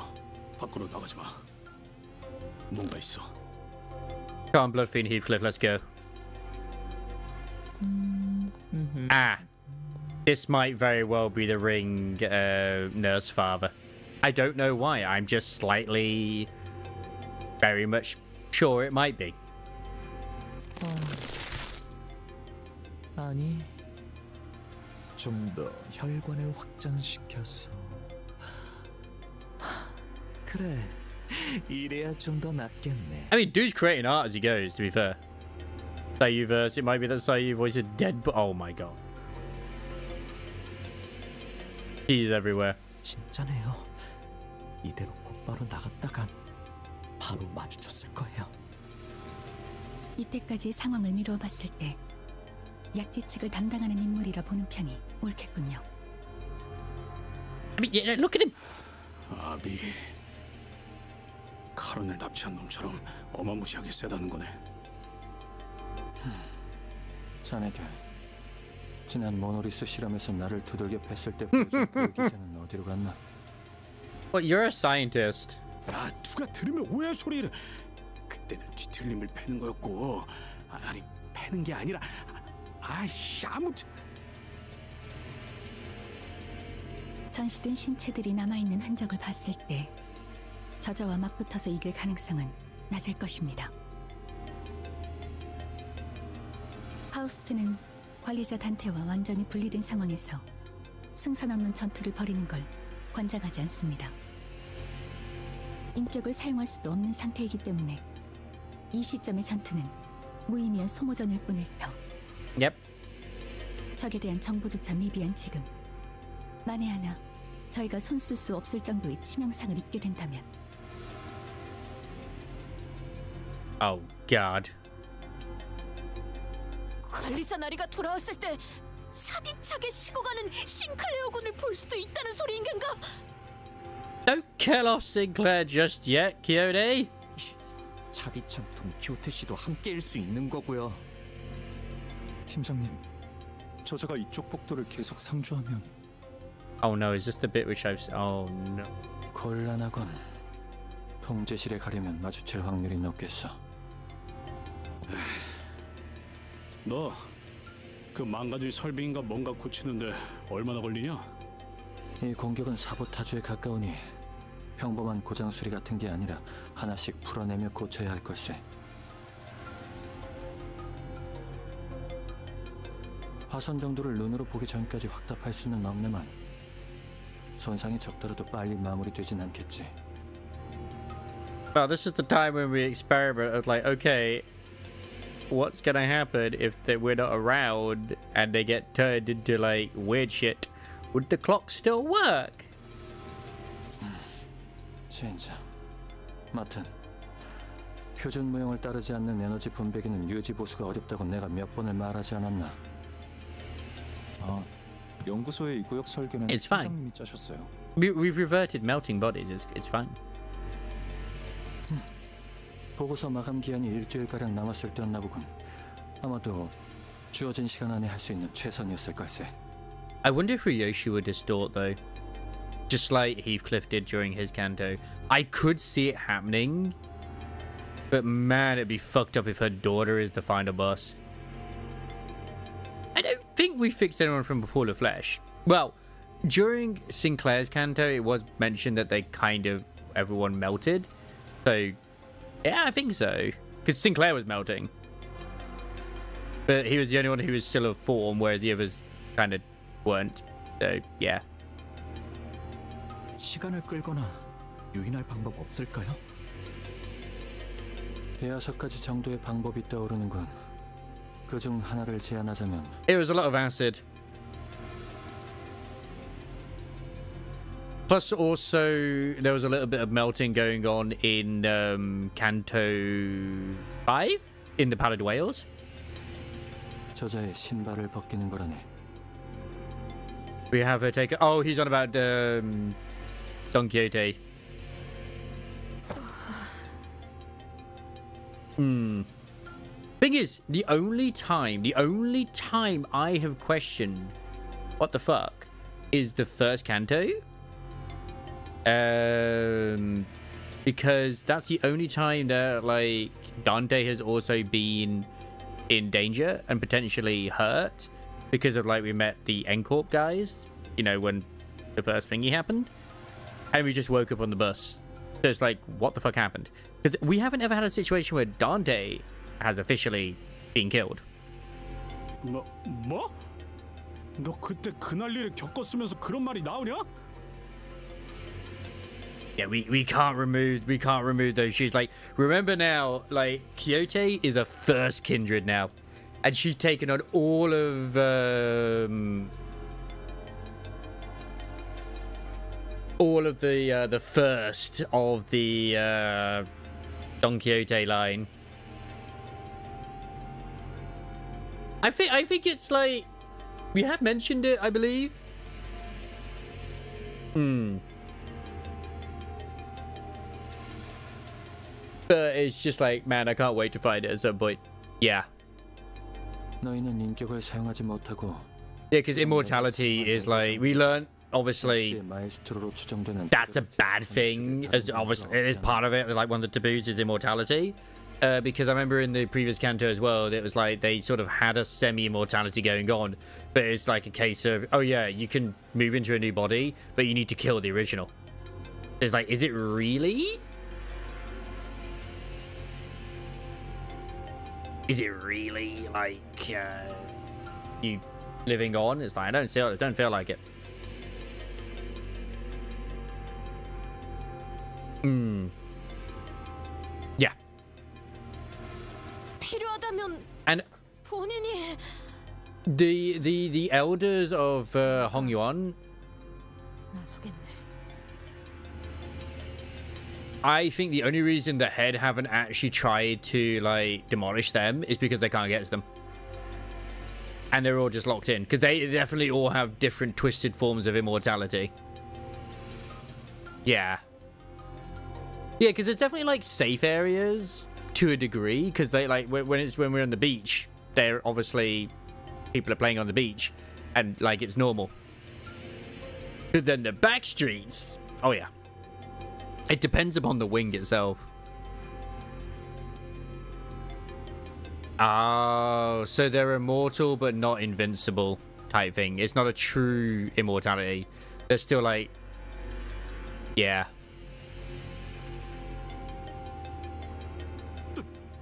밖으로 나가지 마. 뭔가 있어. Come on, Blood Fiend Heathcliff, let's go. Ah, this might very well be the Ring Nurse Father. I don't know why. I'm just slightly, very much sure it might be. 아니, 좀 더 혈관을 확장시켜서. 그래, 이래야 좀 더 낫겠네. I mean, dude's creating art as he goes, to be fair. Sayuverse, it might be that Sayu voice is dead, but oh my god. He's everywhere. 진짜네요. 이대로 곧바로 나갔다간 바로 마주쳤을 거예요. 이때까지 상황을 미루어 봤을 때 약지 측을 담당하는 인물이라 보는 편이 옳겠군요. I mean, yeah, look at him. 아비, 카론을 납치한 놈처럼 어마무시하게 세다는 거네. 자네들, 지난 모노리스 실험에서 나를 두들겨 팼을 때 보여준 그 기세는 어디로 갔나? Well, you're a scientist. 아, 누가 들으면 오해할 소리를. 그때는 뒤틀림을 패는 거였고, 아니 패는 게 아니라, 아이씨 아무튼. 전시된 신체들이 남아있는 흔적을 봤을 때 저자와 맞붙어서 이길 가능성은 낮을 것입니다. 파우스트는 관리자 단테와 완전히 분리된 상황에서 승산 없는 전투를 벌이는 걸 권장하지 않습니다. 인격을 사용할 수도 없는 상태이기 때문에 이 시점의 전투는 무의미한 소모전일 뿐일 터. Yep. 적에 대한 정보조차 미비한 지금, 만에 하나 저희가 손쓸 수 없을 정도의 치명상을 입게 된다면. Oh God. 관리자 나리가 돌아왔을 때 차디차게 식어가는 싱클레어군을 볼 수도 있다는 소리인 건가? Don't kill off Sinclair just yet, Quixote. 차디찬 돈키호테 씨도 함께일 수 있는 거고요. 팀장님, 저자가 이쪽 복도를 계속 상주하면. Oh no, is this the bit which I've... Oh no. 곤란하군. 통제실에 가려면 마주칠 확률이 높겠어. 너 그 망가진 설빙인가 뭔가 고치는데 얼마나 걸리냐? 이 공격은 사보타주에 가까우니 평범한 고장 수리 같은 게 아니라 하나씩 풀어내며 고쳐야 할 걸세. 파손 정도를 눈으로 보기 전까지 확답할 수는 없네만 손상이 적더라도 빨리 마무리되진 않겠지. Well, this is the time when we experiment of like, okay, what's gonna happen if we're not around and they get turned into like weird shit? Would the clock still work? 진짜. 마튼, 표준 무용을 따르지 않는 에너지 분배기는 유지 보수가 어렵다고 내가 몇 번을 말하지 않았나? 아, 연구소의 이 구역 설계는 It's fine. 팀장님이 짜셨어요. We've reverted melting bodies. It's fine. 보고서 마감 기한이 일주일가량 남았을 때였나 보군. 아마도 주어진 시간 안에 할 수 있는 최선이었을 걸세. I wonder if Ryoshi would distort though. Just like Heathcliff did during his Canto. I could see it happening. But man, it'd be fucked up if her daughter is the final boss. I don't think we fixed anyone from Before the Flesh. Well, during Sinclair's Canto, it was mentioned that they kind of, everyone melted. So, yeah, I think so. Because Sinclair was melting. But he was the only one who was still of form, whereas the others kind of weren't. So, yeah. 시간을 끌거나 유인할 방법 없을까요? 대여섯가지 정도의 방법이 떠오르는군. 그중 하나를 제안하자면 It was a lot of acid. Plus, also, there was a little bit of melting going on in Canto 5 in the Pallid Whales. 저자의 신발을 벗기는 거라네. We have her take. Oh, he's on about Don Quixote. Thing is, the only time I have questioned what the fuck is the first Canto. Because that's the only time that like Dante has also been in danger and potentially hurt because of like we met the N-Corp guys, you know, when the first thingy happened, and we just woke up on the bus. So it's like, what the fuck happened? Because we haven't ever had a situation where Dante has officially been killed. 뭐? 너 그때 그 난리를 겪었으면서 그런 말이 나오냐? Yeah, we can't remove those shoes. Like, remember now, like Quixote is a first kindred now, and she's taken on all of the first of the Don Quixote line. I think it's like we have mentioned it, I believe. But it's just like, man, I can't wait to find it at some point. Yeah. 너희는 인격을 사용하지 못하고. Yeah, because immortality is like, we learned, obviously, that's a bad thing. As obviously, it is part of it. Like, one of the taboos is immortality. Because I remember in the previous Canto as well, it was like they sort of had a semi-immortality going on. But it's like a case of, oh yeah, you can move into a new body, but you need to kill the original. It's like, is it really? Is it really like you living on? It's like, I don't feel like it. Yeah. 필요하다면 And 본인이 the elders of Hongyuan, 나서겠네. I think the only reason the head haven't actually tried to like demolish them is because they can't get to them. And they're all just locked in. Because they definitely all have different twisted forms of immortality. Yeah. Yeah, because there's definitely like safe areas to a degree. Because they like when we're on the beach, they're obviously people are playing on the beach, and like it's normal. But then the back streets, oh yeah. It depends upon the wing itself. Oh, so they're immortal but not invincible type thing. It's not a true immortality. They're still like, yeah.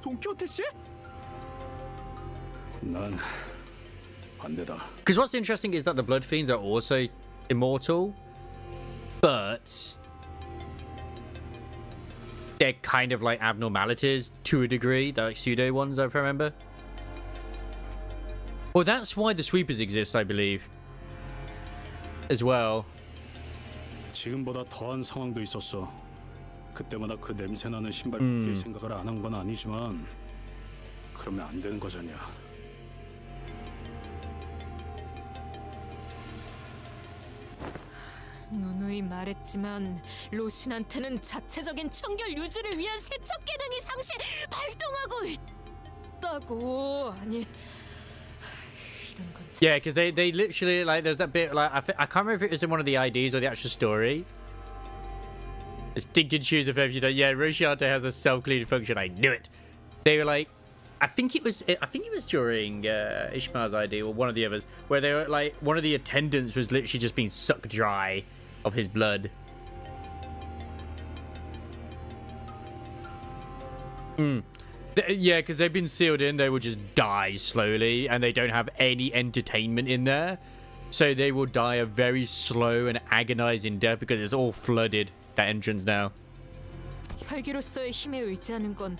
돈키호테 씨? 난 반대다. Because what's interesting is that the Blood Fiends are also immortal, but they're kind of like abnormalities to a degree. They're like pseudo ones, if I remember. Well, that's why the sweepers exist, I believe, as well. 지금보다 더한 상황도 있었어. 그때마다 그 냄새 나는 신발 벗길 생각을 안 한 건 아니지만 그러면 안 되는 거잖냐. 누누이 말했지만 로신한테는 자체적인 청결 유지를 위한 세척 기능이 상시 발동하고 없다고. 아니 Yeah, because they literally, like, there's that bit, like, I can't remember if it was in one of the IDs or the actual story. Stinking shoes of everything. Yeah, Rosciate has a self-cleaning function. I knew it. They were like, I think it was during Ishmael's ID or one of the others, where they were like, one of the attendants was literally just being sucked dry of his blood. Yeah, because they've been sealed in, they will just die slowly, and they don't have any entertainment in there. So they will die a very slow and agonizing death because it's all flooded, that entrance now. 혈기로서의 힘에 의지하는 건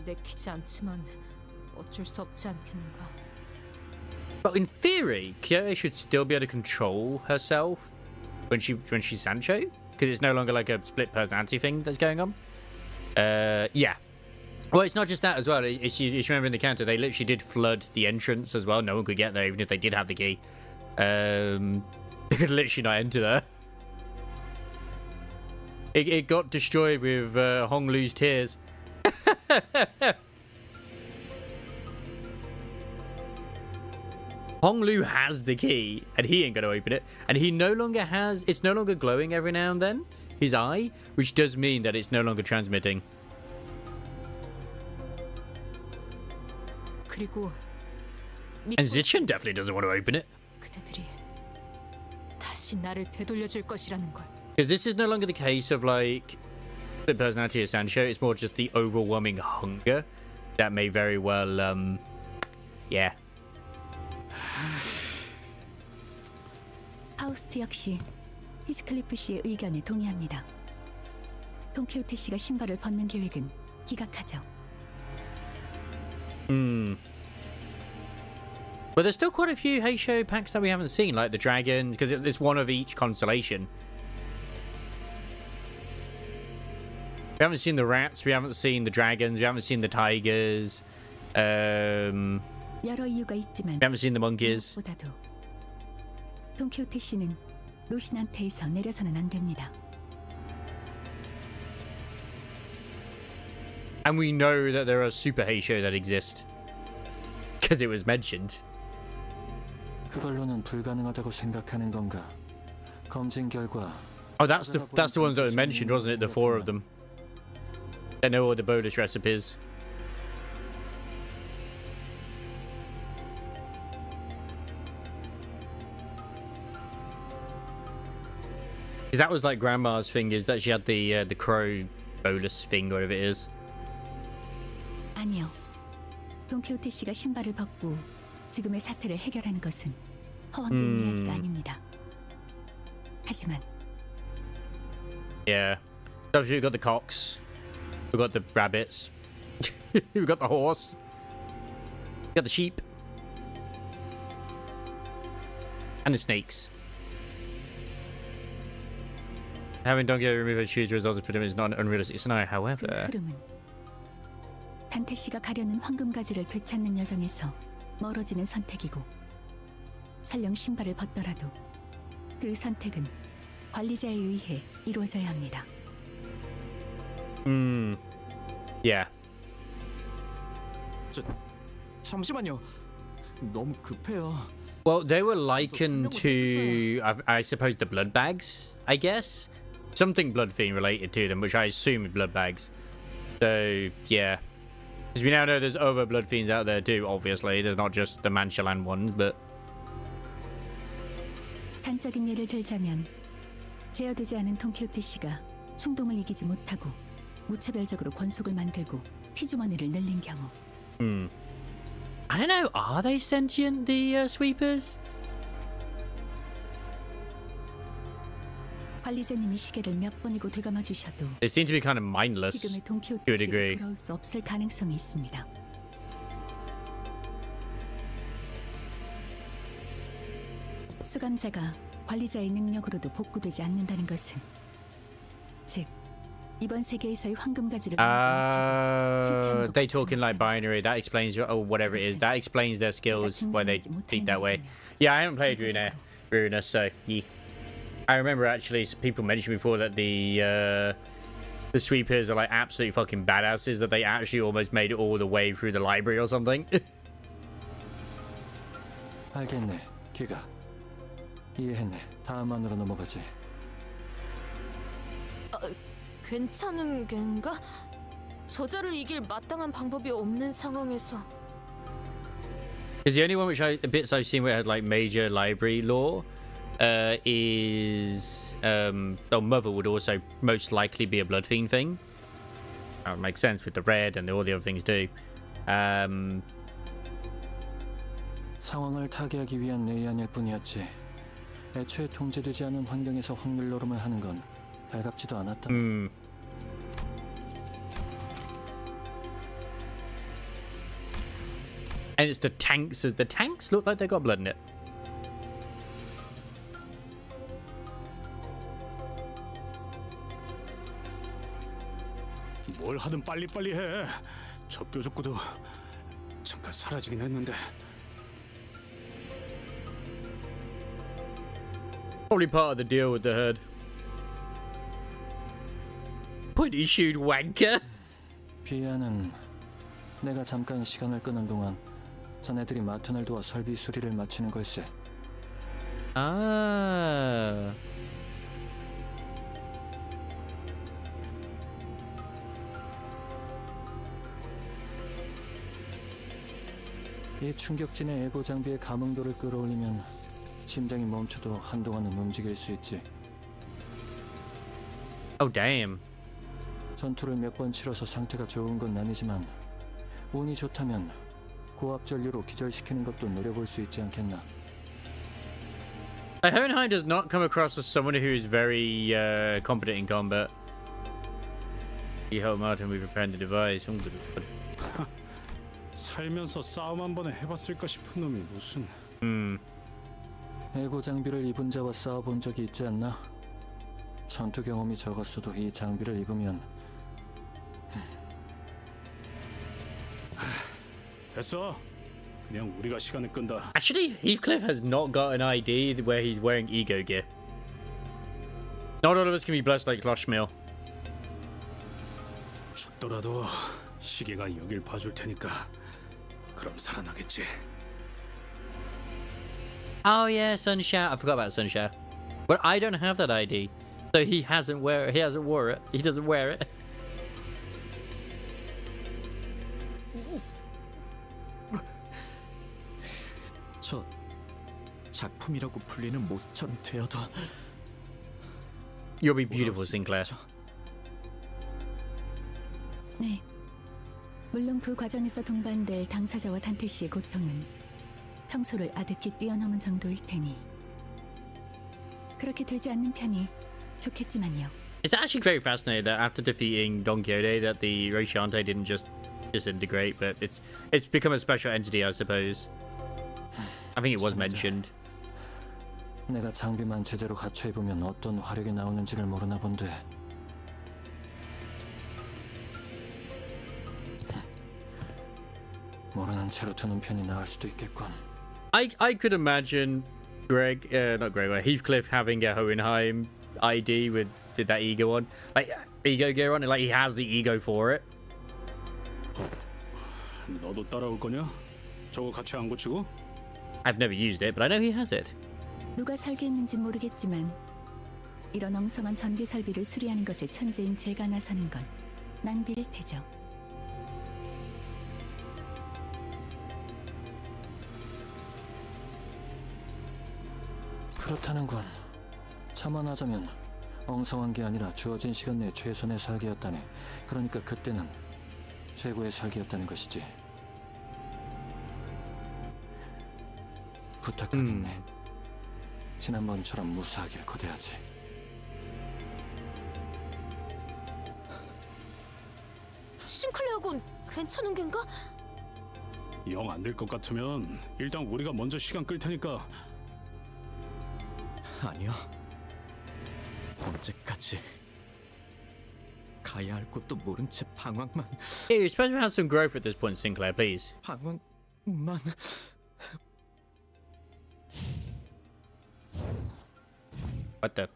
내키지 않지만 어쩔 수 없지 않겠는가. But in theory, Kyoto should still be able to control herself when she's Sancho, because it's no longer like a split personality thing that's going on. Yeah. Well, it's not just that as well. If you remember in the Canto, they literally did flood the entrance as well. No one could get there, even if they did have the key. They could literally not enter there. It got destroyed with Hong Lu's tears. Hong Lu has the key, and he ain't gonna open it. And he no longer has... It's no longer glowing every now and then, his eye, which does mean that it's no longer transmitting. 그리고 And Zichen definitely doesn't want to open it. 그대들이 다시 나를 되돌려줄 것이라는 걸. Because this is no longer the case of, like, the personality of Sancho. It's more just the overwhelming hunger that may very well, yeah. 파우스트 역시 히스클리프 씨의 의견에 동의합니다. 돈키호테 씨가 신발을 벗는 계획은 기각하죠. But there's still quite a few Heisho packs that we haven't seen, like the dragons, because it's one of each constellation. We haven't seen the rats, we haven't seen the dragons, we haven't seen the tigers. 여러 이유가 있지만 We haven't seen the monkeys. 보다도 돈키호테 씨는 로신한테에서 내려서는 안 됩니다. And we know that there are super Heisho that exist. Because it was mentioned. 그걸로는 불가능하다고 생각하는 건가? 검진 결과. Oh, that's the ones that were mentioned, wasn't it? The four of them. They know all the bonus recipes. Because that was like Grandma's thing, is that she had the crow bolus thing, whatever it is. 아니요. 돈키호테 씨가 신발을 벗고 지금의 사태를 해결하는 것은 허황된 이야기가 아닙니다. 하지만 Yeah. So we've got the cocks. We've got the rabbits. We've got the horse. We've got the sheep. And the snakes. Having Donkey remove his shoes results put him is not an unrealistic scenario. However, 흐름은 단테 씨가 가려는 황금가지를 되찾는 여정에서 멀어지는 선택이고 설령 신발을 벗더라도 그 선택은 관리자에 의해 이루어져야 합니다. Yeah. 잠시만요. 너무 급해요. Well, they were likened to, I suppose, the blood bags, I guess. Something blood fiend related to them, which I assume is blood bags. So, yeah. Because we now know there's other blood fiends out there too, obviously. There's not just the Manchalan ones, but... 단적인 예를 들자면 제어되지 않은 돈키호테 씨가 충동을 이기지 못하고 무차별적으로 권속을 만들고 피주머니를 늘린 경우. I don't know, are they sentient, the sweepers? 관리자님이 시계를 몇 번이고 되감아 주셔도 They seem to be kind of mindless 지금의 to 돈키호테 a 씨를 degree. 돌아올 수 없을 가능성이 있습니다. 수감자가 관리자의 능력으로도 복구되지 않는다는 것은 즉 이번 세계에서의 황금가지를 They talk in like binary. That explains, or whatever it is. That explains their skills, why they think that way. Yeah, I haven't played Runa, so yeah. I remember actually people mentioned before that the the sweepers are like absolutely fucking badasses that they actually almost made it all the way through the library or something. 알겠네. 기각. 이해했네. 다음 안으로 넘어가지. 괜찮은 겐가? 저자를 이길 마땅한 방법이 없는 상황에서. Because the only one the bits I've seen where it had like major library lore is Mother would also most likely be a blood fiend thing. That would make sense with the red and all the other things too. 상황을 타개하기 위한 내연일 뿐이었지. 애초에 통제되지 않은 환경에서 확률 노름을 하는 건 달갑지도 않았다. And it's the tanks. The tanks look like they got blood in it. 뭘 하든 빨리빨리 해. 저 뾰족구도 잠깐 사라지긴 했는데. Probably part of the deal with the herd. Point-issued wanker. 비아는 내가 잠깐 시간을 끄는 동안 자네들이 마튼을 도와 설비 수리를 마치는 걸세. 아. 이 충격진의 에고 장비의 감응도를 끌어올리면 심장이 멈춰도 한동안은 움직일 수 있지. Oh damn. 전투를 몇 번 치러서 상태가 좋은 건 아니지만 운이 좋다면 고압 전류로 기절시키는 것도 노려볼 수 있지 않겠나. Hohenheim does not come across as someone who is very competent in combat. He helped Martin with preparing the device. 살면서 싸움 한 번에 해봤을까 싶은 놈이 무슨. 에고 장비를 입은 자와 싸워본 적이 있지 않나? 전투 경험이 적었어도 이 장비를 입으면 됐어. 그냥 우리가 시간을 끈다. Actually, Heathcliff has not got an ID where he's wearing ego gear. Not all of us can be blessed like Kloshmiel. 죽더라도 시계가 여길 봐줄 테니까 그럼 살아나겠지. Oh yeah, Sunshower. I forgot about Sunshower. But I don't have that ID, so he hasn't wore it. He doesn't wear it. 저 작품이라고 불리는 모습처럼 되어도 You'll be beautiful, Sinclair. 네. 물론 그 과정에서 동반될 당사자와 단테 씨의 고통은 평소를 아득히 뛰어넘은 정도일 테니 그렇게 되지 않는 편이 좋겠지만요. It's actually very fascinating that after defeating Don Quixote, that the Rosciante didn't just disintegrate, but it's become a special entity, I suppose. I think it was mentioned. 내가 장비만 제대로 갖춰 입으면 어떤 화력이 나오는지를 모르나 본데. 모르는 채로 두는 편이 나을 수도 있겠군. I could imagine Heathcliff having a Hohenheim ID with that ego on, like ego gear on, like he has the ego for it. 너도 따라올 거냐? 저거 같이 안 고치고? I've never used it, but I know he has it. 누가 설계했는지 모르겠지만 이런 엉성한 전기 설비를 수리하는 것에 천재인 제가 나서는 건 낭비일 테죠. 그렇다는군. 참아하자면 엉성한 게 아니라 주어진 시간 내 최선의 설계였다네. 그러니까 그때는 최고의 설계였다는 것이지. 부탁하겠네. 지난번처럼 무사하길 거대하지. 싱클레어군 괜찮은 겐가? 영 안 될 것 같으면 일단 우리가 먼저 시간 끌 테니까. 아니요. 언제까지 가야 할 곳도 모른 채 방황만. Yeah, you're supposed to have some growth at this point, Sinclair, please. 방황만. What the?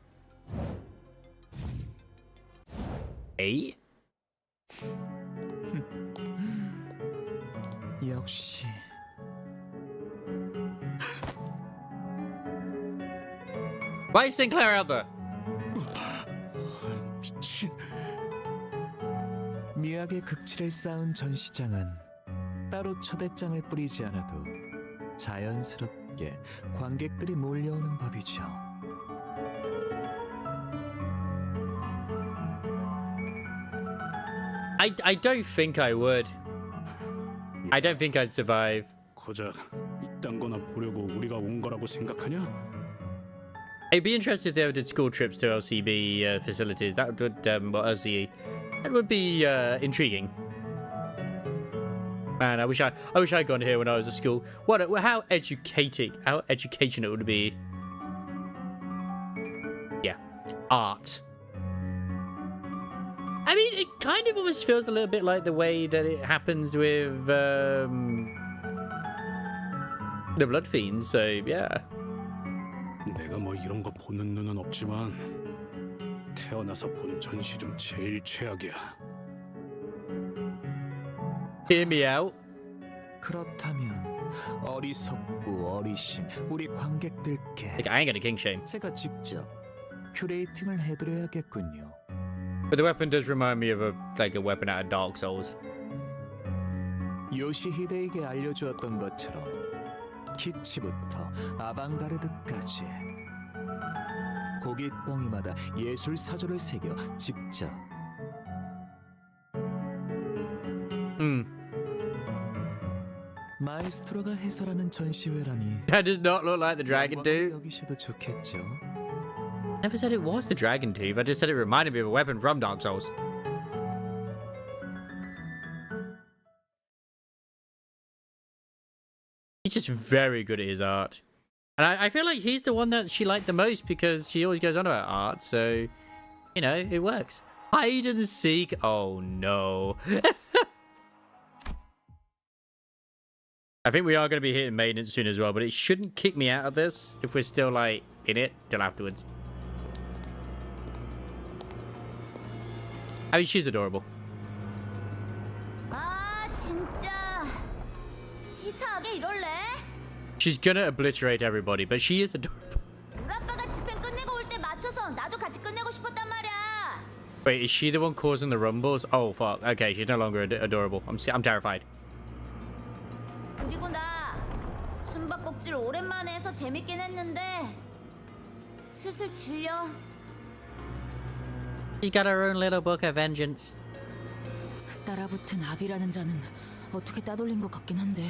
8? 역시 Why is Sinclair out there? 미친. 미학의 극치를 쌓은 전시장은 따로 초대장을 뿌리지 않아도 자연스럽게 관객들이 몰려오는 법이죠. I don't think I would. I don't think I'd survive. 고작 이딴 거나 보려고 우리가 온 거라고 생각하냐? I'd be interested if they ever did school trips to LCB facilities. That would, well, LCE. That would be intriguing. Man, I wish I'd gone here when I was at school. How educational it would be. Yeah, art. I mean, it kind of almost feels a little bit like the way that it happens with the Blood Fiends. So yeah. 내가 뭐 이런 거 보는 눈은 없지만 태어나서 본 전시 중 제일 최악이야. Hear me out. 그렇다면 어리석고 어리신 우리 관객들께 Like, I ain't gonna king shame. 제가 직접 큐레이팅을 해드려야겠군요. But the weapon does remind me of a weapon out of Dark Souls. 요시히데에게 알려주었던 것처럼 키치부터 아방가르드까지 고깃덩이마다 예술 사조를 새겨 직접 마에스트로가 해설하는 전시회라니. That does not look like the Dragon Tooth. 여기셔도 좋겠죠. Never said it was the Dragon Tooth. I just said it reminded me of a weapon from Dark Souls. He's just very good at his art. And I feel like he's the one that she liked the most because she always goes on about art. So, you know, it works. Hide and seek. Oh, no. I think we are going to be hitting maintenance soon as well, but it shouldn't kick me out of this if we're still, like, in it till afterwards. I mean, she's adorable. 아 진짜 치사하게 이럴래? She's gonna obliterate everybody, but she is adorable. 우리 아빠가 집행 끝내고 올 때 맞춰서 나도 같이 끝내고 싶었단 말이야. Wait, is she the one causing the rumbles? Oh, fuck. Okay, she's no longer adorable. I'm terrified. 그리고 나 숨바꼭질 오랜만에 해서 재밌긴 했는데 슬슬 질려. She's got her own little book of vengeance. 따라붙은 압이라는 자는 어떻게 따돌린 것 같긴 한데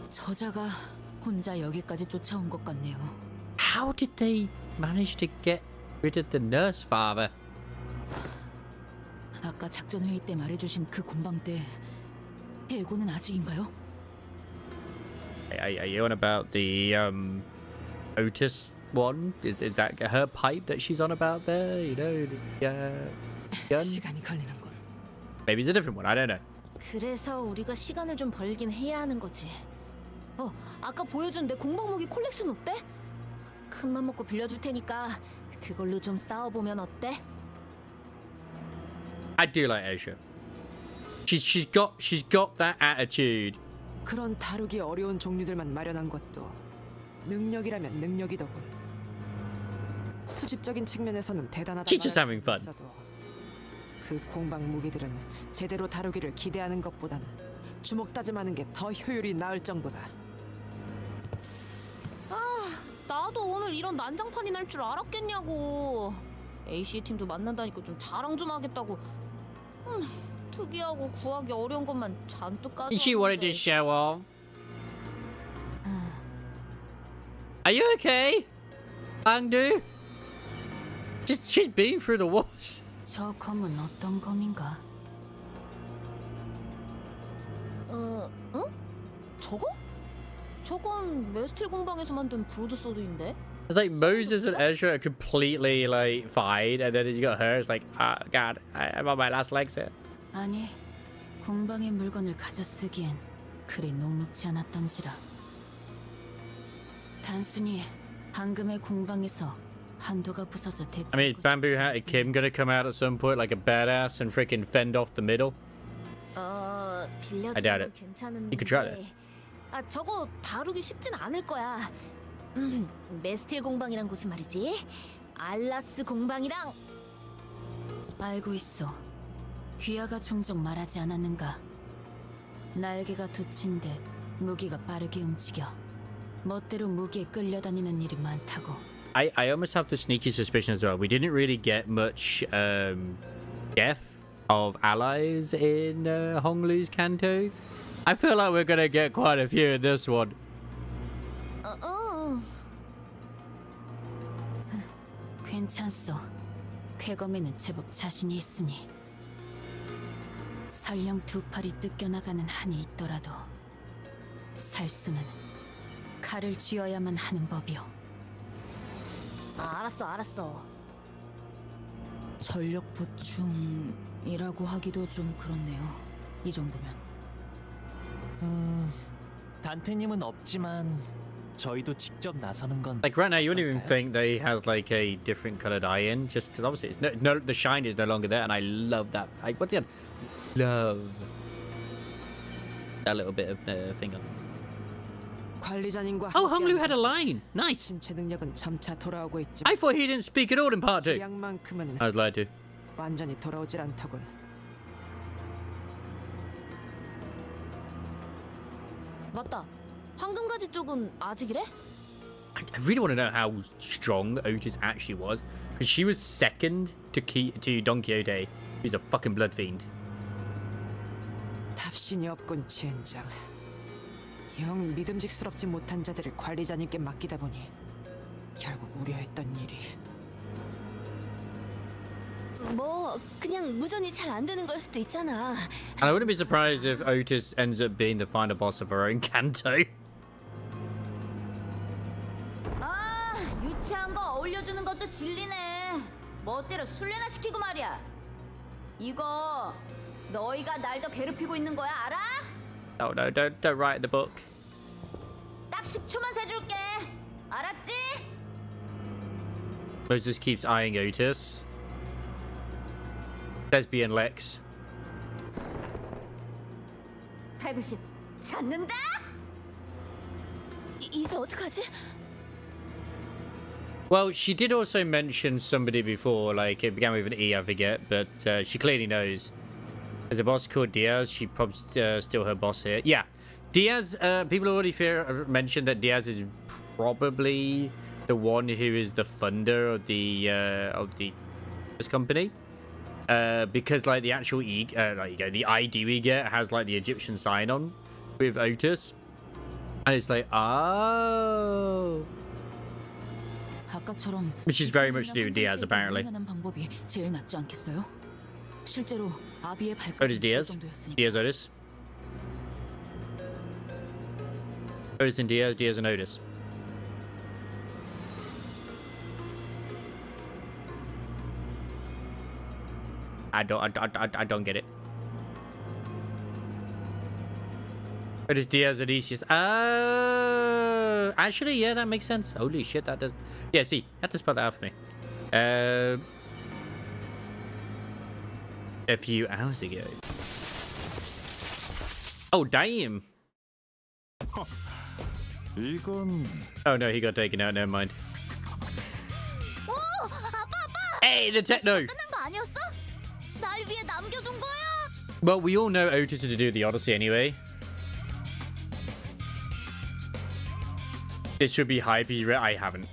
저자가 혼자 여기까지 쫓아온 것 같네요. How did they manage to get rid of the nurse father? 아까 작전 회의 때 말해주신 그 공방 때 해고는 아직인가요? Are you on about the Otis one? Is that her pipe that she's on about there? You know, gun? 시간이 걸리는군. Maybe it's a different one. I don't know. 그래서 우리가 시간을 좀 벌긴 해야 하는 거지. 아까 보여준 내 공방 무기 콜렉션 어때? 큰맘 먹고 빌려줄 테니까 그걸로 좀 싸워보면 어때? I do like Asia. She's got that attitude. 그런 다루기 어려운 종류들만 마련한 것도 능력이라면 능력이더군. 수집적인 측면에서는 대단하다고 She's just having fun. 있어도 그 공방 무기들은 제대로 다루기를 기대하는 것보단 주먹다짐하는 게 더 효율이 나을 정도다. 나도 오늘 이런 난장판이 날 줄 알았겠냐고. AC 팀도 만난다니까 좀 자랑 좀 하겠다고. 특이하고 구하기 어려운 것만 잔뜩 까져. She wanted to show off. Are you okay, Angdu? She's been through the wars. 저 검은 어떤 검인가? 응? 저거? 저건 메스틸 공방에서 만든 브로드소드인데? It's like Moses and Ezra are completely like fine, and then you got her. It's like, God, I'm on my last legs here. 아니, 공방의 물건을 가져 쓰기엔 그리 녹록지 않았던지라. 단순히 방금의 공방에서 한도가 부서져 대체. I mean, is Bamboo Hatted Kim gonna come out at some point like a badass and freaking fend off the middle? I doubt it. You could try that. 아, 저거 다루기 쉽진 않을 거야. 메스틸 공방이란 곳은 말이지. 알라스 공방이랑. 알고 있어. 귀하가 종종 말하지 않았는가? 날개가 돋친데 무기가 빠르게 움직여. 멋대로 무기에 끌려다니는 일이 많다고. I almost have the sneaky suspicion as well. We didn't really get much death of allies in Honglu's Canto. I feel like we're gonna get quite a few in this one. 괜찮소. 쾌검에는 제법 자신이 있으니. 설령 두 팔이 뜯겨나가는 한이 있더라도 살 수는 칼을 쥐어야만 하는 법이오. 아, 알았어. 전력 보충이라고 하기도 좀 그렇네요. 이 정도면. 단테님은 없지만 저희도 직접 나서는 건. Like right now, you wouldn't even think that he has like a different colored eye in, just because obviously it's no, the shine is no longer there, and I love that. What's the other? Love that little bit of thing on. 관리자님과 Oh, Honglu had a line. Nice. 신체 능력은 점차 돌아오고 있지만 I thought he didn't speak at all in part 2. 양만큼은 I was lied to. 완전히 돌아오질 않더군. 맞다. 황금가지 쪽은 아직이래? I really want to know how strong Otis actually was, because she was second to Don Quixote, who's a fucking blood fiend. 답신이 없군, 젠장. 영 믿음직스럽지 못한 자들을 관리자님께 맡기다 보니 결국 우려했던 일이. 뭐 그냥 무전이 잘 안 되는 걸 수도 있잖아. And I wouldn't be surprised if Otis ends up being the final boss of her own Canto. 아, 유치한 거 어울려주는 것도 진리네. 멋대로 술래나 시키고 말이야. 이거 너희가 날 더 괴롭히고 있는 거야, 알아? Oh no, don't write the book. 딱 10초만 세줄게. 알았지? Moses keeps eyeing Otis. Lesbian Lex. 190 찾는다? 이제 어떡하지? Well, she did also mention somebody before, like it began with an E, I forget, but she clearly knows. There's a boss called Diaz. She probably still her boss here. Yeah, Diaz. People already mentioned that Diaz is probably the one who is the funder of this company. Because like the actual the ID we get has like the Egyptian sign on with Otis, and it's like 아까처럼 which is very much to do with Diaz apparently. 방법이 제일 낫지 않겠어요? 실제로 아비의 Otis Diaz. Diaz Otis. Otis and Diaz. Diaz and Otis. I don't get it. Otis Diaz and Odysseus. Oh, actually, yeah, that makes sense. Holy shit, that does. Yeah, see, you have to spell that out for me. A few hours ago. Oh, damn. 이건. Oh no, he got taken out. Never mind. 오, 아빠. Hey, the techno. 끝난 거 아니었어? 날 위해 남겨둔 거야? Well, we all know Otis is to do the Odyssey anyway. This should be hype. I haven't.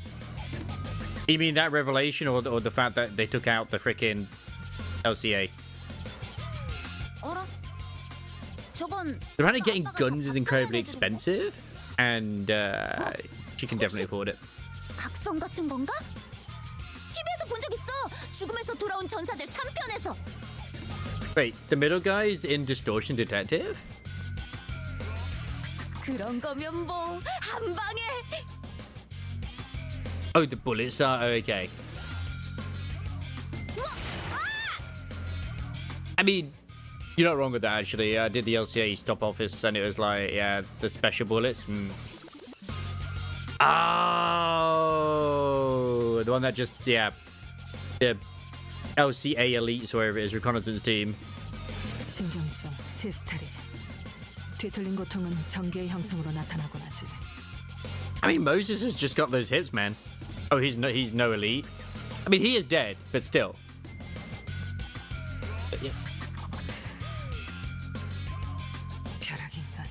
You mean that revelation or the fact that they took out the freaking LCA? 어라? 저건 Apparently getting guns is incredibly expensive, and she can definitely afford it. 각성 같은 건가? TV에서 본 적 있어. 죽음에서 돌아온 전사들 3편에서. Wait, the middle guy is in Distortion Detective? 그런 거면 뭐 한 방에. Oh, the bullets are okay. I mean, you're not wrong with that, actually. I did the LCA stop office, and it was like, yeah, the special bullets. Oh, the the one that just, yeah, the LCA elites, wherever it is, reconnaissance team. 신경증, 히스테리. 뒤틀린 고통은 전기의 형상으로 나타나곤 하지. I mean, Moses has just got those hips, man. Oh, he's no elite. I mean, he is dead, but still. But yeah. 벼락인간.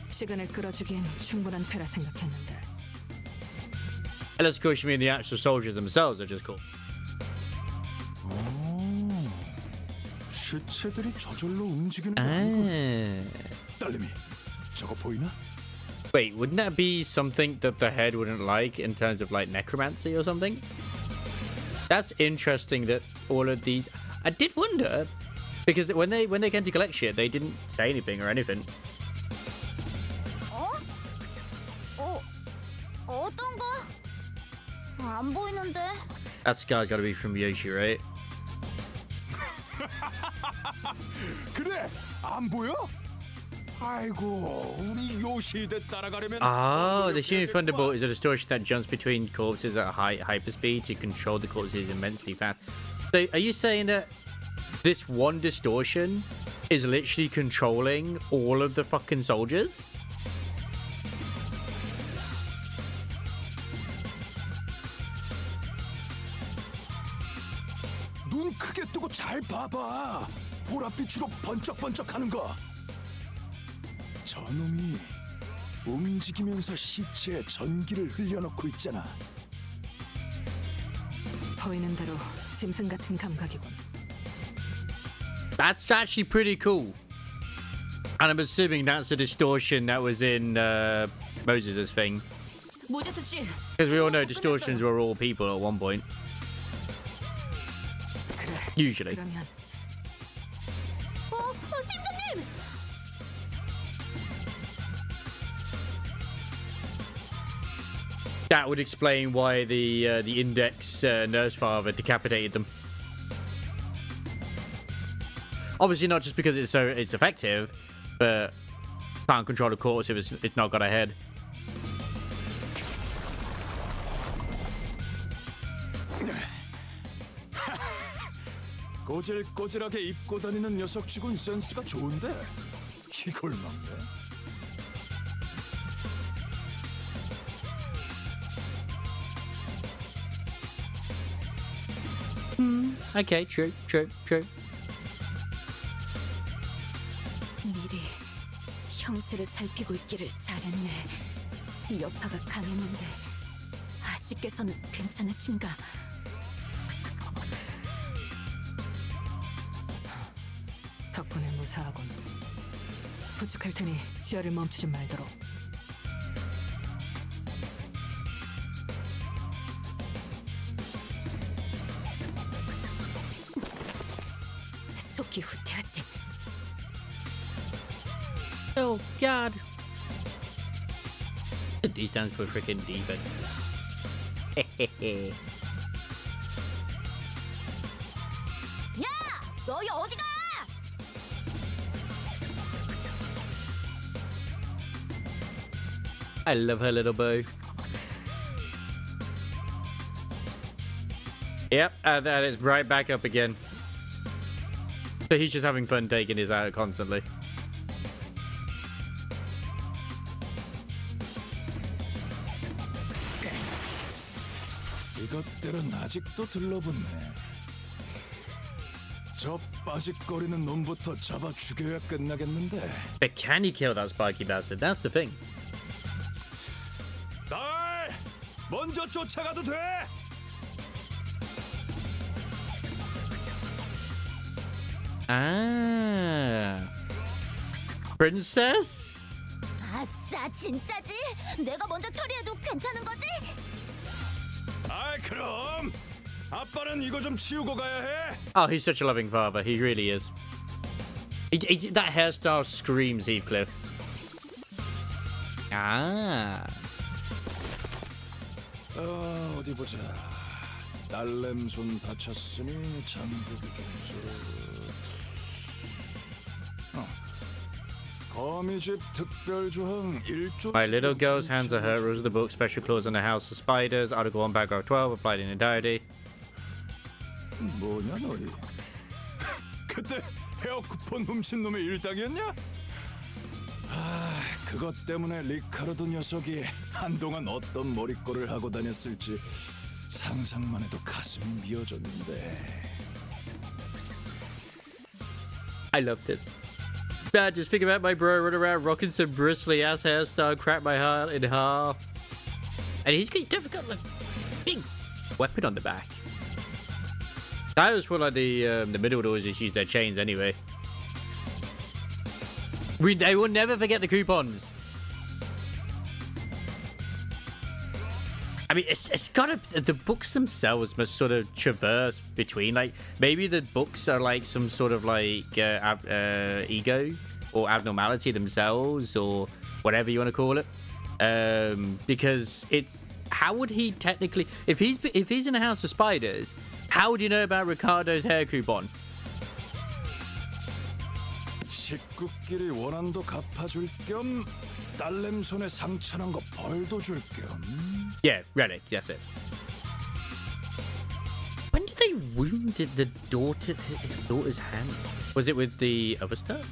시간을 끌어주기엔 충분한 패라 생각했는데. Unless, of course, you mean the actual soldiers themselves are just cool. 시체들이 저절로 움직이는 거 아니고. 딸내미, 저거 보이나? Wait, wouldn't that be something that the head wouldn't like in terms of like necromancy or something? That's interesting that all of these. I did wonder because when they came to collect shit, they didn't say anything or anything. 어떤 거? 안 보이는데. That scar's got to be from Yoshi, right? 그래, 안 보여? 아이고, 우리 요시대 따라가려면. Oh, the human thunderbolt is a distortion that jumps between corpses at high hyperspeed to control the corpses immensely fast. So, are you saying that this one distortion is literally controlling all of the fucking soldiers? 눈 크게 뜨고 잘 봐봐. 보랏빛으로 번쩍번쩍하는 거. 저놈이 움직이면서 시체에 전기를 흘려놓고 있잖아. 보이는 대로 짐승 같은 감각이군. That's actually pretty cool. And I'm assuming that's the distortion that was in Moses' thing. 모제스 씨. Because we all know distortions were all people at one point. Usually. 그러면 팀장님. That would explain why the Index nurse father decapitated them. Obviously, not just because it's effective, but can't control the corpse if it's not got a head. 꼬질꼬질하게 입고 다니는 녀석치곤 센스가 좋은데 이걸 막네. Okay, true. 미리 형세를 살피고 있기를 잘했네. 여파가 강했는데 아씨께서는 괜찮으신가? 덕분에 무사하군. 부축할 테니 지혈을 멈추지 말도록. 속히 후퇴하지. Oh God. D stands for freaking demon. 야, 너희 어디가? I love her little bow. Yep, that is right back up again. So he's just having fun taking his out constantly. 이것들은 아직도 들러붙네. 저 빠직거리는 놈부터 잡아 죽여야 끝나겠는데. But can he kill that spiky bastard? That's the thing. 날 먼저 쫓아가도 돼. Ah, princess? 아싸, 진짜지? 내가 먼저 처리해도 괜찮은 거지? 아이 그럼 아빠는 이거 좀 치우고 가야 해. Oh, he's such a loving father. He really is. That hairstyle screams Heathcliff. Ah. 어디 보자. 딸내미 손 다쳤으니 잠그기 좀. 거미집 특별 조항 1조. My little girl's hands are hurt. Rules of the book. Special clause on the House of Spiders. Article 1, paragraph 12. Applied in entirety. 뭐냐 너희? 그때 헤어 쿠폰 훔친 놈의 일당이었냐? 아, 그것 때문에 리카르도 녀석이 한동안 어떤 머리꼴을 하고 다녔을지 상상만 해도 가슴이 미어졌는데. I love this. Man, just think about my bro running around rocking some bristly ass hairstyle, crack my heart in half. And he's definitely got like big weapon on the back. I always feel like the middle doors just use their chains anyway. They will never forget the coupons. I mean, it's gotta. The books themselves must sort of traverse between, like, maybe the books are like some sort of like ego or abnormality themselves, or whatever you want to call it. Because it's, how would he technically, if he's in a House of Spiders, how would you know about Ricardo's hair coupon? 식구끼리 원한도 갚아줄 겸 딸내미 손에 상처난 거 벌도 줄 겸. Yeah, relic. That's it. When did they wound the daughter's hand? Was it with the other stuff?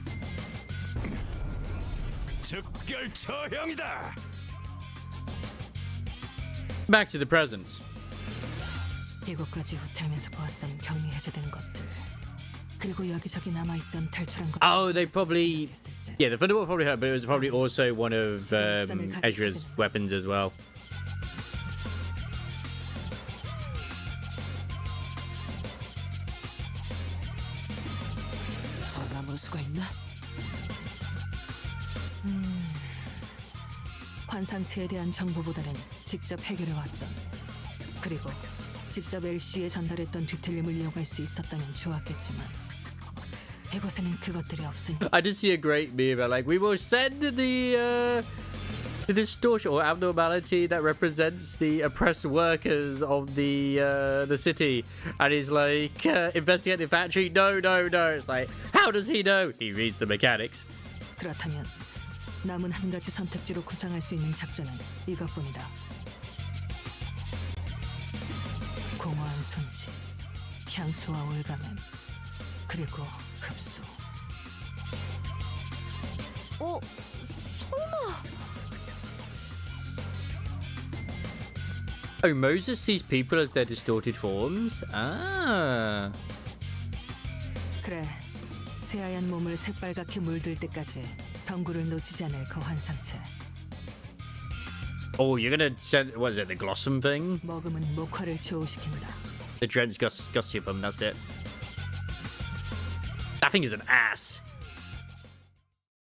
즉결 처형이다. Back to the presents. 이곳까지 후퇴하면서 보았던 격리 해제된 것들, 그리고 여기저기 남아있던 탈출한 것. Oh, they probably, yeah, the Thunderbolt probably hurt, but it was probably also one of Ezra's weapons as well. 전화물 수가 있나? 환상체에 대한 정보보다는 직접 해결해왔던, 그리고 직접 LC에 전달했던 뒤틀림을 이용할 수 있었다면 좋았겠지만 이곳에는 그것들이 없으니. I did see a great meme about, like, we will send the distortion or abnormality that represents the oppressed workers of the city, and he's like, investigate the factory. No. It's like, how does he know? He reads the mechanics. 그렇다면 남은 한 가지 선택지로 구상할 수 있는 작전은 이것뿐이다. 공허한 손짓, 향수와 올가맴, 그리고 흡수. 설마. Oh, Moses sees people as their distorted forms? Ah. 그래, 새하얀 몸을 새빨갛게 물들 때까지 덩굴을 놓치지 않을 그 환상체. Oh, you're gonna send, what is it, the Glossum thing? 먹음은 목화를 조우시킨다. The Drenched Gossipum, that's it. That thing is an ass.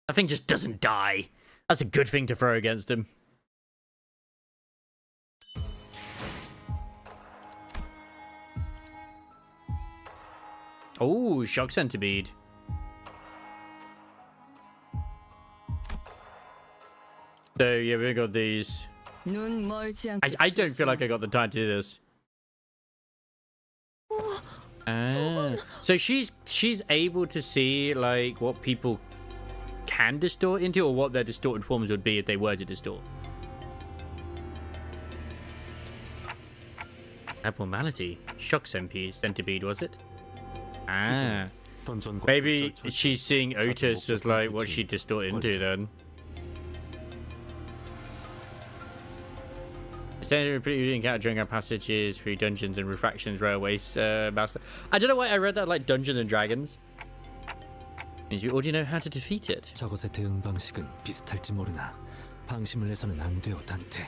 That thing just doesn't die. That's a good thing to throw against him. Oh, Shock Centipede. So, yeah, we got these. I don't feel like I got the time to do this. So she's able to see, like, what people can distort into, or what their distorted forms would be if they were to distort. Abnormality. Shock centipede, was it? Ah. Maybe she's seeing Otis as, like, what she distorted into then. Pretty encounter during our passages through dungeons and refractions, railways, master. I don't know why I read that like Dungeons and Dragons. Or do you know how to defeat it? 저것의 대응 방식은 비슷할지 모르나 방심을 해서는 안 돼요, 단테.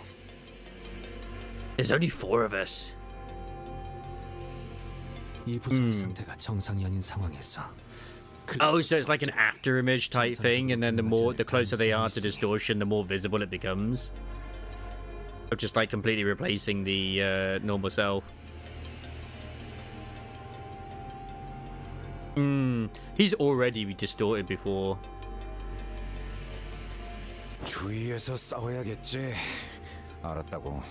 There's only 4 of us. 이 부서의 상태가 정상이 아닌 상황에서. Oh, so it's like an after image type thing, and then the closer they are to distortion, the more visible it becomes. Of just like completely replacing the normal self. He's already distorted before. 주위에서 싸워야겠지. 알았다고.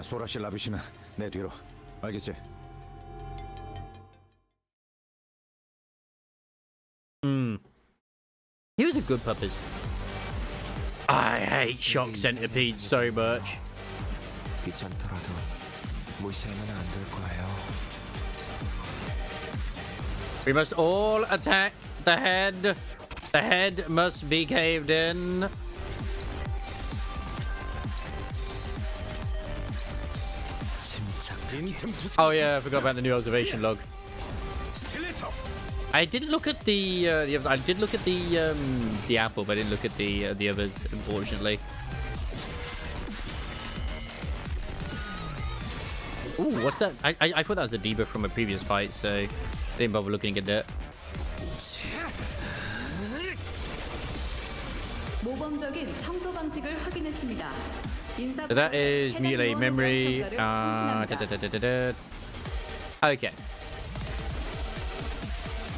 소라씨 라비시는 내 뒤로. 알겠지? He was a good puppers. I hate shock centipedes so much. 귀찮더라도 무시하면 안 될 거예요. We must all attack the head. The head must be caved in. Oh yeah, I forgot about the new observation log. I didn't look at the I did look at the apple, but I didn't look at the others, unfortunately. Ooh, what's that? I thought that was a debuff from a previous fight, so I didn't bother looking at that. 모범적인 청소 방식을 확인했습니다. So that is mutilate memory. Okay.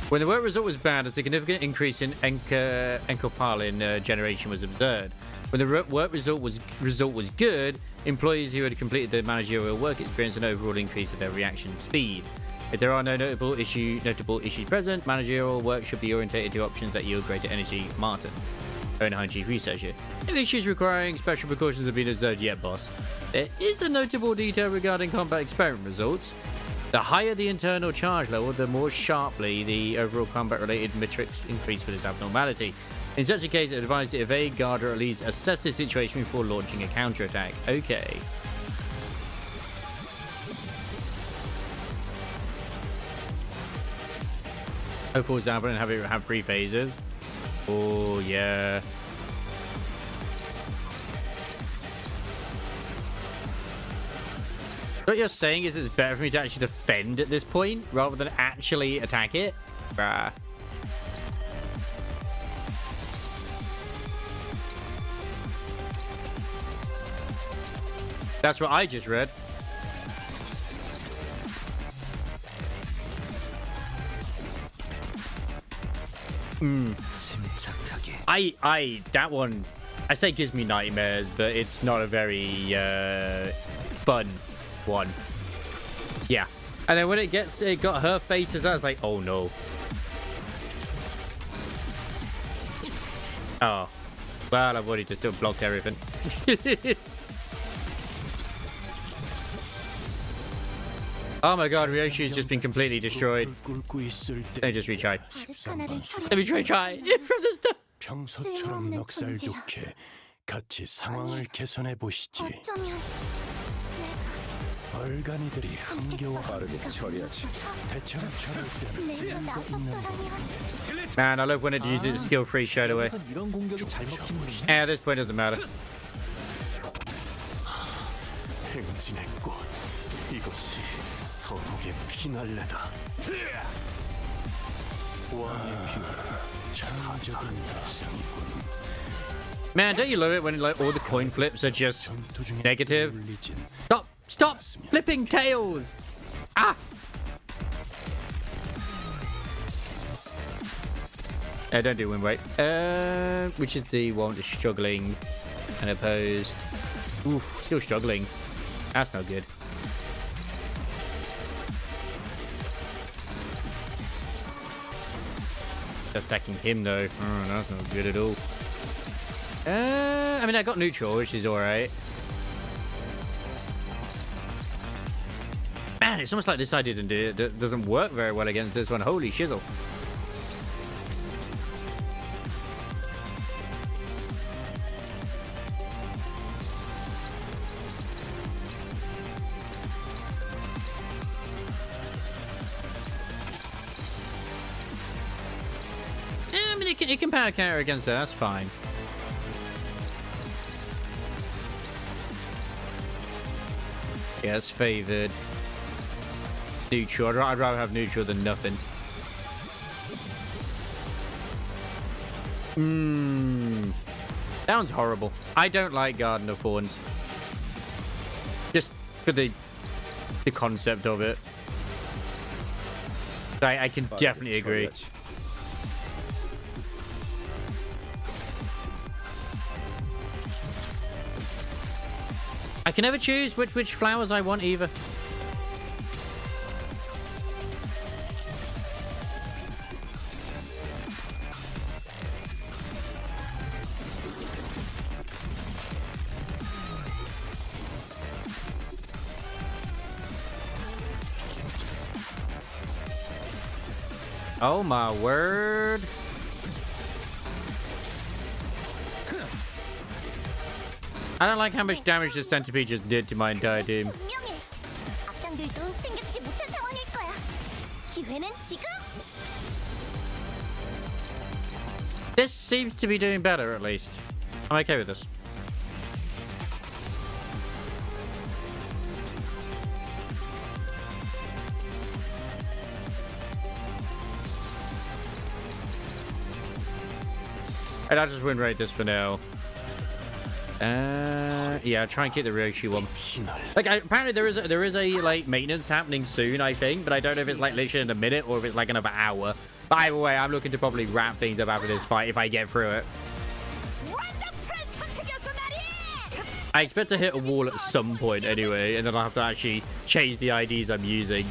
When the work result was bad, a significant increase in encopalin generation was observed. When the work result was good, employees who had completed their managerial work experienced an overall increase of their reaction speed. If there are no notable issues present, managerial work should be orientated to options that yield greater energy. Martin, Owner Chief Researcher. If issues requiring special precautions have been observed yet, boss, there is a notable detail regarding combat experiment results. The higher the internal charge level, the more sharply the overall combat-related metrics increase for this abnormality. In such a case, it's advised to evade, guard, or at least assess the situation before launching a counterattack. Okay. Oh, for example, and have it have 3 phases. Oh, yeah. What you're saying is it's better for me to actually defend at this point rather than actually attack it? Bruh. That's what I just read. That one, I say gives me nightmares, but it's not a very fun one. Yeah. And then when it got her faces, I was like, oh no. Oh. Well, I've already just still blocked everything. Oh my god, Ryoshi's just been completely destroyed. Let me just retry. Let me retry from the start. 평소처럼 넉살 좋게 같이 상황을 개선해 보시지. 얼간이들이 한겨워 빠르게 처리하지. 대처를 처할 때는 Man, I love when it uses skill free straight away. At this point, it doesn't matter. 행진의 꽃, 이것이 서독의 피날레다. 왕의 피는 창조된 일상이군. Man, don't you love it when like all the coin flips are just negative? Stop flipping tails! Ah! Don't do wind break. Which is the one that's struggling and opposed. Oof, still struggling. That's no good. Just attacking him though. Oh, that's not good at all. I mean, I got neutral, which is alright. Man, it's almost like this idea doesn't work very well against this one. Holy shizzle. I mean, it can power counter against that. That's fine. Yeah, it's favored. Neutral. I'd rather have neutral than nothing. Sounds horrible. I don't like Garden of Thorns. Just for the concept of it. I can definitely agree. I can never choose which flowers I want either. Oh my word. I don't like how much damage this centipede just did to my entire team. 분명해. 악당들도 생각지 못한 상황일 거야. 기회는 지금. This seems to be doing better, at least. I'm okay with this. And I'll just win rate this for now. Yeah, try and keep the Ryoshi one. Like, apparently there is a like maintenance happening soon, I think, but I don't know if it's like literally in a minute or if it's like another hour. But either way, I'm looking to probably wrap things up after this fight if I get through it. I expect to hit a wall at some point anyway, and then I'll have to actually change the IDs I'm using.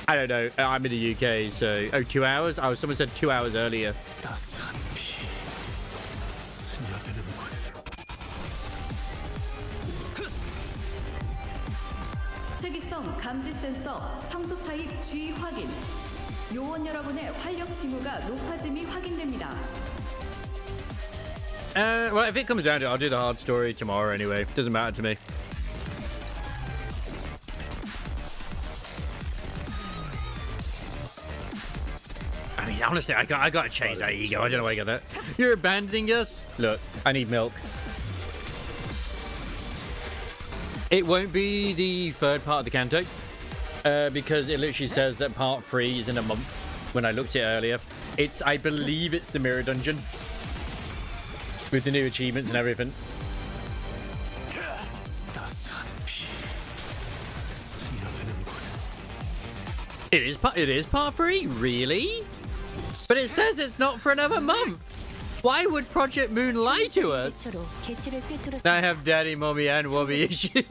I don't know. I'm in the UK, so... Oh, 2 hours? Oh, someone said 2 hours earlier. 특이성 감지 센서 청소 타입 G 확인. 요원 여러분의 활력 징후가 높아짐이 확인됩니다. Well, if it comes down to it, I'll do the hard story tomorrow anyway. Doesn't matter to me. I mean, honestly, I gotta change that ego. I don't know why I got that. You're abandoning us? Look, I need milk. It won't be the third part of the Canto, because it literally says that part 3 is in a month when I looked at it earlier. I believe it's the mirror dungeon with the new achievements and everything. It is part 3, really? But it says it's not for another month. Why would Project Moon lie to us? I have daddy, mommy, and wobby issues.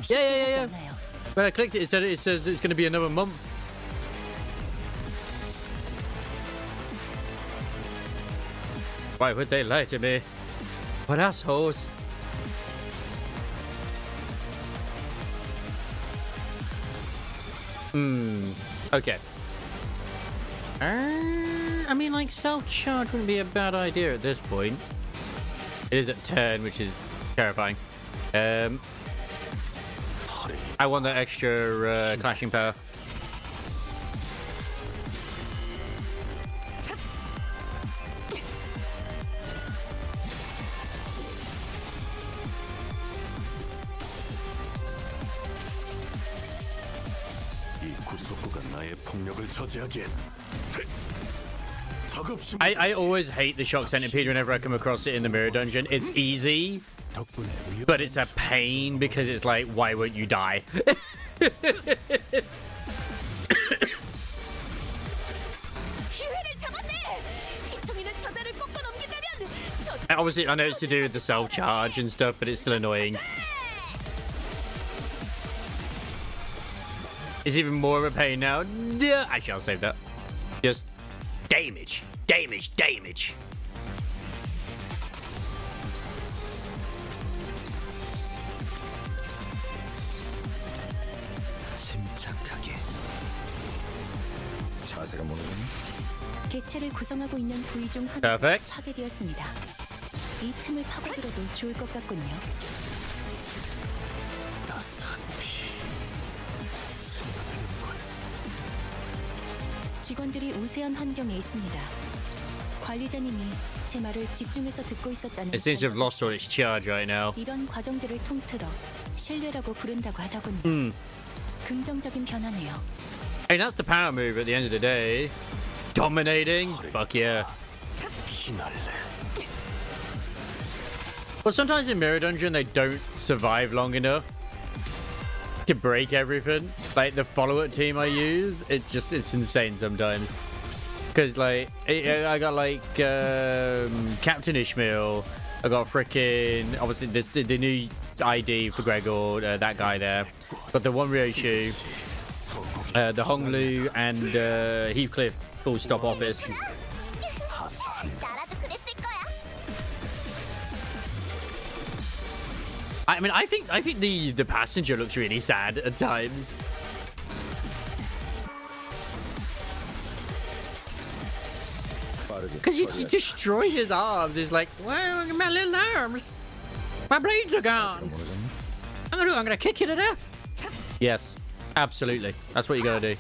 Yeah. When I clicked it, it says it's going to be another month. Why would they lie to me? What assholes? Okay. I mean, like, self-charge wouldn't be a bad idea at this point. It is at turn, which is terrifying. I want that extra clashing power. I always hate the shock centipede whenever I come across it in the mirror dungeon. It's easy, but it's a pain because it's like, why won't you die? Obviously, I know it's to do with the self-charge and stuff, but it's still annoying. It's even more of a pain now. Actually, I'll save that. Just damage. 자세가 모르겠네. 개체를 구성하고 있는 부위 중 하나가 Perfect. 파괴되었습니다. 이 틈을 파고들어도 좋을 것 같군요. 직원들이 우세한 환경에 있습니다. 관리자님이 제 말을 집중해서 듣고 있었다는 It seems to have lost all its charge right now. 이런 과정들을 통틀어 신뢰라고 부른다고 하더군요. 긍정적인 변화네요. Hey, that's the power move at the end of the day. Dominating? Fuck yeah. But sometimes in Mirror Dungeon, they don't survive long enough to break everything. Like the follow-up team I use, it's insane sometimes. Because like, I got like Captain Ishmael, I got freaking, obviously the new ID for Gregor, that guy there. Got the one Ryoshu, the Honglu, and Heathcliff full stop office. I mean, I think the passenger looks really sad at times. Because you destroy his arms. He's like, well, my little arms. My blades are gone. I'm gonna kick you to death. Yes, absolutely. That's what you gotta do.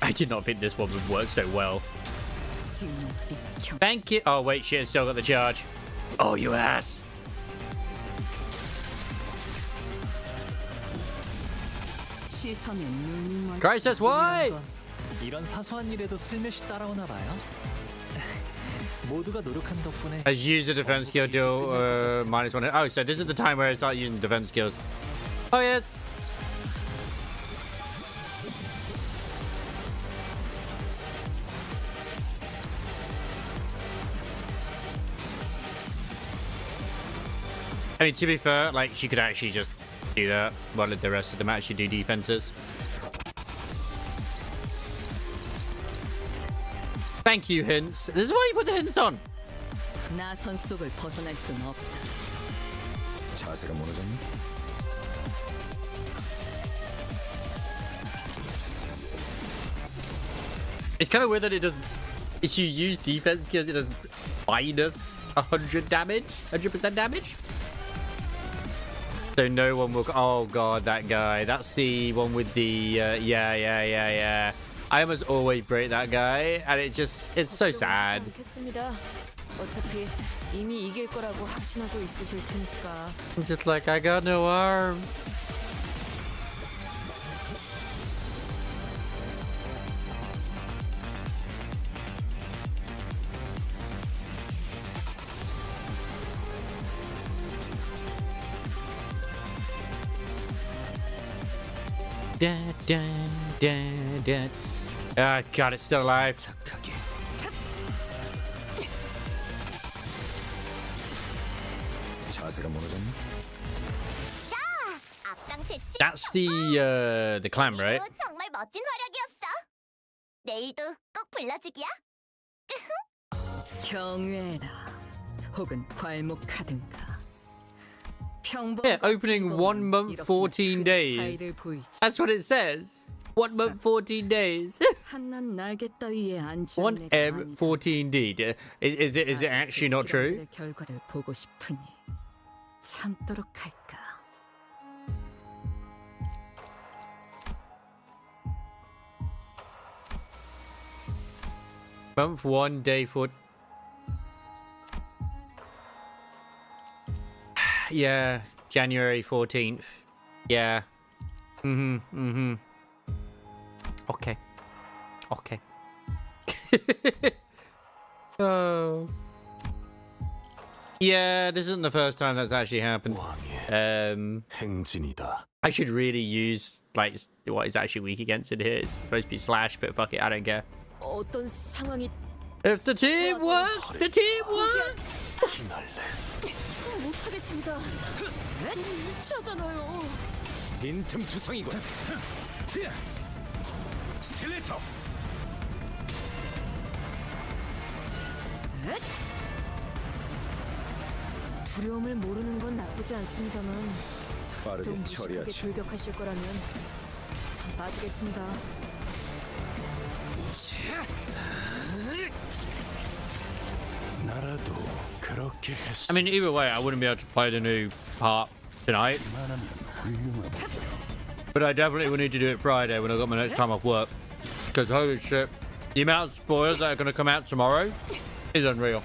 I did not think this one would work so well. Thank you. Oh, wait, shit, still got the charge. Oh, you ass. Crisis, why? 이런 사소한 일에도 슬며시 따라오나 봐요. 모두가 노력한 덕분에. As use a defense skill, deal -1. Oh, so this is the time where I start using defense skills. Oh, yes. I mean, to be fair, like, she could actually just do that while the rest of them actually do defenses. Thank you, hints. This is why you put the hints on. 나선 속을 벗어날 수는 없다. 자세가 무너졌니? It's kind of weird that it doesn't. If you use defense skills, it doesn't minus 100 damage, 100% damage. So no one will. Oh god, that guy. That's the one with the. Yeah. I almost always break that guy, and it's so sad. 어차피 이미 이길 거라고 확신하고 있으실 테니까. I'm just like, I got no arm. Da. Ah, God, it's still alive. That's the clam, right? 정말 멋진 활약이었어. 내일도 꼭 불러주기야. 경외라 혹은 괄목하든가. Yeah, opening 1 month, 14 days. That's what it says. 1 month, 14 days. 1M, 14D. Is it actually not true? 결과를 보고 싶으니 참도록 할까. Month 1, day 4. Yeah, January 14th. Yeah. Okay. Oh. Yeah, this isn't the first time that's actually happened. I should really use like what is actually weak against it here. It's supposed to be slash, but fuck it, I don't care. 어떤 상황이 If the team works, the team works. 못하겠습니다. 미치잖아요. 빈틈 투성이군. 스틸레이터. 두려움을 모르는 건 나쁘지 않습니다만 빠르게 또 무식하게 처리하지. 돌격하실 거라면 참 빠지겠습니다. 나라도 그렇게 했어. I mean, either way, I wouldn't be able to play the new part tonight. But I definitely will need to do it Friday when I got my next time off work. Because holy shit, the amount of spoilers that are going to come out tomorrow is unreal.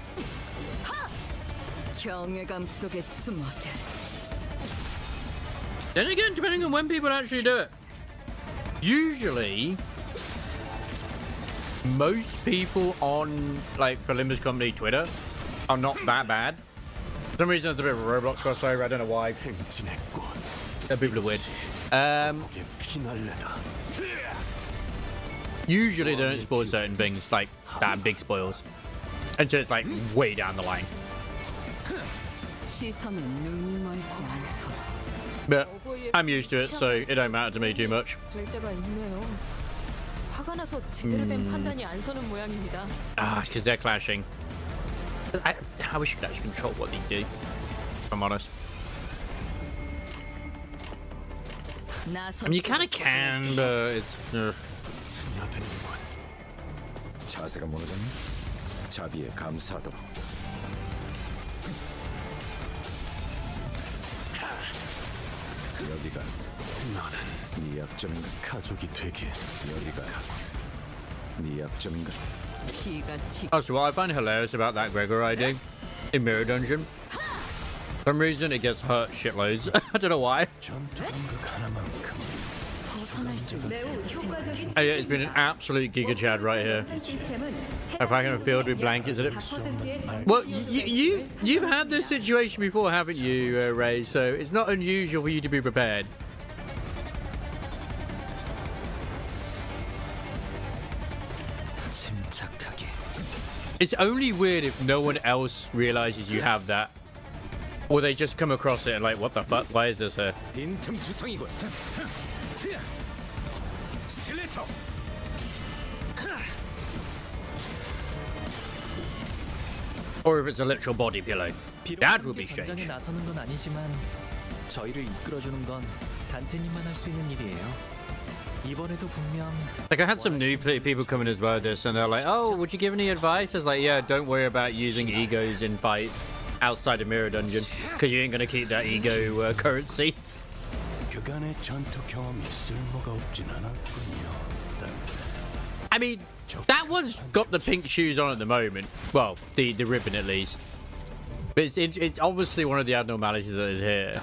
경외감 속에 숨어대. Then again, depending on when people actually do it. Usually, most people on like for Limbus Company Twitter are not that bad. For some reason, it's a bit of a Roblox crossover. I don't know why. People are weird. Usually, they don't spoil certain things like that big spoils until it's like way down the line. 시선은 눈이 멀지 않도록. But I'm used to it, so it don't matter to me too much. 될 때가 있네요. 화가 나서 제대로 된 판단이 안 서는 모양입니다. Ah, because they're clashing. I wish you could actually control what they do, if I'm honest. I mean, you kind of can, but it's... 자세가 무너졌네. 자비에 감사하도록. 여기가 너는 네 약점인가? 가족이 되게 여기가 네 약점인가? 피가 튀. That's what I find hilarious about that Gregor ID in Mirror Dungeon. For some reason it gets hurt shitloads. I don't know why. 매우 효과적인 Hey, it's been an absolute giga chad right here. 시스템은 If I can field with blankets in it. 4%의 장 Well, you've had this situation before, haven't you, Ray? So it's not unusual for you to be prepared. 침착하게. It's only weird if no one else realizes you have that. Or they just come across it and like, what the fuck? Why is this here? 빈틈 주성이군. 스틸레이터. Or if it's a literal body pillow. That would be 전장에 strange. 나서는 건 아니지만 저희를 이끌어주는 건 단테님만 할 수 있는 일이에요. 이번에도 분명 Like I had some new people coming as well with this, and they're like, "Oh, would you give any advice?" I was like, "Yeah, don't worry about using egos in fights outside of Mirror Dungeon, because you ain't gonna keep that ego currency." 그간의 전투 경험이 쓸모가 없진 않았군요. I mean, that one's got the pink shoes on at the moment. Well, the ribbon at least. But it's obviously one of the abnormalities that is here.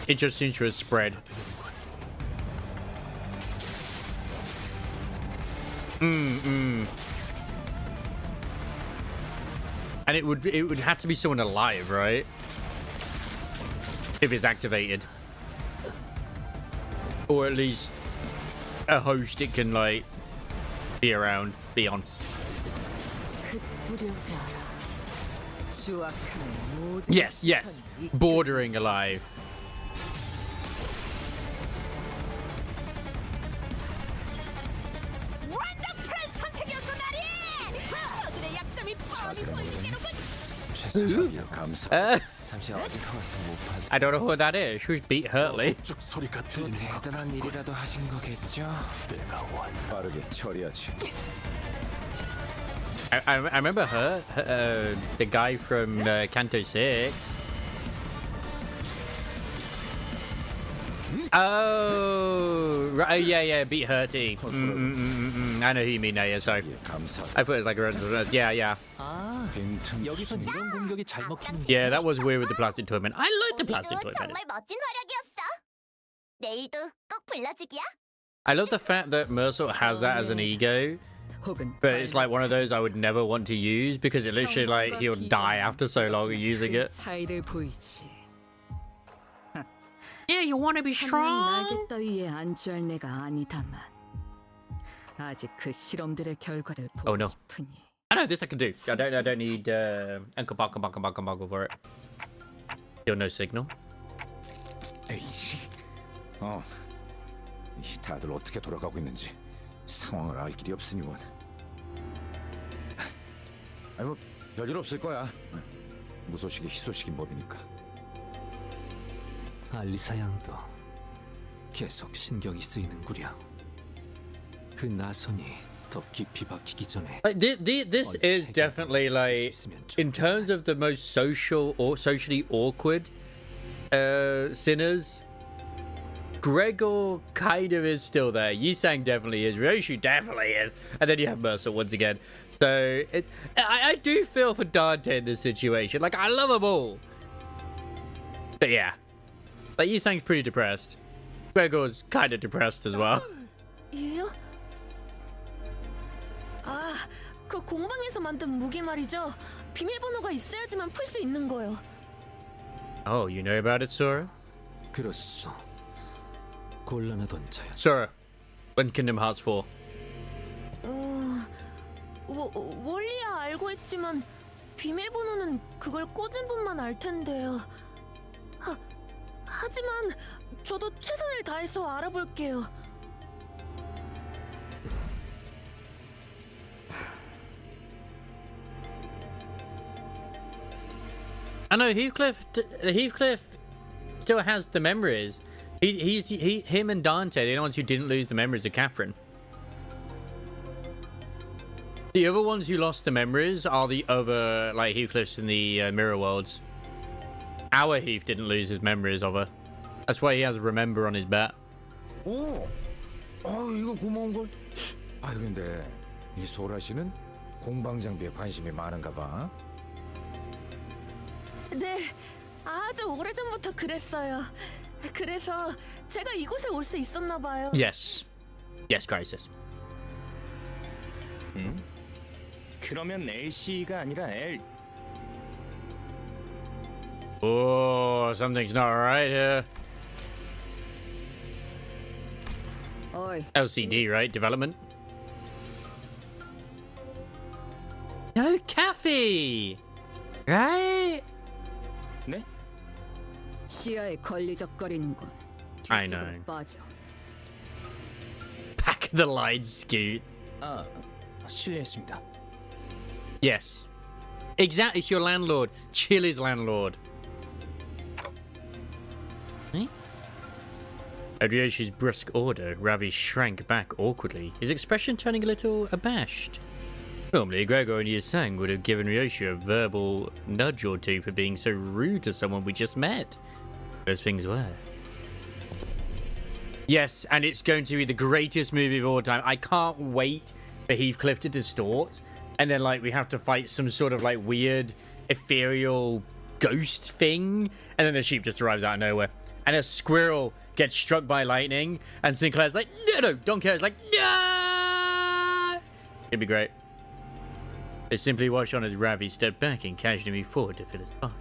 It just seems to have spread. And it would have to be someone alive, right? If it's activated. Or at least a host it can like be around, be on. Yes, yes. Bordering alive. 잠시 어디가서 못 봤어. I don't know who that is. Who's beat Hurtley? 소리가 또 들리는 것 대단한 일이라도 하신 거겠죠? 때가 왔. 빠르게 처리하지. I remember her, the guy from Canto 6. Oh, right, oh yeah, beat Hurty. I know who you mean now, yeah, sorry. I thought it was like a, yeah. 아, 여기선 이런 공격이 잘 먹히는 Yeah, that was weird with the plastic toyman. I like the plastic toyman. 정말 멋진 활약이었어. 내일도 꼭 불러주기야. I love the fact that Mersault has that as an ego. But it's like one of those I would never want to use because it literally like he'll die after so long of using it. 차이를 보이지. Yeah, you want to be strong. 날개 따위에 안주할 내가 아니다만 아직 그 실험들의 결과를 보고 Oh no. 싶으니. I know this I can do. I don't need Uncle Buckle for it. Still no signal. 에이씨. 다들 어떻게 돌아가고 있는지 상황을 알 길이 없으니 원. 아니 뭐 별일 없을 거야. 무소식이 희소식인 법이니까. 알리사 양도 계속 신경이 쓰이는구려. 그 나선이 더 깊이 박히기 전에. Like, this is definitely like in terms of the most social or socially awkward sinners. Gregor kind of is still there. Yisang definitely is. Ryoshu definitely is. And then you have Mercer once again. So I do feel for Dante in this situation. Like, I love them all. But yeah. Like, Yisang's pretty depressed. Gregor's kind of depressed as well. 예요? 아, 그 공방에서 만든 무기 말이죠. 비밀번호가 있어야지만 풀 수 있는 거요. Oh, you know about it, Sora? 그렇소. 곤란하던 차였지. Sora, when Kingdom Hearts 4? 원리야 알고 있지만 비밀번호는 그걸 꽂은 분만 알 텐데요. 하지만 저도 최선을 다해서 알아볼게요. I know Heathcliff still has the memories. Him and Dante, they're the ones who didn't lose the memories of Catherine. The other ones who lost the memories are the other, like, Heathcliffs in the mirror worlds. Our Heath didn't lose his memories of her. That's why he has a remember on his bat. 오, 이거 고마운 걸. 아, 근데 이 소라 씨는 공방 장비에 관심이 많은가 봐. 네, 아주 오래전부터 그랬어요. 그래서 제가 이곳에 올 수 있었나 봐요. Yes. Yes, crisis. 그러면 LC가 아니라 L. Oh, something's not right here. 어이. LCD, right? Development. No cafe, right? 네? 시야에 걸리적거리는 건 I know. 뒤쪽으로 빠져. Back of the line, Scoot. 아, 실례했습니다. Yes. Exactly, it's your landlord. Chill his landlord. At Ryoshi's brusque order, Ravi shrank back awkwardly, his expression turning a little abashed. Normally, Gregor and Yusang would have given Ryoshi a verbal nudge or two for being so rude to someone we just met. As things were. Yes, and it's going to be the greatest movie of all time. I can't wait for Heathcliff to distort, and then, like, we have to fight some sort of, like, weird, ethereal ghost thing, and then the sheep just arrives out of nowhere. And a squirrel gets struck by lightning, and Sinclair's like, no, Don Care's like, no! It'd be great. They simply watched on as Ravi stepped back and casually moved forward to fill his spot.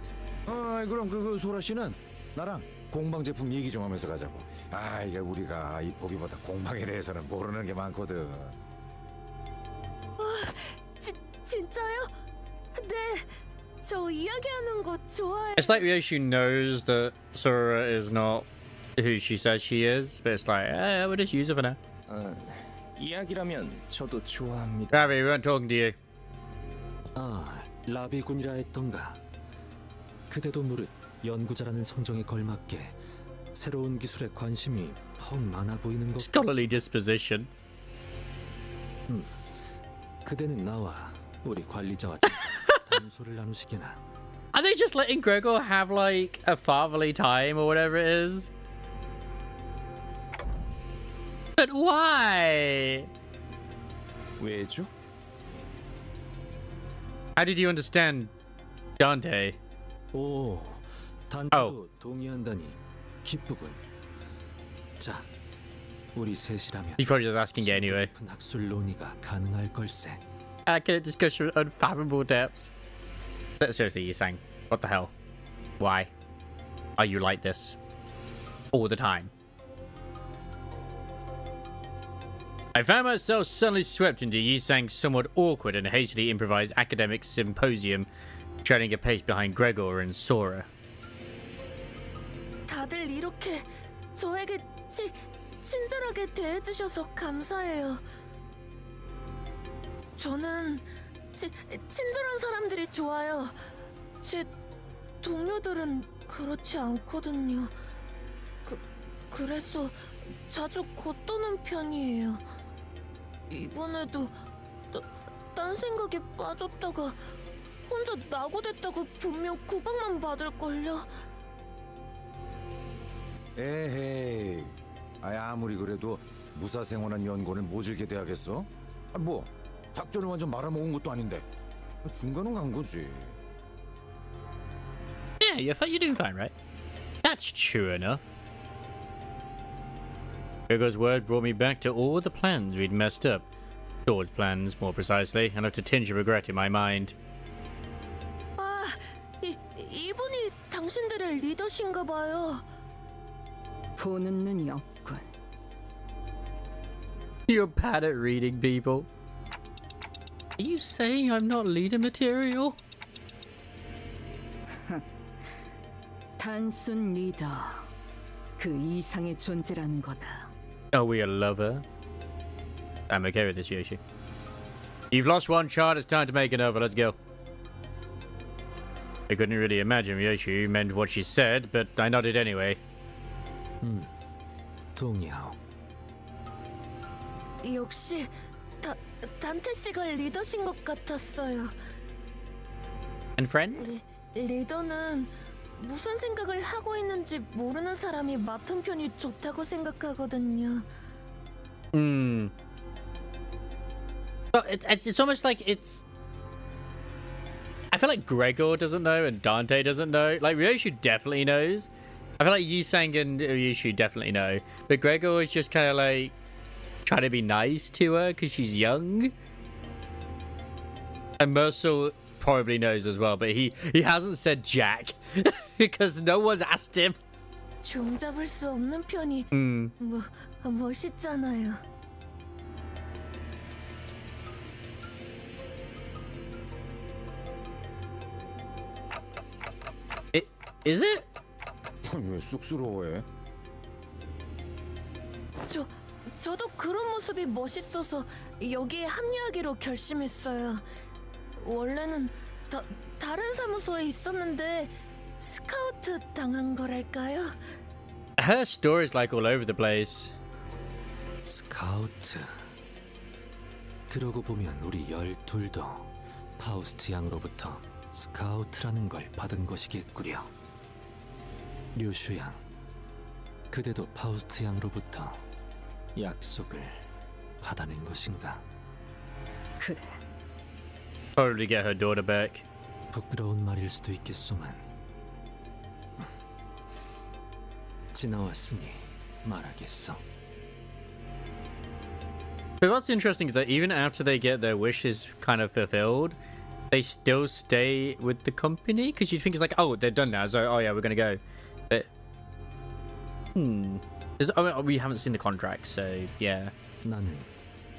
그럼 그 소라 씨는 나랑 공방 제품 얘기 좀 하면서 가자고. 아, 이게 우리가 이 보기보다 공방에 대해서는 모르는 게 많거든. 진짜요? 네, 저 이야기하는 거 좋아해요. It's like Ryoshi knows that Sora is not who she says she is, but it's like, we'll just use it for now. 이야기라면 저도 좋아합니다. Ravi, we weren't talking to you. 아, 라비군이라 했던가. 그대도 무릇 연구자라는 성정에 걸맞게 새로운 기술에 관심이 퍽 많아 보이는 것. Scholarly disposition. 그대는 나와 우리 관리자와 단소를 나누시게나. Are they just letting Gregor have, like, a fatherly time or whatever it is? But why? 왜죠? How did you understand Dante? 오, 단테도 동의한다니 기쁘군. 자, 우리 셋이라면 He's probably just asking it anyway. 깊은 학술 논의가 가능할 걸세. Accurate discussion of unfathomable depths. But seriously, you're saying, what the hell? Why? Are you like this? All the time? I found myself suddenly swept into Yisang's somewhat awkward and hastily improvised academic symposium, treading a pace behind Gregor and Sora. 다들 이렇게 저에게 친절하게 대해주셔서 감사해요. 저는 친절한 사람들이 좋아요. 제 동료들은 그렇지 않거든요. 그래서 자주 겉도는 편이에요. 이번에도 딴 생각에 빠졌다가 혼자 낙오됐다고 분명 구박만 받을걸요. 에헤이, 아무리 그래도 무사생활한 연구원을 모질게 돼야겠어? 뭐 작전을 완전 말아먹은 것도 아닌데 중간은 간 거지. Yeah, you're doing fine, right? That's true enough. Gregor's word brought me back to all the plans we'd messed up. George's plans, more precisely, and left a tinge of regret in my mind. 이분이 당신들의 리더신가 봐요. 보는 눈이 없군. You're bad at reading people. Are you saying I'm not leader material? 단순 리더, 그 이상의 존재라는 거다. Are we a lover? I'm okay with this, Yoshi. You've lost one shot, it's time to make another. Let's go. I couldn't really imagine Yoshi meant what she said, but I nodded anyway. 동의하오. 역시 단테 씨가 리더신 것 같았어요. And friend? 리더는 무슨 생각을 하고 있는지 모르는 사람이 맡은 편이 좋다고 생각하거든요. But it's almost like it's. I feel like Gregor doesn't know and Dante doesn't know. Like Ryoshu definitely knows. I feel like Yisang and Ryoshu definitely know, but Gregor is just kind of like trying to be nice to her because she's young. And Mercer probably knows as well, but he hasn't said Jack because no one's asked him. 종잡을 수 없는 편이 멋있잖아요. Is it? 왜 쑥스러워해? 저도 그런 모습이 멋있어서 여기에 합류하기로 결심했어요. 원래는 다른 사무소에 있었는데 스카우트 당한 거랄까요? Her story is like all over the place. 스카우트. 그러고 보면 우리 12도 파우스트 양으로부터 스카우트라는 걸 받은 것이겠구려. 류슈 양, 그대도 파우스트 양으로부터 약속을 받아낸 것인가? 그래. Totally get her daughter back. 부끄러운 말일 수도 있겠소만 지나왔으니 말하겠어. But what's interesting is that even after they get their wishes kind of fulfilled, they still stay with the company because you think it's like, oh, they're done now, so oh yeah, we're gonna go. But we haven't seen the contract, so yeah. 나는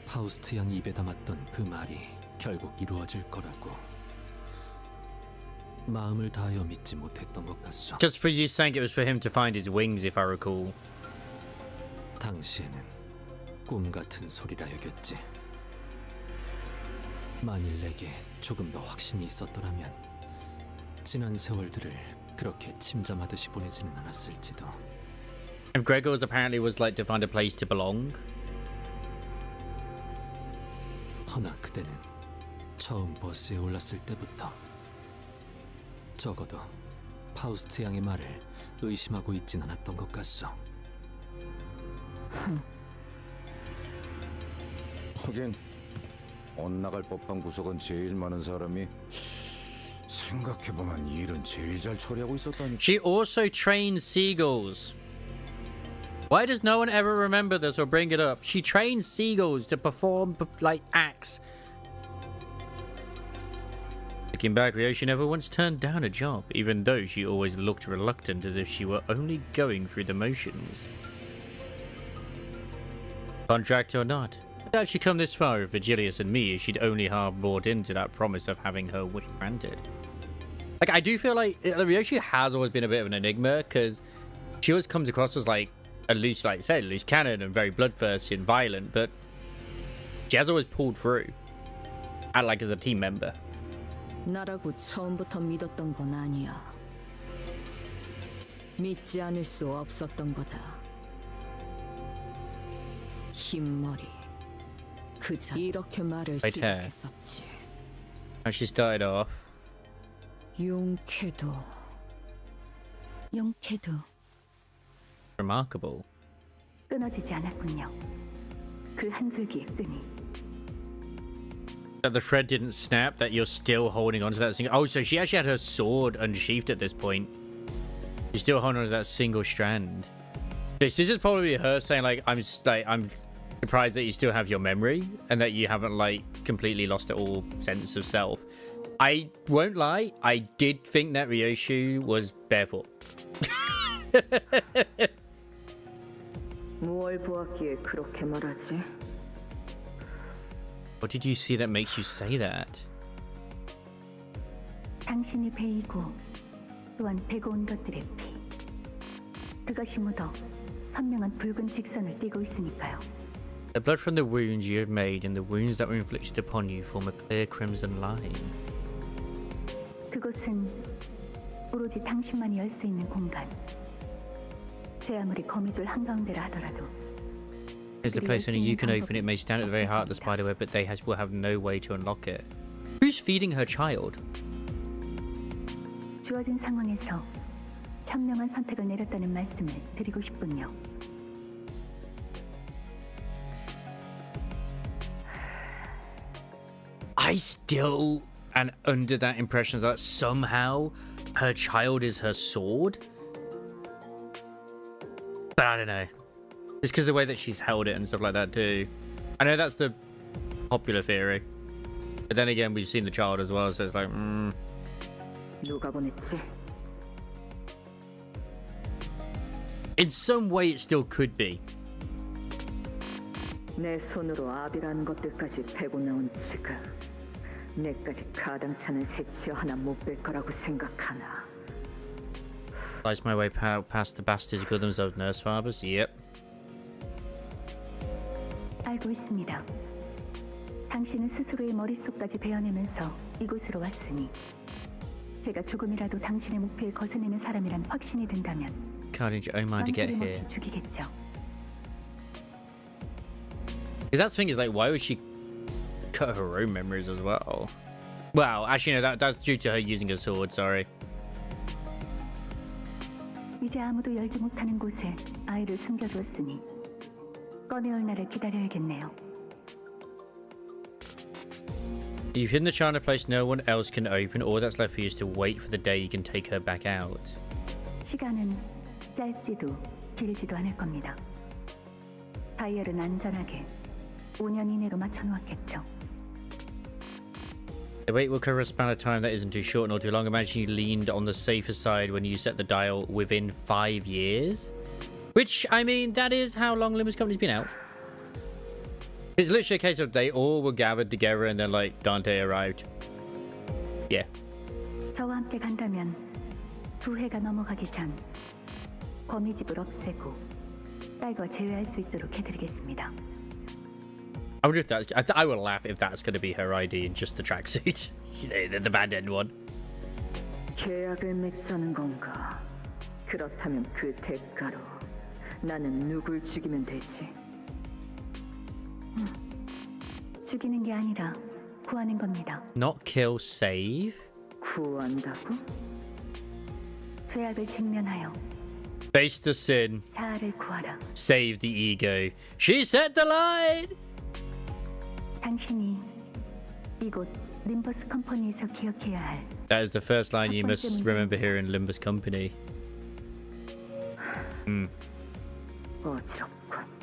파우스트 양 입에 담았던 그 말이 결국 이루어질 거라고 마음을 다하여 믿지 못했던 것 같소. Just for you saying it was for him to find his wings, if I recall. 당시에는 꿈 같은 소리라 여겼지. 만일 내게 조금 더 확신이 있었더라면 지난 세월들을 그렇게 침잠하듯이 보내지는 않았을지도. And Gregor was like to find a place to belong. 허나 그대는 처음 버스에 올랐을 때부터 적어도 파우스트 양의 말을 의심하고 있진 않았던 것 같소. 하긴 엇나갈 법한 구석은 제일 많은 사람이 생각해보면 일은 제일 잘 처리하고 있었다니까. She also trains seagulls. Why does no one ever remember this or bring it up? She trains seagulls to perform like acts. Looking back, Ryoshi never once turned down a job, even though she always looked reluctant as if she were only going through the motions. Contract or not, it actually come this far with Virgilius and me, she'd only half bought into that promise of having her wish granted. Like, I do feel like Ryoshi has always been a bit of an enigma, because she always comes across as like a loose, like I said, loose cannon and very bloodthirsty and violent, but she has always pulled through, and like as a team member. 나라고 처음부터 믿었던 건 아니야. 믿지 않을 수 없었던 거다. 흰머리. 그자 이렇게 말을 Right hair. 시작했었지. How she started off. 용케도. Remarkable. 끊어지지 않았군요. 그 한 줄기의 끈이. That the thread didn't snap, that you're still holding onto that single. Oh, so she actually had her sword unsheathed at this point. She's still holding onto that single strand. This is probably her saying like, I'm surprised that you still have your memory and that you haven't like completely lost all sense of self. I won't lie, I did think that Ryoshu was barefoot. 뭘 보았기에 그렇게 말하지? What did you see that makes you say that? 당신이 베이고 또한 베고 온 것들의 피. 그것이 묻어 선명한 붉은 직선을 띠고 있으니까요. The blood from the wounds you have made and the wounds that were inflicted upon you form a clear crimson line. 그곳은 오로지 당신만이 열 수 있는 공간. 제 아무리 거미줄 한가운데라 하더라도 There's a place only you can open. It may stand at the very heart of the spiderweb, but they will have no way to unlock it. Who's feeding her child? 주어진 상황에서 현명한 선택을 내렸다는 말씀을 드리고 싶군요. I still am under that impression that somehow her child is her sword. But I don't know. It's because of the way that she's held it and stuff like that too. I know that's the popular theory. But then again, we've seen the child as well, so it's like, 누가 보냈지? In some way, it still could be. 내 손으로 아비라는 것들까지 베고 나온 지가 내까지 가당찮은 새치어 하나 못 뺄 거라고 생각하나? Slice my way past the bastards who call themselves nurse fathers. Yep. 알고 있습니다. 당신은 스스로의 머릿속까지 베어내면서 이곳으로 왔으니 제가 조금이라도 당신의 목표에 거스내는 사람이란 확신이 든다면 Carding your own mind to get here. 죽이겠죠. Because that's the thing is like, why would she cut her own memories as well? Well, actually, no, that's due to her using a sword. Sorry. 이제 아무도 열지 못하는 곳에 아이를 숨겨두었으니 꺼내올 날을 기다려야겠네요. You've hidden the child in a place no one else can open. All that's left for you is to wait for the day you can take her back out. 시간은 짧지도 길지도 않을 겁니다. 다이얼은 안전하게 5년 이내로 맞춰놓았겠죠. The wait will cover a span of time that isn't too short nor too long. Imagine you leaned on the safer side when you set the dial within 5 years. Which, I mean, that is how long Limbus Company's been out. It's literally a case of they all were gathered together and then, like, Dante arrived. Yeah. 저와 함께 간다면 2회가 넘어가기 전 거미집을 없애고 딸과 제외할 수 있도록 해드리겠습니다. I wonder if that's... I would laugh if that's going to be her ID in just the tracksuit. the bad end one. 계약을 맺자는 건가? 그렇다면 그 대가로 나는 누굴 죽이면 되지? 죽이는 게 아니라 구하는 겁니다. Not kill, save? 구한다고? 죄악을 직면하여 Face the sin. 자아를 구하라. Save the ego. She set the line! 당신이 이곳 림버스 컴퍼니에서 기억해야 할 That is the first line you must remember here in Limbus Company.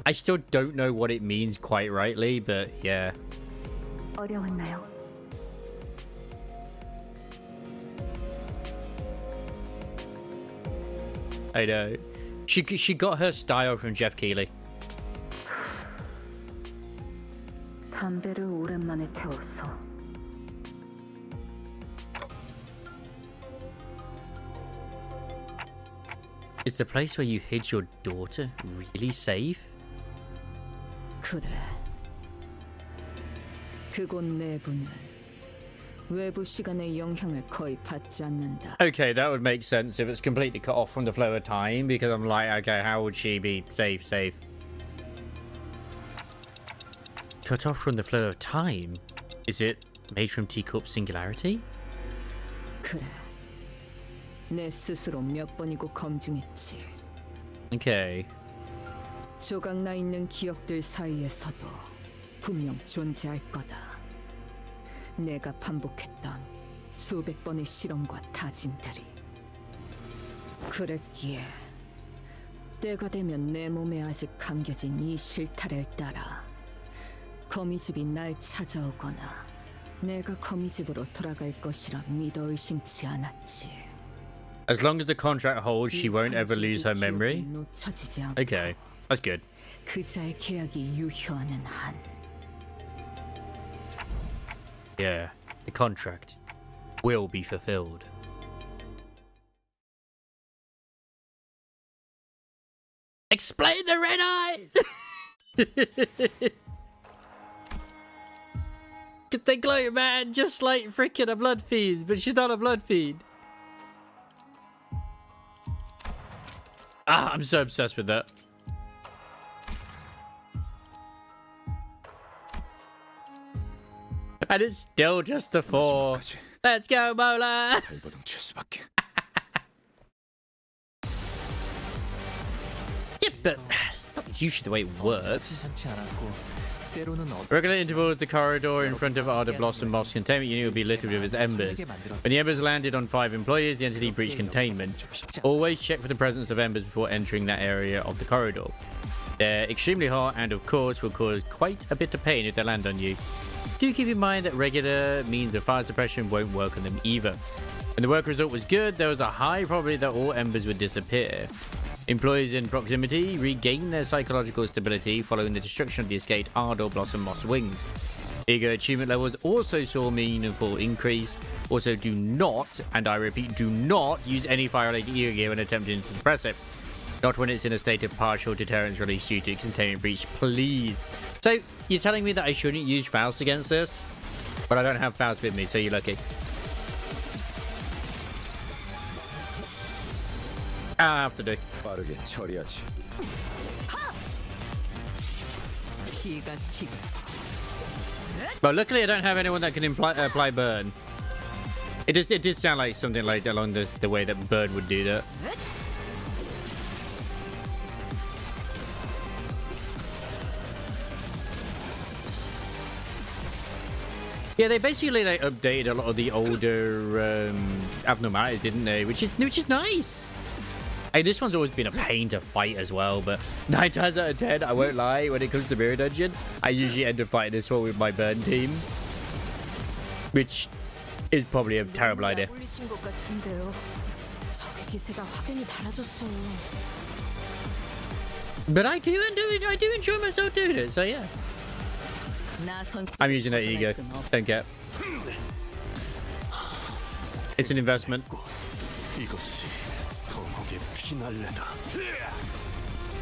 I still don't know what it means quite rightly, but yeah. 어려웠나요? I know. She got her style from Jeff Keighley. 담배를 오랜만에 태웠어. Is the place where you hid your daughter really safe? 그래. 그곳 내부는 외부 시간의 영향을 거의 받지 않는다. Okay, that would make sense if it's completely cut off from the flow of time, because I'm like, okay, how would she be safe? Cut off from the flow of time? Is it made from teacup singularity? 그래. 내 스스로 몇 번이고 검증했지. Okay. 조각나 있는 기억들 사이에서도 분명 존재할 거다. 내가 반복했던 수백 번의 실험과 다짐들이. 그랬기에 때가 되면 내 몸에 아직 감겨진 이 실타래를 따라 거미집이 날 찾아오거나 내가 거미집으로 돌아갈 것이라 믿어 의심치 않았지. As long as the contract holds, she won't ever lose her memory. Okay, that's good. 그자의 계약이 유효하는 한. Yeah, the contract will be fulfilled. Explain the red eyes! Cause they glow, man, just like freaking a blood fiend, but she's not a blood fiend. Ah, I'm so obsessed with that. And it's still just the 4. Let's go, Mola! Yeah, but it's not usually the way it works. Regular intervals, the corridor in front of Ardor Blossom Moss containment unit will be littered with its embers. When the embers landed on 5 employees, the entity breached containment. Always check for the presence of embers before entering that area of the corridor. They're extremely hot and, of course, will cause quite a bit of pain if they land on you. Do keep in mind that regular means of fire suppression won't work on them either. When the work result was good, there was a high probability that all embers would disappear. Employees in proximity regain their psychological stability following the destruction of the escaped Ardor Blossom Moss wings. Ego achievement levels also saw a meaningful increase. Also, do not, and I repeat, do not use any fire-related ego gear when attempting to suppress it. Not when it's in a state of partial deterrence release due to containment breach, please. So, you're telling me that I shouldn't use Faust against this? But I don't have Faust with me, so you're lucky. I have to do. 빠르게 처리하지. But luckily I don't have anyone that can apply burn. It did sound like something like along the way that burn would do that. Yeah, they basically like updated a lot of the older abnormalities, didn't they? Which is nice. Hey, this one's always been a pain to fight as well, but 9 times out of 10, I won't lie, when it comes to Mirror Dungeon, I usually end up fighting this one with my burn team. Which is probably a terrible idea. But I do enjoy myself doing it, so yeah. I'm using that ego. Don't care. It's an investment.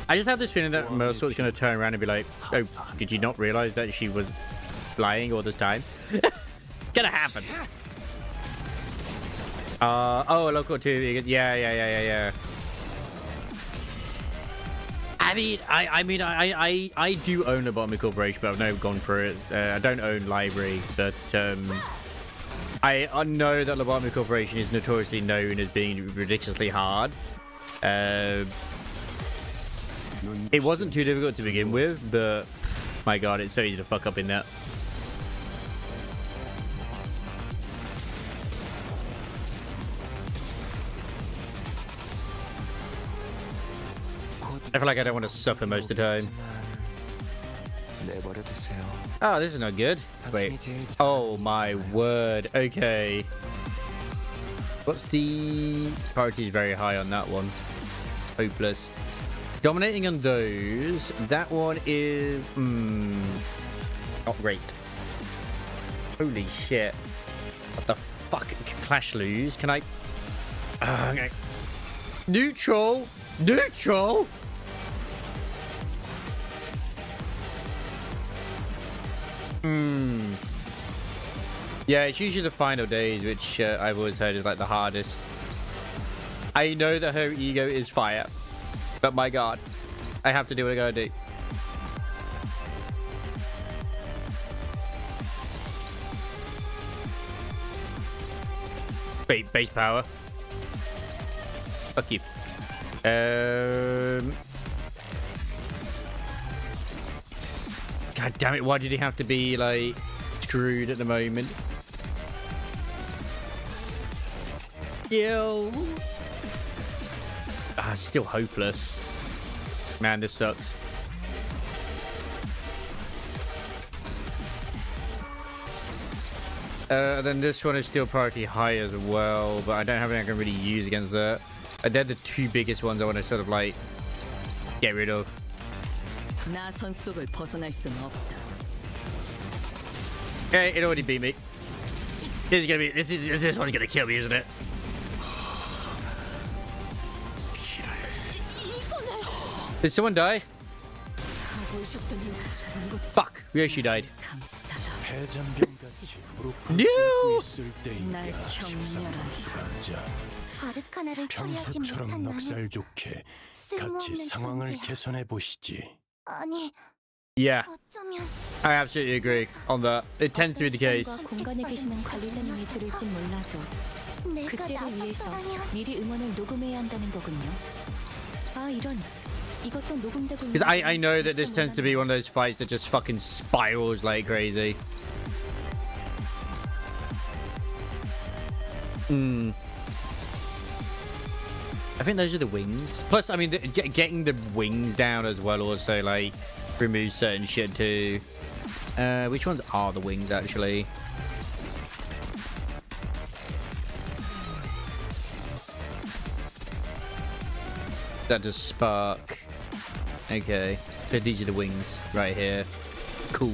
I just have this feeling that Mersault's going to turn around and be like, oh, did you not realize that she was lying all this time? Gonna happen. Oh, a local too. Yeah. I do own Lobotomy Corporation, but I've never gone through it. I don't own Library, but I know that Lobotomy Corporation is notoriously known as being ridiculously hard. It wasn't too difficult to begin with, but my god, it's so easy to fuck up in that. I feel like I don't want to suffer most of the time. Oh, this is not good. Wait. Oh my word. Okay. What's the priority? Is very high on that one. Hopeless. Dominating on those. That one is not great. Holy shit. What the fuck? Clash lose? Can I? Okay. Neutral. Neutral. Yeah, it's usually the final days, which I've always heard is like the hardest. I know that her ego is fire, but my god, I have to do what I gotta do. Wait, base power. Fuck you. God damn it, why did he have to be like screwed at the moment? Yo. Still hopeless. Man, this sucks. Then this one is still priority high as well, but I don't have anything I can really use against that. They're the two biggest ones I want to sort of like get rid of. Okay, it already beat me. This one's gonna kill me, isn't it? Did someone die? Fuck, Ryoshi died. No! 평소처럼 넉살 좋게 같이 상황을 개선해 보시지. 아니, Yeah. I absolutely agree on that. It tends to be the case. 공간에 계시는 관리자님이 들을진 몰라도 그때를 위해서 미리 음원을 녹음해야 한다는 거군요. 아 이런 이것도 녹음되고 있는. Because I know that this tends to be one of those fights that just fucking spirals like crazy. I think those are the wings. Plus, I mean, getting the wings down as well also, like, removes certain shit too. Which ones are the wings, actually? That does spark. Okay. So these are the wings right here. Cool.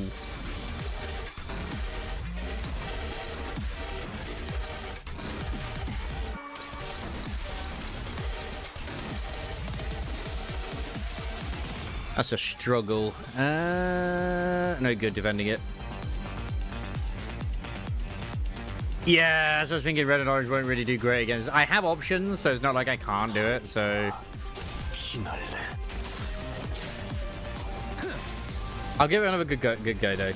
That's a struggle. No good defending it. Yeah, so I was thinking red and orange won't really do great against. I have options, so it's not like I can't do it, so. I'll give it another good go though.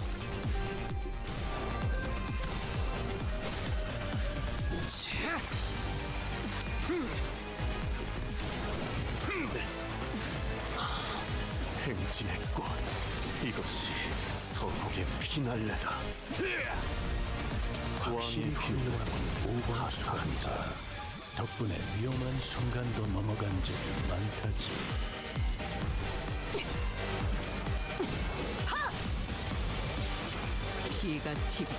행진의 꽃, 이것이 서곡의 피날레다. 확실히 훌륭한 오버스한다. 덕분에 위험한 순간도 넘어간 적이 많다지. 피가 튀고.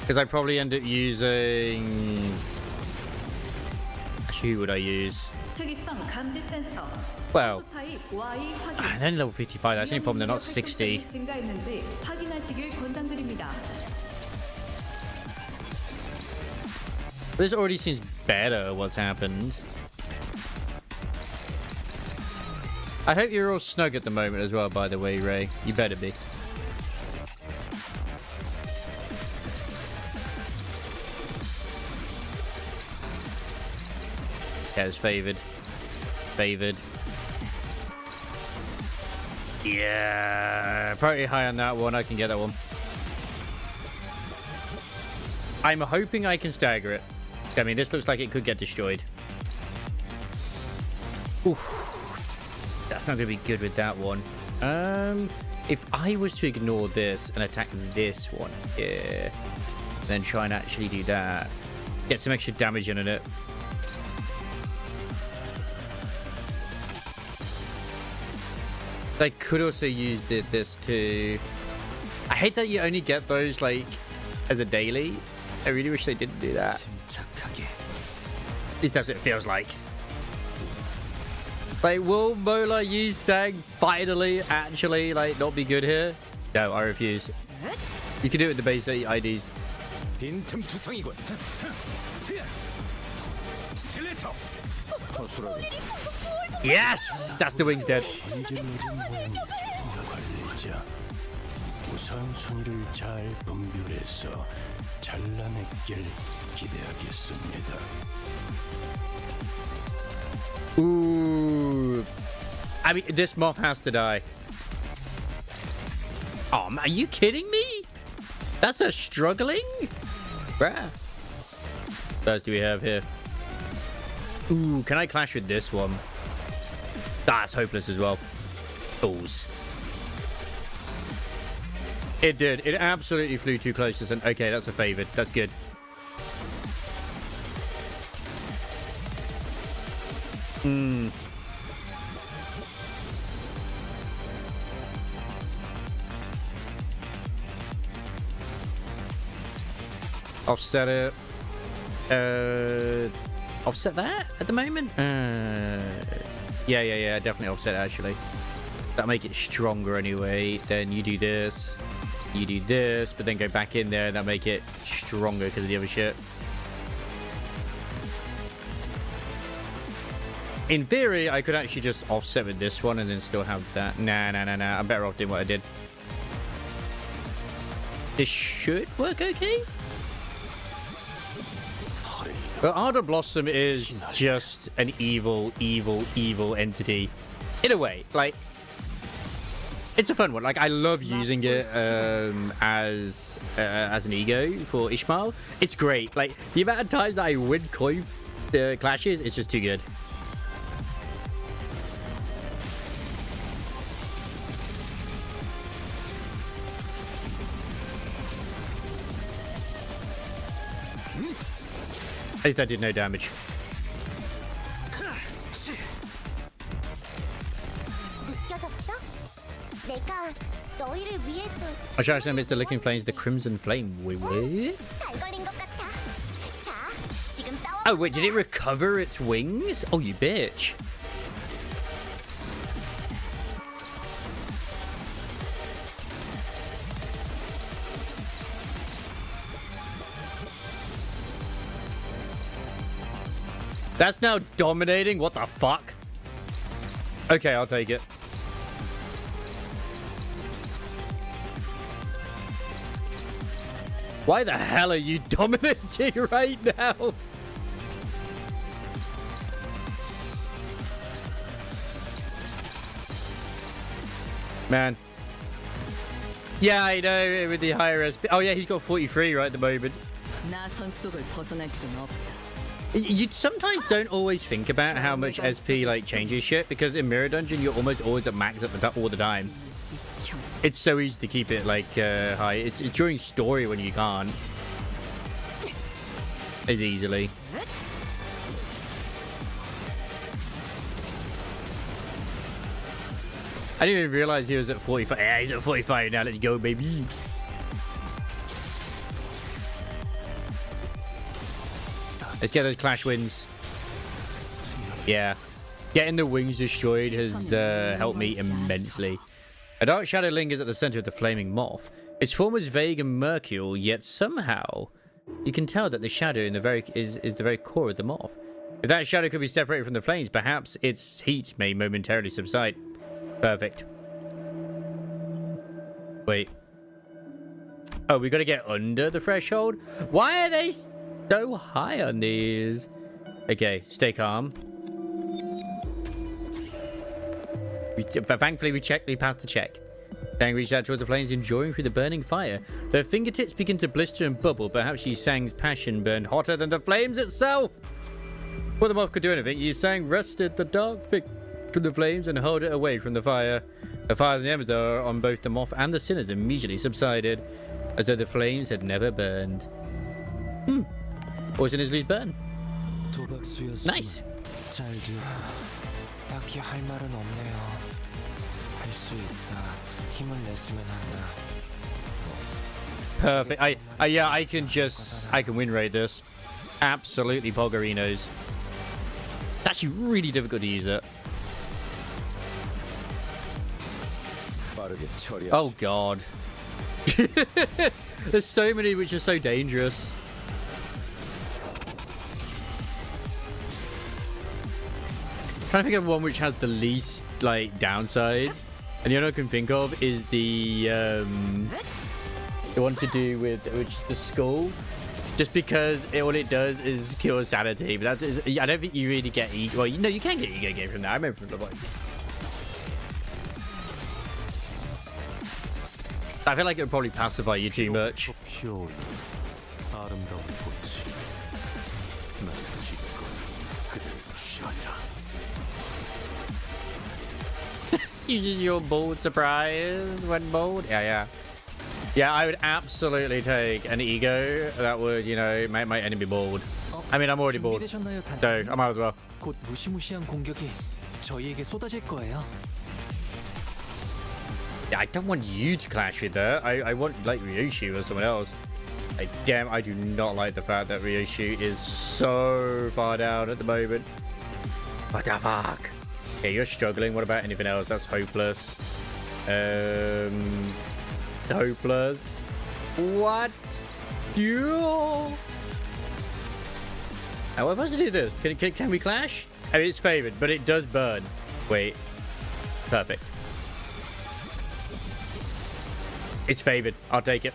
Because I probably end up using. Actually, who would I use? 특이성 감지 센서. Well, 타입 Y 확인. and then level 55. That's the only problem. They're not 60. 증가했는지 확인하시길 권장드립니다. This already seems better. What's happened? I hope you're all snug at the moment as well. By the way, Ray, you better be. Yeah, it's favored. Favored. Yeah, pretty high on that one. I can get that one. I'm hoping I can stagger it. I mean, this looks like it could get destroyed. Oof. That's not going to be good with that one. If I was to ignore this and attack this one here, then try and actually do that, get some extra damage in it. I could also use this too. I hate that you only get those like as a daily. I really wish they didn't do that. At least that's what it feels like. Like, will Mola use Sang finally actually like not be good here? No, I refuse. You can do it with the base IDs. Yes! That's the wings dead. 우선순위를 잘 분별해서 잘라냈길 기대하겠습니다. Ooh. I mean, this moth has to die. Oh, man, are you kidding me? That's a struggling? Bruh. What else do we have here? Ooh, can I clash with this one? That's hopeless as well. Fools. It did. It absolutely flew too close to some. Okay, that's a favored. That's good. Offset it. Offset that at the moment? Yeah. Definitely offset it, actually. That'll make it stronger anyway. Then you do this. You do this, but then go back in there and that'll make it stronger because of the other shit. In theory, I could actually just offset with this one and then still have that. Nah. I'm better off doing what I did. This should work okay. But Ardor Blossom is just an evil entity. in a way, like, it's a fun one. Like, I love using it as an ego for Ishmael. It's great. Like, the amount of times that I win coin clashes, it's just too good. At least I did no damage. I should actually miss the licking flames, the crimson flame. Wait. Oh wait, did it recover its wings? Oh, you bitch. That's now dominating? What the fuck? Okay, I'll take it. Why the hell are you dominating right now? Man. Yeah, I know, with the higher SP. Oh yeah, he's got 43 right at the moment. You sometimes don't always think about how much SP like changes shit, because in Mirror Dungeon you're almost always at max at all the time. It's so easy to keep it like high. It's during story when you can't as easily. I didn't even realize he was at 45. Yeah, he's at 45 now. Let's go, baby. Let's get those clash wins. Yeah. Getting the wings destroyed has helped me immensely. A dark shadow lingers at the center of the flaming moth. Its form is vague and mercurial, yet somehow you can tell that the shadow in the is the very core of the moth. If that shadow could be separated from the flames, perhaps its heat may momentarily subside. Perfect. Wait. Oh, we gotta get under the threshold? Why are they so high on these? Okay, stay calm. Thankfully, we passed the check. Sang reached out towards the flames, enjoying through the burning fire. Their fingertips begin to blister and bubble. Perhaps Sang passion burned hotter than the flames itself. Before the moth could do anything, Sang wrested the dark fig from the flames and hurled it away from the fire. The fire and the embers on both the moth and the sinners immediately subsided, as though the flames had never burned. Poison lose burn. Nice. 딱히 할 말은 없네요. 할 수 있다. 힘을 냈으면 한다. Perfect. I can win rate this. Absolutely Poggerinos. It's actually really difficult to use it. Oh god. There's so many which are so dangerous. Trying to think of one which has the least like downsides, and the only one I can think of is the one to do with which is the skull, just because what it does is cure sanity. But I don't think you really get ego. Well, no, you can get ego gain from that. I remember from the like. I feel like it would probably pacify you too much. Uses your bold surprise when bold. Yeah, I would absolutely take an ego that would, you know, make my enemy bold. I mean, I'm already bold, so I might as well. 곧 무시무시한 공격이 저희에게 쏟아질 거예요. Yeah, I don't want you to clash with her. I want like Ryoshi or someone else. Like, damn, I do not like the fact that Ryoshi is so far down at the moment. What the fuck? Okay, you're struggling. What about anything else? That's hopeless. Hopeless. What? You? How am I supposed to do this? Can we clash? I mean, it's favored, but it does burn. Wait. Perfect. It's favored. I'll take it.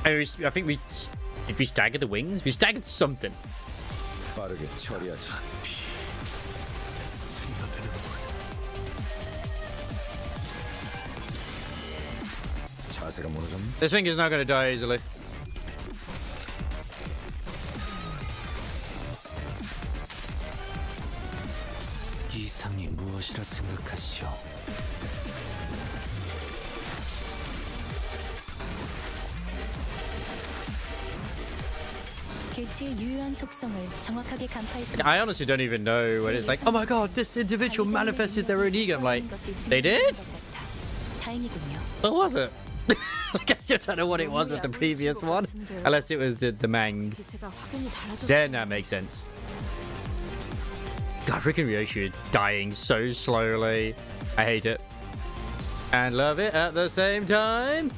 I think did we stagger the wings? We staggered something. 빠르게 처리하지. 자세가 무너졌네. This thing is not going to die easily. 이상이 무엇이라 생각하시오? 개체의 유효한 속성을 정확하게 간파할 수. I honestly don't even know when it's like, oh my god, this individual manifested their own ego. I'm like, they did? 다행이군요. What was it? Like, I still don't know what it was with the previous one. Unless it was the Mang. Then that makes sense. God, freaking Ryoshi is dying so slowly. I hate it. And love it at the same time.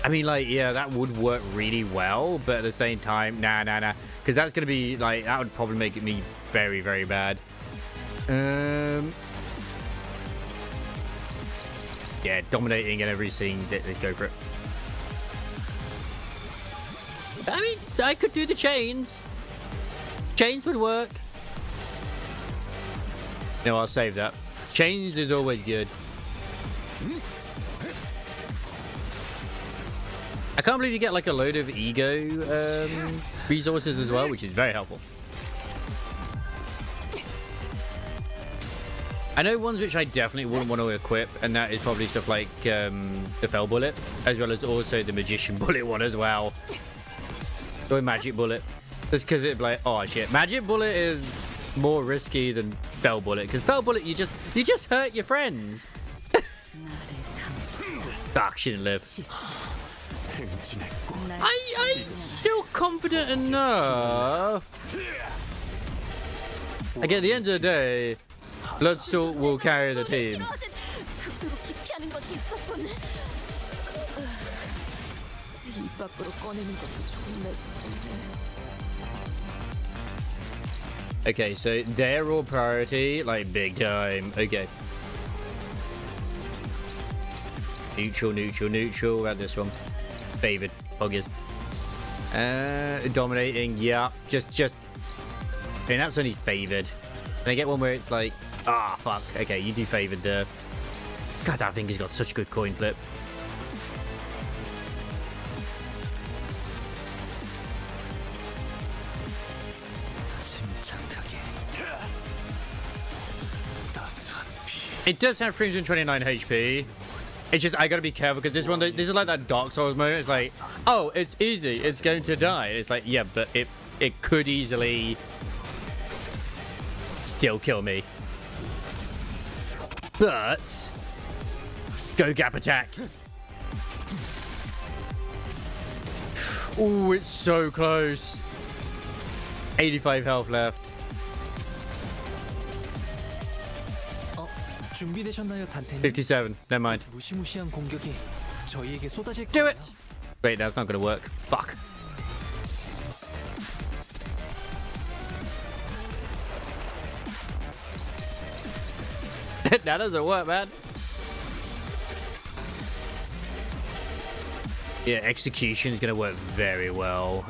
I mean, like, yeah, that would work really well, but at the same time, nah. Because that's going to be, like, that would probably make me very, very bad. Yeah, dominating in every scene. Let's go for it. I mean, I could do the chains. Chains would work. No, I'll save that. Chains is always good. I can't believe you get like a load of ego resources as well, which is very helpful. I know ones which I definitely wouldn't want to equip, and that is probably stuff like the Fell Bullet, as well as also the Magician Bullet one as well. Or Magic Bullet. Just because it'd be like, oh shit, Magic Bullet is more risky than Fell Bullet, because Fell Bullet you just hurt your friends. Fuck, shouldn't live. I'm still confident enough. Like at the end of the day, Bloodstool will carry the team. Okay, so they're all priority, like big time. Okay. Neutral. Add this one. Favored. Buggers. Dominating. Yeah. Just. I mean, that's only favored. Can I get one where it's like, ah, fuck. Okay, you do favored there. God, that thing has got such a good coin flip. It does have 329 HP. It's just I gotta be careful because this is like that Dark Souls moment. It's like, oh, it's easy. It's going to die. It's like, yeah, but it could easily still kill me. But go gap attack. Oh, it's so close. 85 health left. 준비되셨나요, 단테님? 57. Never mind. 무시무시한 공격이 저희에게 쏟아질 Do 거예요. it. Wait, that's not gonna work. Fuck. That doesn't work, man. Yeah, execution is gonna work very well.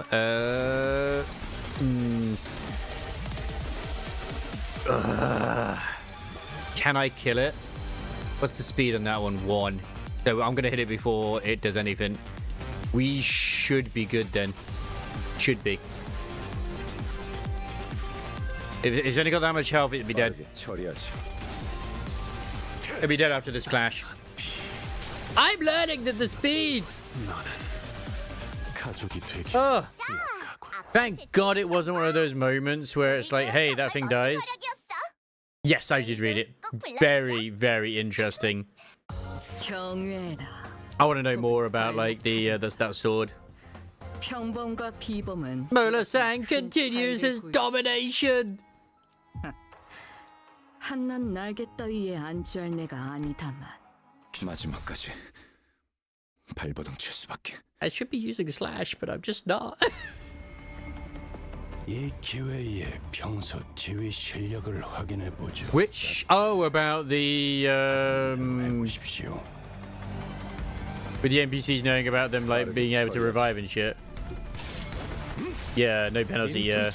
Can I kill it? What's the speed on that one? 1. So I'm gonna hit it before it does anything. We should be good then. Should be. If it's only got that much health, it'd be dead. It'd be dead after this clash. I'm learning that the speed. Oh, thank God it wasn't one of those moments where it's like, hey, that thing dies. Yes, I did read it. Very, very interesting. I want to know more about like that sword. Mola-san continues his domination. 한낱 날개 따위에 안주할 내가 아니다만. 마지막까지 발버둥 칠 수밖에. I should be using slash, but I'm just not. 이 기회에 평소 지휘 실력을 확인해 보죠. Which about the With the NPCs knowing about them like being able to revive and shit. Yeah, no penalty, yeah.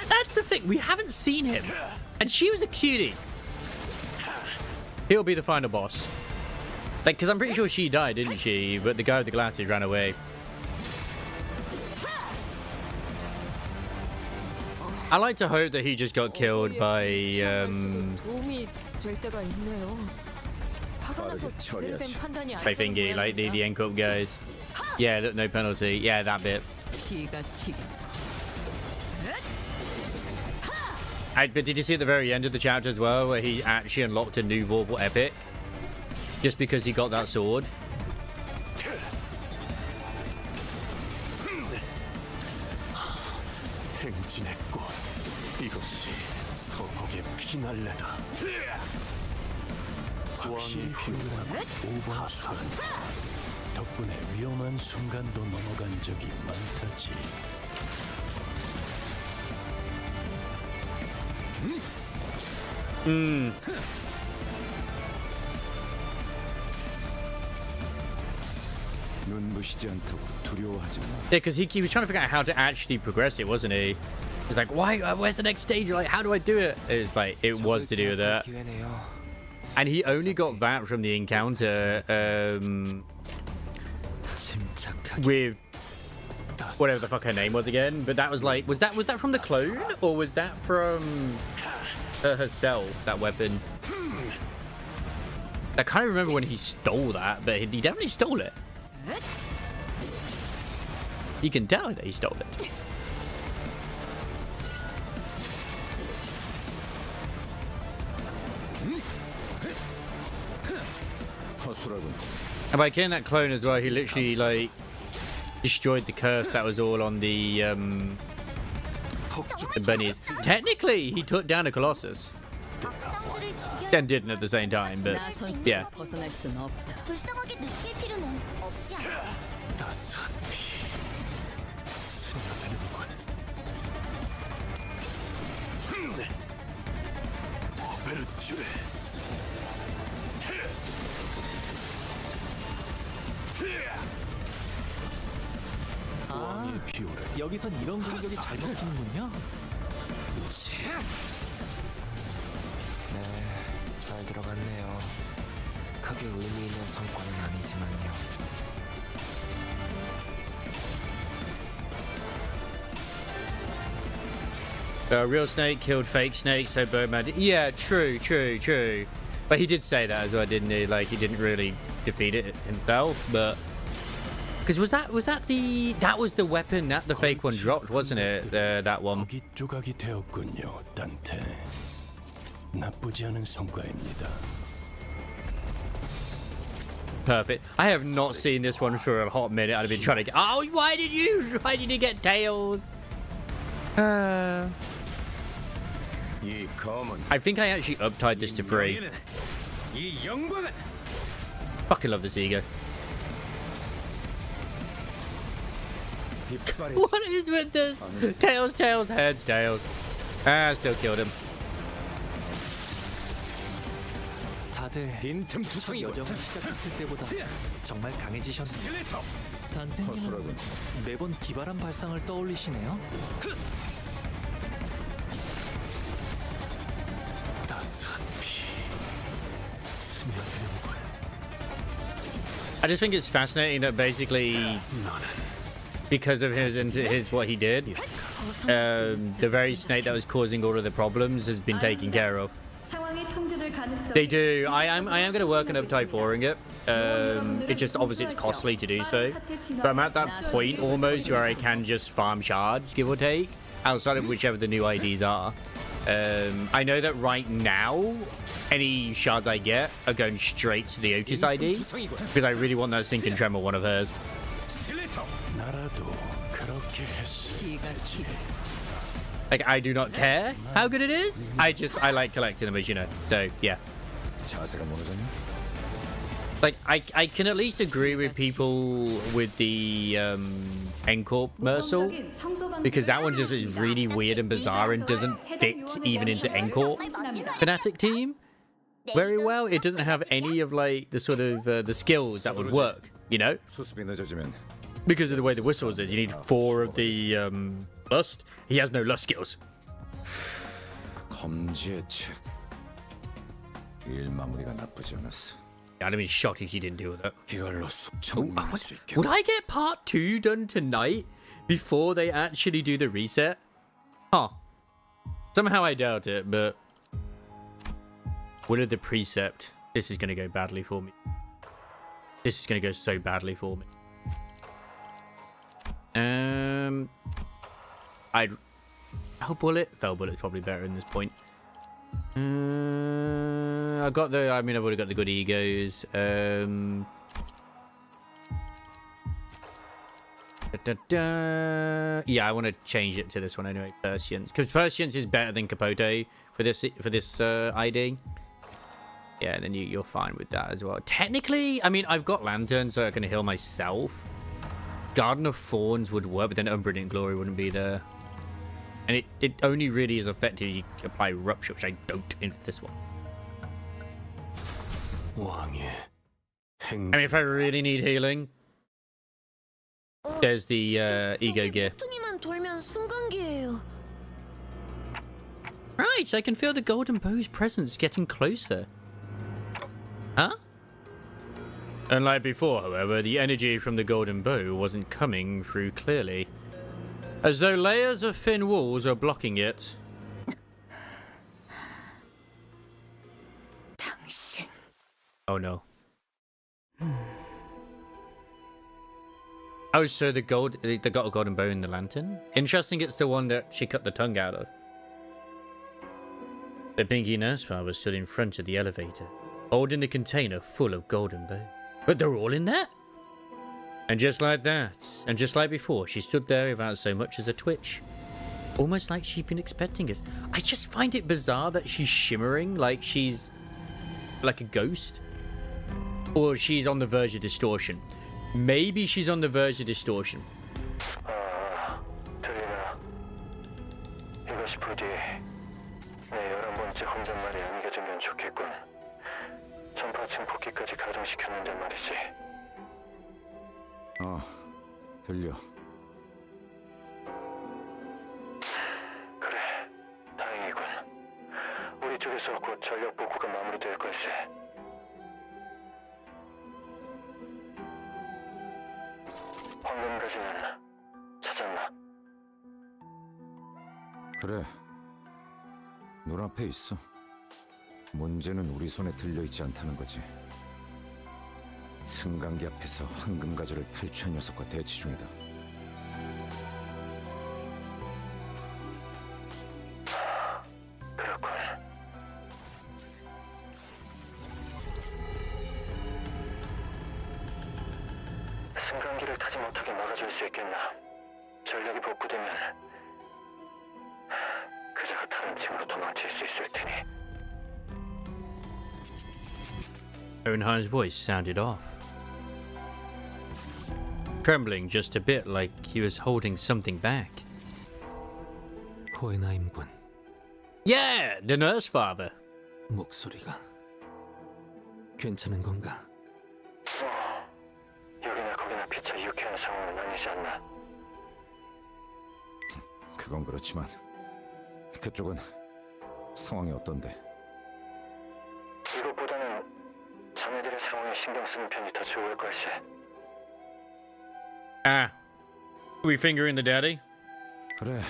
That's the thing, we haven't seen him. And she was a cutie. He'll be the final boss. Like, because I'm pretty sure she died, didn't she? But the guy with the glasses ran away. I like to hope that he just got killed by, by Thingy, like the end cup guys. Yeah, look, no penalty. Yeah, that bit. But did you see at the very end of the chapter as well, where he actually unlocked a new Vorpal Epic? Just because he got that sword? 이것이 서곡의 피날레다. 확실히 훌륭한 오버하선 덕분에 위험한 순간도 넘어간 적이 많다지. 눈부시지 않다고 두려워하지 마. Yeah, because he was trying to figure out how to actually progress it, wasn't he? He's like, why? Where's the next stage? Like, how do I do it? It's like, it was to do with that. And he only got that from the encounter with whatever the fuck her name was again. But that was like, was that from the clone, or was that from her herself? That weapon. I can't remember when he stole that, but he definitely stole it. You can tell that he stole it. And by killing that clone as well, he literally like destroyed the curse that was all on the bunnies. Technically, he took down a Colossus. And didn't at the same time, but yeah. 여기선 이런 공격이 잘 먹히는군요. 네, 잘 들어갔네요. 크게 의미 있는 성과는 아니지만요. Real snake killed fake snake, so Birdman did. Yeah, true. But he did say that as well, didn't he? Like, he didn't really defeat it himself, but because was that the weapon that the fake one dropped, wasn't it? That one. 조각이 되었군요, 단테. 나쁘지 않은 성과입니다. Perfect. I have not seen this one for a hot minute. I've been trying to get. Oh, why did you get tails? I think I actually uptied this to 3. Fucking love this ego. What is with this? Tails, heads, tails. Ah, still killed him. 다들 첫 여정을 시작했을 때보다 정말 강해지셨네요. 단테님은 매번 기발한 발상을 떠올리시네요. I just think it's fascinating that basically, because of his what he did, the very snake that was causing all of the problems has been taken care of. They do. I am going to work on uptype-4ing it. It just obviously it's costly to do so, but I'm at that point almost where I can just farm shards, give or take, outside of whichever the new IDs are. I know that right now, any shards I get are going straight to the Otis ID because I really want that Sink and Tremor one of hers. Like, I do not care how good it is. I like collecting them, as you know. So yeah. Like, I can at least agree with people with the Encore Mercil, because that one just is really weird and bizarre and doesn't fit even into Encore Fnatic team. very well. It doesn't have any of like the sort of the skills that would work, you know? Because of the way the whistles is, you need 4 of the lust. He has no lust skills. 검지의 책. 일 마무리가 나쁘지 않았어. I'd be shocked if you didn't do that. 이걸로 숙청 할 수 있게. Would I get part 2 done tonight before they actually do the reset? Huh. Somehow I doubt it, but what are the precept? This is going to go badly for me. This is going to go so badly for me. I'd Fell bullet. Fell bullet's probably better in this point. I got the. I mean, I've already got the good egos. Yeah, I want to change it to this one anyway. Prescience, because Prescience is better than Capote for this ID. Yeah, and then you're fine with that as well. Technically, I mean, I've got lanterns, so I can heal myself. Garden of Thorns would work, but then Unbrilliant Glory wouldn't be there. And it only really is effective if you apply Rupture, which I don't in this one. I mean, if I really need healing, there's the ego gear. Right, I can feel the golden bow's presence getting closer. Huh? Unlike before, however, the energy from the golden bow wasn't coming through clearly. As though layers of thin walls are blocking it. Oh no. Oh, so they got a golden bow in the lantern? Interesting, it's the one that she cut the tongue out of. The Pinky Nurse Father stood in front of the elevator, holding the container full of golden bow. But they're all in there? And just like that, and just like before, she stood there without so much as a twitch. Almost like she'd been expecting us. I just find it bizarre that she's shimmering like she's like a ghost. Or she's on the verge of distortion. Maybe she's on the verge of distortion. 들리나? 이것이 부디 내 11번째 혼잣말이 안겨지면 좋겠군. 전파층 복귀까지 가동시켰는데 말이지. 들려. 그래, 다행이군. 우리 쪽에서 곧 전력 복구가 마무리될 걸세. 황금 가지는 찾았나? 그래. 눈앞에 있어. 문제는 우리 손에 들려있지 않다는 거지. 승강기 앞에서 황금가지를 탈취한 녀석과 대치 중이다. 그렇군. 승강기를 타지 못하게 막아줄 수 있겠나? 전력이 복구되면 그자가 다른 층으로 도망칠 수 있을 테니. Owenheim's voice sounded off, trembling just a bit, like he was holding something back. 호에나임군. Yeah, the Nurse Father. 목소리가 괜찮은 건가? 여기나 거기나 피차 유쾌한 상황은 아니지 않나? 그건 그렇지만 그쪽은 상황이 어떤데? 이것보다는 자네들의 상황에 신경 쓰는 편이 더 좋을 걸세. Ah, we fingering the daddy? 그래.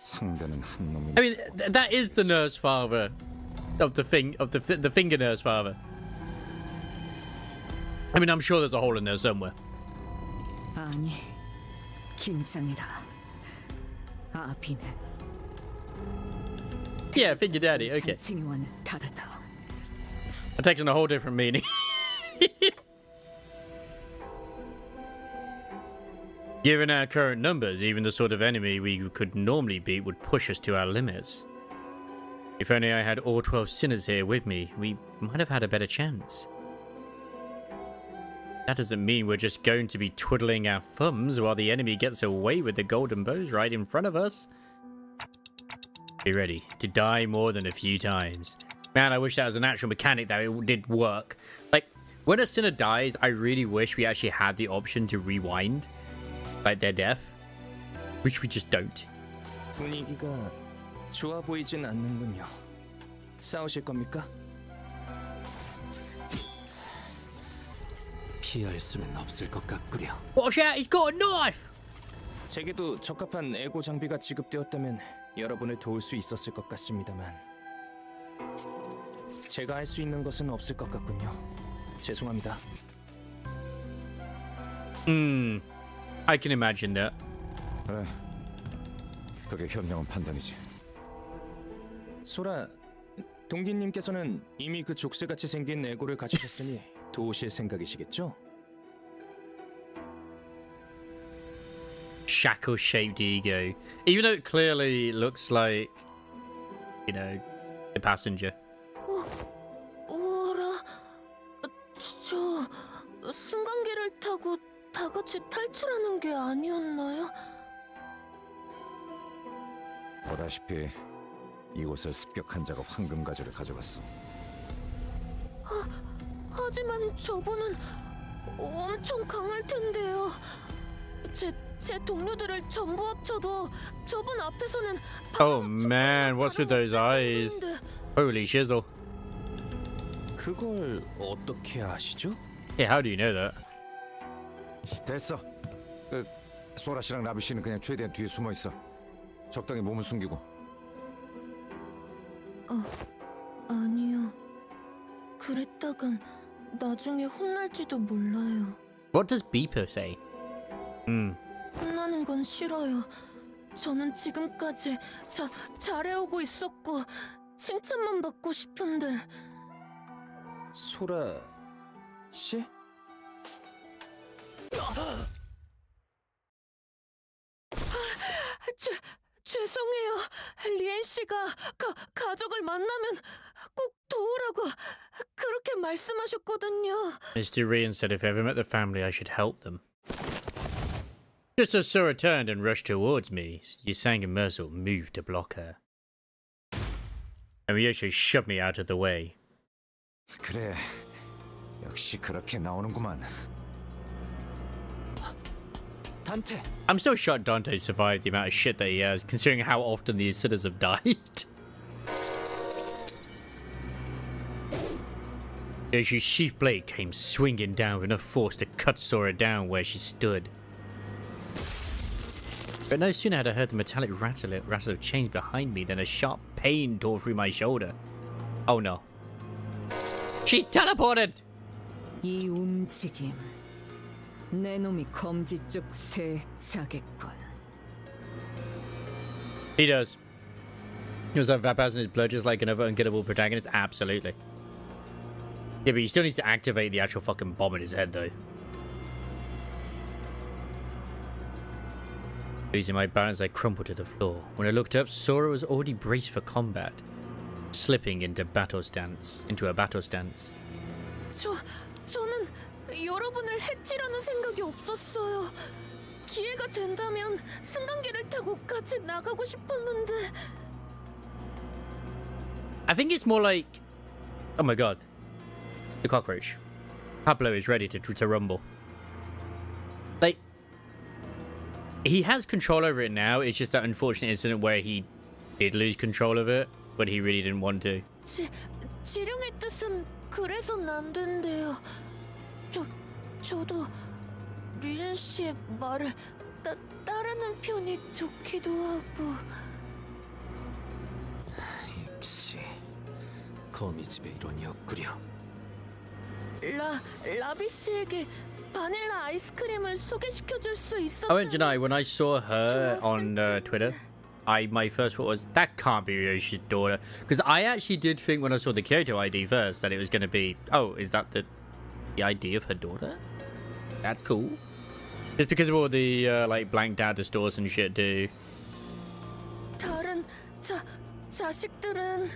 상대는 한 놈이. I mean, that is the Nurse Father of the finger Nurse Father. I mean, I'm sure there's a hole in there somewhere. 아니, 긴장해라. 아비는. Yeah, finger daddy. Okay. 잔챙이와는 다르다. That takes on a whole different meaning. Given our current numbers, even the sort of enemy we could normally beat would push us to our limits. If only I had all 12 sinners here with me, we might have had a better chance. That doesn't mean we're just going to be twiddling our thumbs while the enemy gets away with the golden bows right in front of us. Be ready to die more than a few times. Man, I wish that was an actual mechanic that it did work. Like, when a sinner dies, I really wish we actually had the option to rewind, like, their death. Which we just don't. 분위기가 좋아 보이진 않는군요. 싸우실 겁니까? 피할 수는 없을 것 같구려. Watch out, he's got a knife! 제게도 적합한 에고 장비가 지급되었다면 여러분을 도울 수 있었을 것 같습니다만 제가 할 수 있는 것은 없을 것 같군요. 죄송합니다. I can imagine that. 그래, 그게 현명한 판단이지. 소라, 동기님께서는 이미 그 족쇄같이 생긴 에고를 가지셨으니 도우실 생각이시겠죠? Shackle-shaped ego. Even though it clearly looks like, you know, a passenger. 우와라, 저 승강기를 타고 다 같이 탈출하는 게 아니었나요? 보다시피 이곳을 습격한 자가 황금 가지를 가져갔어. 하지만 저분은 엄청 강할 텐데요. 제 동료들을 전부 합쳐도 저분 앞에서는 Oh man, what's with those eyes? Holy shizzle. 그걸 어떻게 아시죠? Yeah, how do you know that? 됐어. 그 소라 씨랑 라비 씨는 그냥 최대한 뒤에 숨어 있어. 적당히 몸을 숨기고. 아니요. 그랬다간 나중에 혼날지도 몰라요. What does Beeper say? 혼나는 건 싫어요. 저는 지금까지 잘해오고 있었고 칭찬만 받고 싶은데. 소라 씨? 죄송해요. 리엔 씨가 가족을 만나면 꼭 도우라고 그렇게 말씀하셨거든요. Mr. Rian said if I ever met the family, I should help them. Just as Sora turned and rushed towards me, Yusang and Merzel moved to block her. And Ryosho shoved me out of the way. 그래, 역시 그렇게 나오는구만. Dante. I'm still shocked Dante survived the amount of shit that he has, considering how often the Sinners have died. Yosho's sheath blade came swinging down with enough force to cut Sora down where she stood. But no sooner had I heard the metallic rattle of chains behind me than a sharp pain tore through my shoulder. Oh no. She's teleported! 이 움직임, 내 놈이 검지 쪽 새 자겠군. He does. He was like Vapaz in his blood just like another ungettable protagonist? Absolutely. Yeah, but he still needs to activate the actual fucking bomb in his head though. Losing my balance, I crumpled to the floor. When I looked up, Sora was already braced for combat, slipping into a battle stance. 저는 여러분을 해치려는 생각이 없었어요. 기회가 된다면 승강기를 타고 같이 나가고 싶었는데. I think it's more like, oh my god, the cockroach. Pablo is ready to rumble. Like, he has control over it now. It's just that unfortunate incident where he did lose control of it, but he really didn't want to. 지령의 뜻은 그래선 안 된대요. 저도 리엔 씨의 말을 따르는 편이 좋기도 하고. 역시 거미집의 이론이었구려. 라비 씨에게 바닐라 아이스크림을 소개시켜줄 수 있었다면. I won't deny, when I saw her on Twitter, my first thought was, that can't be Ryoshi's daughter. Because I actually did think when I saw the Kyoto ID first that it was going to be, oh, is that the ID of her daughter? That's cool. Just because of all the like blanked out stores and shit too. 다른 자식들은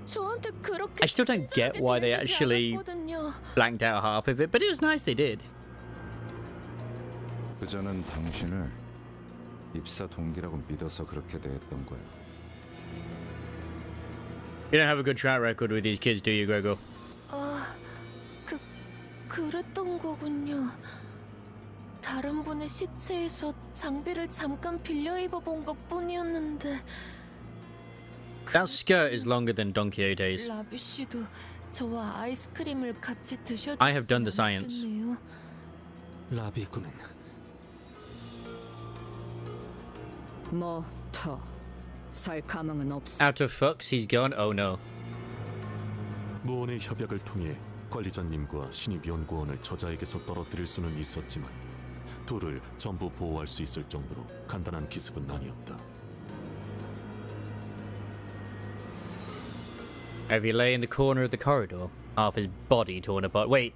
저한테 그렇게. I still don't get why they actually blanked out half of it, but it was nice they did. 그저는 당신을 입사 동기라고 믿어서 그렇게 대했던 거야. You don't have a good track record with these kids, do you, Gregor? 그랬던 거군요. 다른 분의 시체에서 장비를 잠깐 빌려 입어본 것뿐이었는데. That skirt is longer than Don Quixote's. 라비 씨도 저와 아이스크림을 같이 드셔주시면 I have done the science. 라비군은 뭐 더 살 가망은 없어. Out of fucks, he's gone. Oh no. 무언의 협약을 통해 관리자님과 신입연구원을 저자에게서 떨어뜨릴 수는 있었지만 둘을 전부 보호할 수 있을 정도로 간단한 기습은 아니었다. Have you lay in the corner of the corridor, half his body torn apart? Wait,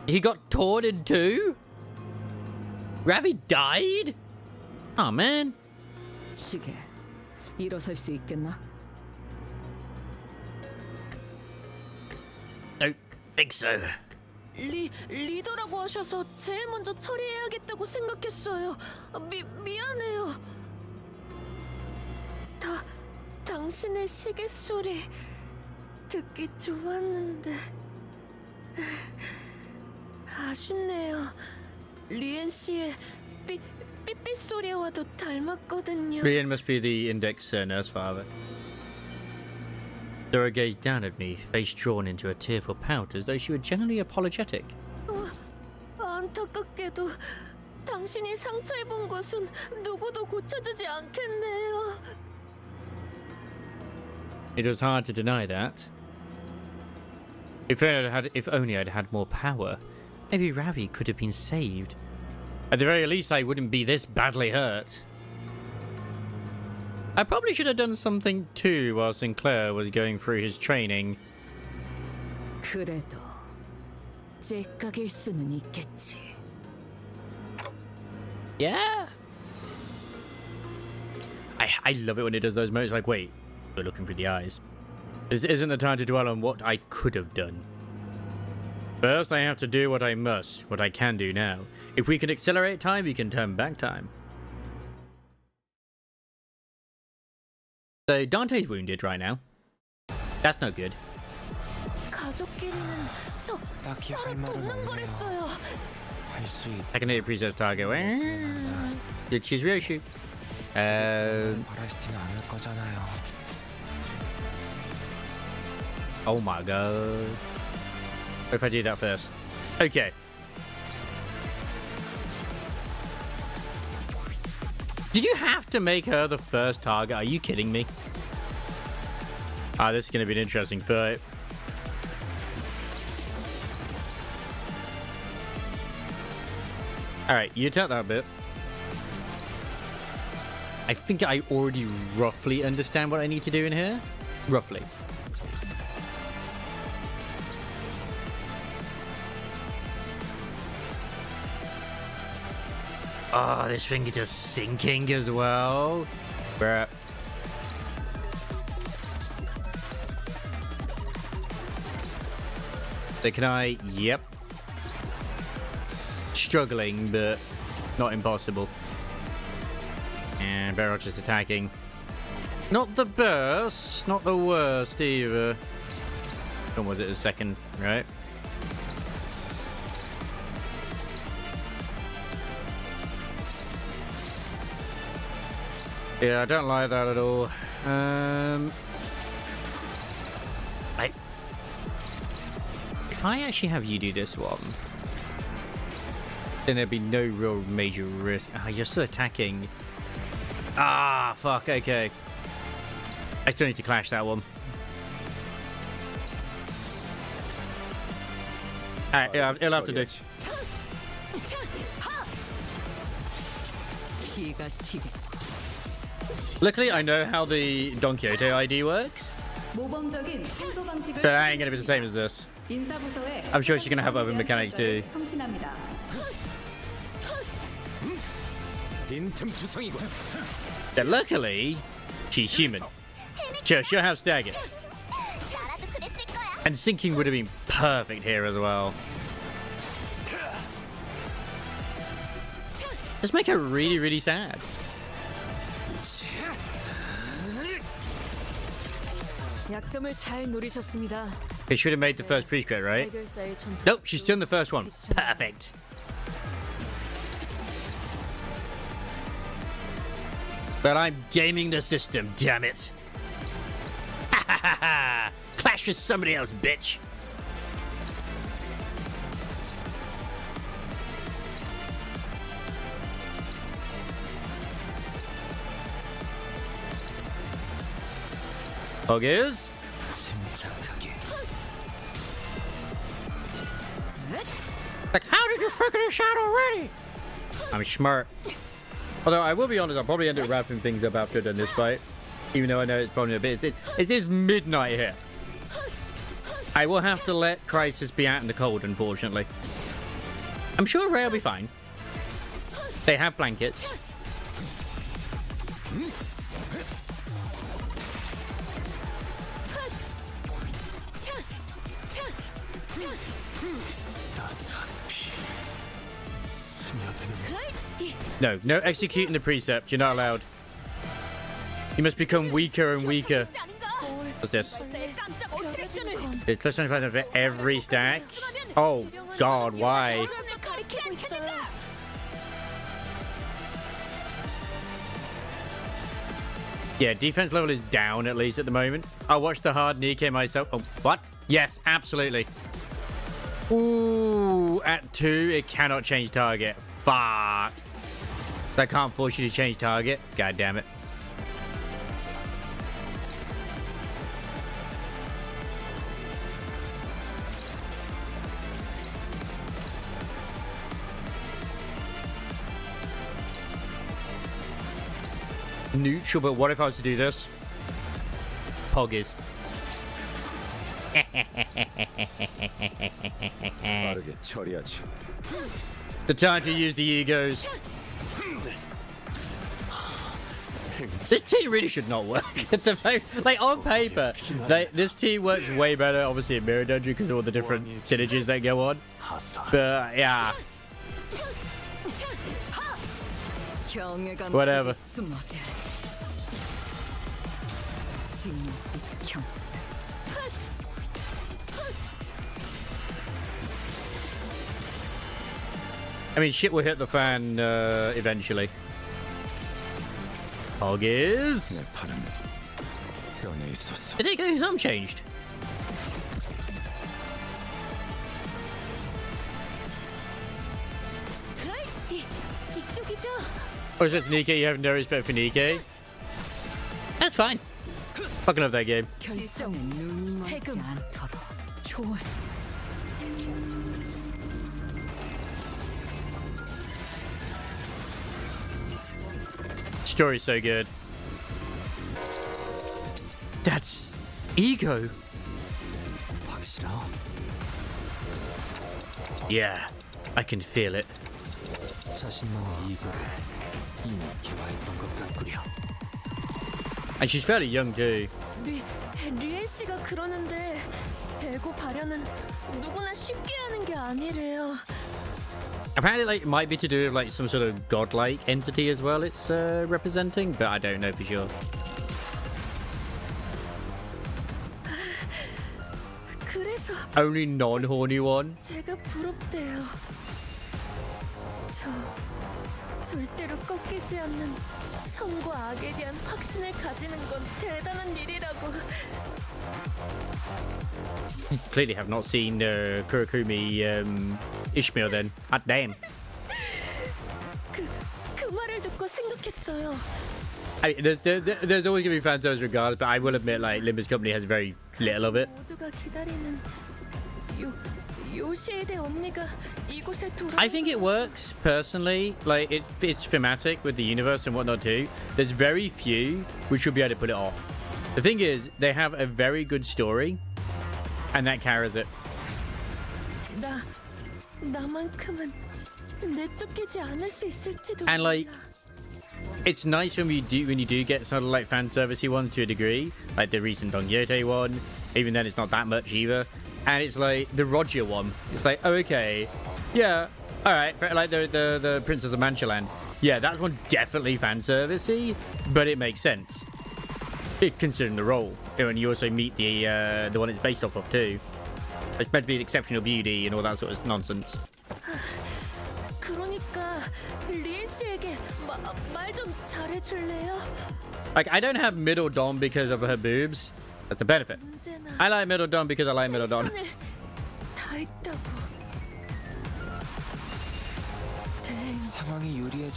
he got torn in two? Ravi died? Oh man. 시계 일어설 수 있겠나? Don't think so. 리더라고 하셔서 제일 먼저 처리해야겠다고 생각했어요. 미안해요. 당신의 시계 소리 듣기 좋았는데 아쉽네요. 리엔 씨의 삐삐 소리와도 닮았거든요. Rian must be the index nurse father. Dora gazed down at me, face drawn into a tearful pout, as though she were genuinely apologetic. 안타깝게도 당신이 상처 입은 것은 누구도 고쳐주지 않겠네요. It was hard to deny that. If only I'd had more power, maybe Ravi could have been saved. At the very least, I wouldn't be this badly hurt. I probably should have done something too while Sinclair was going through his training. 그래도 째깍일 수는 있겠지. Yeah. I love it when it does those moments like, wait, we're looking through the eyes. This isn't the time to dwell on what I could have done. First, I have to do what I must, what I can do now. If we can accelerate time, we can turn back time. So Dante's wounded right now. That's no good. 가족끼리는 서로 돕는 거랬어요. I can hit a preset target. Did choose Ryoshu? 바라시지는 않을 거잖아요. Oh my god. What if I do that first? Okay. Did you have to make her the first target? Are you kidding me? Ah, this is going to be an interesting fight. Alright, you attack that bit. I think I already roughly understand what I need to do in here. Roughly. Oh, this thing is just sinking as well. Bruh. So can I? Yep. Struggling, but not impossible. And Barrel just attacking. Not the best, not the worst either. When was it? A second, right? Yeah, I don't like that at all. If I actually have you do this one, then there'd be no real major risk. Ah, you're still attacking. Ah, fuck, okay. I still need to clash that one. Alright, yeah, it'll have to do. Luckily, I know how the Don Quixote ID works. 모범적인 청소 방식을 But that ain't gonna be the same as this. 인사부서에 I'm sure she's gonna have other mechanics too. 성신합니다. But luckily, she's human. She'll have stagger. And sinking would have been perfect here as well. Just make her really, really sad. 약점을 잘 노리셨습니다. They should have made the first pre-script, right? Nope, she's still in the first one. Perfect. But I'm gaming the system, damn it. Ha ha ha ha! Clash with somebody else, bitch. Poggers. Like, how did you figure this out already? I'm smart. Although I will be honest, I'll probably end up wrapping things up after done this fight. Even though I know it's probably a bit. It is midnight here. I will have to let Crisis be out in the cold, unfortunately. I'm sure Ray will be fine. They have blankets. No, no executing the precept. You're not allowed. You must become weaker and weaker. What's this? It's plus 25 for every stack? Oh, God, why? Yeah, defense level is down at least at the moment. I'll watch the hard Nikkei myself. Oh, what? Yes, absolutely. Ooh, at 2, it cannot change target. Fuck. I can't force you to change target. God damn it. Neutral, but what if I was to do this? Poggers. The time to use the egos. This tea really should not work at the moment. Like, on paper, this tea works way better, obviously, in Mirror Dungeon because of all the different synergies that go on. But, yeah. Whatever. I mean, shit will hit the fan eventually. Poggers. Did it go his arm changed? Oh, so it's Nikkei. You have no respect for Nikkei? That's fine. Fucking love that game. Story's so good. That's ego. Yeah, I can feel it. And she's fairly young too. 리엘 씨가 그러는데 에고 발현은 누구나 쉽게 하는 게 아니래요. Apparently, like, it might be to do with like some sort of godlike entity as well. It's representing, but I don't know for sure. 그래서 Only non-horny one. 제가 부럽대요. 저 절대로 꺾이지 않는 선과 악에 대한 확신을 가지는 건 대단한 일이라고. Clearly have not seen Kurokumi Ishmael then. Ah, damn. 그 말을 듣고 생각했어요. I mean, there's always going to be fan service regardless, but I will admit, like, Limbus Company has very little of it. 모두가 기다리는 요시에데 언니가 이곳에 돌아. I think it works personally. Like, it's thematic with the universe and whatnot too. There's very few which will be able to put it off. The thing is, they have a very good story, and that carries it. 나만큼은 내쫓기지 않을 수 있을지도. And like, it's nice when you do get sort of like fan servicey ones to a degree, like the recent Don Quixote one. Even then, it's not that much either. And it's like the Roger one. It's like, oh, okay, yeah, all right, like the Princess of Manchaland. Yeah, that one definitely fan servicey, but it makes sense. considering the role. And you also meet the one it's based off of too. It's meant to be an exceptional beauty and all that sort of nonsense. 그러니까 리엔 씨에게 말 좀 잘해줄래요? Like, I don't have middle dom because of her boobs. That's a benefit. I like middle dom because I like middle dom.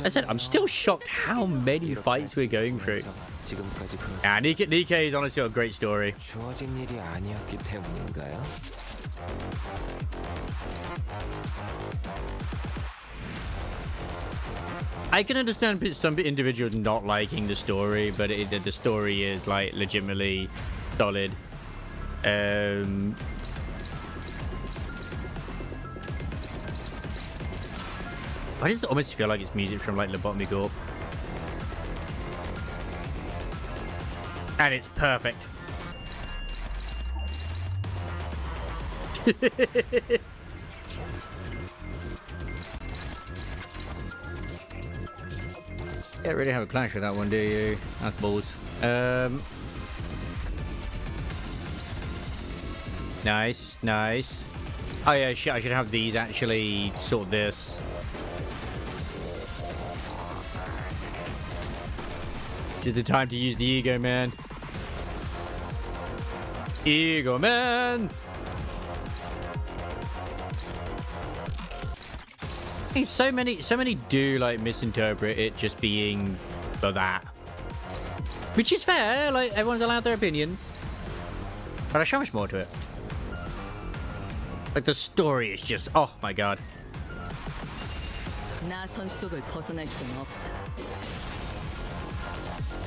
I said, I'm still shocked how many fights we're going through. Yeah, Nikkei is honestly a great story. 주어진 일이 아니었기 때문인가요? I can understand some individuals not liking the story, but the story is like legitimately solid. I just almost feel like it's music from like Lobotomy Corp. And it's perfect. Can't really have a clash with that one, do you? That's balls. Nice, nice. Oh yeah, shit, I should have these actually sort this. This is the time to use the ego man. Ego man! So many do like misinterpret it just being for that, which is fair. Like, everyone's allowed their opinions, but there's so much more to it. Like, the story is just, oh my god.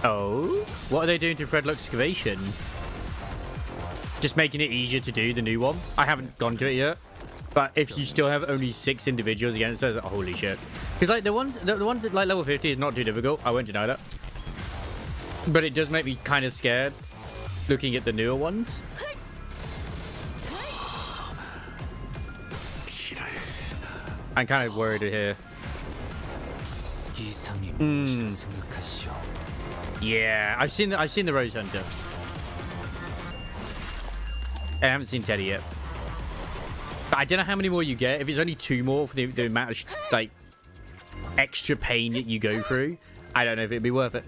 Oh, what are they doing to Fredlock's excavation? Just making it easier to do the new one. I haven't gone to it yet. But if you still have only 6 individuals against us, holy shit. Because like the ones at like level 50 is not too difficult. I won't deny that. But it does make me kind of scared looking at the newer ones. I'm kind of worried here. Yeah, I've seen the Rose Hunter. I haven't seen Teddy yet. But I don't know how many more you get. If it's only 2 more for the amount of like extra pain that you go through, I don't know if it'd be worth it.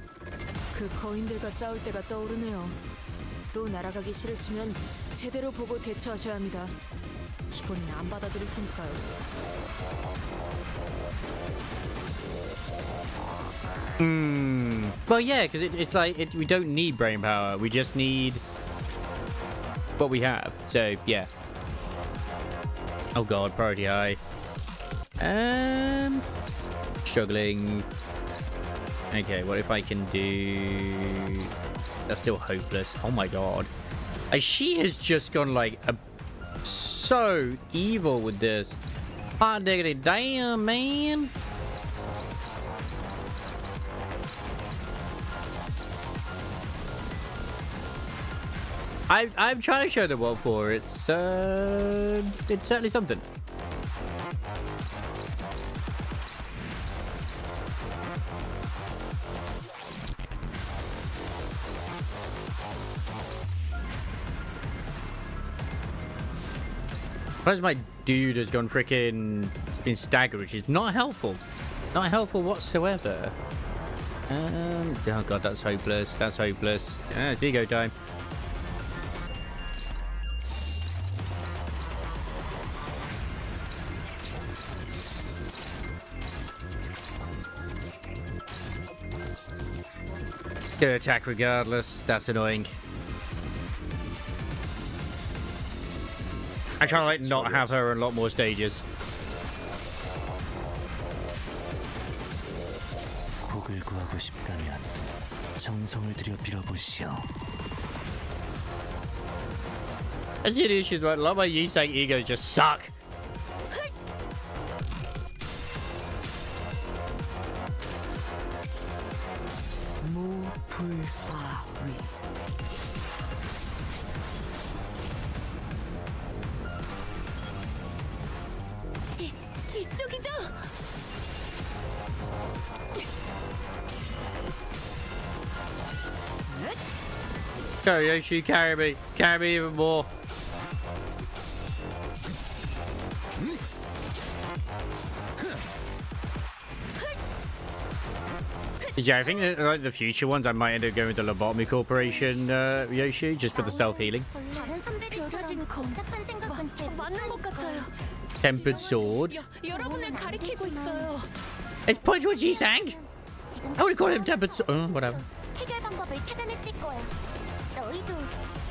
그 거인들과 싸울 때가 떠오르네요. 또 날아가기 싫으시면 제대로 보고 대처하셔야 합니다. 이번엔 안 받아들일 테니까요. Well, yeah, because it's like we don't need brain power. We just need what we have. So yeah. Oh god, priority high. Struggling. Okay, what if I can do... That's still hopeless. Oh my god. She has just gone like so evil with this. Hot diggity damn, man. I'm trying to show them what for. It's certainly something. Whereas my dude has gone freaking been staggered, which is not helpful. Not helpful whatsoever. Oh god, that's hopeless. That's hopeless. It's ego time. Gonna attack regardless. That's annoying. I try to like not have her in a lot more stages. 복을 구하고 싶다면 정성을 들여 빌어보시오. That's the issue, right? A lot of my Yisang egos just suck. 이쪽이죠? Go, Yoshi, carry me. Carry me even more. Yeah, I think that, like the future ones, I might end up going with the Lobotomy Corporation, Yoshi, just for the self-healing. 다른 선배들처럼 복잡한 생각은 잘 맞는 것 같아요. Tempered sword. 여러분을 가리키고 있어요. It's point what she sang. I would call him tempered sword. Oh, whatever. 해결 방법을 찾아냈을 거야. 너희도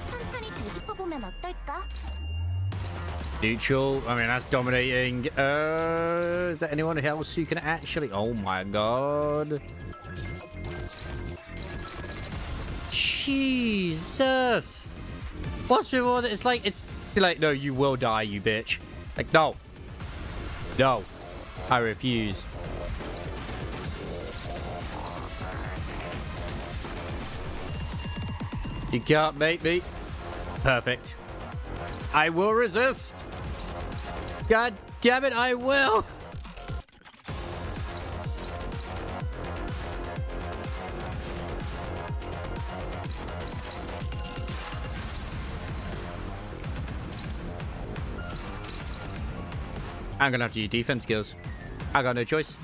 천천히 되짚어 보면 어떨까? Neutral. I mean, that's dominating. Is there anyone else who can actually? Oh my god. Jesus. What's with all that? It's like, no, you will die, you bitch. Like, no. No. I refuse. You can't make me. Perfect. I will resist. God damn it, I will. I'm gonna have to use defense skills. I got no choice.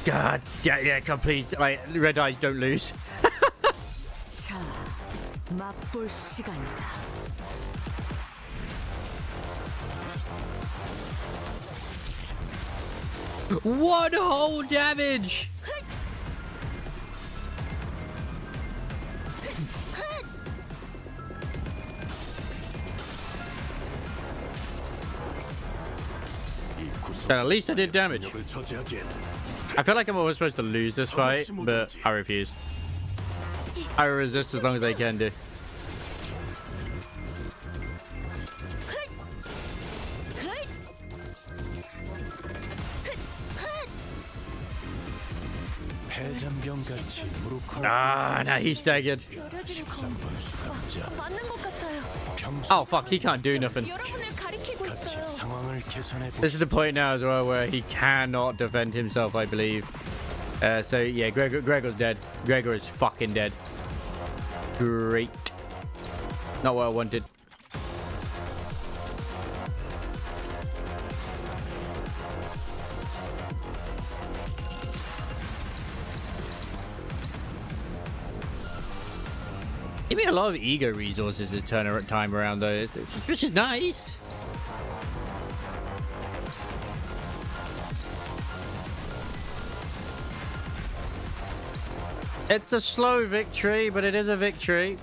God, yeah, come please. Like, red eyes, don't lose. 자, 맛볼 시간이다. One whole damage. But at least I did damage. I feel like I'm always supposed to lose this fight, but I refuse. I will resist as long as I can do. Ah, now he's staggered. Oh fuck, he can't do nothing. This is the point now as well where he cannot defend himself, I believe. So yeah, Gregor's dead. Gregor is fucking dead. Great. Not what I wanted. Give me a lot of ego resources this time around though, which is nice. It's a slow victory, but it is a victory.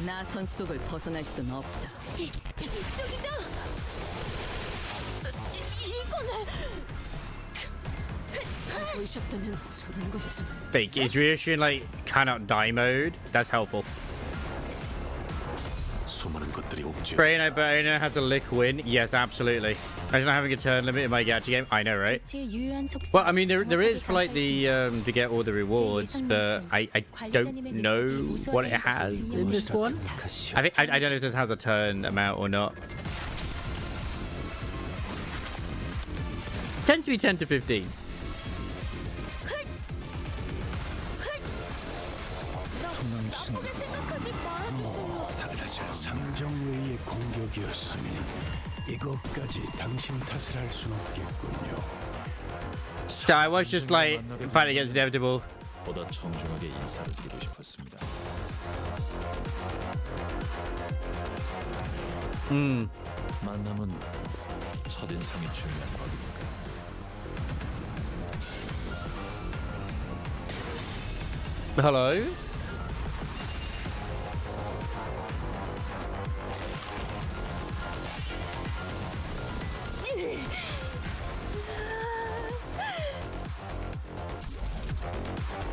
나선 속을 벗어날 순 없다. 저기죠. 이거는 보이셨다면 저런 것 좀. Fake is reassuring like cannot die mode. That's helpful. Brain, I bet I know how to lick win. Yes, absolutely. Imagine having a turn limit in my gacha game. I know, right? Well, I mean, there is for like the to get all the rewards, but I don't know what it has in this one. I don't know if this has a turn amount or not. Tends to be 10 to 15. 상정외의 공격이었으니 이것까지 당신 탓을 할 순 없겠군요. So I was just like fighting against inevitable. 보다 정중하게 인사를 드리고 싶었습니다. 만남은 첫인상이 중요한 법이니까. Hello?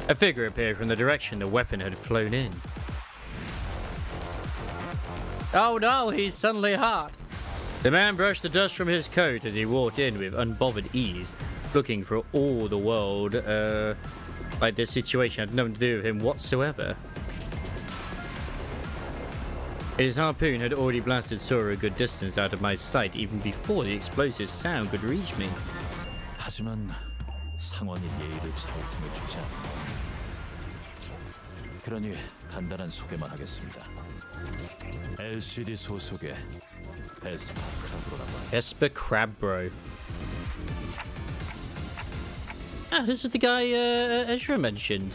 A figure appeared from the direction the weapon had flown in. Oh no, he's suddenly hot. The man brushed the dust from his coat as he walked in with unbothered ease, looking for all the world, like this situation had nothing to do with him whatsoever. His harpoon had already blasted Sora a good distance out of my sight even before the explosive sound could reach me. 하지만 상황이 예의를 차릴 틈을 주지 않는다. 그러니 간단한 소개만 하겠습니다. LCD 소속의 에스파 크라브로라고 합니다. Esper Crabbro. Ah, this is the guy Ezra mentioned.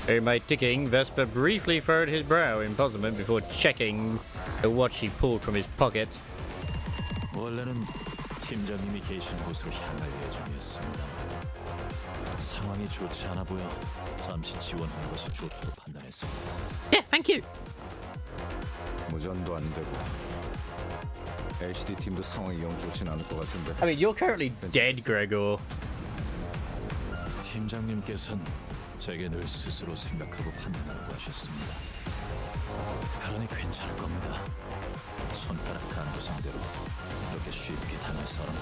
Hearing my ticking, Vesper briefly furrowed his brow in puzzlement before checking the watch he pulled from his pocket. 원래는 팀장님이 계신 곳으로 향할 예정이었습니다. 상황이 좋지 않아 보여 잠시 지원하는 것이 좋다고 판단했습니다. Yeah, thank you. 무전도 안 되고 LCD 팀도 상황이 영 좋진 않을 것 같은데. I mean, you're currently dead, Gregor. 팀장님께서는 제게 늘 스스로 생각하고 판단하라고 하셨습니다. 그러니 괜찮을 겁니다. 손가락 간부 상대로 그렇게 쉽게 당할 사람은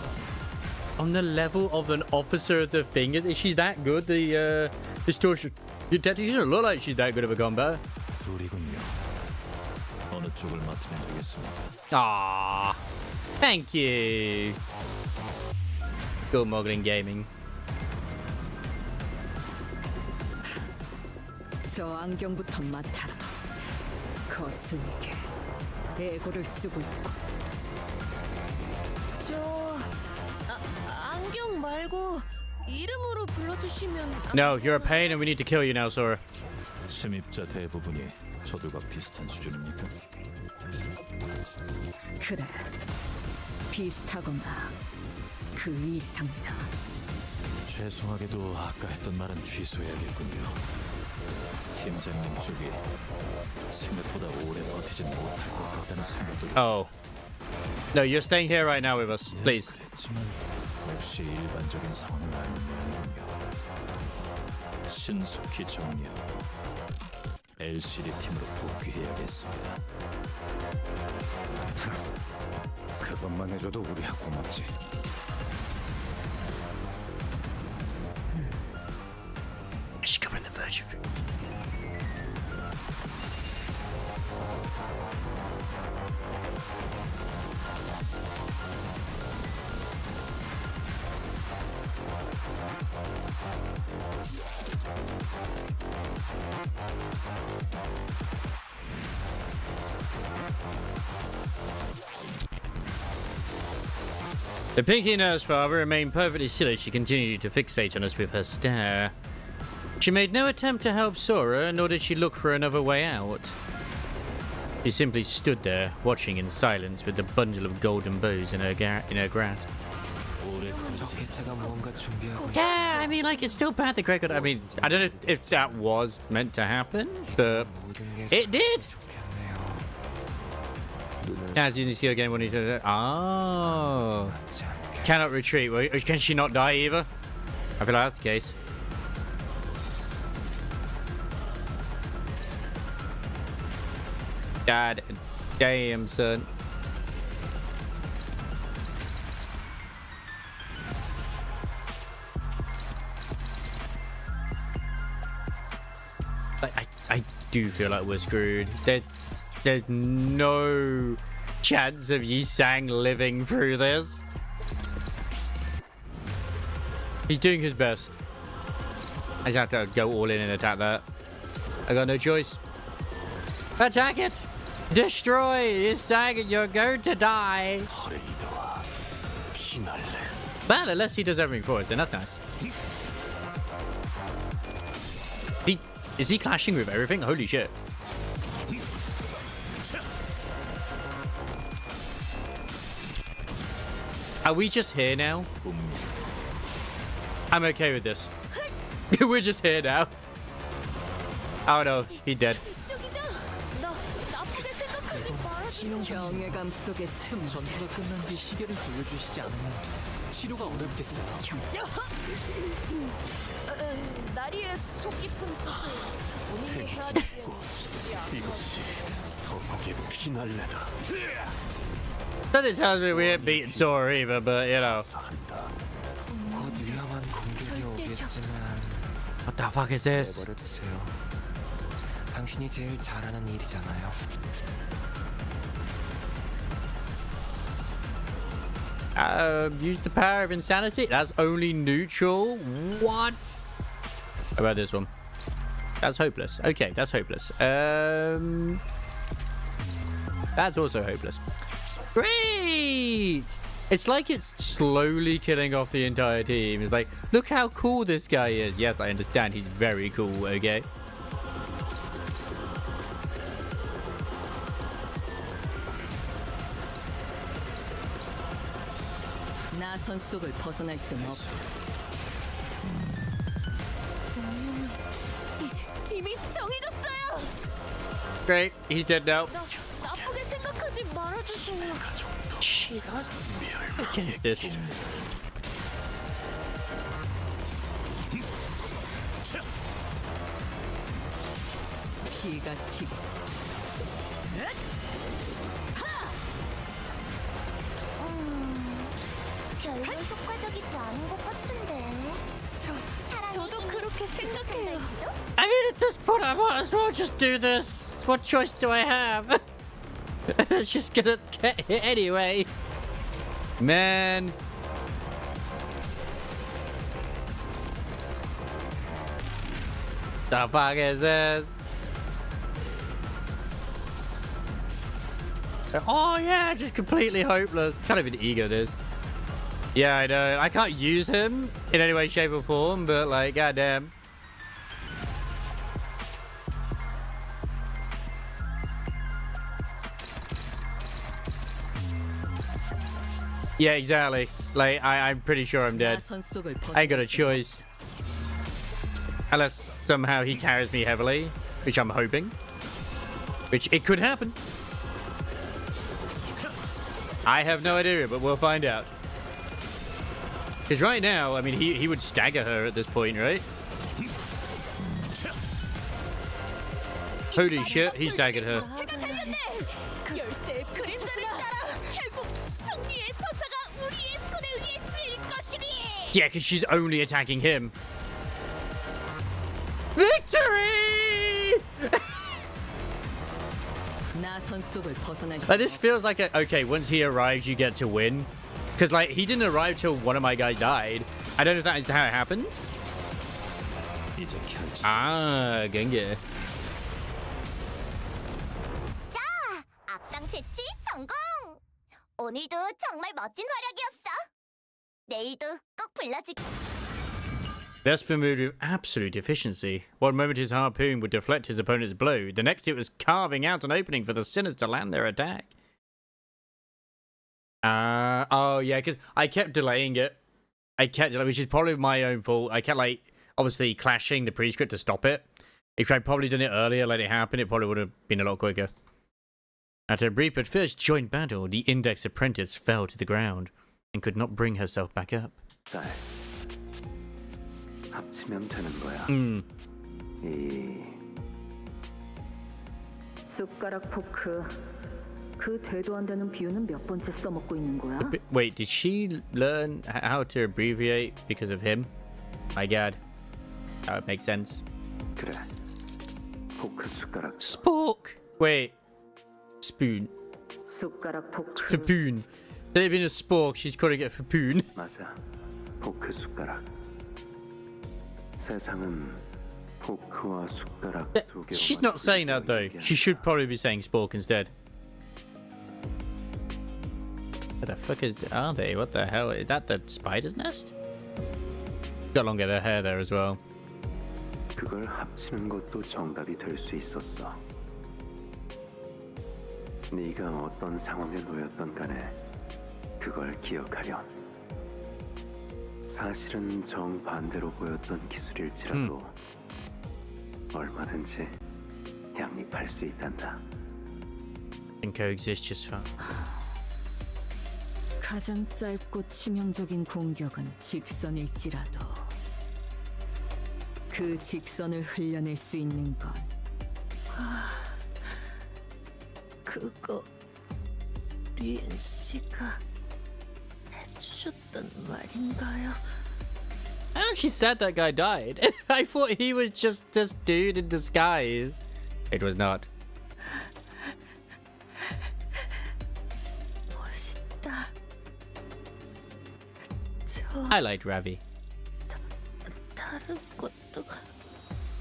On the level of an officer of the fingers, is she that good? The distortion detector, she doesn't look like she's that good of a combat. 둘이군요. 어느 쪽을 맡으면 되겠습니까? Ah, thank you. Good moggling gaming. 저 안경부터 맡아라. 거슬리게 애고를 쓰고 있고. 안경 말고 이름으로 불러주시면. No, you're a pain and we need to kill you now, Sora. 침입자 대부분이 저들과 비슷한 수준입니까? 그래, 비슷하거나 그 이상이다. 죄송하게도 아까 했던 말은 취소해야겠군요. 팀장님 쪽이 생각보다 오래 버티진 못할 것 같다는 생각도. Oh. No, you're staying here right now with us, please. 그랬지만 역시 일반적인 상황은 아닌 모양이군요. 신속히 정리하고 LCD 팀으로 복귀해야겠습니다. 그것만 해줘도 우리야 고맙지. She's covering the verge of it. The Pinky Nurse Father remained perfectly still as she continued to fixate on us with her stare. She made no attempt to help Sora, nor did she look for another way out. She simply stood there, watching in silence with the bundle of golden bows in her grasp. Yeah, I mean, like, it's still bad that Greg got... I mean, I don't know if that was meant to happen, but it did! As you see again when he said, oh, cannot retreat. Well, can she not die either? I feel like that's the case. God damn, son. I do feel like we're screwed. There's no chance of Yi-Sang living through this. He's doing his best. I just have to go all in and attack that. I got no choice. Attack it! Destroy Yi-Sang and you're going to die. Well, unless he does everything for us, then that's nice. Is he clashing with everything? Holy shit. Are we just here now? I'm okay with this. We're just here now. Oh no, he's dead. 경외감 속에 숨. 전투가 끝난 뒤 시계를 돌려주시지 않으면 치료가 어렵겠어요. 나리의 속 깊은 뜻을 본인이 해야 되지 쉽지 않아. 이것이 서곡의 피날레다. Doesn't tell me we ain't beaten Sora either, but you know. 곧 위험한 공격이 오겠지만 What the fuck is this? 내버려두세요. 당신이 제일 잘하는 일이잖아요. Use the power of insanity. That's only neutral. What? How about this one? That's hopeless. Okay, that's hopeless. That's also hopeless. Great! It's like it's slowly killing off the entire team. It's like, look how cool this guy is. Yes, I understand. He's very cool, okay? 나선 속을 벗어날 순 없어. 이미 정해졌어요. Great. He's dead now. 나쁘게 생각하지 말아주세요. What is this? 피가 튀고. 별로 효과적이지 않은 것 같은데. 저도 그렇게 생각해요. I mean, at this point, I might as well just do this. What choice do I have? It's just gonna get hit anyway. Man. The fuck is this? Oh yeah, just completely hopeless. Kind of an ego this. Yeah, I know. I can't use him in any way, shape, or form, but like, goddamn. Yeah, exactly. Like, I'm pretty sure I'm dead. I ain't got a choice. Unless somehow he carries me heavily, which I'm hoping. Which it could happen. I have no idea, but we'll find out. Because right now, I mean, he would stagger her at this point, right? Holy shit, he staggered her. 열쇠의 그림자를 따라 결국 승리의 서사가 우리의 손에 의해 쓰일 것이니. Yeah, because she's only attacking him. Victory! 나선 속을 벗어날 수 Like, this feels like a, okay, once he arrives, you get to win. Because, like, he didn't arrive till one of my guys died. I don't know if that is how it happens. Ah, Genge. 자, 악당 퇴치 성공. 오늘도 정말 멋진 활약이었어. 내일도 꼭 불러줄게. Vesper moved with absolute efficiency. One moment his harpoon would deflect his opponent's blow, the next it was carving out an opening for the sinners to land their attack. Oh yeah, because I kept delaying it. Which is probably my own fault. I kept, like, obviously clashing the pre-script to stop it. If I'd probably done it earlier, let it happen, it probably would have been a lot quicker. After a brief but fierce joint battle, the Index Apprentice fell to the ground and could not bring herself back up. 합치면 되는 거야. 숟가락 포크. 그 되도 안 되는 비유는 몇 번째 써먹고 있는 거야? Wait, did she learn how to abbreviate because of him? My god. That would make sense. 그래. 포크 숟가락. Spork! Wait. Spoon. 숟가락 포크. Spoon. Instead of being a spork, she's calling it a spoon. 맞아. 포크 숟가락. 세상은 포크와 숟가락 두 개로. She's not saying that though. She should probably be saying spork instead. What the fuck are they? What the hell? Is that the spider's nest? Got longer hair there as well. 그걸 합치는 것도 정답이 될 수 있었어. 네가 어떤 상황에 놓였던 간에 그걸 기억하렴. 사실은 정반대로 보였던 기술일지라도 얼마든지 양립할 수 있단다. And coexist just fine. 가장 짧고 치명적인 공격은 직선일지라도 그 직선을 흘려낼 수 있는 건 그거 리엔 씨가 해주셨단 말인가요? I actually said that guy died. I thought he was just this dude in disguise. It was not. 멋있다. I liked Ravi. 다른 것도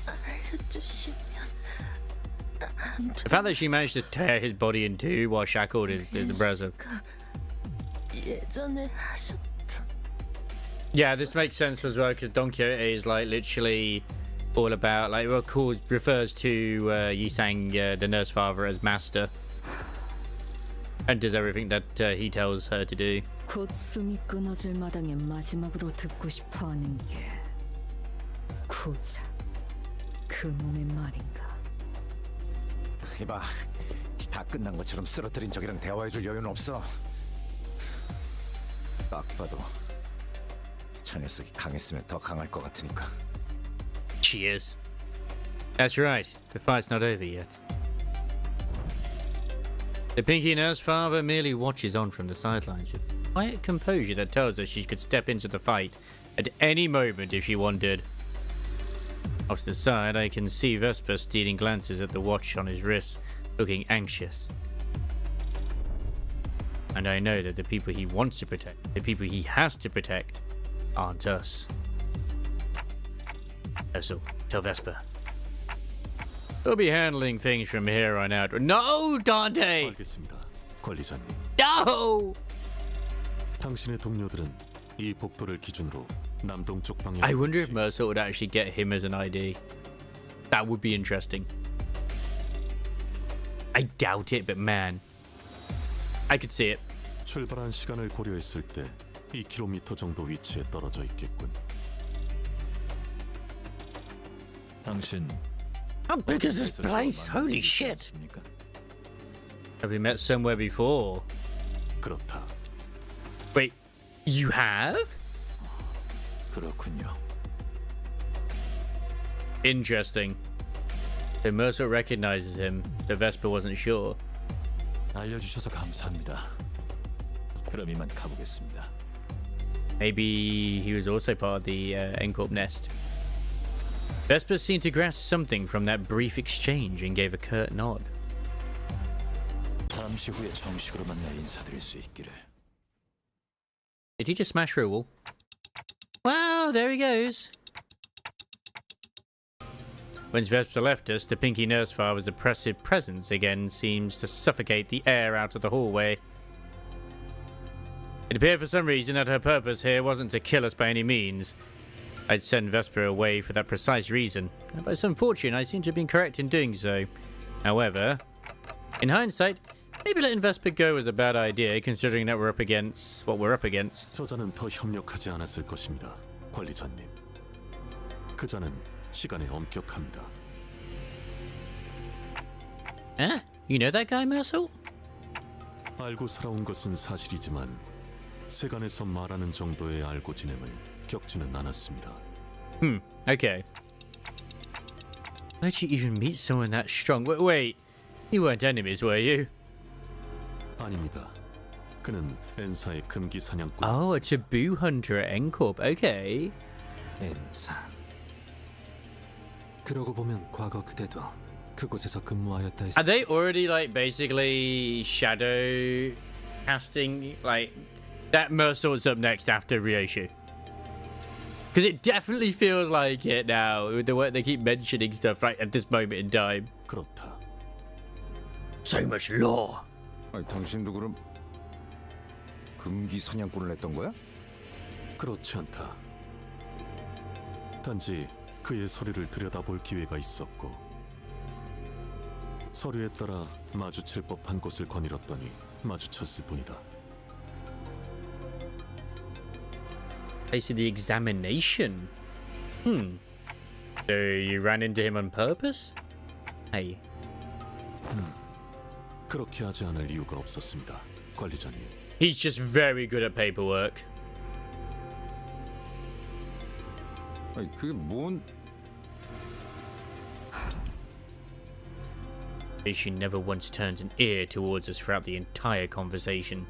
알려주시면 The fact that she managed to tear his body in two while shackled is impressive. 예전에 하셨던 Yeah, this makes sense as well because Don Quixote is like literally all about like refers to Yisang, the nurse father, as master, and does everything that he tells her to do. 곧 숨이 끊어질 마당에 마지막으로 듣고 싶어하는 게 고작 그 놈의 말인가? 이봐, 다 끝난 것처럼 쓰러뜨린 적이랑 대화해줄 여유는 없어. 딱 봐도 저 녀석이 강했으면 더 강할 것 같으니까. Cheers. That's right. The fight's not over yet. The Pinky Nurse father merely watches on from the sidelines with quiet composure that tells her she could step into the fight at any moment if she wanted. Off to the side, I can see Vesper stealing glances at the watch on his wrist, looking anxious. And I know that the people he wants to protect, the people he has to protect, aren't us. So, tell Vesper. We'll be handling things from here on out. No, Dante! 알겠습니다, 관리자님. No! 당신의 동료들은 이 복도를 기준으로 남동쪽 방향. I wonder if Mercer would actually get him as an ID. That would be interesting. I doubt it, but man, I could see it. 출발한 시간을 고려했을 때 2km 정도 위치에 떨어져 있겠군. 당신 How big is this place? Holy shit! Have we met somewhere before? 그렇다. Wait, you have? 그렇군요. Interesting. So Mercer recognizes him, but Vesper wasn't sure. 알려주셔서 감사합니다. 그럼 이만 가보겠습니다. Maybe he was also part of the N-Corp nest. Vesper seemed to grasp something from that brief exchange and gave a curt nod. 잠시 후에 정식으로 만나 인사드릴 수 있기를. Did he just smash through a wall? Wow, there he goes. When Vesper left us, the Pinky Nurse Father's oppressive presence again seems to suffocate the air out of the hallway. It appeared for some reason that her purpose here wasn't to kill us by any means. I'd send Vesper away for that precise reason, and by some fortune I seem to have been correct in doing so. However, in hindsight, maybe letting Vesper go was a bad idea, considering that we're up against what we're up against. 저자는 더 협력하지 않았을 것입니다, 관리자님. 그자는 시간에 엄격합니다. Huh? You know that guy, Mercer? 알고 살아온 것은 사실이지만 세간에서 말하는 정도의 알고 지냄을 겪지는 않았습니다. Okay. Where'd you even meet someone that strong? Wait, you weren't enemies, were you? 아닙니다. 그는 엔사의 금기 사냥꾼. Oh, a taboo hunter at N-Corp. Okay. 엔사. 그러고 보면 과거 그대도 그곳에서 근무하였다 했어. Are they already like basically shadow casting like that? Mercer's up next after Ryoshu, because it definitely feels like it now with the way they keep mentioning stuff right at this moment in time. 그렇다. So much lore. 아니, 당신도 그럼 금기 사냥꾼을 했던 거야? 그렇지 않다. 단지 그의 서류를 들여다볼 기회가 있었고 서류에 따라 마주칠 법한 곳을 거닐었더니 마주쳤을 뿐이다. I see the examination. So you ran into him on purpose? Hey. 그렇게 하지 않을 이유가 없었습니다, 관리자님. He's just very good at paperwork. 아니, 그게 뭔? She never once turned an ear towards us throughout the entire conversation.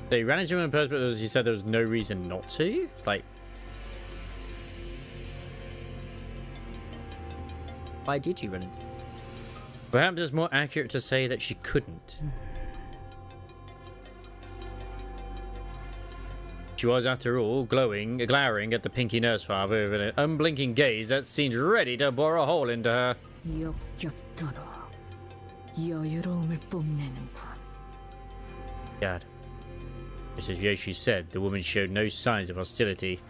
They ran into him in person, but he said there was no reason not to. Like, why did you run into him? Perhaps it's more accurate to say that she couldn't. She was, after all, glowering at the pinky nurse father with an unblinking gaze that seemed ready to bore a hole into her. 역겹도록 여유로움을 뽐내는군. God. Just as Yoshi said, the woman showed no signs of hostility.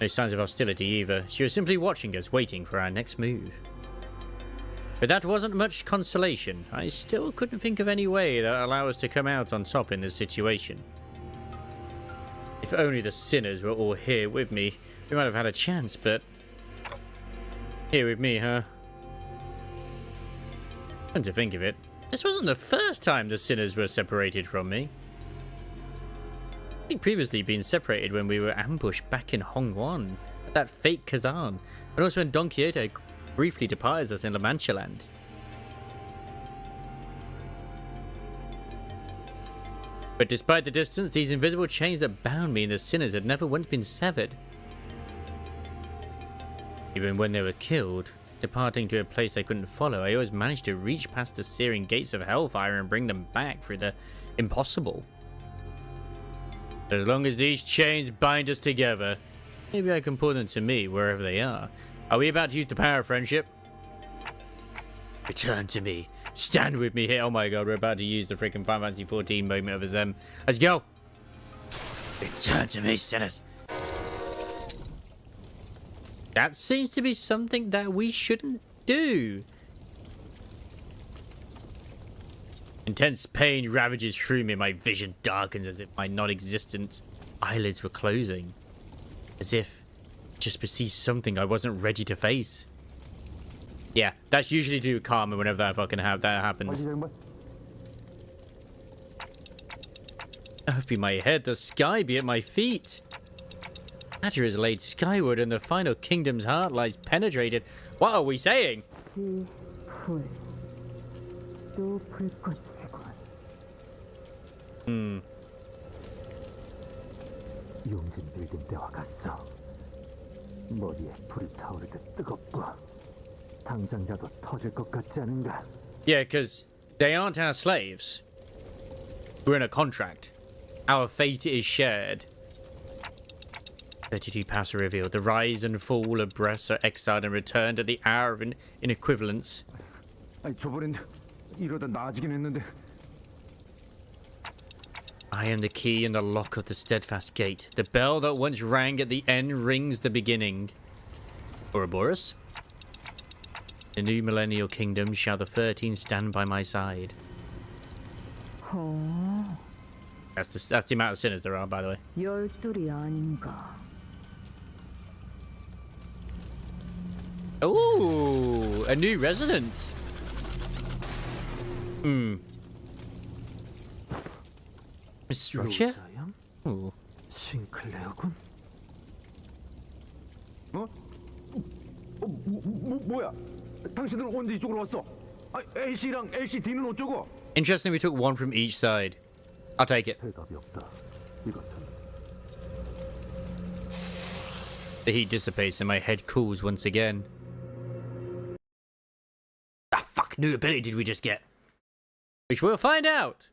No signs of hostility either. She was simply watching us, waiting for our next move. But that wasn't much consolation. I still couldn't think of any way that would allow us to come out on top in this situation. If only the sinners were all here with me, we might have had a chance, but... Here with me, huh? Come to think of it, this wasn't the first time the sinners were separated from me. We'd previously been separated when we were ambushed back in Hongwon, at that fake Kazan, and also when Don Quixote briefly departed us in La Mancha Land. But despite the distance, these invisible chains that bound me and the sinners had never once been severed. Even when they were killed, departing to a place I couldn't follow, I always managed to reach past the searing gates of hellfire and bring them back through the impossible. As long as these chains bind us together, maybe I can pull them to me wherever they are. Are we about to use the power of friendship? Return to me. Stand with me here. Oh my god, we're about to use the freaking Final Fantasy 14 moment of them. Let's go. Return to me, sinners. That seems to be something that we shouldn't do. Intense pain ravages through me. My vision darkens as if my non-existent eyelids were closing. As if I just perceived something I wasn't ready to face. Yeah, that's usually due to karma whenever that fucking that happens. Earth be my head, the sky be at my feet. Matter is laid skyward and the final kingdom's heart lies penetrated. What are we saying? 용진 빌딩 때와 같소. 머리에 불이 타오르듯 뜨겁고 당장자도 터질 것 같지 않은가? Yeah, because they aren't our slaves. We're in a contract. Our fate is shared. 32 paths are revealed. The rise and fall of breaths are exiled and returned at the hour of inequivalence. 아니 저번엔 이러다 나아지긴 했는데. I am the key and the lock of the steadfast gate. The bell that once rang at the end rings the beginning. Ouroboros? The new millennial kingdom shall the 13 stand by my side. That's the amount of sinners there are, by the way. 열둘이 아닌가? Ooh, a new resident. Miss Roger? Ooh. 싱클레어군? 뭐야? 당신들은 언제 이쪽으로 왔어? 아, A씨랑 LCD는 어쩌고? Interesting, we took one from each side. I'll take it. 대답이 없다. 이것은 The heat dissipates and my head cools once again. Ah, fuck, new ability did we just get? Which we'll find out.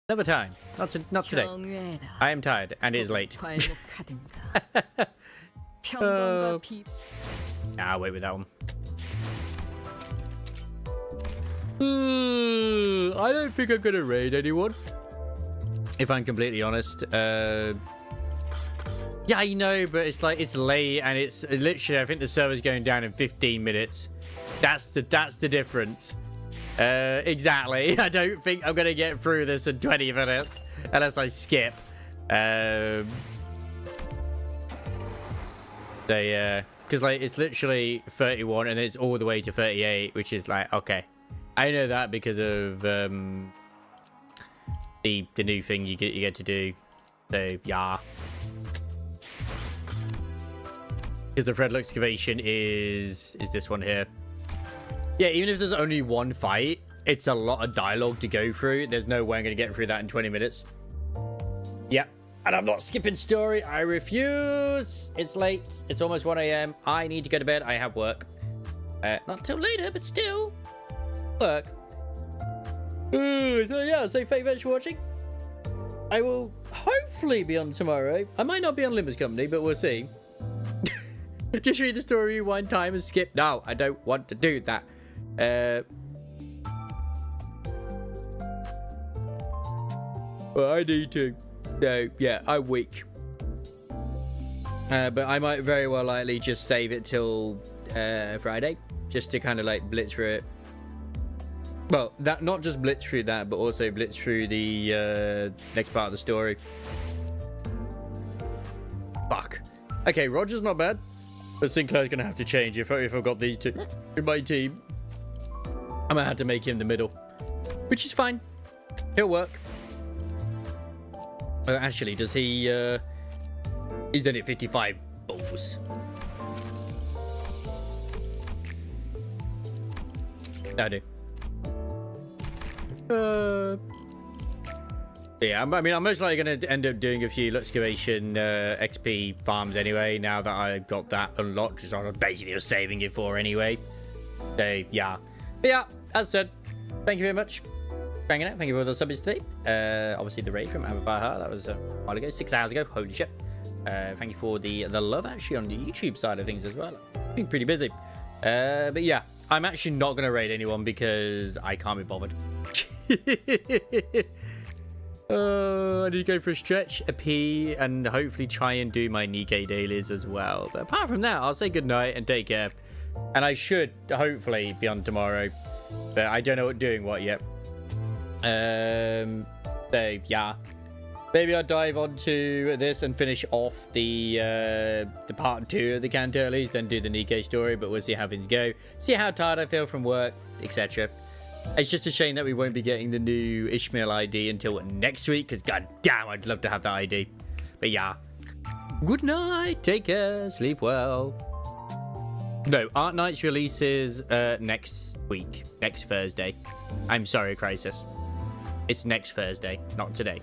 Another time. Not today. I am tired and it is late. I'll wait with that one. I don't think I'm gonna raid anyone. If I'm completely honest. Yeah, I know, but it's like it's late and it's literally I think the server's going down in 15 minutes. That's the difference. Exactly. I don't think I'm gonna get through this in 20 minutes unless I skip. Because like it's literally 31 and it's all the way to 38, which is like okay. I know that because of the new thing you get to do. So yeah. Because the Threadle excavation is this one here. Yeah, even if there's only one fight, it's a lot of dialogue to go through. There's no way I'm going to get through that in 20 minutes. Yep. And I'm not skipping story. I refuse. It's late. It's almost 1 a.m. I need to go to bed. I have work. Not till later, but still. Work. So yeah, so thank you very much for watching. I will hopefully be on tomorrow. I might not be on Limbus Company, but we'll see. Just read the story, rewind time, and skip. No, I don't want to do that. Well, I need to. No, yeah, I'm weak. But I might very well likely just save it till Friday, just to kind of like blitz through it. Well, that not just blitz through that, but also blitz through the next part of the story. Fuck. Okay, Roger's not bad, but Sinclair's gonna have to change if I've got these two in my team. I'm gonna have to make him the middle, which is fine. He'll work. Oh, actually, does he? He's done it 55 balls. I do. Yeah, I mean, I'm most likely going to end up doing a few excavation XP farms anyway, now that I've got that unlocked, which I basically was saving it for anyway. So, yeah. But yeah, as said, thank you very much for hanging out. Thank you for the subs today. Obviously, the raid from Amplifier, that was a while ago, 6 hours ago. Holy shit. Thank you for the love, actually, on the YouTube side of things as well. I've been pretty busy. But yeah, I'm actually not going to raid anyone because I can't be bothered. I need to go for a stretch, a pee, and hopefully try and do my Nikkei dailies as well. But apart from that, I'll say goodnight and take care. And I should hopefully be on tomorrow, but I don't know what doing what yet. So yeah, maybe I'll dive onto this and finish off the part 2 of the Canto at least, then do the Nikkei story. But we'll see how things go, see how tired I feel from work, etc. It's just a shame that we won't be getting the new Ishmael ID until next week, because god damn, I'd love to have that ID. But yeah, good night, take care, sleep well. No, Art Nights releases next week, next Thursday. I'm sorry, Crisis. It's next Thursday, not today.